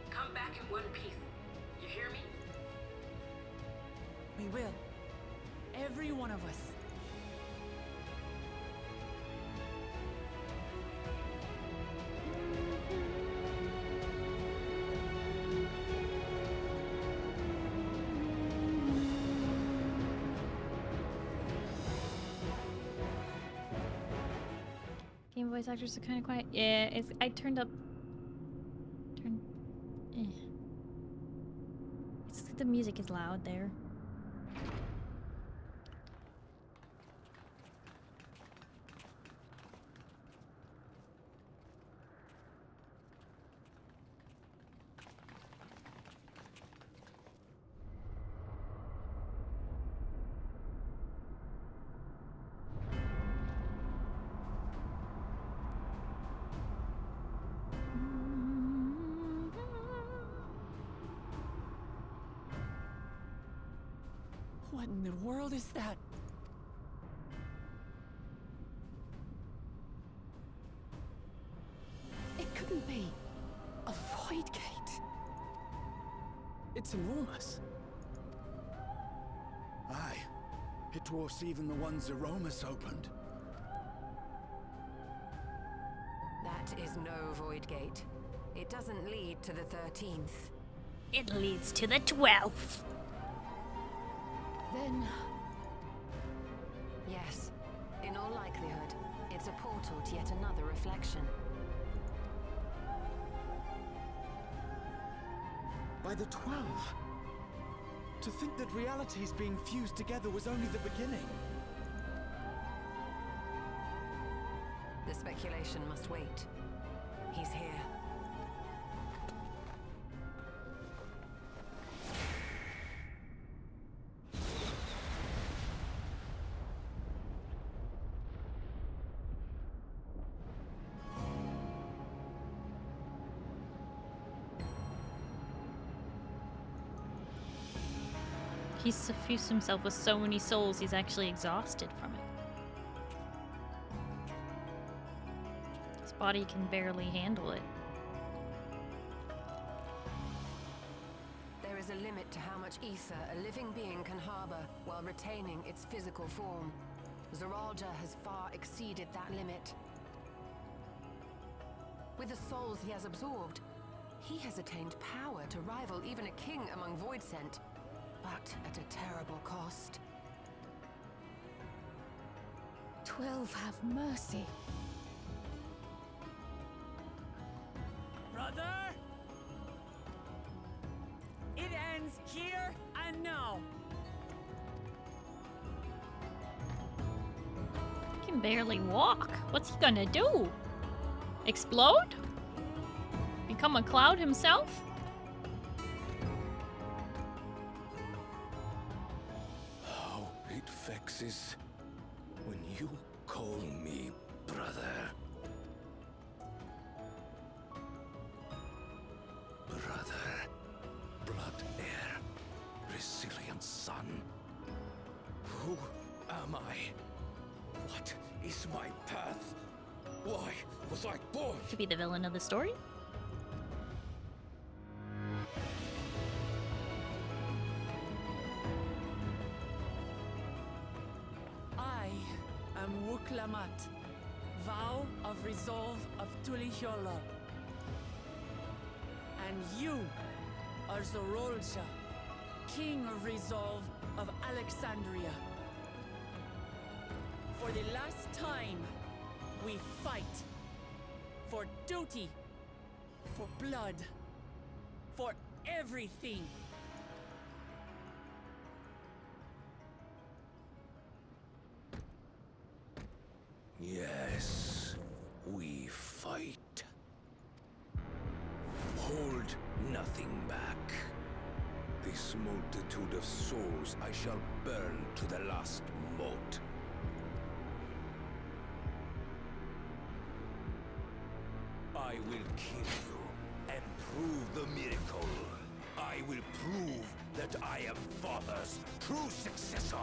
Come back in one piece. You hear me? We will. Every one of us. Game voice actors are kind of quiet. Yeah, I turned up. It's the music is loud there. What in the world is that? It couldn't be a void gate. It's enormous. Aye. It dwarfs even the ones Aromas opened. That is no void gate. It doesn't lead to the 13th. It leads to the 12th. Then... Yes. In all likelihood, it's a portal to yet another reflection. By the 12. To think that realities being fused together was only the beginning. The speculation must wait. He's here. He's suffused himself with so many souls, he's actually exhausted from it. His body can barely handle it. There is a limit to how much ether a living being can harbor while retaining its physical form. Zoralja has far exceeded that limit. With the souls he has absorbed, he has attained power to rival even a king among Voidsent. But at a terrible cost. 12 have mercy. Brother! It ends here and now. He can barely walk. What's he gonna do? Explode? Become a cloud himself? It vexes when you call me brother. Brother, blood heir, resilient son. Who am I? What is my path? Why was I born? To be the villain of the story? Wuklamat, vow of resolve of Tulichola. And you are Zoralja, king of resolve of Alexandria. For the last time, we fight. For duty, for blood, for everything. Yes, we fight. Hold nothing back. This multitude of souls I shall burn to the last mote. I will kill you and prove the miracle. I will prove that I am Father's true successor.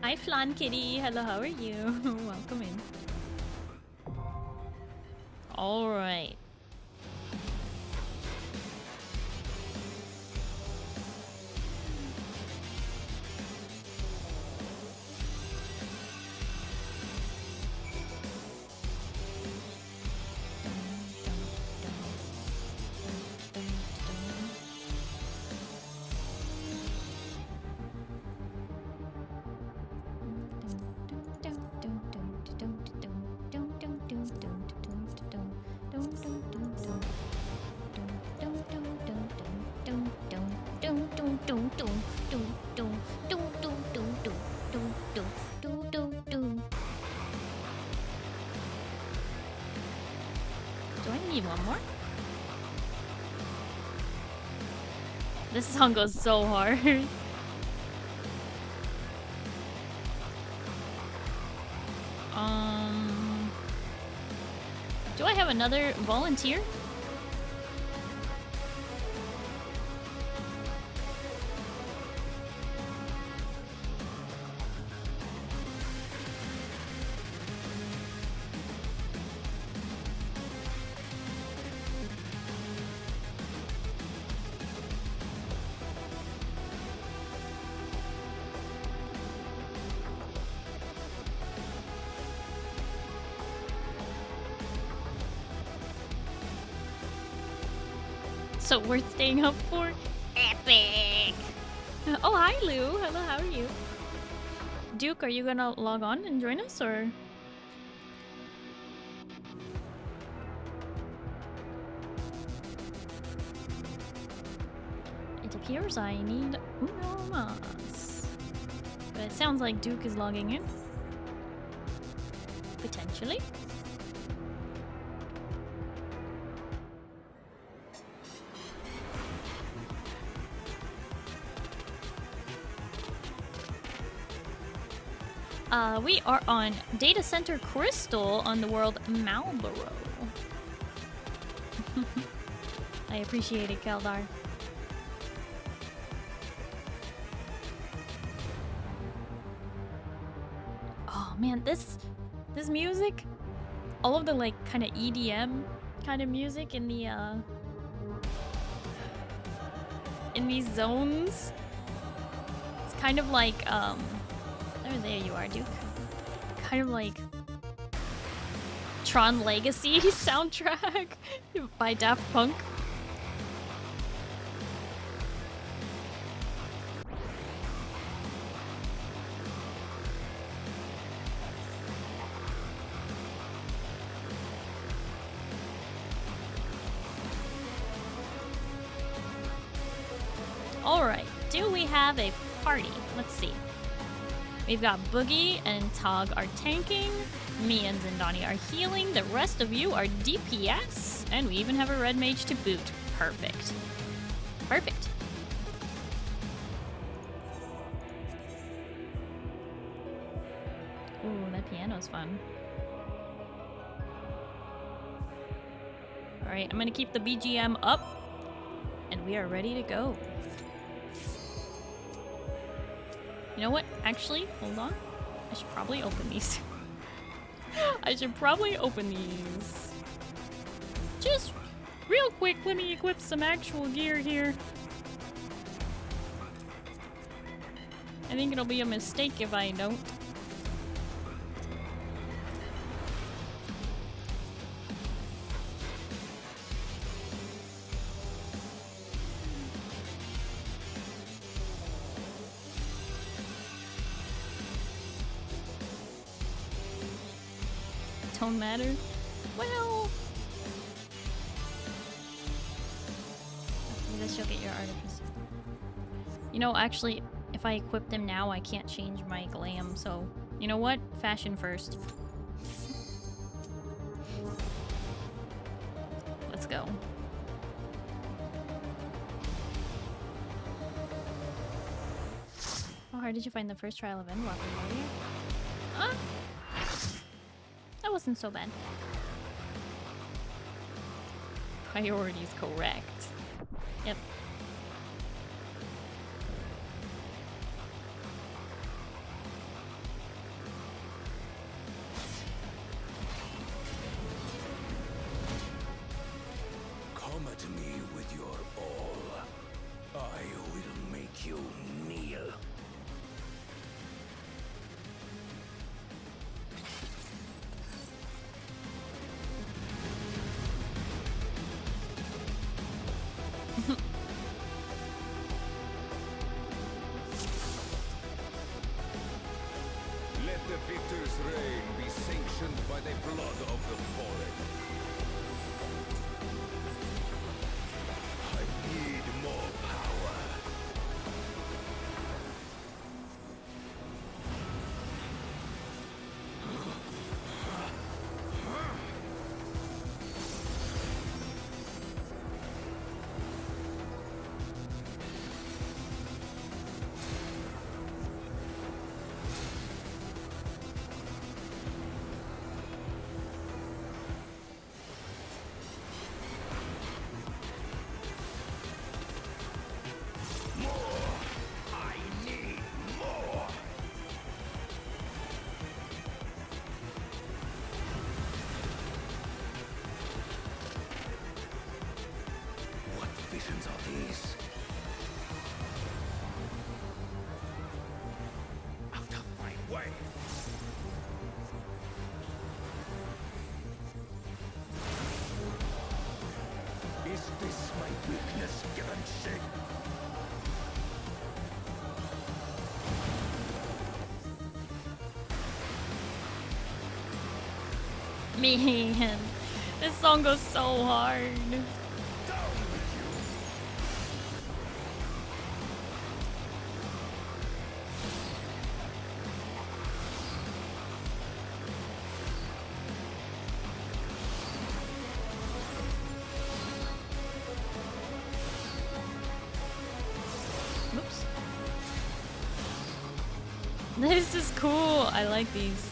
Hi Flan Kitty, hello, how are you? Welcome in. Alright. This song goes so hard. Do I have another volunteer? so worth staying up for. Epic! Oh, hi, Lou. Hello, how are you? Duke, are you gonna log on and join us, or...? It appears I need uno mas. But it sounds like Duke is logging in. Potentially. We are on Data Center Crystal on the world Malboro. I appreciate it, Keldar. Oh man, this music, all of the like kind of EDM kind of music in the in these zones, it's kind of like there you are, Duke. Kind of like Tron Legacy soundtrack by Daft Punk. Alright, do we have a party? Let's see. We've got Boogie and Tog are tanking, me and Zindani are healing, the rest of you are DPS, and we even have a red mage to boot. Perfect. Perfect. Ooh, that piano's fun. Alright, I'm gonna keep the BGM up, and we are ready to go. You know what? Actually, hold on. I should probably open these. I should probably open these. Just real quick, let me equip some actual gear here. I think it'll be a mistake if I don't. Don't matter. Well, I guess you'll get your artifice. You know, actually, if I equip them now, I can't change my glam. So, you know what? Fashion first. Let's go. How hard did you find the first trial of Endwalker earlier? That wasn't so bad. Priorities correct. Yep. Come at me with your all. I will make you kneel. Let the victor's reign be sanctioned by the blood of the fallen. I need more power. Visions are these? Out of my way! Is this my weakness? Man, this song goes so hard. Oops. This is cool. I like these.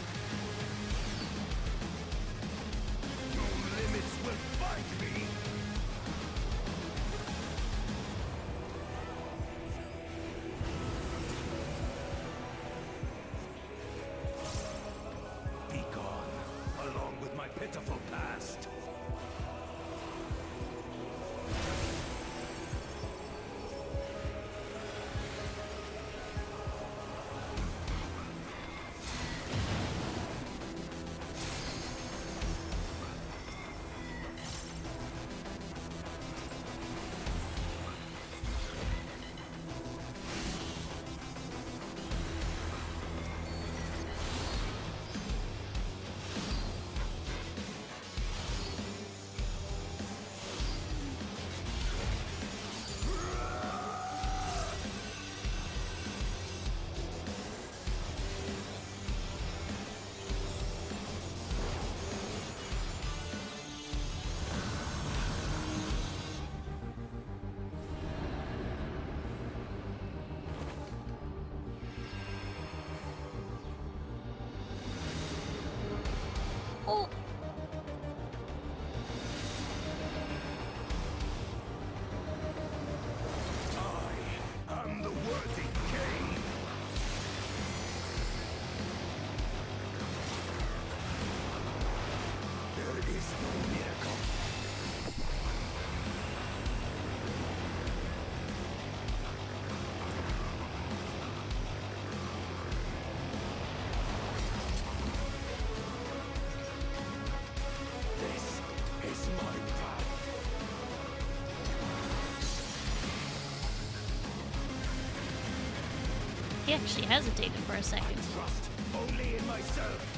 He actually hesitated for a second. Trust only in myself.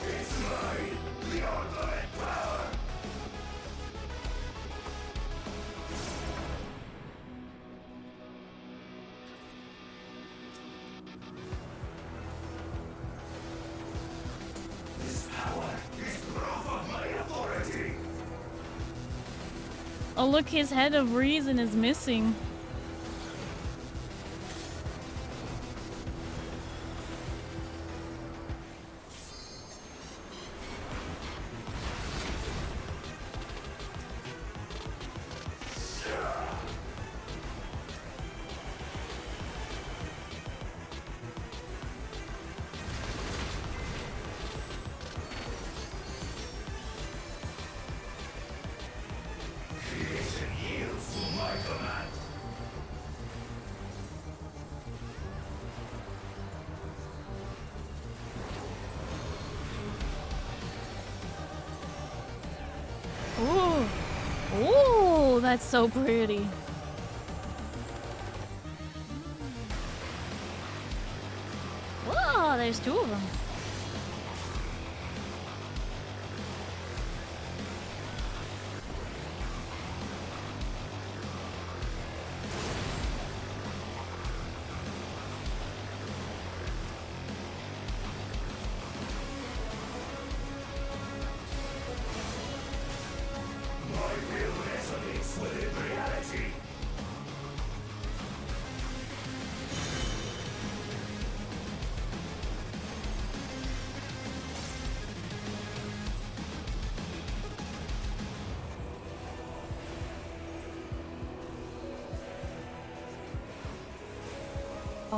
It's mine, the ultimate power. Oh look, his head of reason is missing. Ooh. Ooh, that's so pretty. Whoa, there's two of them.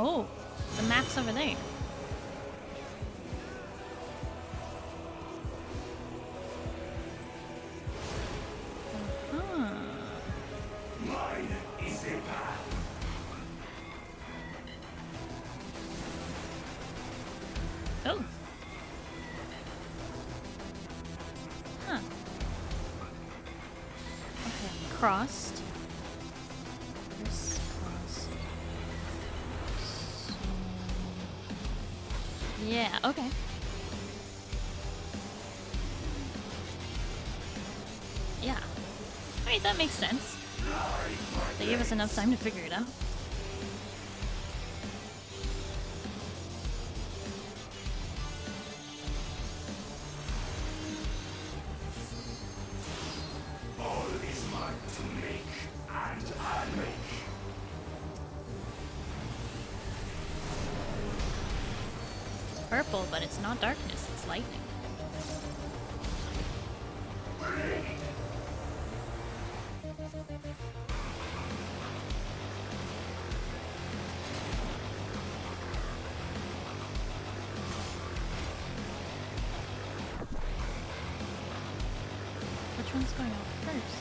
Oh, the map's over there. Oh. Huh. Okay, crossed. Crisscrossed. Yeah, okay. Yeah. Alright, that makes sense. They gave us enough time to figure it out. All is mine to make, and I make. It's purple, but it's not darkness, it's lightning. Which one's going out first?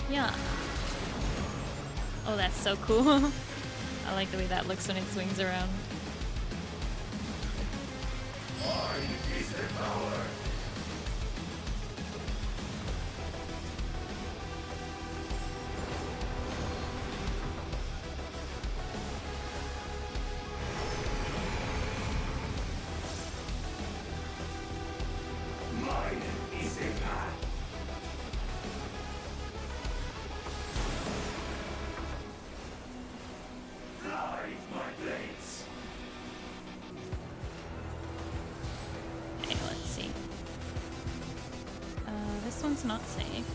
Yeah. Oh, that's so cool. I like the way that looks when it swings around. Mine is the power. Mine is the path. Fly, my blades. Okay, let's see. This one's not safe.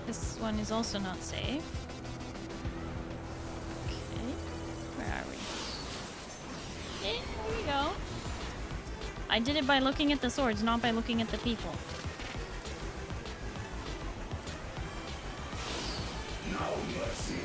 This one is also not safe. Okay, where are we? There we go. I did it by looking at the swords, not by looking at the people. No mercy.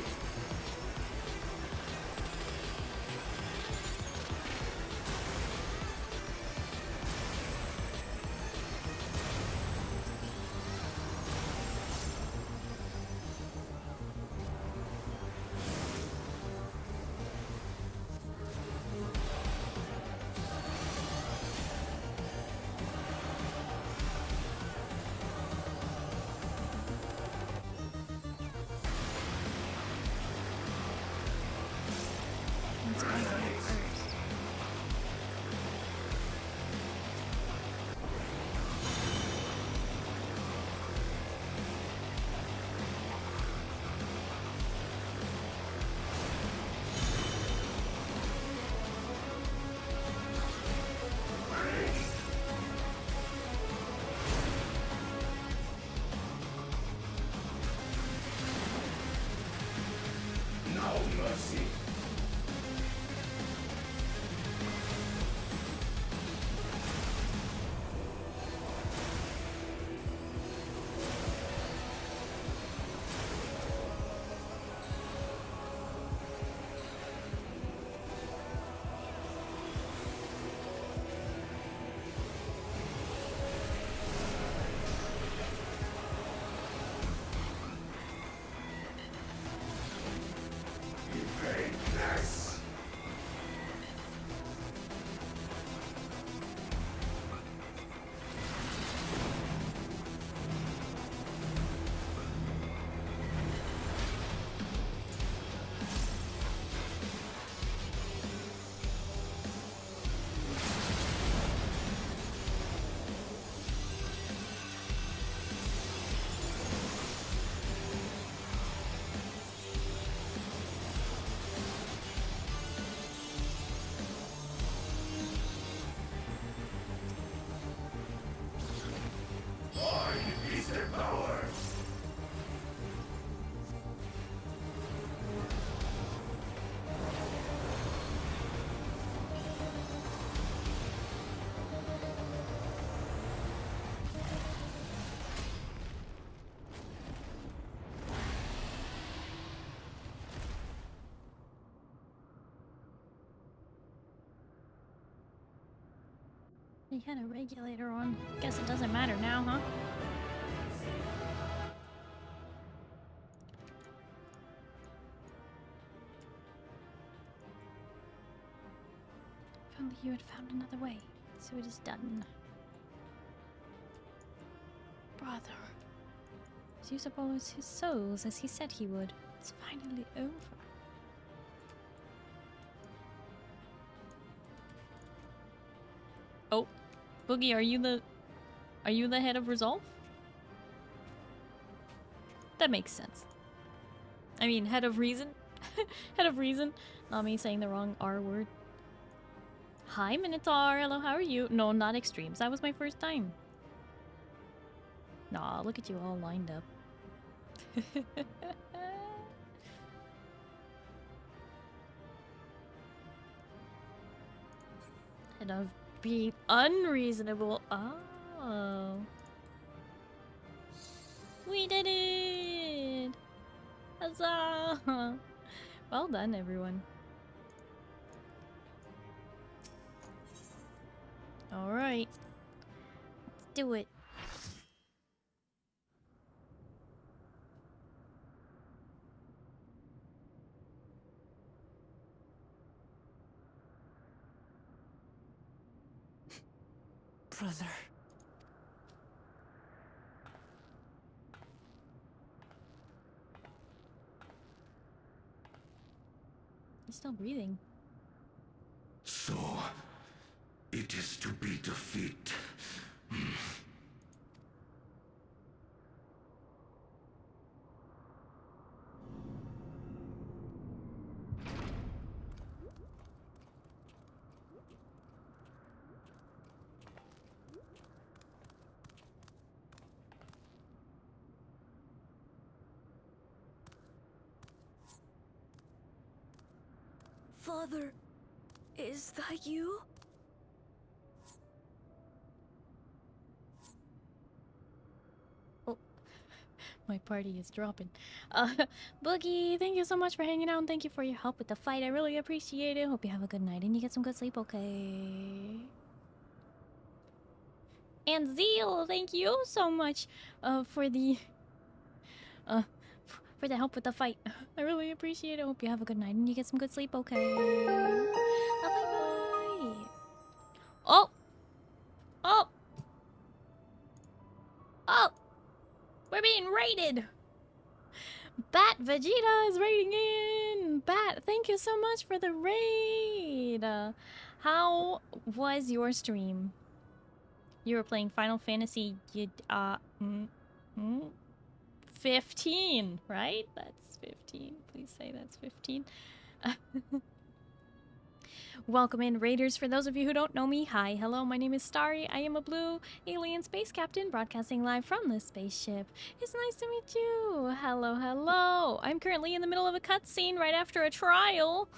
He had a regulator on. Guess it doesn't matter now, huh? If only you had found another way. So it is done. Brother. Zeus follows his souls as he said he would. It's finally over. Oh, Boogie, are you the head of Resolve? That makes sense. I mean, head of reason? Head of reason? Not me saying the wrong R word. Hi, Minotaur. Hello, how are you? No, not extremes. That was my first time. Nah, look at you all lined up. Head of being unreasonable. Oh. We did it! Huzzah! Well done, everyone. Alright. Let's do it. Brother. He's still breathing. So, it is to be defeat. Father, is that you? Oh, my party is dropping. Boogie, thank you so much for hanging out and thank you for your help with the fight. I really appreciate it. Hope you have a good night and you get some good sleep, okay? And Zeal, thank you so much for the help with the fight. I really appreciate it. Hope you have a good night and you get some good sleep, okay? Bye-bye. Oh! Oh! Oh! We're being raided! Bat Vegeta is raiding in! Bat, thank you so much for the raid! How was your stream? You were playing Final Fantasy 15, right? That's 15. Please say that's 15. Welcome in, Raiders. For those of you who don't know me, hi, hello, my name is Starry. I am a blue alien space captain broadcasting live from the spaceship. It's nice to meet you. Hello, hello. I'm currently in the middle of a cutscene right after a trial.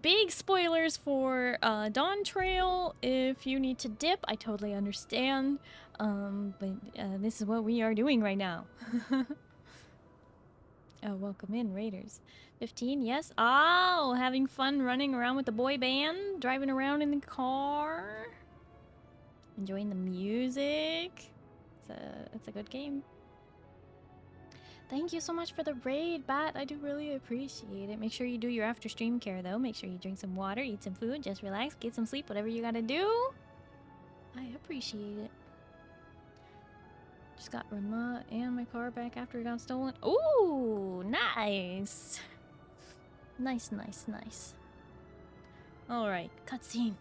Big spoilers for Dawn Trail. If you need to dip, I totally understand. But this is what we are doing right now. Oh, welcome in, Raiders. 15, yes. Oh, having fun running around with the boy band, driving around in the car, enjoying the music. It's a good game. Thank you so much for the raid, Bat. I do really appreciate it. Make sure you do your after stream care, though. Make sure you drink some water, eat some food, just relax, get some sleep, whatever you gotta do. I appreciate it. Just got Rama and my car back after it got stolen. Ooh, nice. Nice, nice, nice. Alright, cutscene.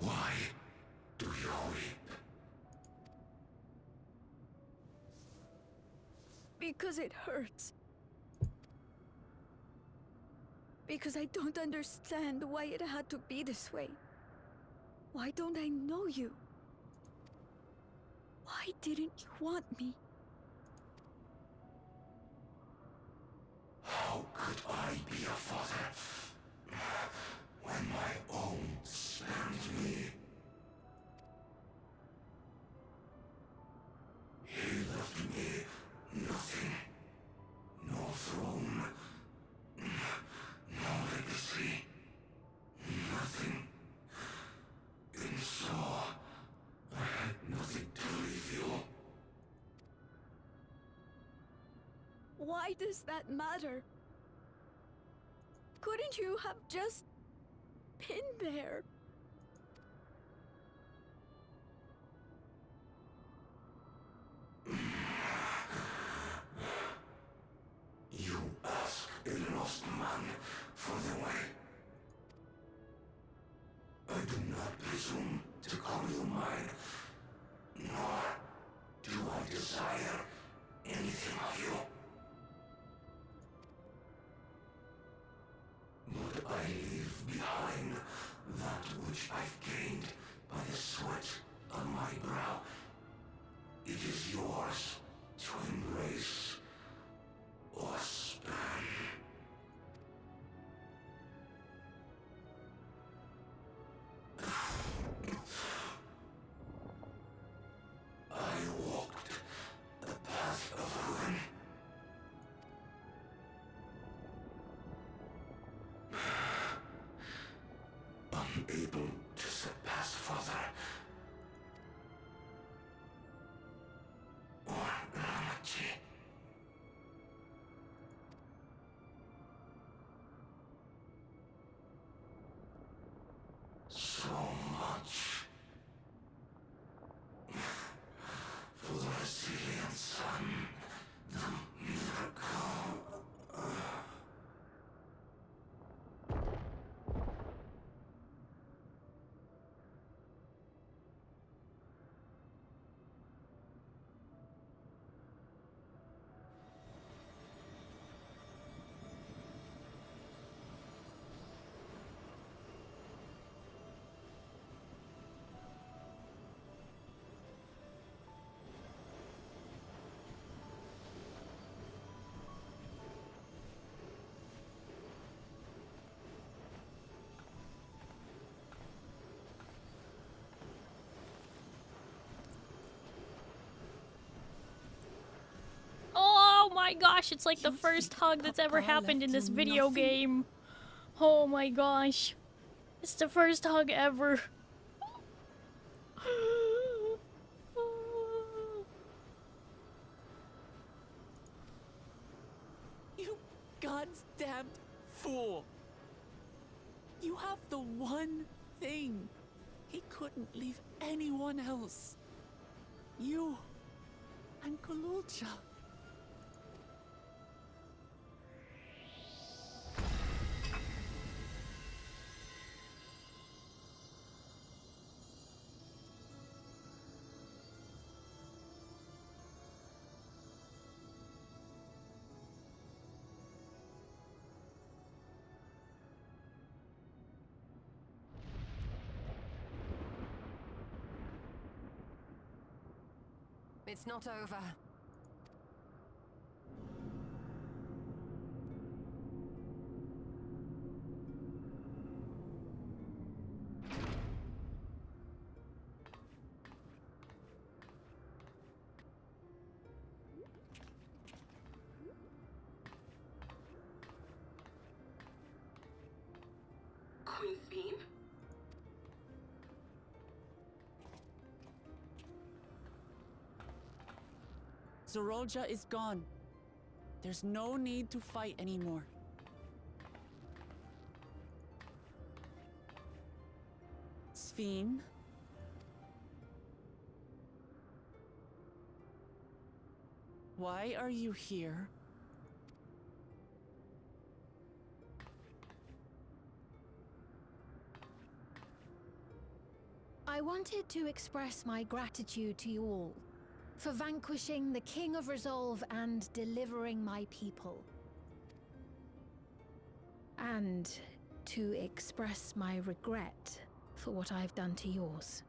Why do you weep? Because it hurts. Because I don't understand why it had to be this way. Why don't I know you? Why didn't you want me? How could I be a father when my own spurned me? He left me why does that matter? Couldn't you have just been there? You ask a lost man for the way. I do not presume to call you mine, nor do I desire anything of you. But I leave behind that which I've gained by the sweat on my brow. It is yours to embrace or spurn. I walked the path of ruin. Unable to surpass Father or Ramachi. So much for the resilient son, the miracle. Oh my gosh, it's like the first hug that's ever happened in this video game. Oh my gosh. It's the first hug ever. You goddamn fool. You have the one thing he couldn't leave anyone else. You and Kululcha. It's not over. Queen's beam? Zorolja is gone. There's no need to fight anymore. Sphene? Why are you here? I wanted to express my gratitude to you all for vanquishing the King of Resolve and delivering my people. And to express my regret for what I've done to yours.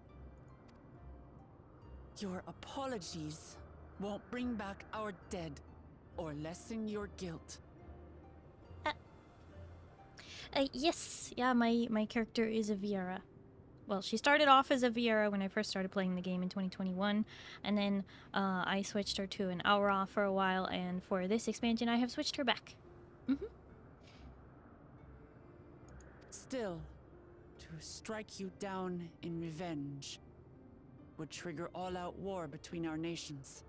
Your apologies won't bring back our dead or lessen your guilt. Yes. Yeah, my character is a Viera. Well, she started off as a Viera when I first started playing the game in 2021, and then I switched her to an Aura for a while, and for this expansion I have switched her back. Still, to strike you down in revenge would trigger all-out war between our nations.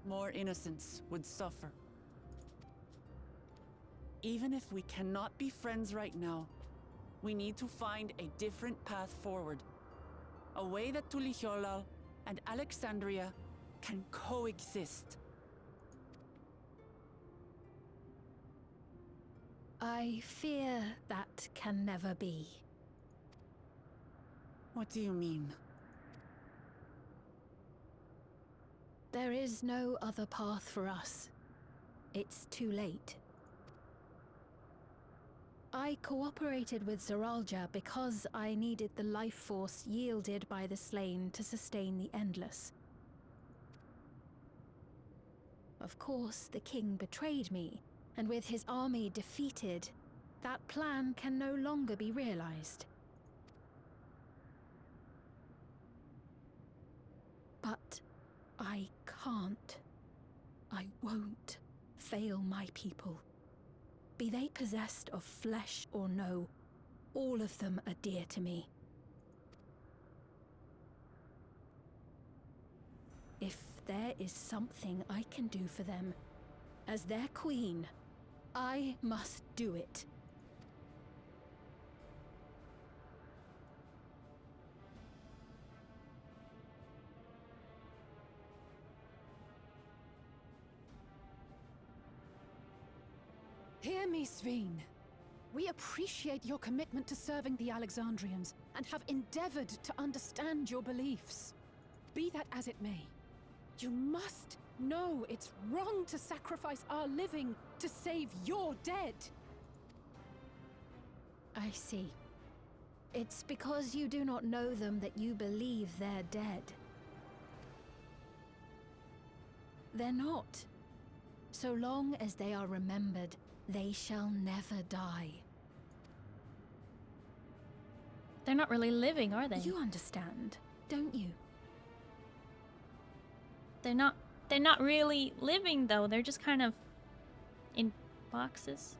More innocents would suffer. even if we cannot be friends right now, we need to find a different path forward. A way that Tuliholal and Alexandria can coexist. I fear that can never be. What do you mean? There is no other path for us. It's too late. I cooperated with Zeralja because I needed the life force yielded by the slain to sustain the Endless. Of course, the king betrayed me, and with his army defeated, that plan can no longer be realized. But I can't. I won't fail my people. Be they possessed of flesh or no, all of them are dear to me. If there is something I can do for them, as their queen, I must do it. Hear me, Sveen. We appreciate your commitment to serving the Alexandrians and have endeavored to understand your beliefs. Be that as it may, you must know it's wrong to sacrifice our living to save your dead. I see. It's because you do not know them that you believe they're dead. They're not. So long as they are remembered, they shall never die. They're not really living, are they? You understand, don't you? They're not really living though. They're just kind of in boxes.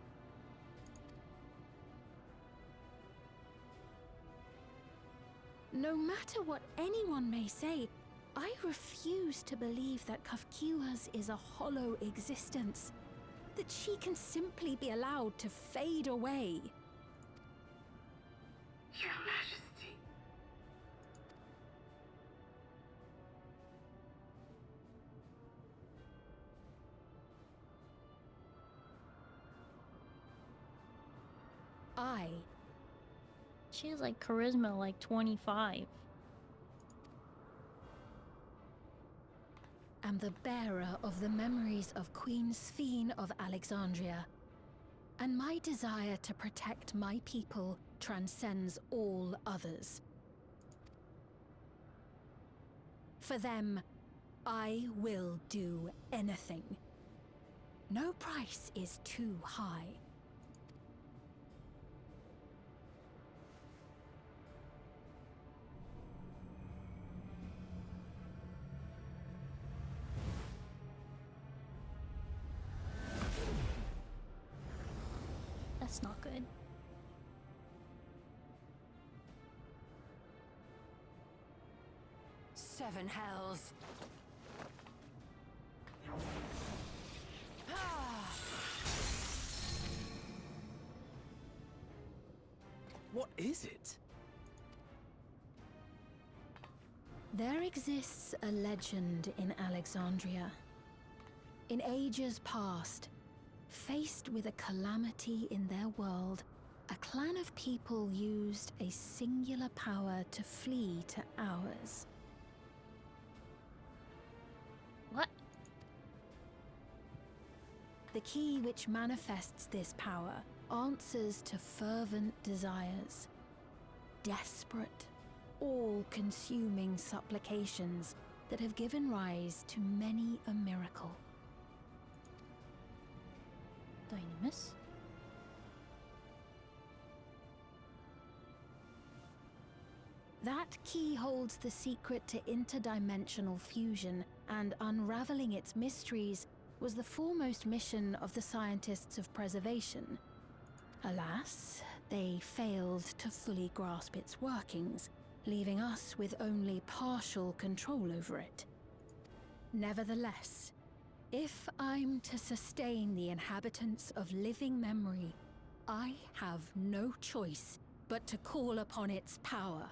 No matter what anyone may say, I refuse to believe that Kafkiwas is a hollow existence. That she can simply be allowed to fade away. Your Majesty. She has like charisma like 25. Am the bearer of the memories of Queen Sveen of Alexandria, and my desire to protect my people transcends all others. For them, I will do anything. No price is too high. That's not good. Seven hells. What is it? There exists a legend in Alexandria. In ages past, faced with a calamity in their world, a clan of people used a singular power to flee to ours. What? The key which manifests this power answers to fervent desires. Desperate, all-consuming supplications that have given rise to many a miracle. Dynamis? That key holds the secret to interdimensional fusion, and unraveling its mysteries was the foremost mission of the scientists of preservation. Alas, they failed to fully grasp its workings, leaving us with only partial control over it. Nevertheless, If I'm to sustain the inhabitants of living memory, I have no choice but to call upon its power.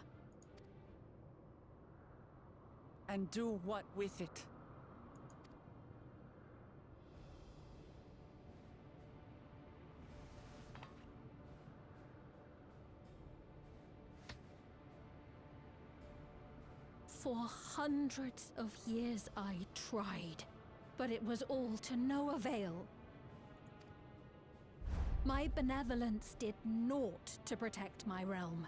And do what with it? For hundreds of years I tried, but it was all to no avail. My benevolence did naught to protect my realm.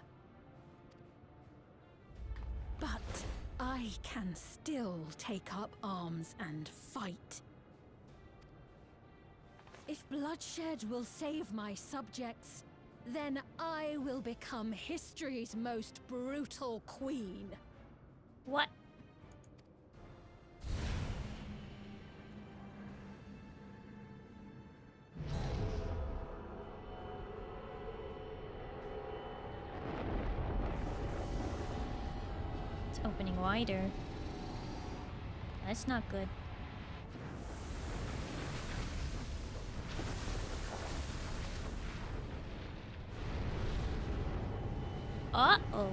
But I can still take up arms and fight. If bloodshed will save my subjects, then I will become history's most brutal queen. What? It's opening wider. That's not good. Uh-oh.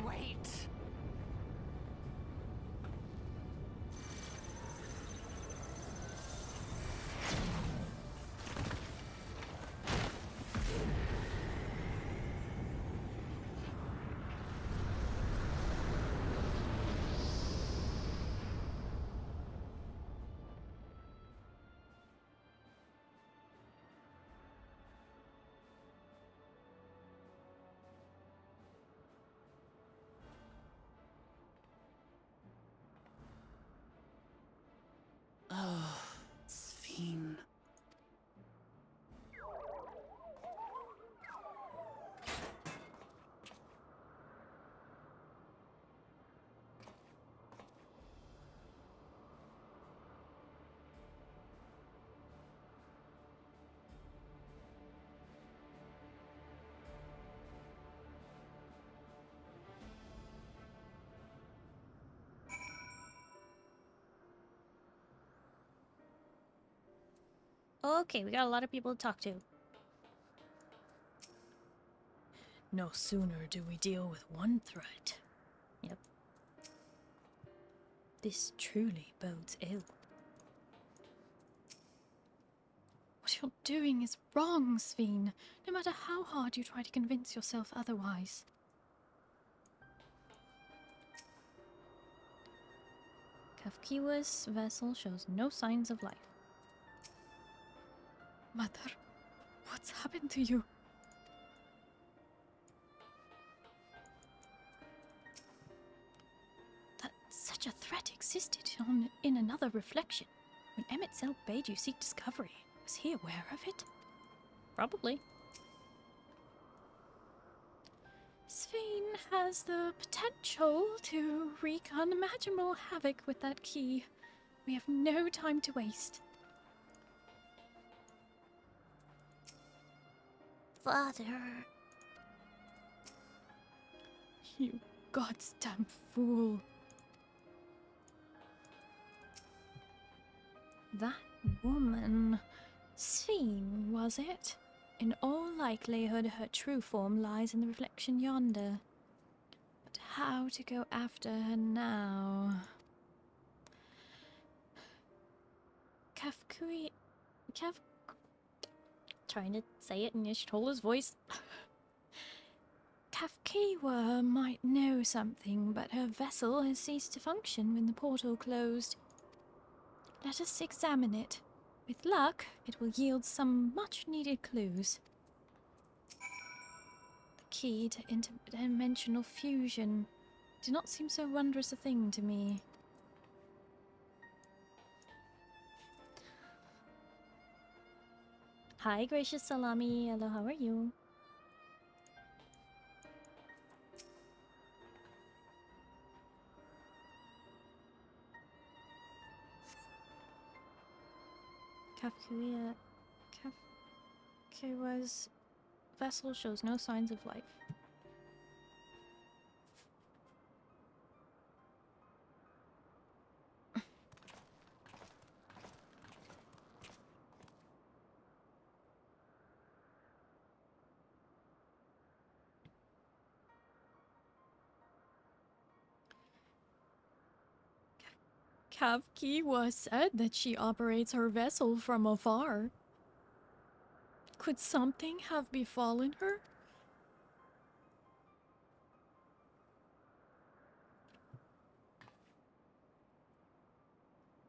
Wait. Oh, Sphene. Okay, we got a lot of people to talk to. No sooner do we deal with one threat. Yep. This truly bodes ill. What you're doing is wrong, Sphene, no matter how hard you try to convince yourself otherwise. Kafkiwa's vessel shows no signs of life. Mother, what's happened to you? That such a threat existed in another reflection. When Emet-Selch bade you seek discovery, was he aware of it? Probably. Sphene has the potential to wreak unimaginable havoc with that key. We have no time to waste. Father. You goddamn fool. That woman. Sphene, was it? In all likelihood, her true form lies in the reflection yonder. But how to go after her now? Trying to say it in Y'shtola's voice. Kafkiwa might know something, but her vessel has ceased to function when the portal closed. Let us examine it. With luck, it will yield some much-needed clues. The key to interdimensional fusion did not seem so wondrous a thing to me. Hi, gracious Salami. Hello, how are you? Kafkiwa's vessel shows no signs of life. Kavkiwa said that she operates her vessel from afar. Could something have befallen her?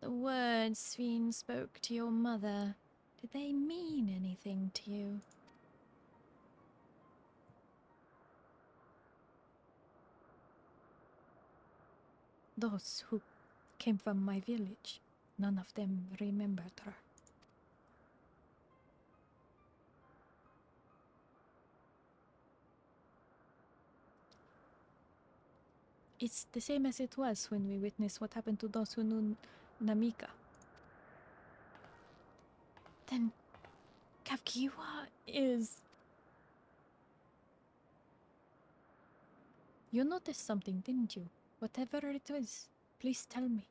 The words Sveen spoke to your mother, did they mean anything to you? Those who came from my village, none of them remembered her. It's the same as it was when we witnessed what happened to those who knew Namika. Then Kavkiwa is... You noticed something, didn't you? Whatever it was, please tell me.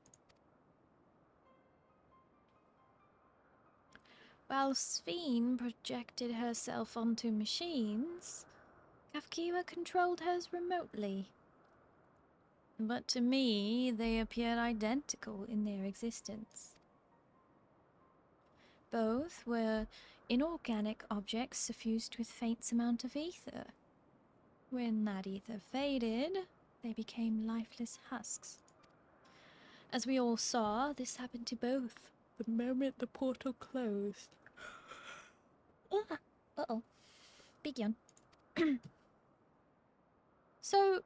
While Sveen projected herself onto machines, Kavkiwa controlled hers remotely. But to me, they appeared identical in their existence. Both were inorganic objects suffused with faint amount of ether. When that ether faded, they became lifeless husks. As we all saw, this happened to both the moment the portal closed. Uh-oh. Big yawn. So,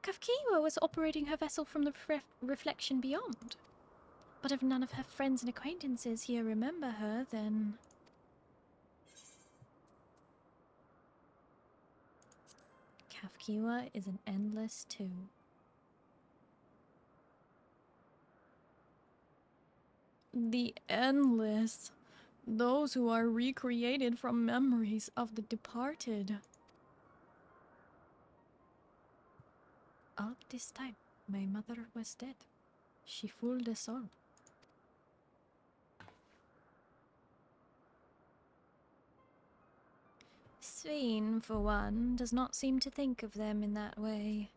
Kavkiwa was operating her vessel from the reflection beyond. But if none of her friends and acquaintances here remember her, then... Kavkiwa is an endless too. The endless. Those who are recreated from memories of the departed. All this time, my mother was dead. She fooled us all. Sveen, for one, does not seem to think of them in that way.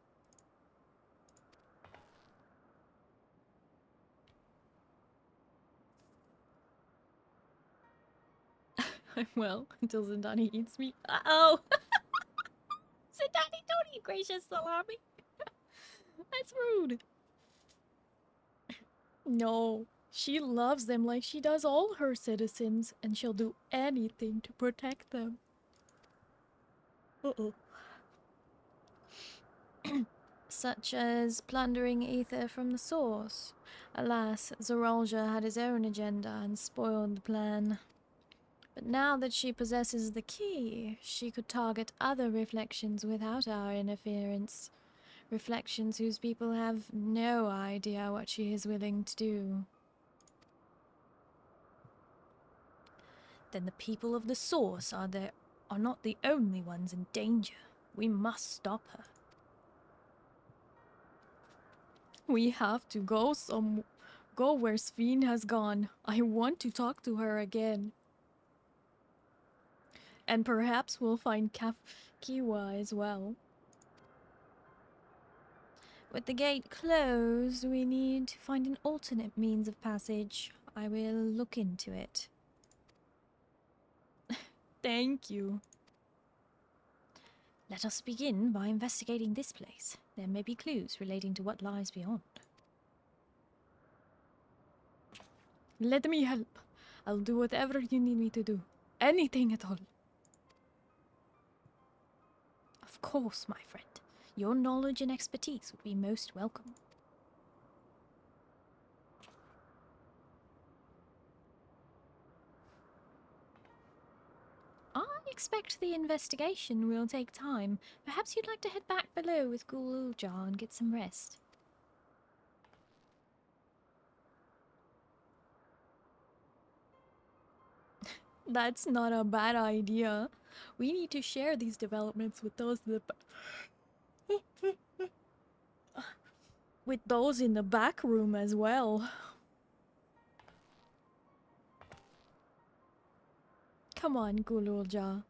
I'm well until Zindani eats me. Uh-oh! Zindani, don't eat gracious salami! That's rude. No, she loves them like she does all her citizens, and she'll do anything to protect them. Uh-oh. Such as plundering ether from the source. Alas, Zoralja had his own agenda and spoiled the plan. But now that she possesses the key, she could target other reflections without our interference. Reflections whose people have no idea what she is willing to do. Then the people of the source are not the only ones in danger. We must stop her. We have to go where Sveen has gone. I want to talk to her again. And perhaps we'll find Kavkiwa as well. With the gate closed, we need to find an alternate means of passage. I will look into it. Thank you. Let us begin by investigating this place. There may be clues relating to what lies beyond. Let me help. I'll do whatever you need me to do. Anything at all. Of course, my friend. Your knowledge and expertise would be most welcome. I expect the investigation will take time. Perhaps you'd like to head back below with Gululja and get some rest. That's not a bad idea. We need to share these developments with those in the back room as well. Come on, Gululja.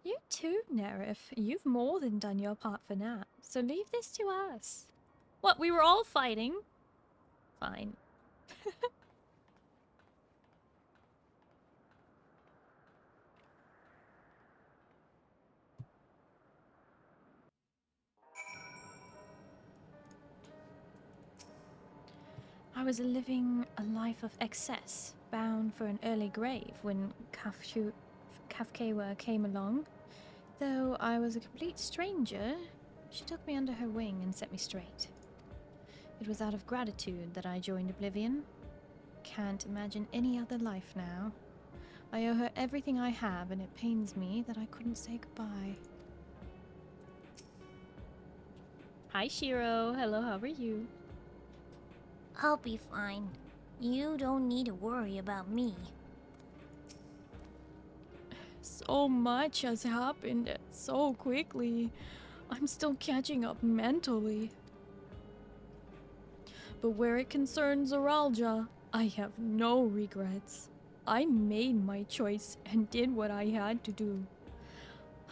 You too, Nerif. You've more than done your part for now, so leave this to us. What, we were all fighting? Fine. I was living a life of excess, bound for an early grave when Kafkawa came along. Though I was a complete stranger, she took me under her wing and set me straight. It was out of gratitude that I joined Oblivion. Can't imagine any other life now. I owe her everything I have, and it pains me that I couldn't say goodbye. Hi, Shiro. Hello, how are you? I'll be fine. You don't need to worry about me. So much has happened so quickly. I'm still catching up mentally. But where it concerns Zoralia, I have no regrets. I made my choice and did what I had to do.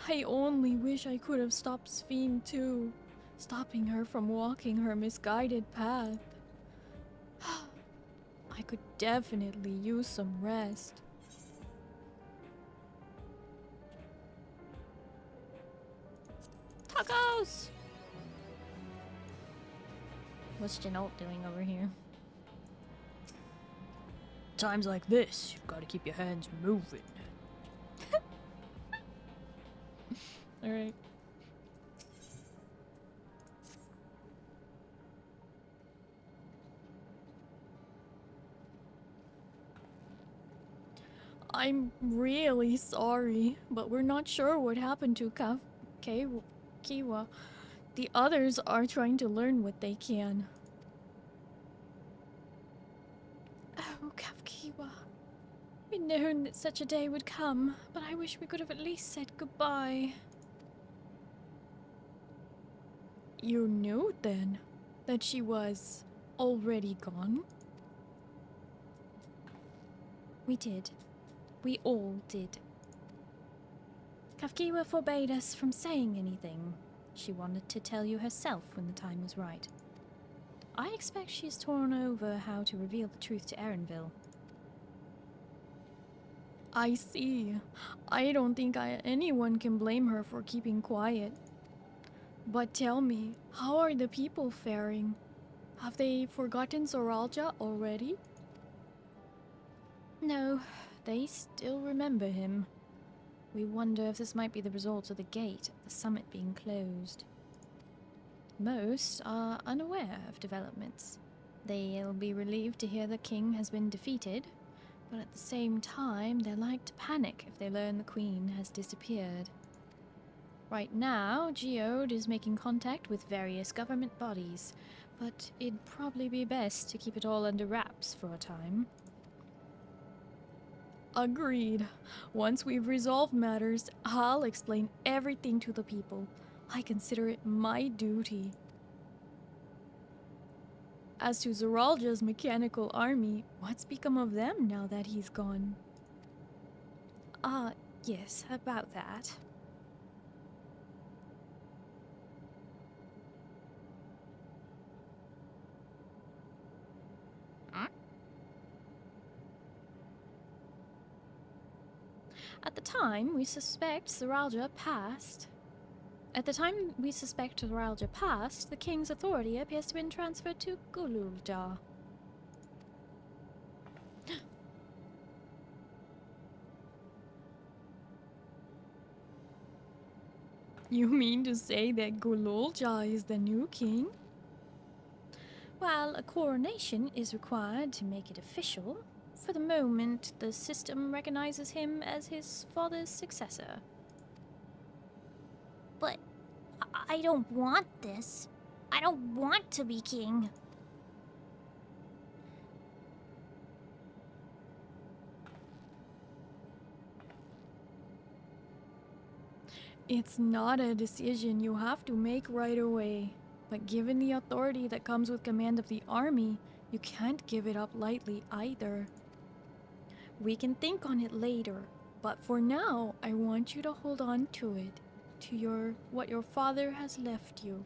I only wish I could have stopped Sphene too, stopping her from walking her misguided path. I could definitely use some rest. Tacos! What's Janot doing over here? Times like this, you've got to keep your hands moving. Alright. I'm really sorry, but we're not sure what happened to Kiwa. The others are trying to learn what they can. Oh, Kafkiwa. We'd known that such a day would come, but I wish we could have at least said goodbye. You knew then that she was already gone? We did. We all did. Kafkiwa forbade us from saying anything. She wanted to tell you herself when the time was right. I expect she's torn over how to reveal the truth to Erenville. I see. I don't think anyone can blame her for keeping quiet. But tell me, how are the people faring? Have they forgotten Zoralia already? No, they still remember him. We wonder if this might be the result of the gate at the summit being closed. Most are unaware of developments. They'll be relieved to hear the king has been defeated, but at the same time, they're like to panic if they learn the queen has disappeared. Right now, Geode is making contact with various government bodies, but it'd probably be best to keep it all under wraps for a time. Agreed. Once we've resolved matters, I'll explain everything to the people. I consider it my duty. As to Zoralja's mechanical army, what's become of them now that he's gone? Yes, about that. At the time we suspect Zoralia passed. The king's authority appears to have been transferred to Gululja. You mean to say that Gululja is the new king? Well, a coronation is required to make it official. For the moment, the system recognizes him as his father's successor. But I don't want this. I don't want to be king. It's not a decision you have to make right away. But given the authority that comes with command of the army, you can't give it up lightly either. We can think on it later, But for now, I want you to hold on to it, to what your father has left you.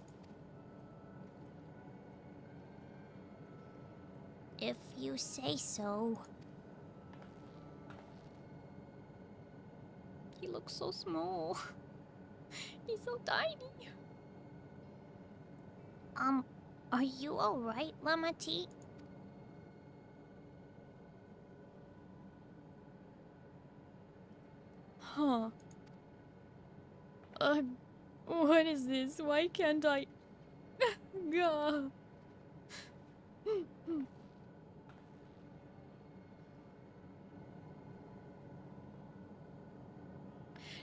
If you say so. He looks so small. He's so tiny. Are you alright, Lamati? Huh. What is this? Why can't I... Gah.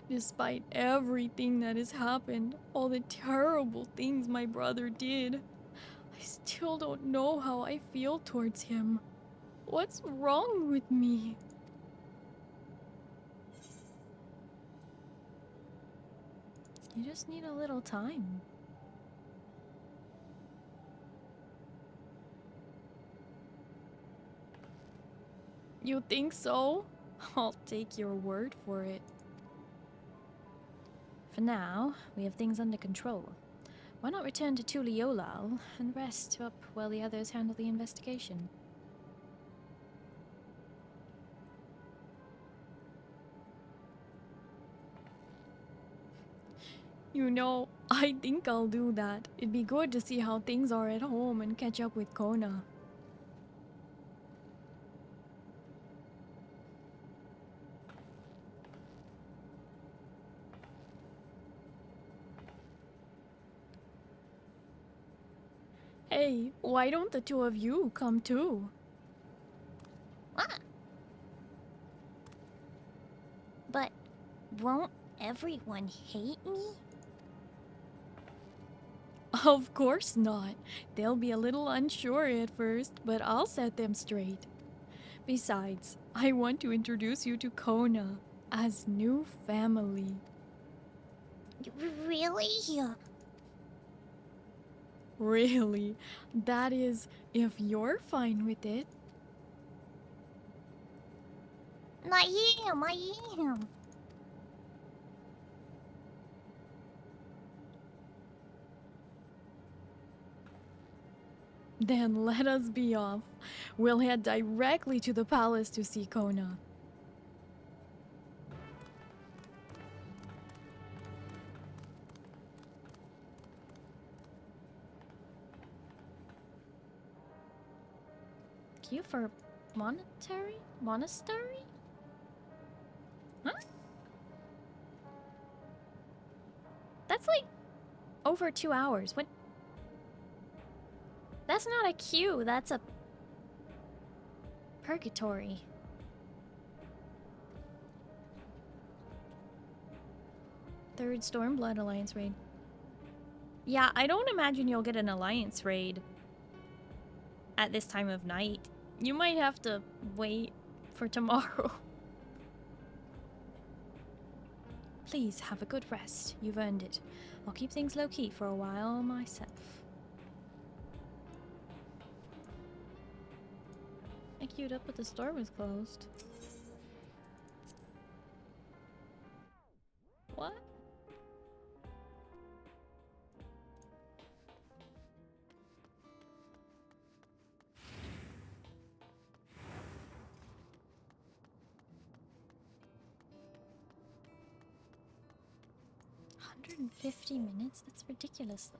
Despite everything that has happened, all the terrible things my brother did, I still don't know how I feel towards him. What's wrong with me? You just need a little time. You think so? I'll take your word for it. For now, we have things under control. Why not return to Tuliolal and rest up while the others handle the investigation? You know, I think I'll do that. It'd be good to see how things are at home and catch up with Kona. Hey, why don't the two of you come too? What? But won't everyone hate me? Of course not. They'll be a little unsure at first, but I'll set them straight. Besides, I want to introduce you to Kona as new family. Really? Really? That is, if you're fine with it. I am. Then let us be off. We'll head directly to the palace to see Kona. Queue for monastery? Huh? That's like over 2 hours. What? That's not a queue, that's a purgatory. Third Stormblood Alliance raid. Yeah, I don't imagine you'll get an Alliance raid at this time of night. You might have to wait for tomorrow. Please have a good rest. You've earned it. I'll keep things low-key for a while myself. I queued up but the store was closed. What? $150? That's ridiculous though.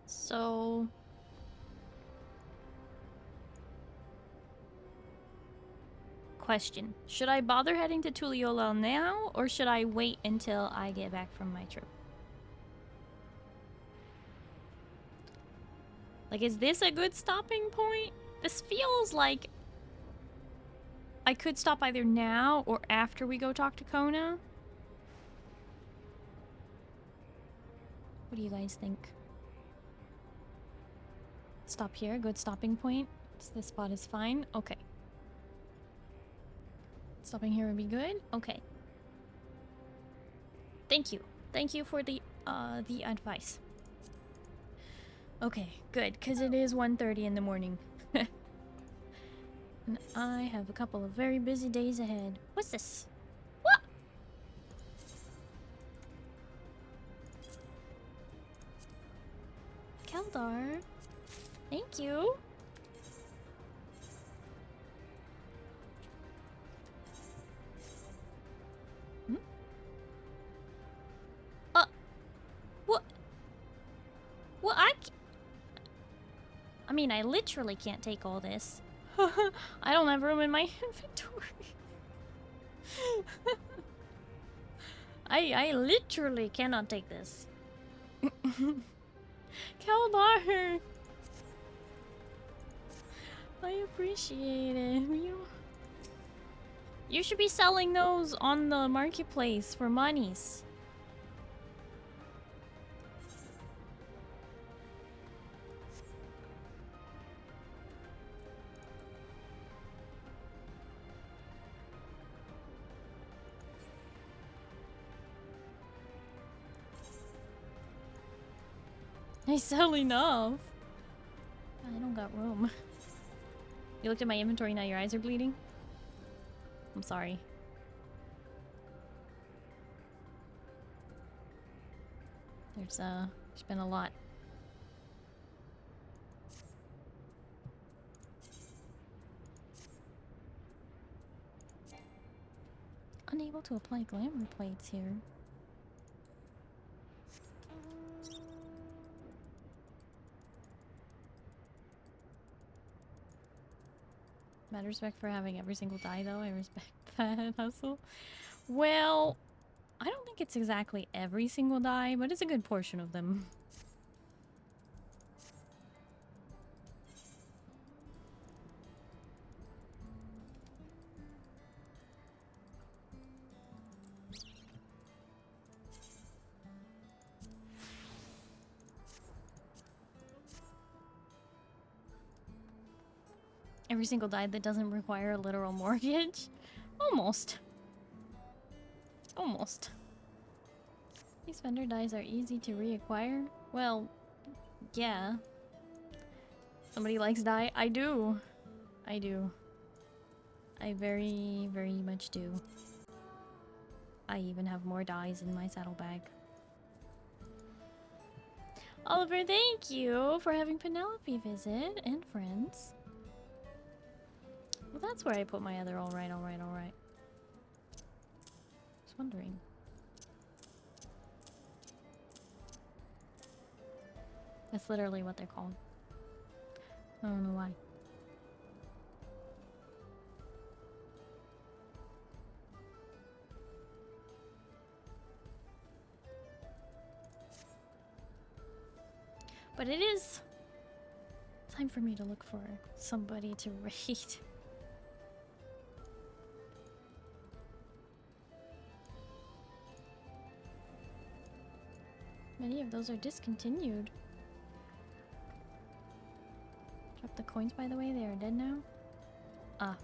So... Question. Should I bother heading to Tuliolal now, or should I wait until I get back from my trip? Like, is this a good stopping point? This feels like I could stop either now or after we go talk to Kona. What do you guys think? Stop here, good stopping point. So this spot is fine. Okay. Stopping here would be good. Okay. Thank you. Thank you for the advice. Okay, good, because it is 1:30 in the morning. And I have a couple of very busy days ahead. What's this? What? Keldar. Thank you. Hmm? What? Well, I mean, I literally can't take all this. I don't have room in my inventory. I literally cannot take this. Keldar! I appreciate it. You should be selling those on the marketplace for monies. I sell enough. I don't got room. You looked at my inventory, now your eyes are bleeding? I'm sorry. There's been a lot. Unable to apply glamour plates here. Mad respect for having every single die, though. I respect that hustle. Well, I don't think it's exactly every single die, but it's a good portion of them. Every single die that doesn't require a literal mortgage? Almost. Almost. These vendor dies are easy to reacquire? Well, yeah. Somebody likes die? I do. I do. I very, very much do. I even have more dies in my saddlebag. Oliver, thank you for having Penelope visit and friends. Well, that's where I put my other alright. Just wondering. That's literally what they're called. I don't know why. But it is time for me to look for somebody to raid. Many of those are discontinued. Drop the coins, by the way. They are dead now. Ah.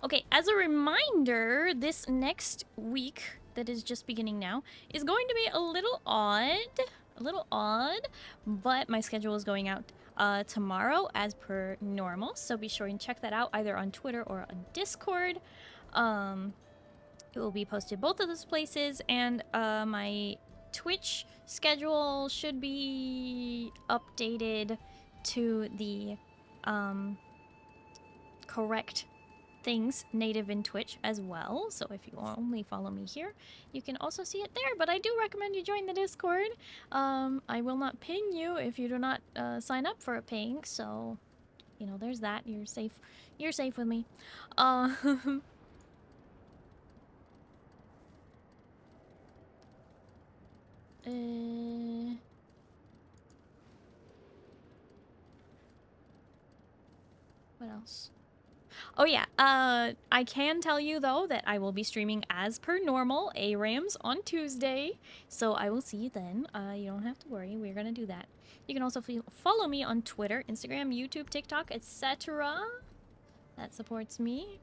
Okay, as a reminder, this next week that is just beginning now is going to be a little odd, but my schedule is going out tomorrow as per normal. So be sure and check that out either on Twitter or on Discord. It will be posted both of those places, and my Twitch schedule should be updated to the correct things native in Twitch as well. So if you only follow me here, you can also see it there, but I do recommend you join the Discord. I will not ping you if you do not sign up for a ping, so you know, there's that. You're safe with me. What else? Oh yeah, I can tell you though that I will be streaming as per normal ARAMs on Tuesday, so I will see you then. You don't have to worry, we're gonna do that. You can also follow me on Twitter, Instagram, YouTube, TikTok, etc. That supports me.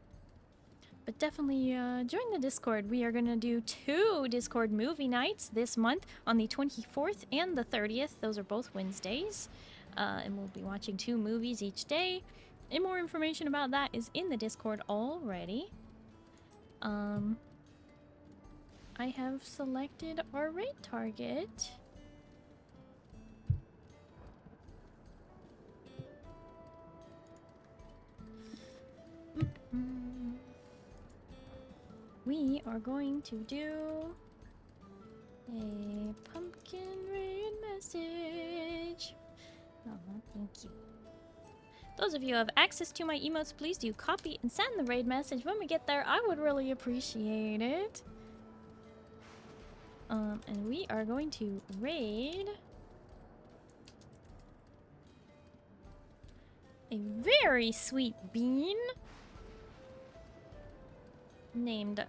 But definitely join the Discord. We are gonna do 2 Discord movie nights this month on the 24th and the 30th. Those are both Wednesdays. And we'll be watching 2 movies each day. And more information about that is in the Discord already. I have selected our raid target. We are going to do a pumpkin raid message. Oh, thank you. Those of you who have access to my emotes, please do copy and send the raid message when we get there. I would really appreciate it. And we are going to raid a very sweet bean named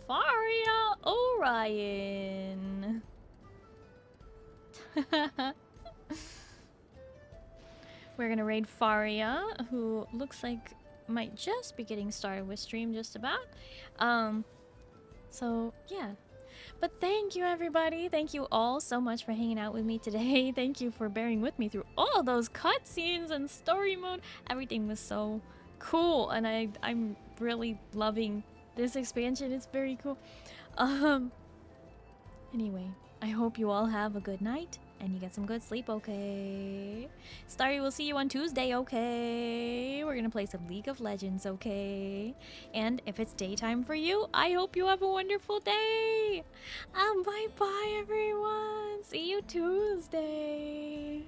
Faria Orion. We're gonna raid Faria, who looks like might just be getting started with stream just about. So yeah. But thank you everybody. Thank you all so much for hanging out with me today. Thank you for bearing with me through all those cutscenes and story mode. Everything was so cool, and I'm really loving this expansion. It's very cool. Anyway, I hope you all have a good night and you get some good sleep, okay? Starry, we'll see you on Tuesday, okay? We're gonna play some League of Legends, okay? And if it's daytime for you, I hope you have a wonderful day. Bye-bye, everyone. See you Tuesday.